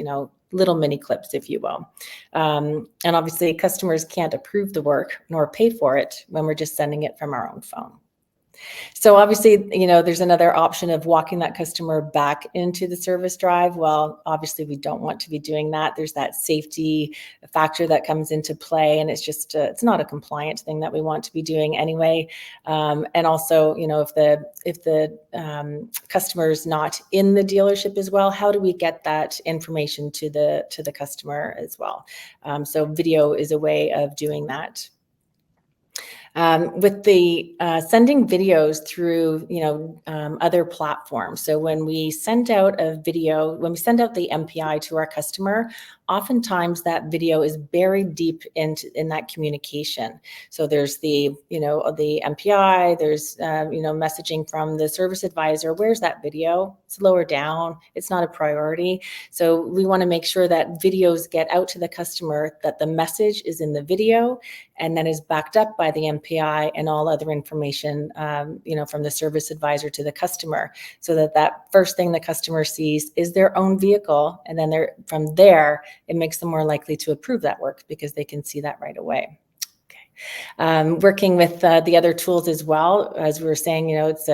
little mini clips, if you will. And obviously customers can't approve the work nor pay for it when we're just sending it from our own phone. So obviously, there's another option of walking that customer back into the service drive. Well, obviously we don't want to be doing that. There's that safety factor that comes into play, and it's just, it's not a compliant thing that we want to be doing anyway. And also, if the customer is not in the dealership as well, how do we get that information to the customer as well? So video is a way of doing that. With the sending videos through, other platforms. So when we send out a video, when we send out the MPI to our customer, oftentimes that video is buried deep in that communication. So there's the MPI, there's, messaging from the service advisor. Where's that video? It's lower down. It's not a priority. So we want to make sure that videos get out to the customer, that the message is in the video and then is backed up by the MPI and all other information, from the service advisor to the customer, so that first thing the customer sees is their own vehicle. And then from there, it makes them more likely to approve that work because they can see that right away. Working with the other tools as well, as we were saying, it's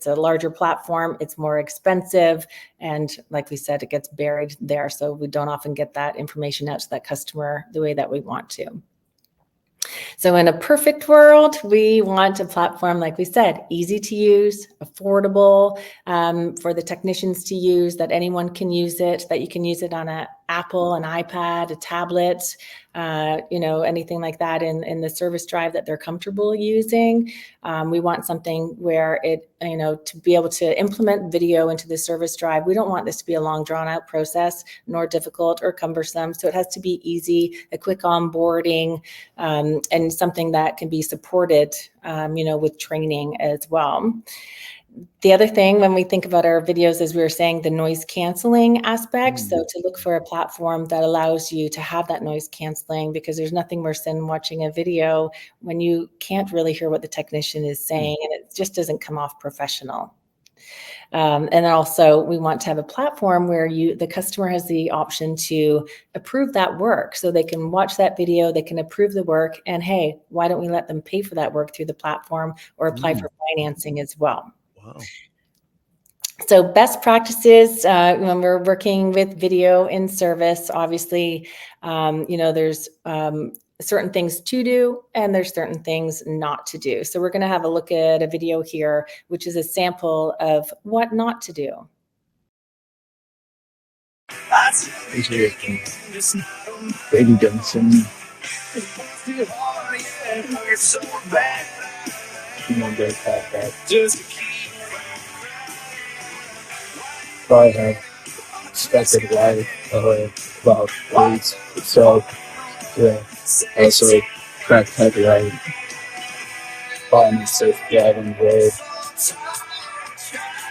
a larger platform, it's more expensive, and like we said, it gets buried there. So we don't often get that information out to that customer the way that we want to. So in a perfect world, we want a platform, like we said, easy to use, affordable, for the technicians to use, that anyone can use it, that you can use it on an Apple, an iPad, a tablet, anything like that in the service drive that they're comfortable using. We want something where it, to be able to implement video into the service drive. We don't want this to be a long drawn out process, nor difficult or cumbersome. So it has to be easy, a quick onboarding, and something that can be supported, with training as well. The other thing when we think about our videos, as we were saying, the noise canceling aspect. So to look for a platform that allows you to have that noise canceling, because there's nothing worse than watching a video when you can't really hear what the technician is saying and it just doesn't come off professional. And then also we want to have a platform where the customer has the option to approve that work. So they can watch that video, they can approve the work, and hey, why don't we let them pay for that work through the platform or apply for financing as well? Wow. So best practices when we're working with video in service, obviously, there's certain things to do and there's certain things not to do. So we're going to have a look at a video here, which is a sample of what not to do. Baby Johnson. Probably have expected life about weeks. So, yeah, also crack heavy bottom safe driving the road.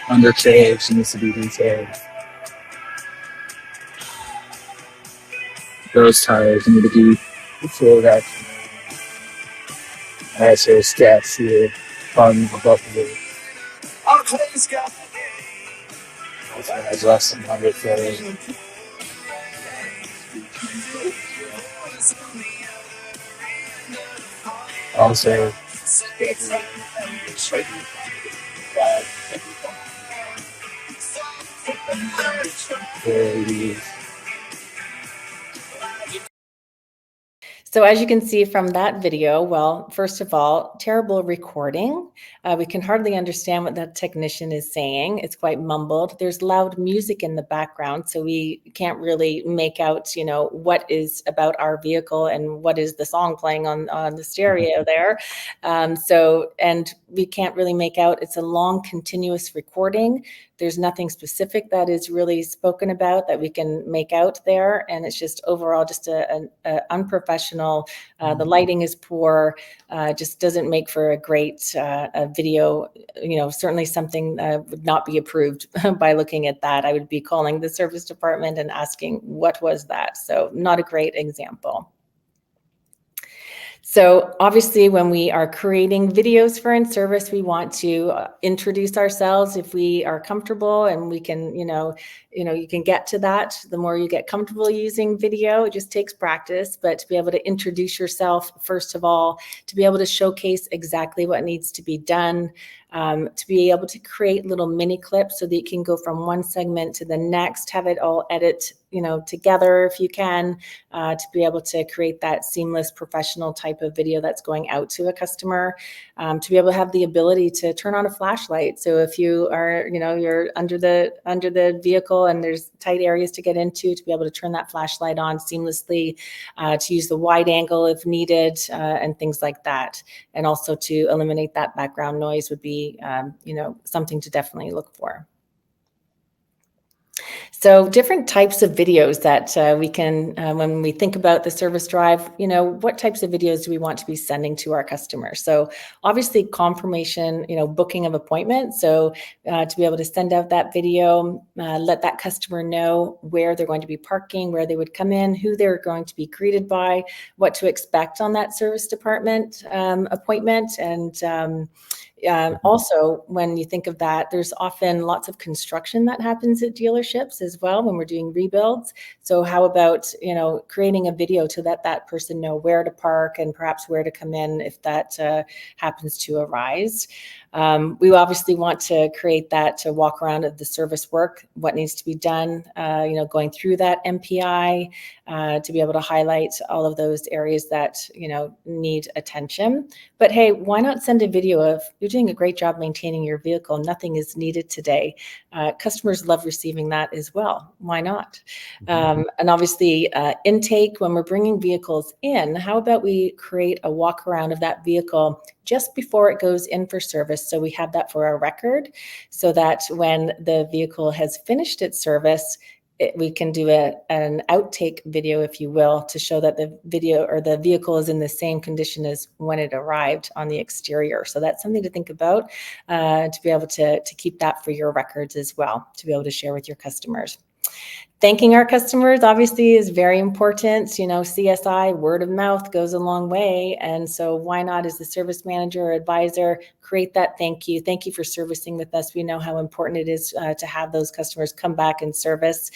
Undercarriage needs to be detailed. Those tires need to be full action. Assholes, gas here, bottom of the bucket. Also has less than 100 photos. Also, So as you can see from that video, well, first of all, terrible recording. We can hardly understand what that technician is saying. It's quite mumbled. There's loud music in the background, so we can't really make out, what is about our vehicle and what is the song playing on the stereo there. And we can't really make out, it's a long continuous recording. There's nothing specific that is really spoken about that we can make out there. And it's just overall just a unprofessional. The lighting is poor, just doesn't make for a great video. Certainly something would not be approved by looking at that. I would be calling the service department and asking, what was that? So not a great example. So obviously when we are creating videos for in service, we want to introduce ourselves if we are comfortable, and we can, you can get to that. The more you get comfortable using video, it just takes practice, but to be able to introduce yourself, first of all, to be able to showcase exactly what needs to be done, to be able to create little mini clips so that you can go from one segment to the next, have it all edit together if you can, to be able to create that seamless professional type of video that's going out to a customer, to be able to have the ability to turn on a flashlight. So if you are, you're under the vehicle and there's tight areas to get into, to be able to turn that flashlight on seamlessly, to use the wide angle if needed, and things like that. And also to eliminate that background noise would be, something to definitely look for. So different types of videos that we can, when we think about the service drive, what types of videos do we want to be sending to our customers? So obviously confirmation, booking of appointments. So to be able to send out that video, let that customer know where they're going to be parking, where they would come in, who they're going to be greeted by, what to expect on that service department appointment. And also, when you think of that, there's often lots of construction that happens at dealerships as well when we're doing rebuilds. So how about, creating a video to let that person know where to park and perhaps where to come in if that happens to arise. We obviously want to create that to walk around of the service work, what needs to be done, going through that MPI, to be able to highlight all of those areas that, need attention. But hey, why not send a video of, you're doing a great job maintaining your vehicle, nothing is needed today. Customers love receiving that as well. Why not? And obviously intake, when we're bringing vehicles in, how about we create a walk around of that vehicle just before it goes in for service, so we have that for our record, so that when the vehicle has finished its service, we can do an outtake video, if you will, to show that the video or the vehicle is in the same condition as when it arrived on the exterior. So that's something to think about, to be able to keep that for your records as well, to be able to share with your customers. Thanking our customers obviously is very important. CSI, word of mouth goes a long way. And so why not, as the service manager or advisor, create that thank you. Thank you for servicing with us. We know how important it is to have those customers come back and service.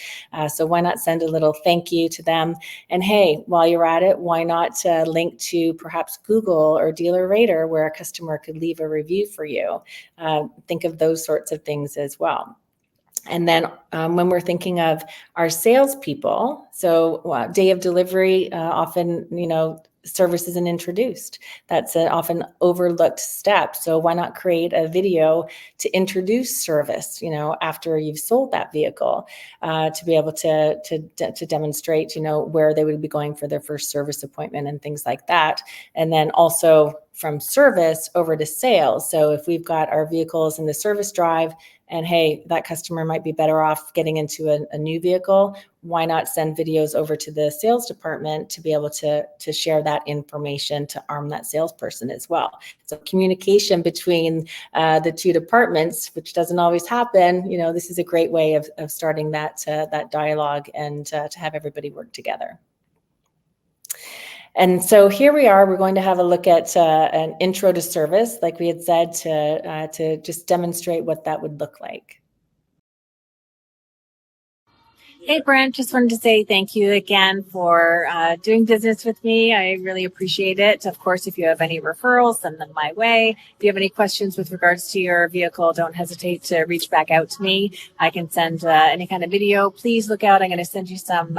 So why not send a little thank you to them? And hey, while you're at it, why not link to perhaps Google or Dealer Rater, where a customer could leave a review for you? Think of those sorts of things as well. And then when we're thinking of our salespeople, so day of delivery, often, service isn't introduced. That's an often overlooked step. So why not create a video to introduce service, after you've sold that vehicle, to be able to demonstrate, where they would be going for their first service appointment and things like that. And then also from service over to sales. So if we've got our vehicles in the service drive, and hey, that customer might be better off getting into a new vehicle, why not send videos over to the sales department to be able to share that information to arm that salesperson as well? So communication between the two departments, which doesn't always happen, this is a great way of starting that dialogue and to have everybody work together. And so here we are, we're going to have a look at an intro to service, like we had said, to just demonstrate what that would look like. Hey, Brent, just wanted to say thank you again for doing business with me. I really appreciate it. Of course, if you have any referrals, send them my way. If you have any questions with regards to your vehicle, don't hesitate to reach back out to me. I can send any kind of video. Please look out. I'm going to send you some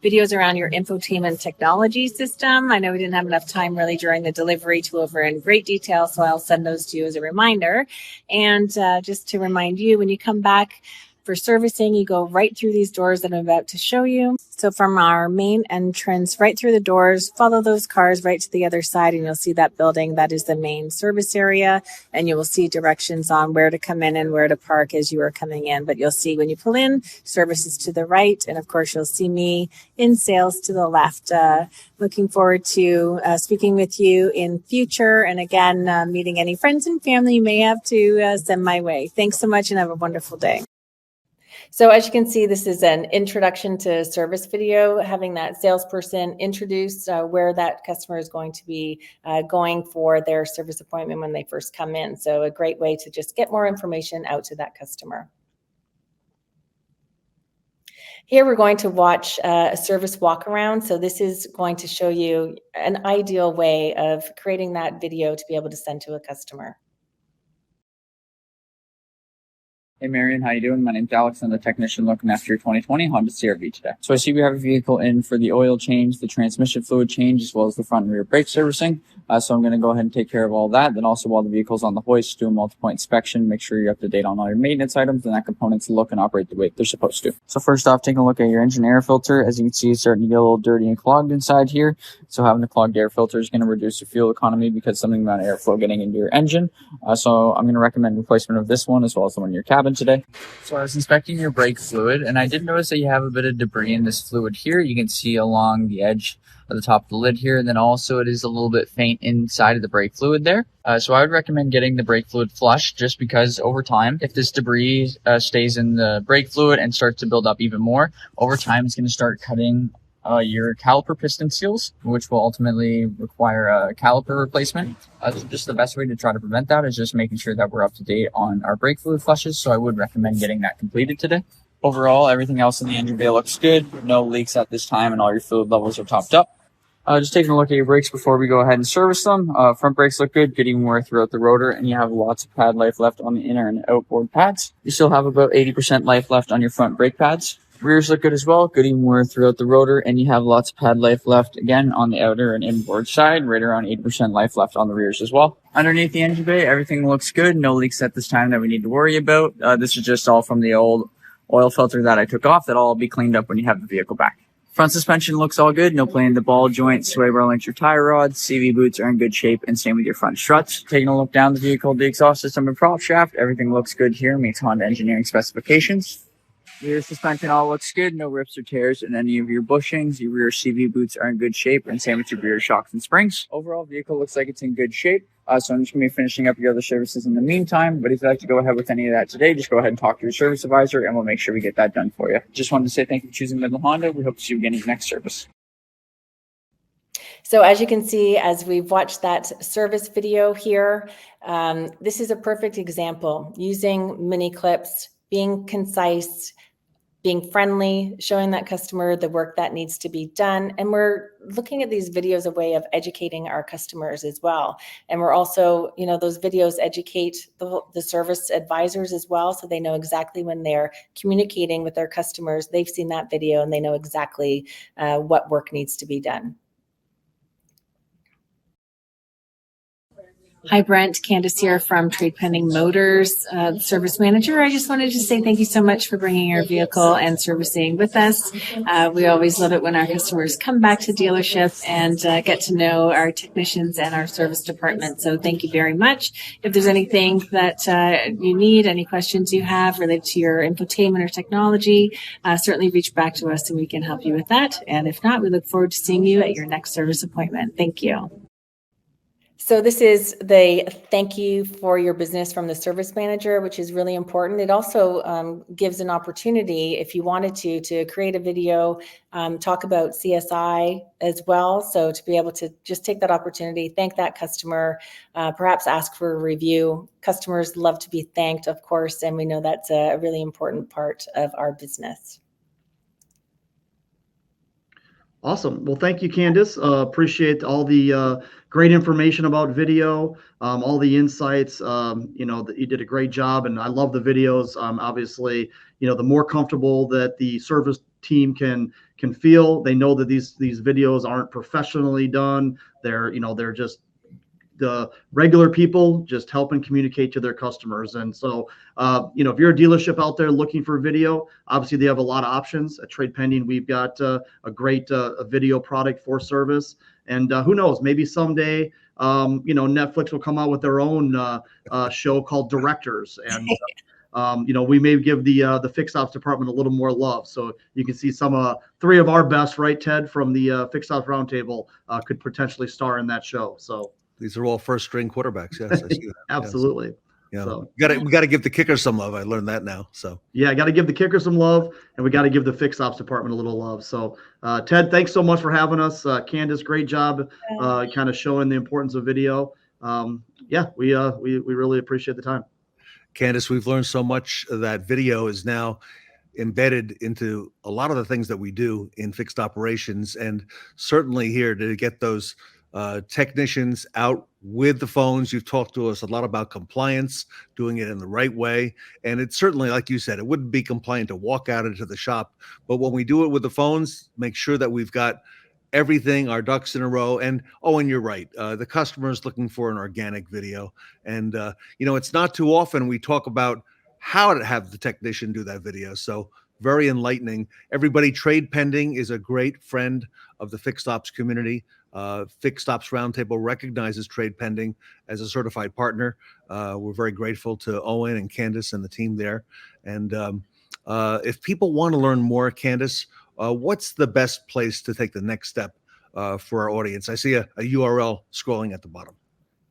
videos around your infotainment technology system. I know we didn't have enough time really during the delivery to go over in great detail, so I'll send those to you as a reminder. And just to remind you, when you come back for servicing, you go right through these doors that I'm about to show you. So from our main entrance, right through the doors, follow those cars right to the other side, and you'll see that building. That is the main service area, and you will see directions on where to come in and where to park as you are coming in. But you'll see when you pull in, services to the right, and of course you'll see me in sales to the left. Looking forward to speaking with you in future, and again, meeting any friends and family you may have to send my way. Thanks so much, and have a wonderful day. So as you can see, this is an introduction to service video, having that salesperson introduce where that customer is going to be going for their service appointment when they first come in. So a great way to just get more information out to that customer. Here we're going to watch a service walk around. So this is going to show you an ideal way of creating that video to be able to send to a customer. Hey Marion, how you doing? My name's Alex. I'm the technician looking after your 2020 Honda CR-V today. So I see we have a vehicle in for the oil change, the transmission fluid change, as well as the front and rear brake servicing. So I'm going to go ahead and take care of all that. Then also while the vehicle's on the hoist, do a multi-point inspection, make sure you're up to date on all your maintenance items and that components look and operate the way they're supposed to. So first off, taking a look at your engine air filter. As you can see, it's starting to get a little dirty and clogged inside here. So having a clogged air filter is going to reduce your fuel economy because something about airflow getting into your engine. So I'm going to recommend replacement of this one as well as the one in your cabin today. So I was inspecting your brake fluid, and I did notice that you have a bit of debris in this fluid here. You can see along the edge of the top of the lid here, and then also it is a little bit faint inside of the brake fluid there. So I would recommend getting the brake fluid flushed, just because over time, if this debris stays in the brake fluid and starts to build up even more, over time it's going to start cutting your caliper piston seals, which will ultimately require a caliper replacement. So just the best way to try to prevent that is just making sure that we're up to date on our brake fluid flushes. So I would recommend getting that completed today. Overall, everything else in the engine bay looks good. No leaks at this time, and all your fluid levels are topped up. Just taking a look at your brakes before we go ahead and service them. Front brakes look good, good even wear throughout the rotor, and you have lots of pad life left on the inner and outboard pads. You still have about 80% life left on your front brake pads. Rears look good as well, good even wear throughout the rotor, and you have lots of pad life left again on the outer and inboard side, right around 80% life left on the rears as well. Underneath the engine bay, everything looks good, no leaks at this time that we need to worry about. This is just all from the old oil filter that I took off. That'll all be cleaned up when you have the vehicle back. Front suspension looks all good, no play in the ball joint, sway bar links, your tire rods, CV boots are in good shape, and same with your front struts. Taking a look down the vehicle, the exhaust system and prop shaft, everything looks good here, meets Honda engineering specifications. Rear suspension all looks good, no rips or tears in any of your bushings. Your rear CV boots are in good shape, and same with your rear shocks and springs. Overall, vehicle looks like it's in good shape. So I'm just going to be finishing up your other services in the meantime. But if you'd like to go ahead with any of that today, just go ahead and talk to your service advisor, and we'll make sure we get that done for you. Just wanted to say thank you for choosing Midland Honda. We hope to see you again in your next service. So as you can see, as we've watched that service video here, this is a perfect example using mini clips, being concise, being friendly, showing that customer the work that needs to be done. And we're looking at these videos as a way of educating our customers as well. And we're also, those videos educate the service advisors as well. So they know exactly when they're communicating with their customers, they've seen that video and they know exactly what work needs to be done. Hi, Brent. Candace here from Trade Pending Motors, service manager. I just wanted to say thank you so much for bringing your vehicle and servicing with us. We always love it when our customers come back to dealership and get to know our technicians and our service department. So thank you very much. If there's anything that you need, any questions you have related to your infotainment or technology, certainly reach back to us and we can help you with that. And if not, we look forward to seeing you at your next service appointment. Thank you. So this is the thank you for your business from the service manager, which is really important. It also gives an opportunity, if you wanted to create a video, talk about CSI as well. So to be able to just take that opportunity, thank that customer, perhaps ask for a review. Customers love to be thanked, of course, and we know that's a really important part of our business. Awesome. Well, thank you, Candace. Appreciate all the great information about video, all the insights. That you did a great job, and I love the videos. Obviously, the more comfortable that the service team can feel, they know that these videos aren't professionally done. They're just the regular people just helping communicate to their customers. And so, if you're a dealership out there looking for video, obviously they have a lot of options. At Trade Pending, we've got a great video product for service. And who knows, maybe someday, Netflix will come out with their own show called Directors. And, we may give the fixed ops department a little more love. So you can see some three of our best, right, Ted, from the fixed ops roundtable could potentially star in that show. So these are all first string quarterbacks. Yes, I see that. Absolutely. Yeah. So We got to give the kicker some love. I learned that now. So yeah, got to give the kicker some love, and we got to give the fixed ops department a little love. So Ted, thanks so much for having us. Candace, great job, kind of showing the importance of video. We really appreciate the time. Candace, we've learned so much that video is now embedded into a lot of the things that we do in fixed operations, and certainly here to get those technicians out with the phones. You've talked to us a lot about compliance, doing it in the right way. And it's certainly, like you said, it wouldn't be compliant to walk out into the shop. But when we do it with the phones, make sure that we've got everything, our ducks in a row. And you're right. The customer is looking for an organic video. And, it's not too often we talk about how to have the technician do that video. So very enlightening. Everybody, Trade Pending is a great friend of the fixed ops community. Fixed Ops Roundtable recognizes Trade Pending as a certified partner. We're very grateful to Owen and Candace and the team there. And if people want to learn more, Candace, what's the best place to take the next step for our audience? I see a URL scrolling at the bottom.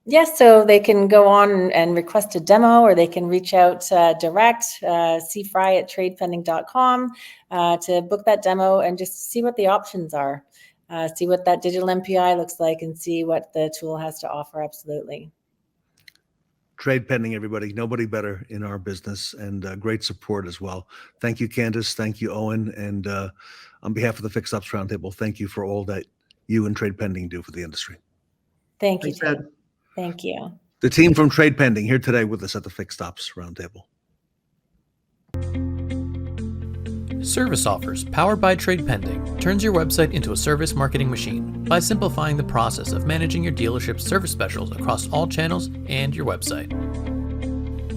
Yes, so they can go on and request a demo, or they can reach out direct, cfry@tradepending.com to book that demo and just see what the options are. See what that digital MPI looks like and see what the tool has to offer. Absolutely. Trade Pending, everybody. Nobody better in our business, and great support as well. Thank you, Candace. Thank you, Owen. And on behalf of the Fixed Ops Roundtable, thank you for all that you and Trade Pending do for the industry. Thank you, Ted. Thank you. The team from Trade Pending here today with us at the Fixed Ops Roundtable. Service Offers, powered by Trade Pending, turns your website into a service marketing machine by simplifying the process of managing your dealership's service specials across all channels and your website.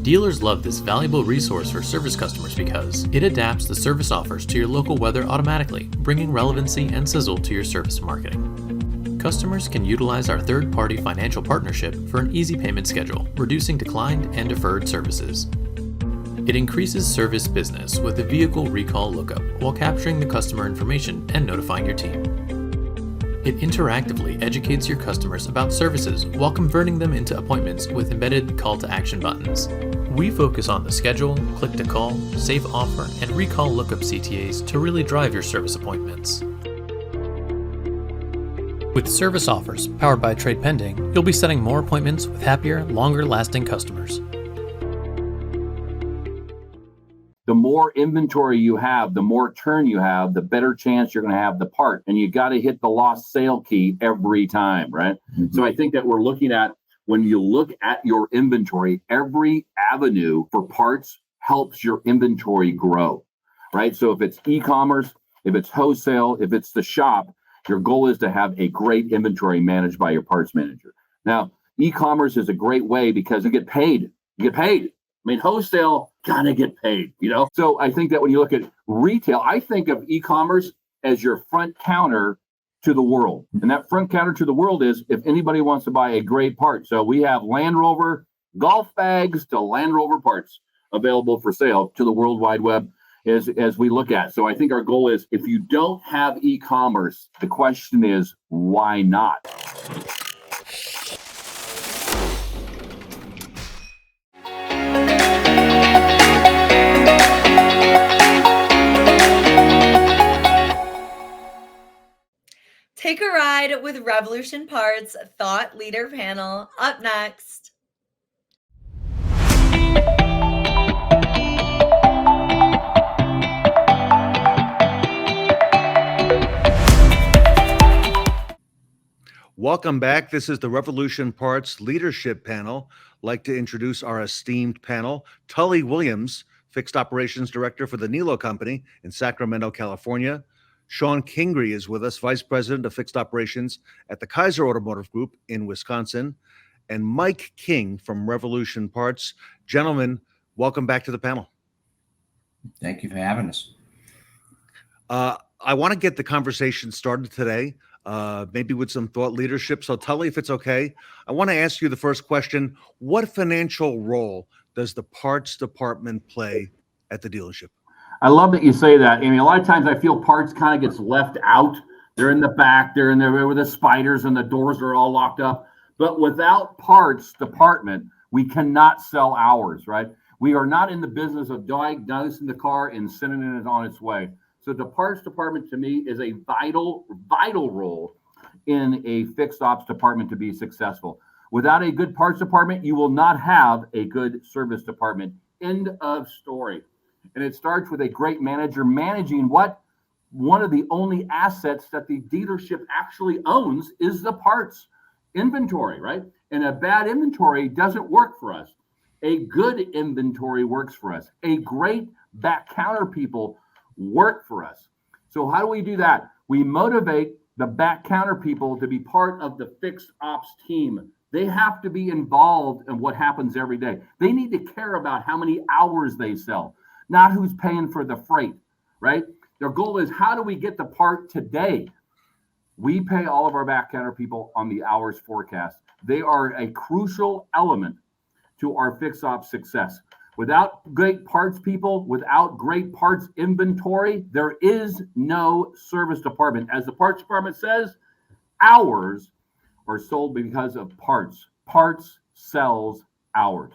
Dealers love this valuable resource for service customers because it adapts the service offers to your local weather automatically, bringing relevancy and sizzle to your service marketing. Customers can utilize our third-party financial partnership for an easy payment schedule, reducing declined and deferred services. It increases service business with a vehicle recall lookup while capturing the customer information and notifying your team. It interactively educates your customers about services while converting them into appointments with embedded call to action buttons. We focus on the schedule, click to call, save offer, and recall lookup CTAs to really drive your service appointments. With Service Offers, powered by Trade Pending, you'll be setting more appointments with happier, longer-lasting customers. the more inventory you have, the more turn you have, the better chance you're going to have the part. And you got to hit the lost sale key every time, right? So I think that we're looking at, when you look at your inventory, every avenue for parts helps your inventory grow, right? So if it's e-commerce, if it's wholesale, if it's the shop, your goal is to have a great inventory managed by your parts manager. Now, e-commerce is a great way because you get paid. You get paid. I mean, wholesale, gotta get paid, you know? So I think that when you look at retail, I think of e-commerce as your front counter to the world. And that front counter to the world is if anybody wants to buy a great part. So we have Land Rover golf bags to Land Rover parts available for sale to the World Wide Web as we look at. So I think our goal is, if you don't have e-commerce, the question is, why not? Take a ride with Revolution Parts Thought Leader Panel up next. Welcome back. This is the Revolution Parts Leadership Panel. I'd like to introduce our esteemed panel. Tully Williams, Fixed Operations Director for the Nilo Company in Sacramento, California. Shon Kingrey is with us, Vice President of Fixed Operations at the Kaiser Automotive Group in Wisconsin. And Mike King from Revolution Parts. Gentlemen, welcome back to the panel. Thank you for having us. I want to get the conversation started today, maybe with some thought leadership. So Tully, if it's okay, I want to ask you the first question. What financial role does the parts department play at the dealership? I love that you say that. I mean, a lot of times I feel parts kind of gets left out. They're in the back, they're in there with the spiders and the doors are all locked up. But without parts department, we cannot sell ours, right? We are not in the business of diagnosing the car and sending it on its way. So the parts department to me is a vital role in a fixed ops department to be successful. Without a good parts department, you will not have a good service department. End of story. And it starts with a great manager managing what? One of the only assets that the dealership actually owns is the parts inventory, right? And a bad inventory doesn't work for us. A good inventory works for us. A great back counter people work for us. So how do we do that? We motivate the back counter people to be part of the fixed ops team. They have to be involved in what happens every day. They need to care about how many hours they sell, not who's paying for the freight, right? Their goal is, how do we get the part today? We pay all of our back counter people on the hours forecast. They are a crucial element to our fixed ops success. Without great parts people, without great parts inventory, there is no service department. As the parts department says, hours are sold because of parts. Parts sells hours.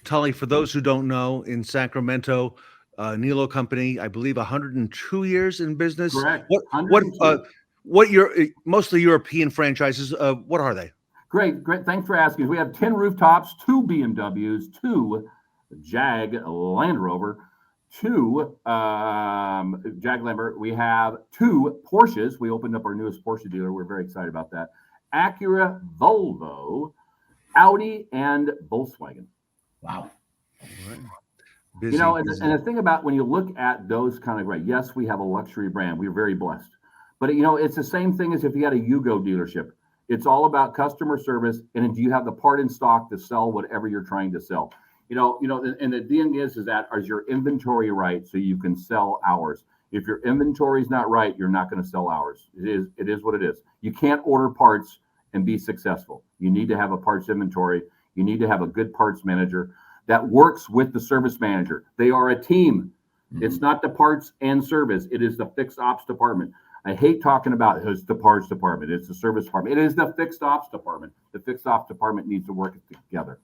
Tully, for those who don't know, in Sacramento, Nilo Company, I believe 102 years in business. Correct. What your mostly European franchises, what are they? Great. Thanks for asking. We have 10 rooftops, 2 BMWs, 2 Jag Land Rover, 2 Jag Lambert. We have 2 Porsches. We opened up our newest Porsche dealer. We're very excited about that. Acura, Volvo, Audi, and Volkswagen. Wow. Busy, you know, and the thing about when you look at those kind of, right, yes, we have a luxury brand. We're very blessed. But, you know, it's the same thing as if you had a Yugo dealership. It's all about customer service. And do you have the part in stock to sell whatever you're trying to sell? You know, and the thing is that is your inventory right so you can sell ours. If your inventory is not right, you're not going to sell ours. It is what it is. You can't order parts and be successful. You need to have a parts inventory. You need to have a good parts manager that works with the service manager. They are a team. Mm-hmm. It's not the parts and service. It is the fixed ops department. I hate talking about it's the parts department. It's the service department. It is the fixed ops department. The fixed ops department needs to work together.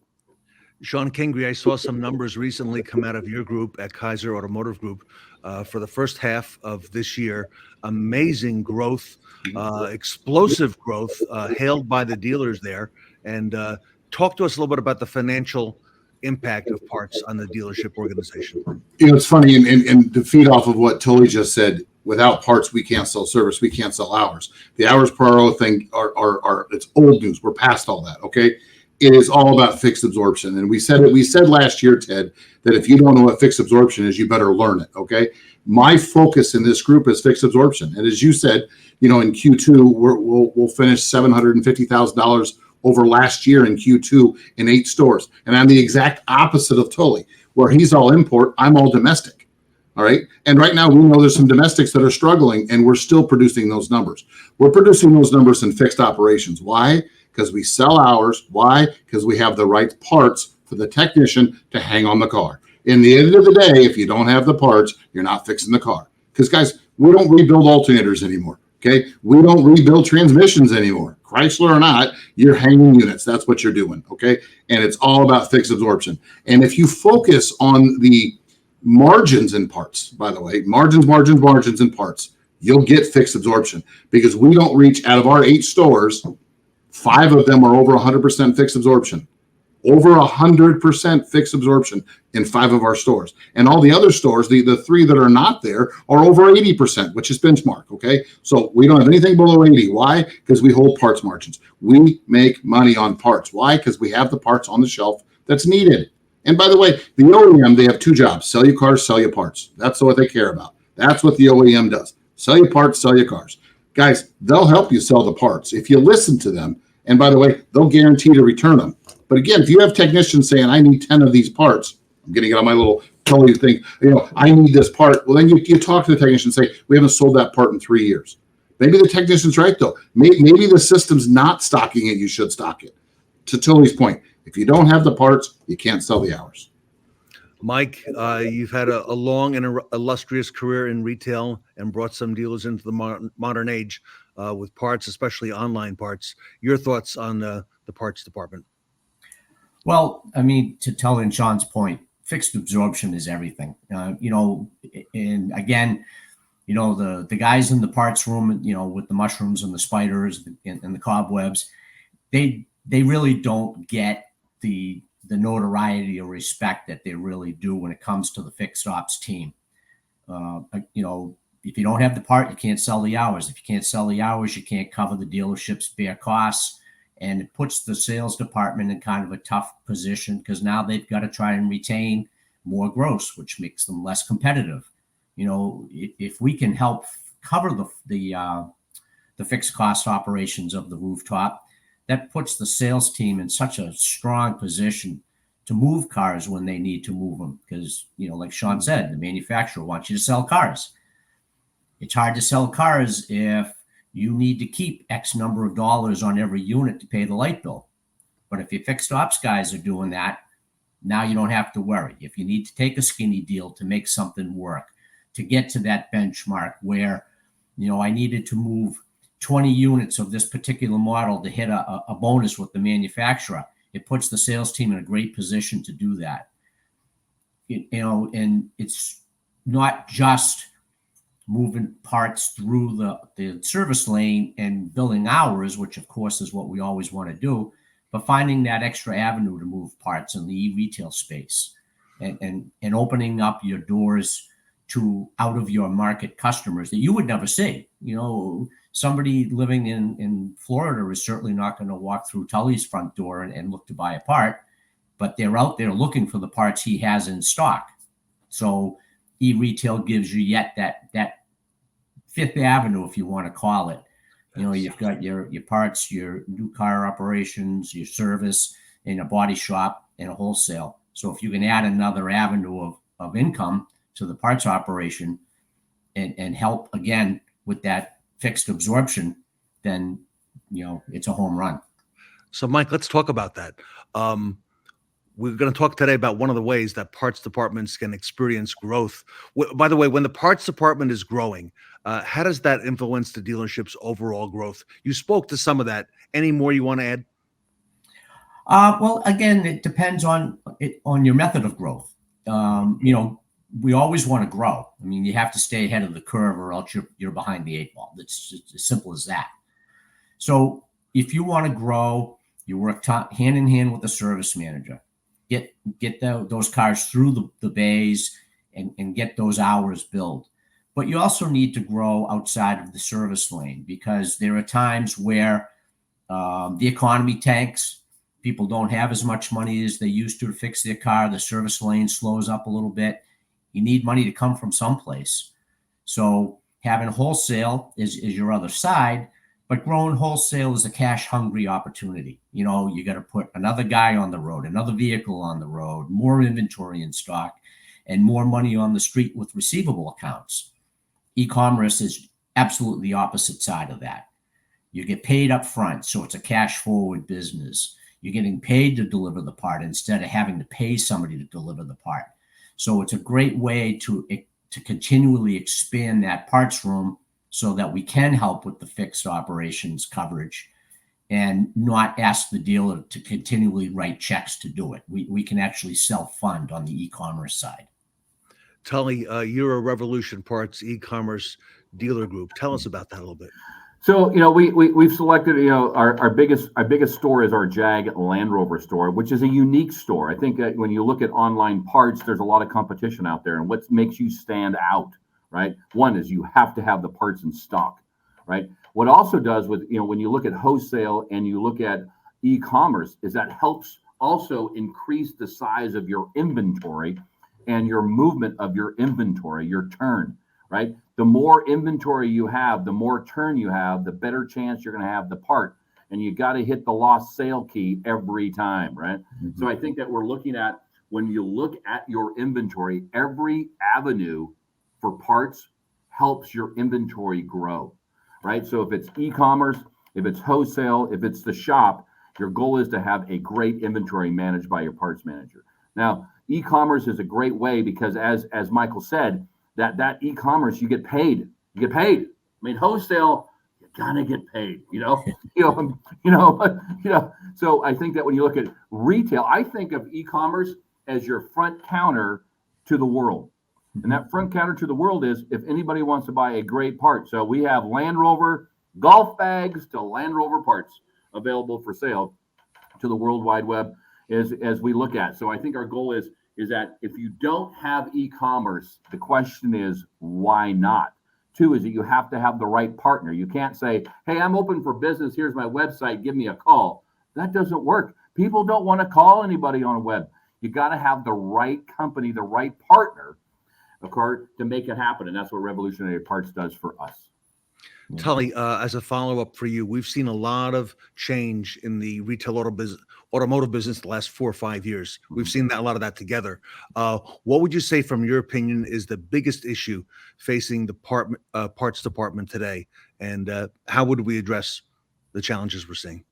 Shon Kingrey, I saw some numbers recently come out of your group at Kaiser Automotive Group for the first half of this year. Amazing growth, explosive growth hailed by the dealers there. And talk to us a little bit about the financial impact of parts on the dealership organization? It's funny, and to feed off of what Tully just said, without parts, we can't sell service, we can't sell hours. The hours per hour thing are it's old news. We're past all that, okay? It is all about fixed absorption. And we said last year, Ted, that if you don't know what fixed absorption is, you better learn it, okay? My focus in this group is fixed absorption. And as you said, in Q2, we'll finish $750,000 over last year in Q2 in 8 stores. And I'm the exact opposite of Tully, where he's all import, I'm all domestic. All right. And right now we know there's some domestics that are struggling, and we're still producing those numbers. We're producing those numbers in fixed operations. Why? Because we sell hours. Why? Because we have the right parts for the technician to hang on the car. In the end of the day, if you don't have the parts, you're not fixing the car. Because guys, we don't rebuild alternators anymore. Okay. We don't rebuild transmissions anymore. Chrysler or not, you're hanging units. That's what you're doing. Okay. And it's all about fixed absorption. And if you focus on the margins in parts, by the way, margins in parts, you'll get fixed absorption, because we don't reach, out of our 8 stores, 5 of them are over 100% fixed absorption. Over 100% fixed absorption in 5 of our stores. And all the other stores, the 3 that are not there, are over 80%, which is benchmark, okay? So we don't have anything below 80. Why? Because we hold parts margins. We make money on parts. Why? Because we have the parts on the shelf that's needed. And by the way, the OEM, they have 2 jobs: sell you cars, sell you parts. That's what they care about. That's what the OEM does. Sell you parts, sell you cars. Guys, they'll help you sell the parts if you listen to them. And by the way, they'll guarantee to return them. But again, if you have technicians saying, I need 10 of these parts, I'm getting it on my little Tully thing, I need this part. Well, then you talk to the technician and say, we haven't sold that part in 3 years. Maybe the technician's right, though. Maybe the system's not stocking it. You should stock it. To Tully's point, if you don't have the parts, you can't sell the hours. Mike, you've had a long and illustrious career in retail and brought some dealers into the modern age with parts, especially online parts. Your thoughts on the parts department? Well, I mean, to Tully and Shawn's point, fixed absorption is everything. And again, the guys in the parts room, with the mushrooms and the spiders and the cobwebs, they really don't get the notoriety or respect that they really do when it comes to the fixed ops team. If you don't have the part, you can't sell the hours. If you can't sell the hours, you can't cover the dealership's bare costs. And it puts the sales department in kind of a tough position, because now they've got to try and retain more gross, which makes them less competitive. If we can help cover the fixed cost operations of the rooftop, that puts the sales team in such a strong position to move cars when they need to move them. Because, like Shawn said, the manufacturer wants you to sell cars. It's hard to sell cars if you need to keep X number of dollars on every unit to pay the light bill. But if your fixed ops guys are doing that, now you don't have to worry. If you need to take a skinny deal to make something work, to get to that benchmark where, I needed to move 20 units of this particular model to hit a bonus with the manufacturer, it puts the sales team in a great position to do that. And it's not just moving parts through the service lane and billing hours, which of course is what we always want to do, but finding that extra avenue to move parts in the e-retail space and opening up your doors to out of your market customers that you would never see. Somebody living in Florida is certainly not going to walk through Tully's front door and look to buy a part, but they're out there looking for the parts he has in stock. So e-retail gives you yet that fifth avenue, if you want to call it. You've got your parts, your new car operations, your service, and a body shop and a wholesale. So if you can add another avenue of income to the parts operation and help again with that fixed absorption, then it's a home run. So Mike, let's talk about that. We're going to talk today about one of the ways that parts departments can experience growth. By the way, when the parts department is growing, how does that influence the dealership's overall growth? You spoke to some of that. Any more you want to add? Well, again, it depends on your method of growth. We always want to grow. I mean, you have to stay ahead of the curve or else you're behind the 8 ball. It's just as simple as that. So if you want to grow, you work hand in hand with the service manager. get those cars through the bays and get those hours billed. But you also need to grow outside of the service lane, because there are times where the economy tanks. People don't have as much money as they used to fix their car. The service lane slows up a little bit. You need money to come from someplace. So having wholesale is your other side, but growing wholesale is a cash hungry opportunity. You know, you got to put another guy on the road, another vehicle on the road, more inventory in stock, and more money on the street with receivable accounts. E-commerce is absolutely the opposite side of that. You get paid up front, so it's a cash forward business. You're getting paid to deliver the part instead of having to pay somebody to deliver the part. So it's a great way to continually expand that parts room so that we can help with the fixed operations coverage and not ask the dealer to continually write checks to do it. We can actually self-fund on the e-commerce side. Tully, you're a Revolution Parts e-commerce dealer group. Tell us about that a little bit. So, you know, we've selected, you know, our biggest store is our Jag Land Rover store, which is a unique store. I think that when you look at online parts, there's a lot of competition out there, and what makes you stand out, right? One is you have to have the parts in stock, right? What also does with, you know, when you look at wholesale and you look at e-commerce, is that helps also increase the size of your inventory and your movement of your inventory, your turn, right? The more inventory you have, the more turn you have, the better chance you're going to have the part. And you got to hit the lost sale key every time, right? Mm-hmm. So I think that we're looking at, when you look at your inventory, every avenue for parts helps your inventory grow, right? So if it's e-commerce, if it's wholesale, if it's the shop, your goal is to have a great inventory managed by your parts manager. Now, e-commerce is a great way because as Michael said, that e-commerce, you get paid. You get paid. I mean, wholesale, you gotta get paid, you know. So I think that when you look at retail, I think of e-commerce as your front counter to the world. And that front counter to the world is if anybody wants to buy a great part. So we have Land Rover golf bags to Land Rover parts available for sale to the World Wide Web as we look at. So I think our goal is that if you don't have e-commerce, the question is, why not? Two is that you have to have the right partner. You can't say, hey, I'm open for business. Here's my website. Give me a call. That doesn't work. People don't want to call anybody on a web. You got to have the right company, the right partner, of course, to make it happen. And that's what Revolutionary Parts does for us. Tully, as a follow-up for you, we've seen a lot of change in the retail automotive business the last 4 or 5 years. We've seen a lot of that together. What would you say, from your opinion, is the biggest issue facing the parts department today, and how would we address the challenges we're seeing?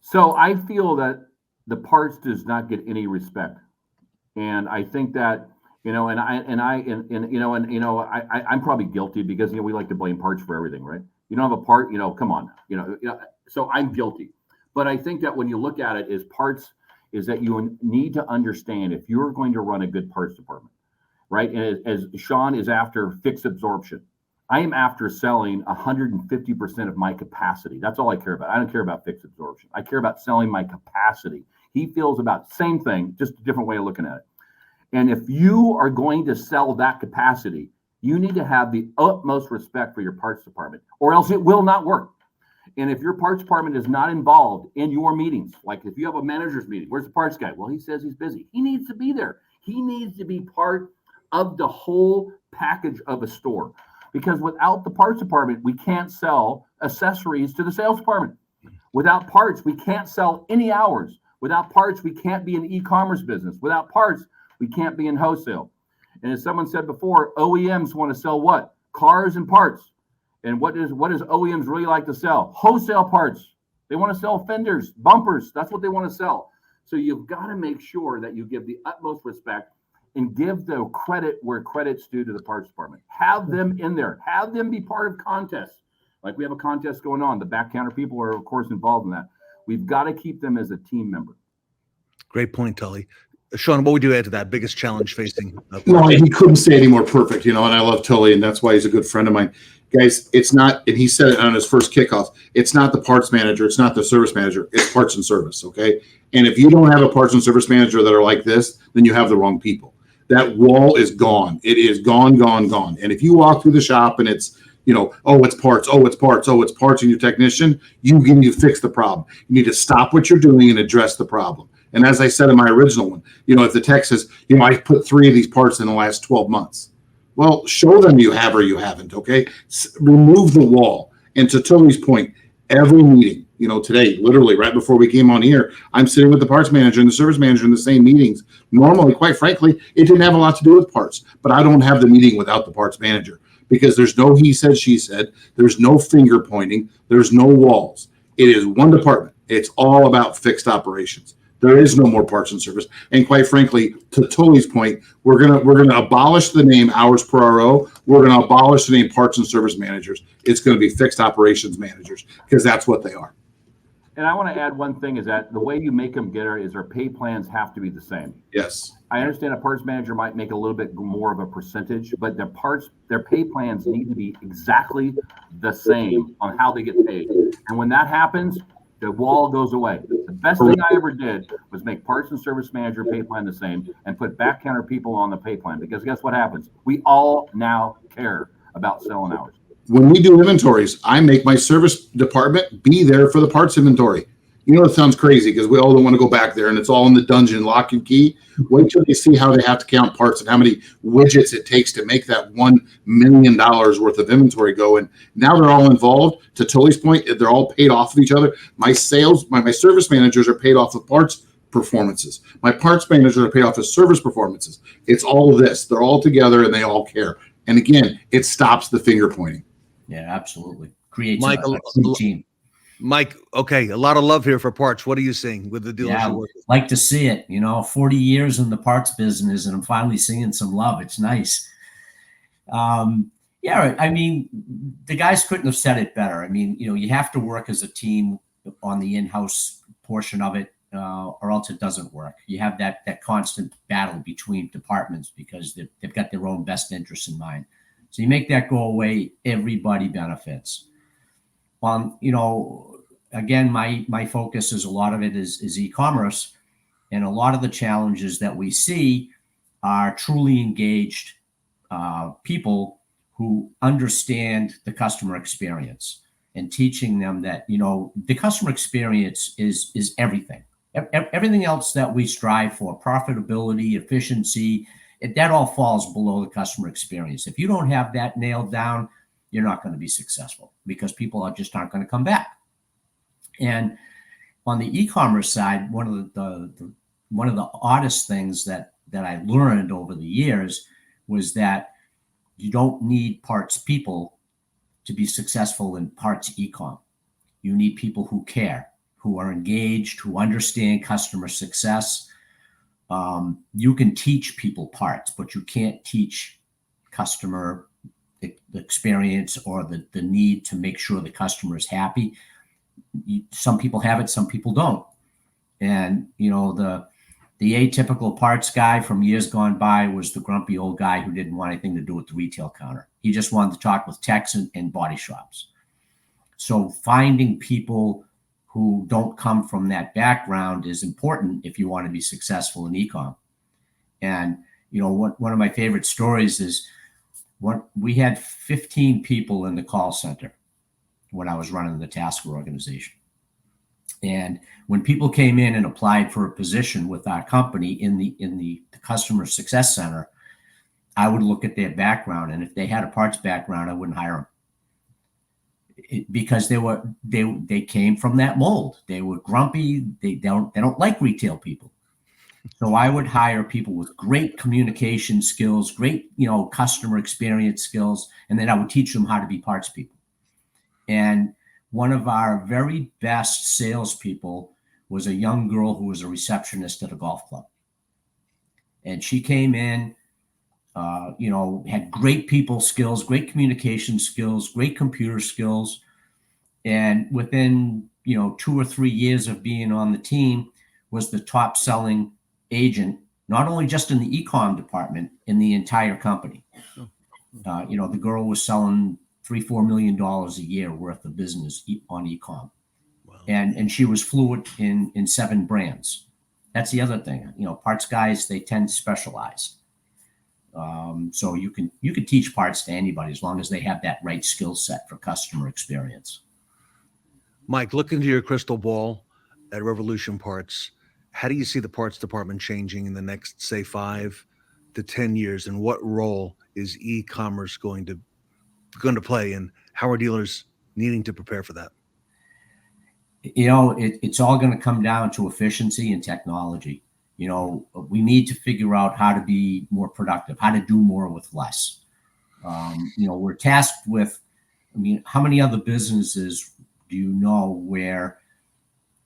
So I feel that the parts does not get any respect, and I think that, you know, I'm probably guilty because, you know, we like to blame parts for everything, right? You don't have a part, you know, come on, you know, so I'm guilty. But I think that when you look at it, parts is that you need to understand if you're going to run a good parts department, right? And as Shawn is after fixed absorption, I am after selling 150% of my capacity. That's all I care about. I don't care about fixed absorption. I care about selling my capacity. He feels about the same thing, just a different way of looking at it. And if you are going to sell that capacity, you need to have the utmost respect for your parts department, or else it will not work. And if your parts department is not involved in your meetings, like if you have a manager's meeting, where's the parts guy? Well, he says he's busy. He needs to be there. He needs to be part of the whole package of a store. Because without the parts department, we can't sell accessories to the sales department. Without parts, we can't sell any hours. Without parts, we can't be an e-commerce business. Without parts, we can't be in wholesale. And as someone said before, OEMs want to sell what? Cars and parts. And what does OEMs really like to sell? Wholesale parts. They want to sell fenders, bumpers. That's what they want to sell. So you've got to make sure that you give the utmost respect and give the credit where credit's due to the parts department. Have them in there. Have them be part of contests. Like we have a contest going on. The back counter people are, of course, involved in that. We've got to keep them as a team member. Great point, Tully. Shawn, what would you add to that biggest challenge facing? No, he couldn't say any more perfect, you know, and I love Tully, and that's why he's a good friend of mine. Guys, it's not, and he said it on his first kickoff, it's not the parts manager, it's not the service manager, it's parts and service, okay? And if you don't have a parts and service manager that are like this, then you have the wrong people. That wall is gone. It is gone, gone, gone. And if you walk through the shop and it's, oh, it's parts, oh, it's parts, oh, it's parts, and your technician, you need to fix the problem. You need to stop what you're doing and address the problem. And as I said in my original one, if the tech says, I put 3 of these parts in the last 12 months. Well, show them you have or you haven't, okay? Remove the wall. And to Tully's point, every meeting, today, literally right before we came on here, I'm sitting with the parts manager and the service manager in the same meetings. Normally, quite frankly, it didn't have a lot to do with parts, but I don't have the meeting without the parts manager because there's no he said, she said, there's no finger pointing, there's no walls. It is one department. It's all about fixed operations. There is no more parts and service. And quite frankly, to Tully's point, we're gonna abolish the name hours per RO. We're gonna abolish the name parts and service managers. It's gonna be fixed operations managers because that's what they are. And I want to add one thing is that the way you make them get is their pay plans have to be the same. Yes. I understand a parts manager might make a little bit more of a percentage, but their pay plans need to be exactly the same on how they get paid. And when that happens, the wall goes away. The best thing I ever did was make parts and service manager pay plan the same and put back counter people on the pay plan because guess what happens? We all now care about selling hours. When we do inventories, I make my service department be there for the parts inventory. It sounds crazy because we all don't want to go back there and it's all in the dungeon, lock and key. Wait till they see how they have to count parts and how many widgets it takes to make that $1 million worth of inventory go. And now they're all involved. To Tully's point, they're all paid off of each other. My service managers are paid off of parts performances. My parts managers are paid off of service performances. It's all of this. They're all together and they all care. And again, it stops the finger pointing. Yeah, absolutely. Creates Mike, a team. Mike, okay, a lot of love here for parts. What are you seeing with the dealers? Yeah, like to see it. 40 years in the parts business, and I'm finally seeing some love. It's nice. Yeah, I mean, the guys couldn't have said it better. I mean, you have to work as a team on the in-house portion of it, or else it doesn't work. You have that constant battle between departments because they've got their own best interests in mind. So you make that go away, everybody benefits. Again, my focus is a lot of it is e-commerce, and a lot of the challenges that we see are truly engaged people who understand the customer experience and teaching them that, the customer experience is everything. Everything else that we strive for, profitability, efficiency, that all falls below the customer experience. If you don't have that nailed down, you're not going to be successful because people aren't going to come back. And on the e-commerce side, one of the oddest things that I learned over the years was that you don't need parts people to be successful in parts e-com. You need people who care, who are engaged, who understand customer success. You can teach people parts, but you can't teach customer experience or the need to make sure the customer is happy. Some people have it, some people don't. And, the atypical parts guy from years gone by was the grumpy old guy who didn't want anything to do with the retail counter. He just wanted to talk with techs and body shops. So finding people who don't come from that background is important if you want to be successful in e-com. And, one of my favorite stories is we had 15 people in the call center when I was running the Tasker organization. And when people came in and applied for a position with our company in the customer success center, I would look at their background. And if they had a parts background, I wouldn't hire them. Because they came from that mold. They were grumpy. They don't like retail people. So I would hire people with great communication skills, great customer experience skills, and then I would teach them how to be parts people. And one of our very best salespeople was a young girl who was a receptionist at a golf club, and she came in, had great people skills, great communication skills, great computer skills. And within, 2 or 3 years of being on the team, was the top selling agent, not only just in the e-com department, in the entire company. The girl was selling $3-4 million a year worth of business on e-com. Wow. And she was fluent in 7 brands. That's the other thing. Parts guys, they tend to specialize. So you can teach parts to anybody as long as they have that right skill set for customer experience. Mike, look into your crystal ball at Revolution Parts. How do you see the parts department changing in the next, say, 5 to 10 years? And what role is e-commerce going to play, and how are dealers needing to prepare for that? It's all going to come down to efficiency and technology. We need to figure out how to be more productive, how to do more with less. We're tasked with, how many other businesses do you know where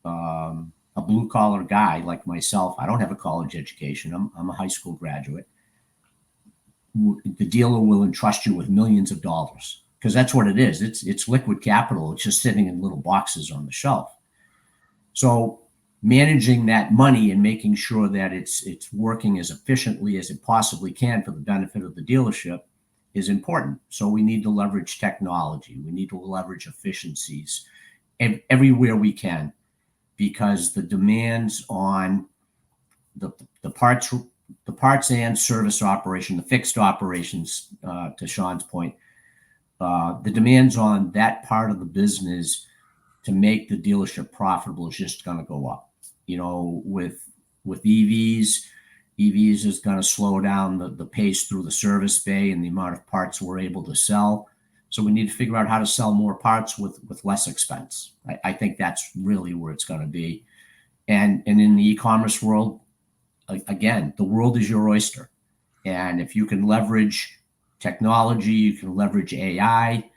a blue collar guy like myself, I don't have a college education, I'm a high school graduate, the dealer will entrust you with millions of dollars, because that's what it is. It's liquid capital. It's just sitting in little boxes on the shelf. So managing that money and making sure that it's working as efficiently as it possibly can for the benefit of the dealership is important. So we need to leverage technology. We need to leverage efficiencies everywhere we can, because the demands on the parts and service operation, the fixed operations, to Sean's point, the demands on that part of the business to make the dealership profitable is just going to go up. With EVs is going to slow down the pace through the service bay and the amount of parts we're able to sell. So we need to figure out how to sell more parts with less expense. I think that's really where it's going to be. And in the e-commerce world, again, the world is your oyster. And if you can leverage technology, you can leverage AI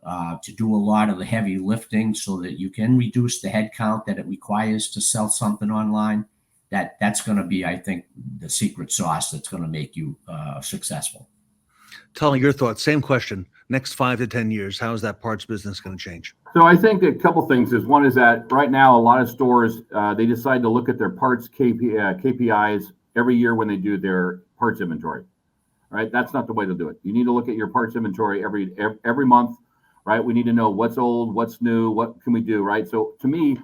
to do a lot of the heavy lifting so that you can reduce the headcount that it requires to sell something online, that's going to be, I think, the secret sauce that's going to make you successful. Tully, your thoughts, same question. Next 5 to 10 years, how is that parts business going to change? So I think a couple things is, one is that right now a lot of stores, they decide to look at their parts KPIs every year when they do their parts inventory, right? That's not the way to do it. You need to look at your parts inventory every month, right? We need to know what's old, what's new, what can we do, right? So to me,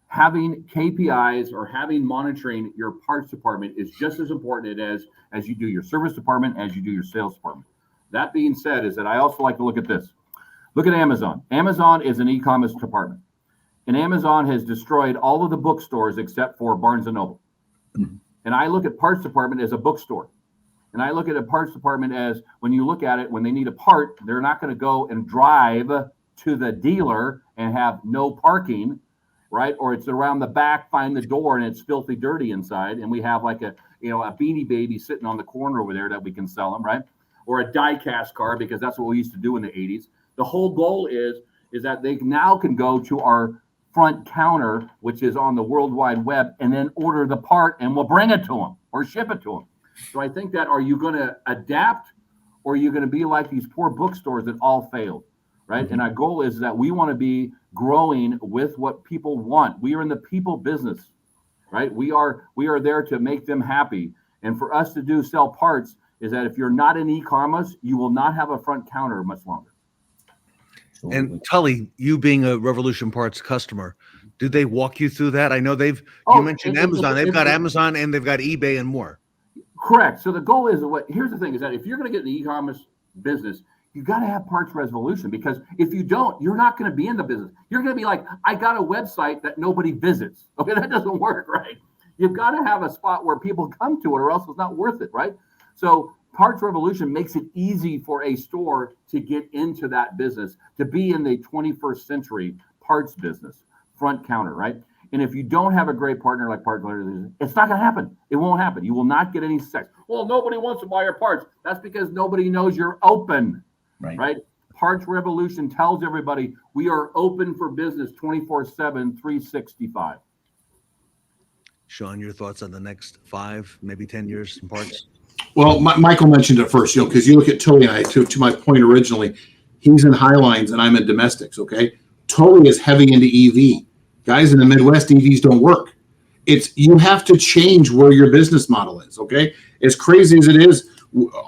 having KPIs or having monitoring your parts department is just as important as you do your service department, as you do your sales department. That being said, is that I also like to look at this. Look at Amazon. Amazon is an e-commerce department, and Amazon has destroyed all of the bookstores except for Barnes & Noble. Mm-hmm. And I look at parts department as a bookstore. And I look at a parts department as, when you look at it, when they need a part, they're not going to go and drive to the dealer and have no parking, right? Or it's around the back, find the door, and it's filthy dirty inside. And we have like a Beanie Baby sitting on the corner over there that we can sell them, right? Or a die-cast car, because that's what we used to do in the 80s. The whole goal is that they now can go to our front counter, which is on the World Wide Web, and then order the part, and we'll bring it to them or ship it to them. So I think that, are you going to adapt, or are you going to be like these poor bookstores that all failed, right? Mm-hmm. And our goal is that we want to be growing with what people want. We are in the people business, right? We are there to make them happy. And for us to sell parts is that if you're not in e-commerce, you will not have a front counter much longer. And Tully, you being a Revolution Parts customer, do they walk you through that? I know you mentioned Amazon. They've got Amazon and they've got eBay and more. Correct. So the goal is, here's the thing, is that if you're going to get in the e-commerce business, you got to have parts resolution, because if you don't, you're not going to be in the business. You're going to be like, I got a website that nobody visits. Okay, that doesn't work, right? You've got to have a spot where people come to it, or else it's not worth it, right? So Parts Revolution makes it easy for a store to get into that business, to be in the 21st century parts business, front counter, right? And if you don't have a great partner like Parts Revolution, it's not going to happen. It won't happen. You will not get any success. Well, nobody wants to buy your parts. That's because nobody knows you're open, right? Parts Revolution tells everybody we are open for business 24/7, 365. Shawn, your thoughts on the next 5, maybe 10 years in parts? Well, Michael mentioned it first, because you look at Tully and I, to my point originally, he's in Highlines and I'm in domestics, okay? Tully is heavy into EV. Guys in the Midwest, EVs don't work. You have to change where your business model is, okay? As crazy as it is,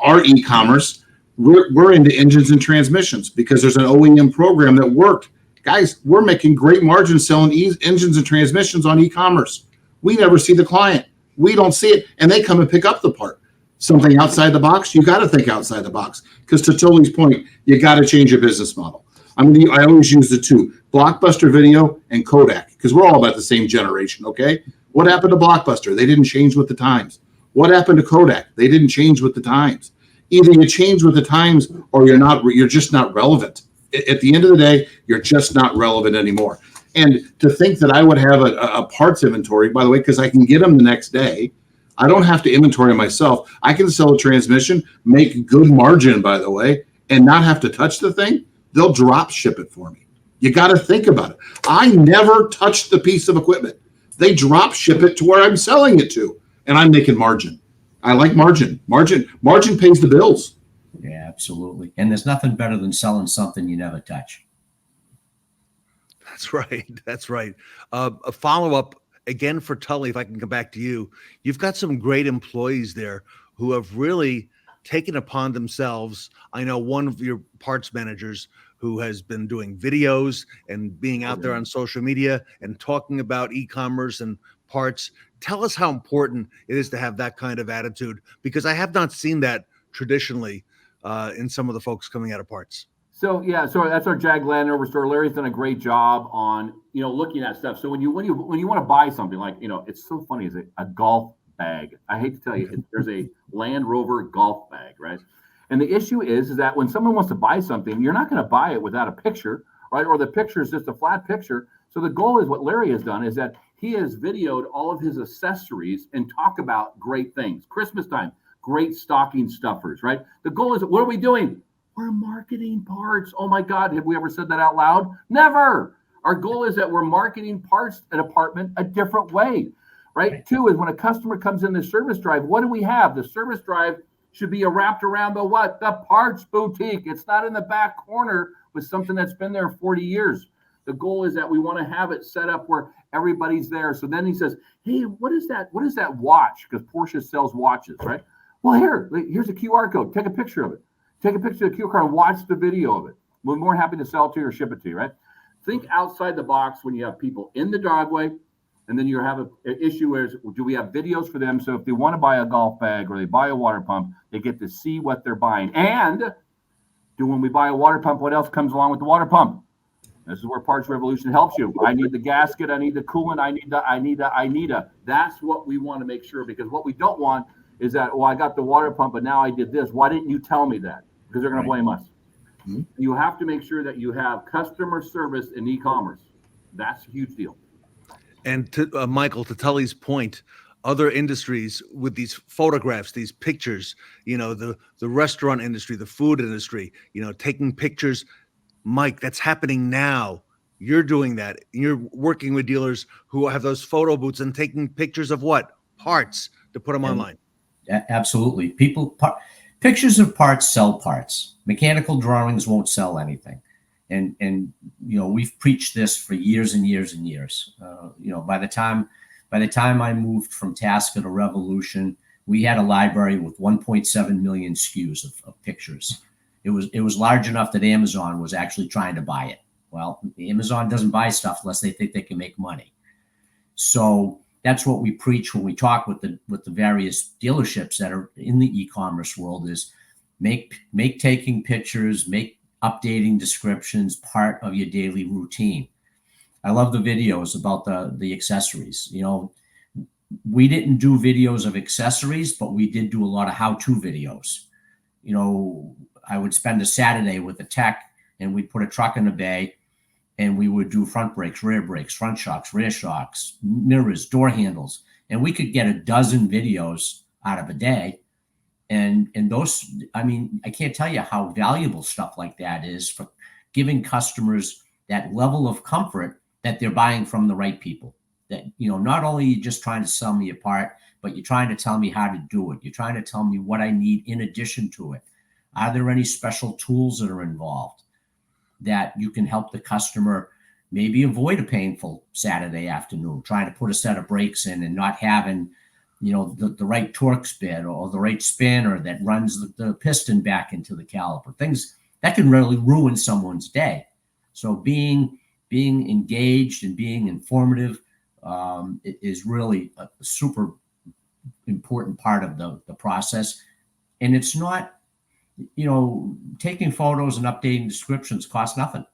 our e-commerce, We're into engines and transmissions because there's an OEM program that worked. Guys, we're making great margins selling engines and transmissions on e-commerce. We never see the client. We don't see it, and they come and pick up the part. Something outside the box, you got to think outside the box. Because to Tully's point, you got to change your business model. I always use the two, Blockbuster Video and Kodak, because we're all about the same generation, okay? What happened to Blockbuster? They didn't change with the times. What happened to Kodak? They didn't change with the times. Either you change with the times or you're just not relevant. At the end of the day, you're just not relevant anymore. And to think that I would have a parts inventory, by the way, because I can get them the next day. I don't have to inventory myself. I can sell a transmission, make good margin, by the way, and not have to touch the thing. They'll drop ship it for me. You got to think about it. I never touch the piece of equipment. They drop ship it to where I'm selling it to, and I'm making margin. I like margin. Margin pays the bills. Yeah, absolutely. And there's nothing better than selling something you never touch. That's right. That's right. A follow-up again for Tully, if I can come back to you. You've got some great employees there who have really taken upon themselves. I know one of your parts managers who has been doing videos and being out there on social media and talking about e-commerce and parts. Tell us how important it is to have that kind of attitude, because I have not seen that traditionally in some of the folks coming out of parts. So that's our Jag Land Rover store. Larry's done a great job on looking at stuff. So when you want to buy something, like it's so funny, is a golf bag. I hate to tell you, there's a Land Rover golf bag, right? And the issue is that when someone wants to buy something, you're not going to buy it without a picture, right? Or the picture is just a flat picture. So the goal is, what Larry has done is that he has videoed all of his accessories and talk about great things. Christmas time, great stocking stuffers, right? The goal is, what are we doing? We're marketing parts. Oh my God, have we ever said that out loud? Never. Our goal is that we're marketing parts at apartment a different way, right? Two is when a customer comes in the service drive, what do we have? The service drive should be wrapped around the what? The parts boutique. It's not in the back corner with something that's been there 40 years. The goal is that we want to have it set up where everybody's there. So then he says, hey, what is that? What is that watch? Because Porsche sells watches, right? Well, here's a QR code. Take a picture of it. Take a picture of the QR code and watch the video of it. We're more happy to sell it to you or ship it to you, right? Think outside the box when you have people in the driveway, and then you have an issue where do we have videos for them? So if they want to buy a golf bag or they buy a water pump, they get to see what they're buying. And when we buy a water pump, what else comes along with the water pump? This is where Parts Revolution helps you. I need the gasket. I need the coolant. I need a. That's what we want to make sure, because what we don't want is that, I got the water pump, but now I did this. Why didn't you tell me that? Because they're going to blame us. Mm-hmm. You have to make sure that you have customer service in e-commerce. That's a huge deal. And to Michael, to Tully's point, other industries with these photographs, these pictures, the restaurant industry, the food industry, taking pictures. Mike, that's happening now. You're doing that. You're working with dealers who have those photo booths and taking pictures of what? Parts to put them online. Absolutely. Pictures of parts sell parts. Mechanical drawings won't sell anything. And we've preached this for years and years and years. By the time I moved from Tasker to Revolution, we had a library with 1.7 million SKUs of pictures. It was large enough that Amazon was actually trying to buy it. Well, Amazon doesn't buy stuff unless they think they can make money. So that's what we preach when we talk with the various dealerships that are in the e-commerce world, is make taking pictures, make updating descriptions part of your daily routine. I love the videos about the accessories. We didn't do videos of accessories, but we did do a lot of how-to videos. I would spend a Saturday with a tech, and we'd put a truck in the bay, and we would do front brakes, rear brakes, front shocks, rear shocks, mirrors, door handles, and we could get a dozen videos out of a day. And those, I can't tell you how valuable stuff like that is for giving customers that level of comfort that they're buying from the right people. That, not only are you just trying to sell me a part, but you're trying to tell me how to do it. You're trying to tell me what I need in addition to it. Are there any special tools that are involved that you can help the customer maybe avoid a painful Saturday afternoon, trying to put a set of brakes in and not having the right torque spin or the right spanner that runs the piston back into the caliper. Things that can really ruin someone's day. So being engaged and being informative is really a super important part of the process. And it's not, taking photos and updating descriptions costs nothing.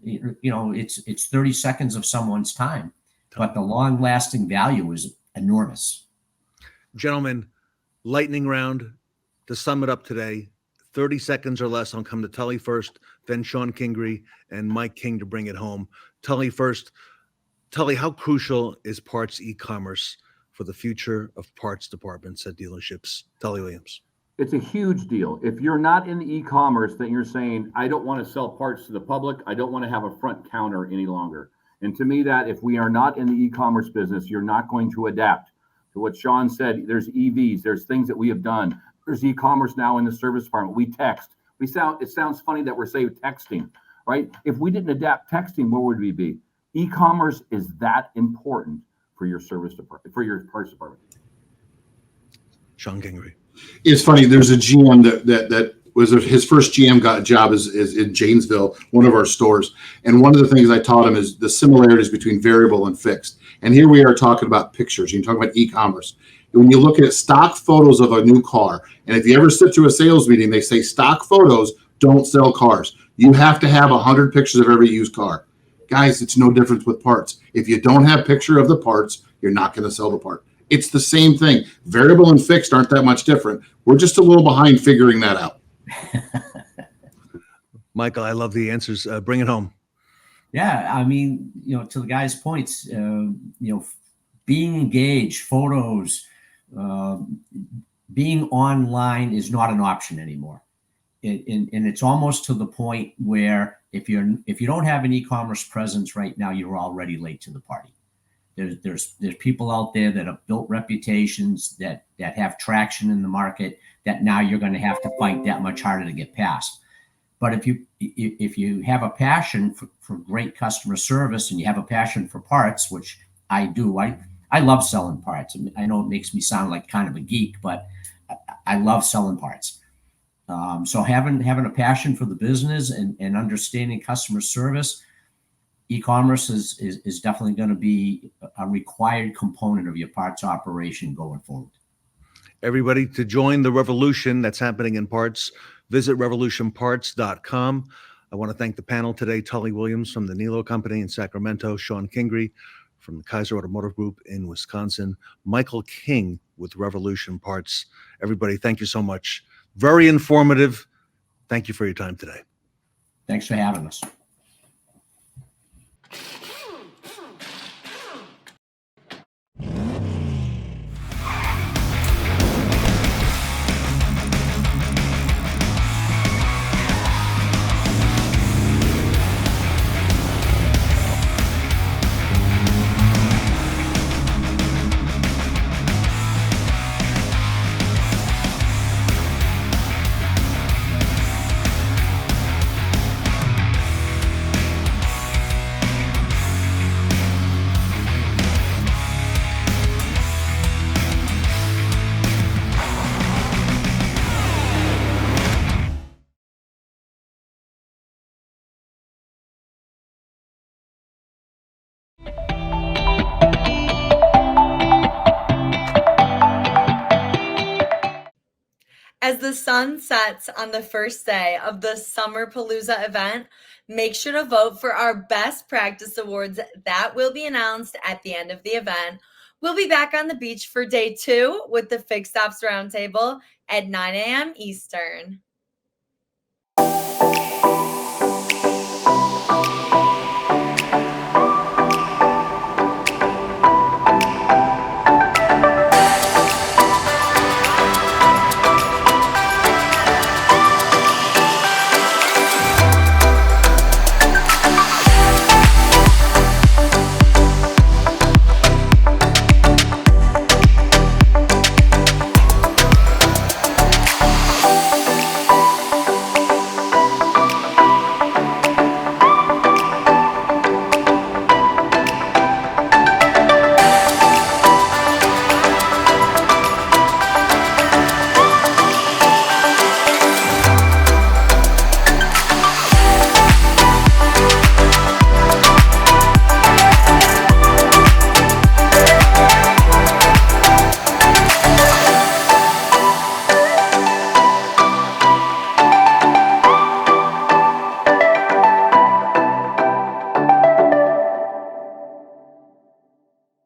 It's 30 seconds of someone's time, but the long lasting value is enormous. Gentlemen, lightning round to sum it up today. 30 seconds or less. I'll come to Tully first, then Shon Kingrey and Mike King to bring it home. Tully first. Tully, how crucial is parts e-commerce for the future of parts departments at dealerships? Tully Williams. It's a huge deal. If you're not in the e-commerce, then you're saying, I don't want to sell parts to the public. I don't want to have a front counter any longer. And to me, that if we are not in the e-commerce business, you're not going to adapt to what Shawn said. There's EVs, there's things that we have done. There's e-commerce now in the service department. We text. It sounds funny that we're saying texting, right? If we didn't adapt texting, where would we be? E-commerce is that important for your service department, for your parts department. Shon Kingrey. It's funny. There's a GM that was his first GM job is in Janesville, one of our stores. And one of the things I taught him is the similarities between variable and fixed. And here we are talking about pictures. You talk about e-commerce. When you look at stock photos of a new car, and if you ever sit through a sales meeting, they say stock photos don't sell cars. You have to have 100 pictures of every used car. Guys, it's no difference with parts. If you don't have picture of the parts, you're not going to sell the part. It's the same thing. Variable and fixed aren't that much different. We're just a little behind figuring that out. Michael, I love the answers. Bring it home. Yeah, I mean, to the guy's points, being engaged, photos, being online is not an option anymore. And it's almost to the point where if you don't have an e-commerce presence right now, you're already late to the party. There's people out there that have built reputations that have traction in the market that now you're going to have to fight that much harder to get past. But if you have a passion for great customer service and you have a passion for parts, which I do, I love selling parts. I know it makes me sound like kind of a geek, but I love selling parts. So having a passion for the business and understanding customer service, e-commerce is definitely going to be a required component of your parts operation going forward. Everybody, to join the revolution that's happening in parts, visit revolutionparts.com. I want to thank the panel today, Tully Williams from the Nilo Company in Sacramento, Shon Kingrey from the Kaiser Automotive Group in Wisconsin, Michael King with Revolution Parts. Everybody, thank you so much. Very informative. Thank you for your time today. Thanks for having us. As the sun sets on the first day of the Summer Palooza event, make sure to vote for our Best Practice Awards that will be announced at the end of the event. We'll be back on the beach for day 2 with the Fixed Ops Roundtable at 9 a.m. Eastern.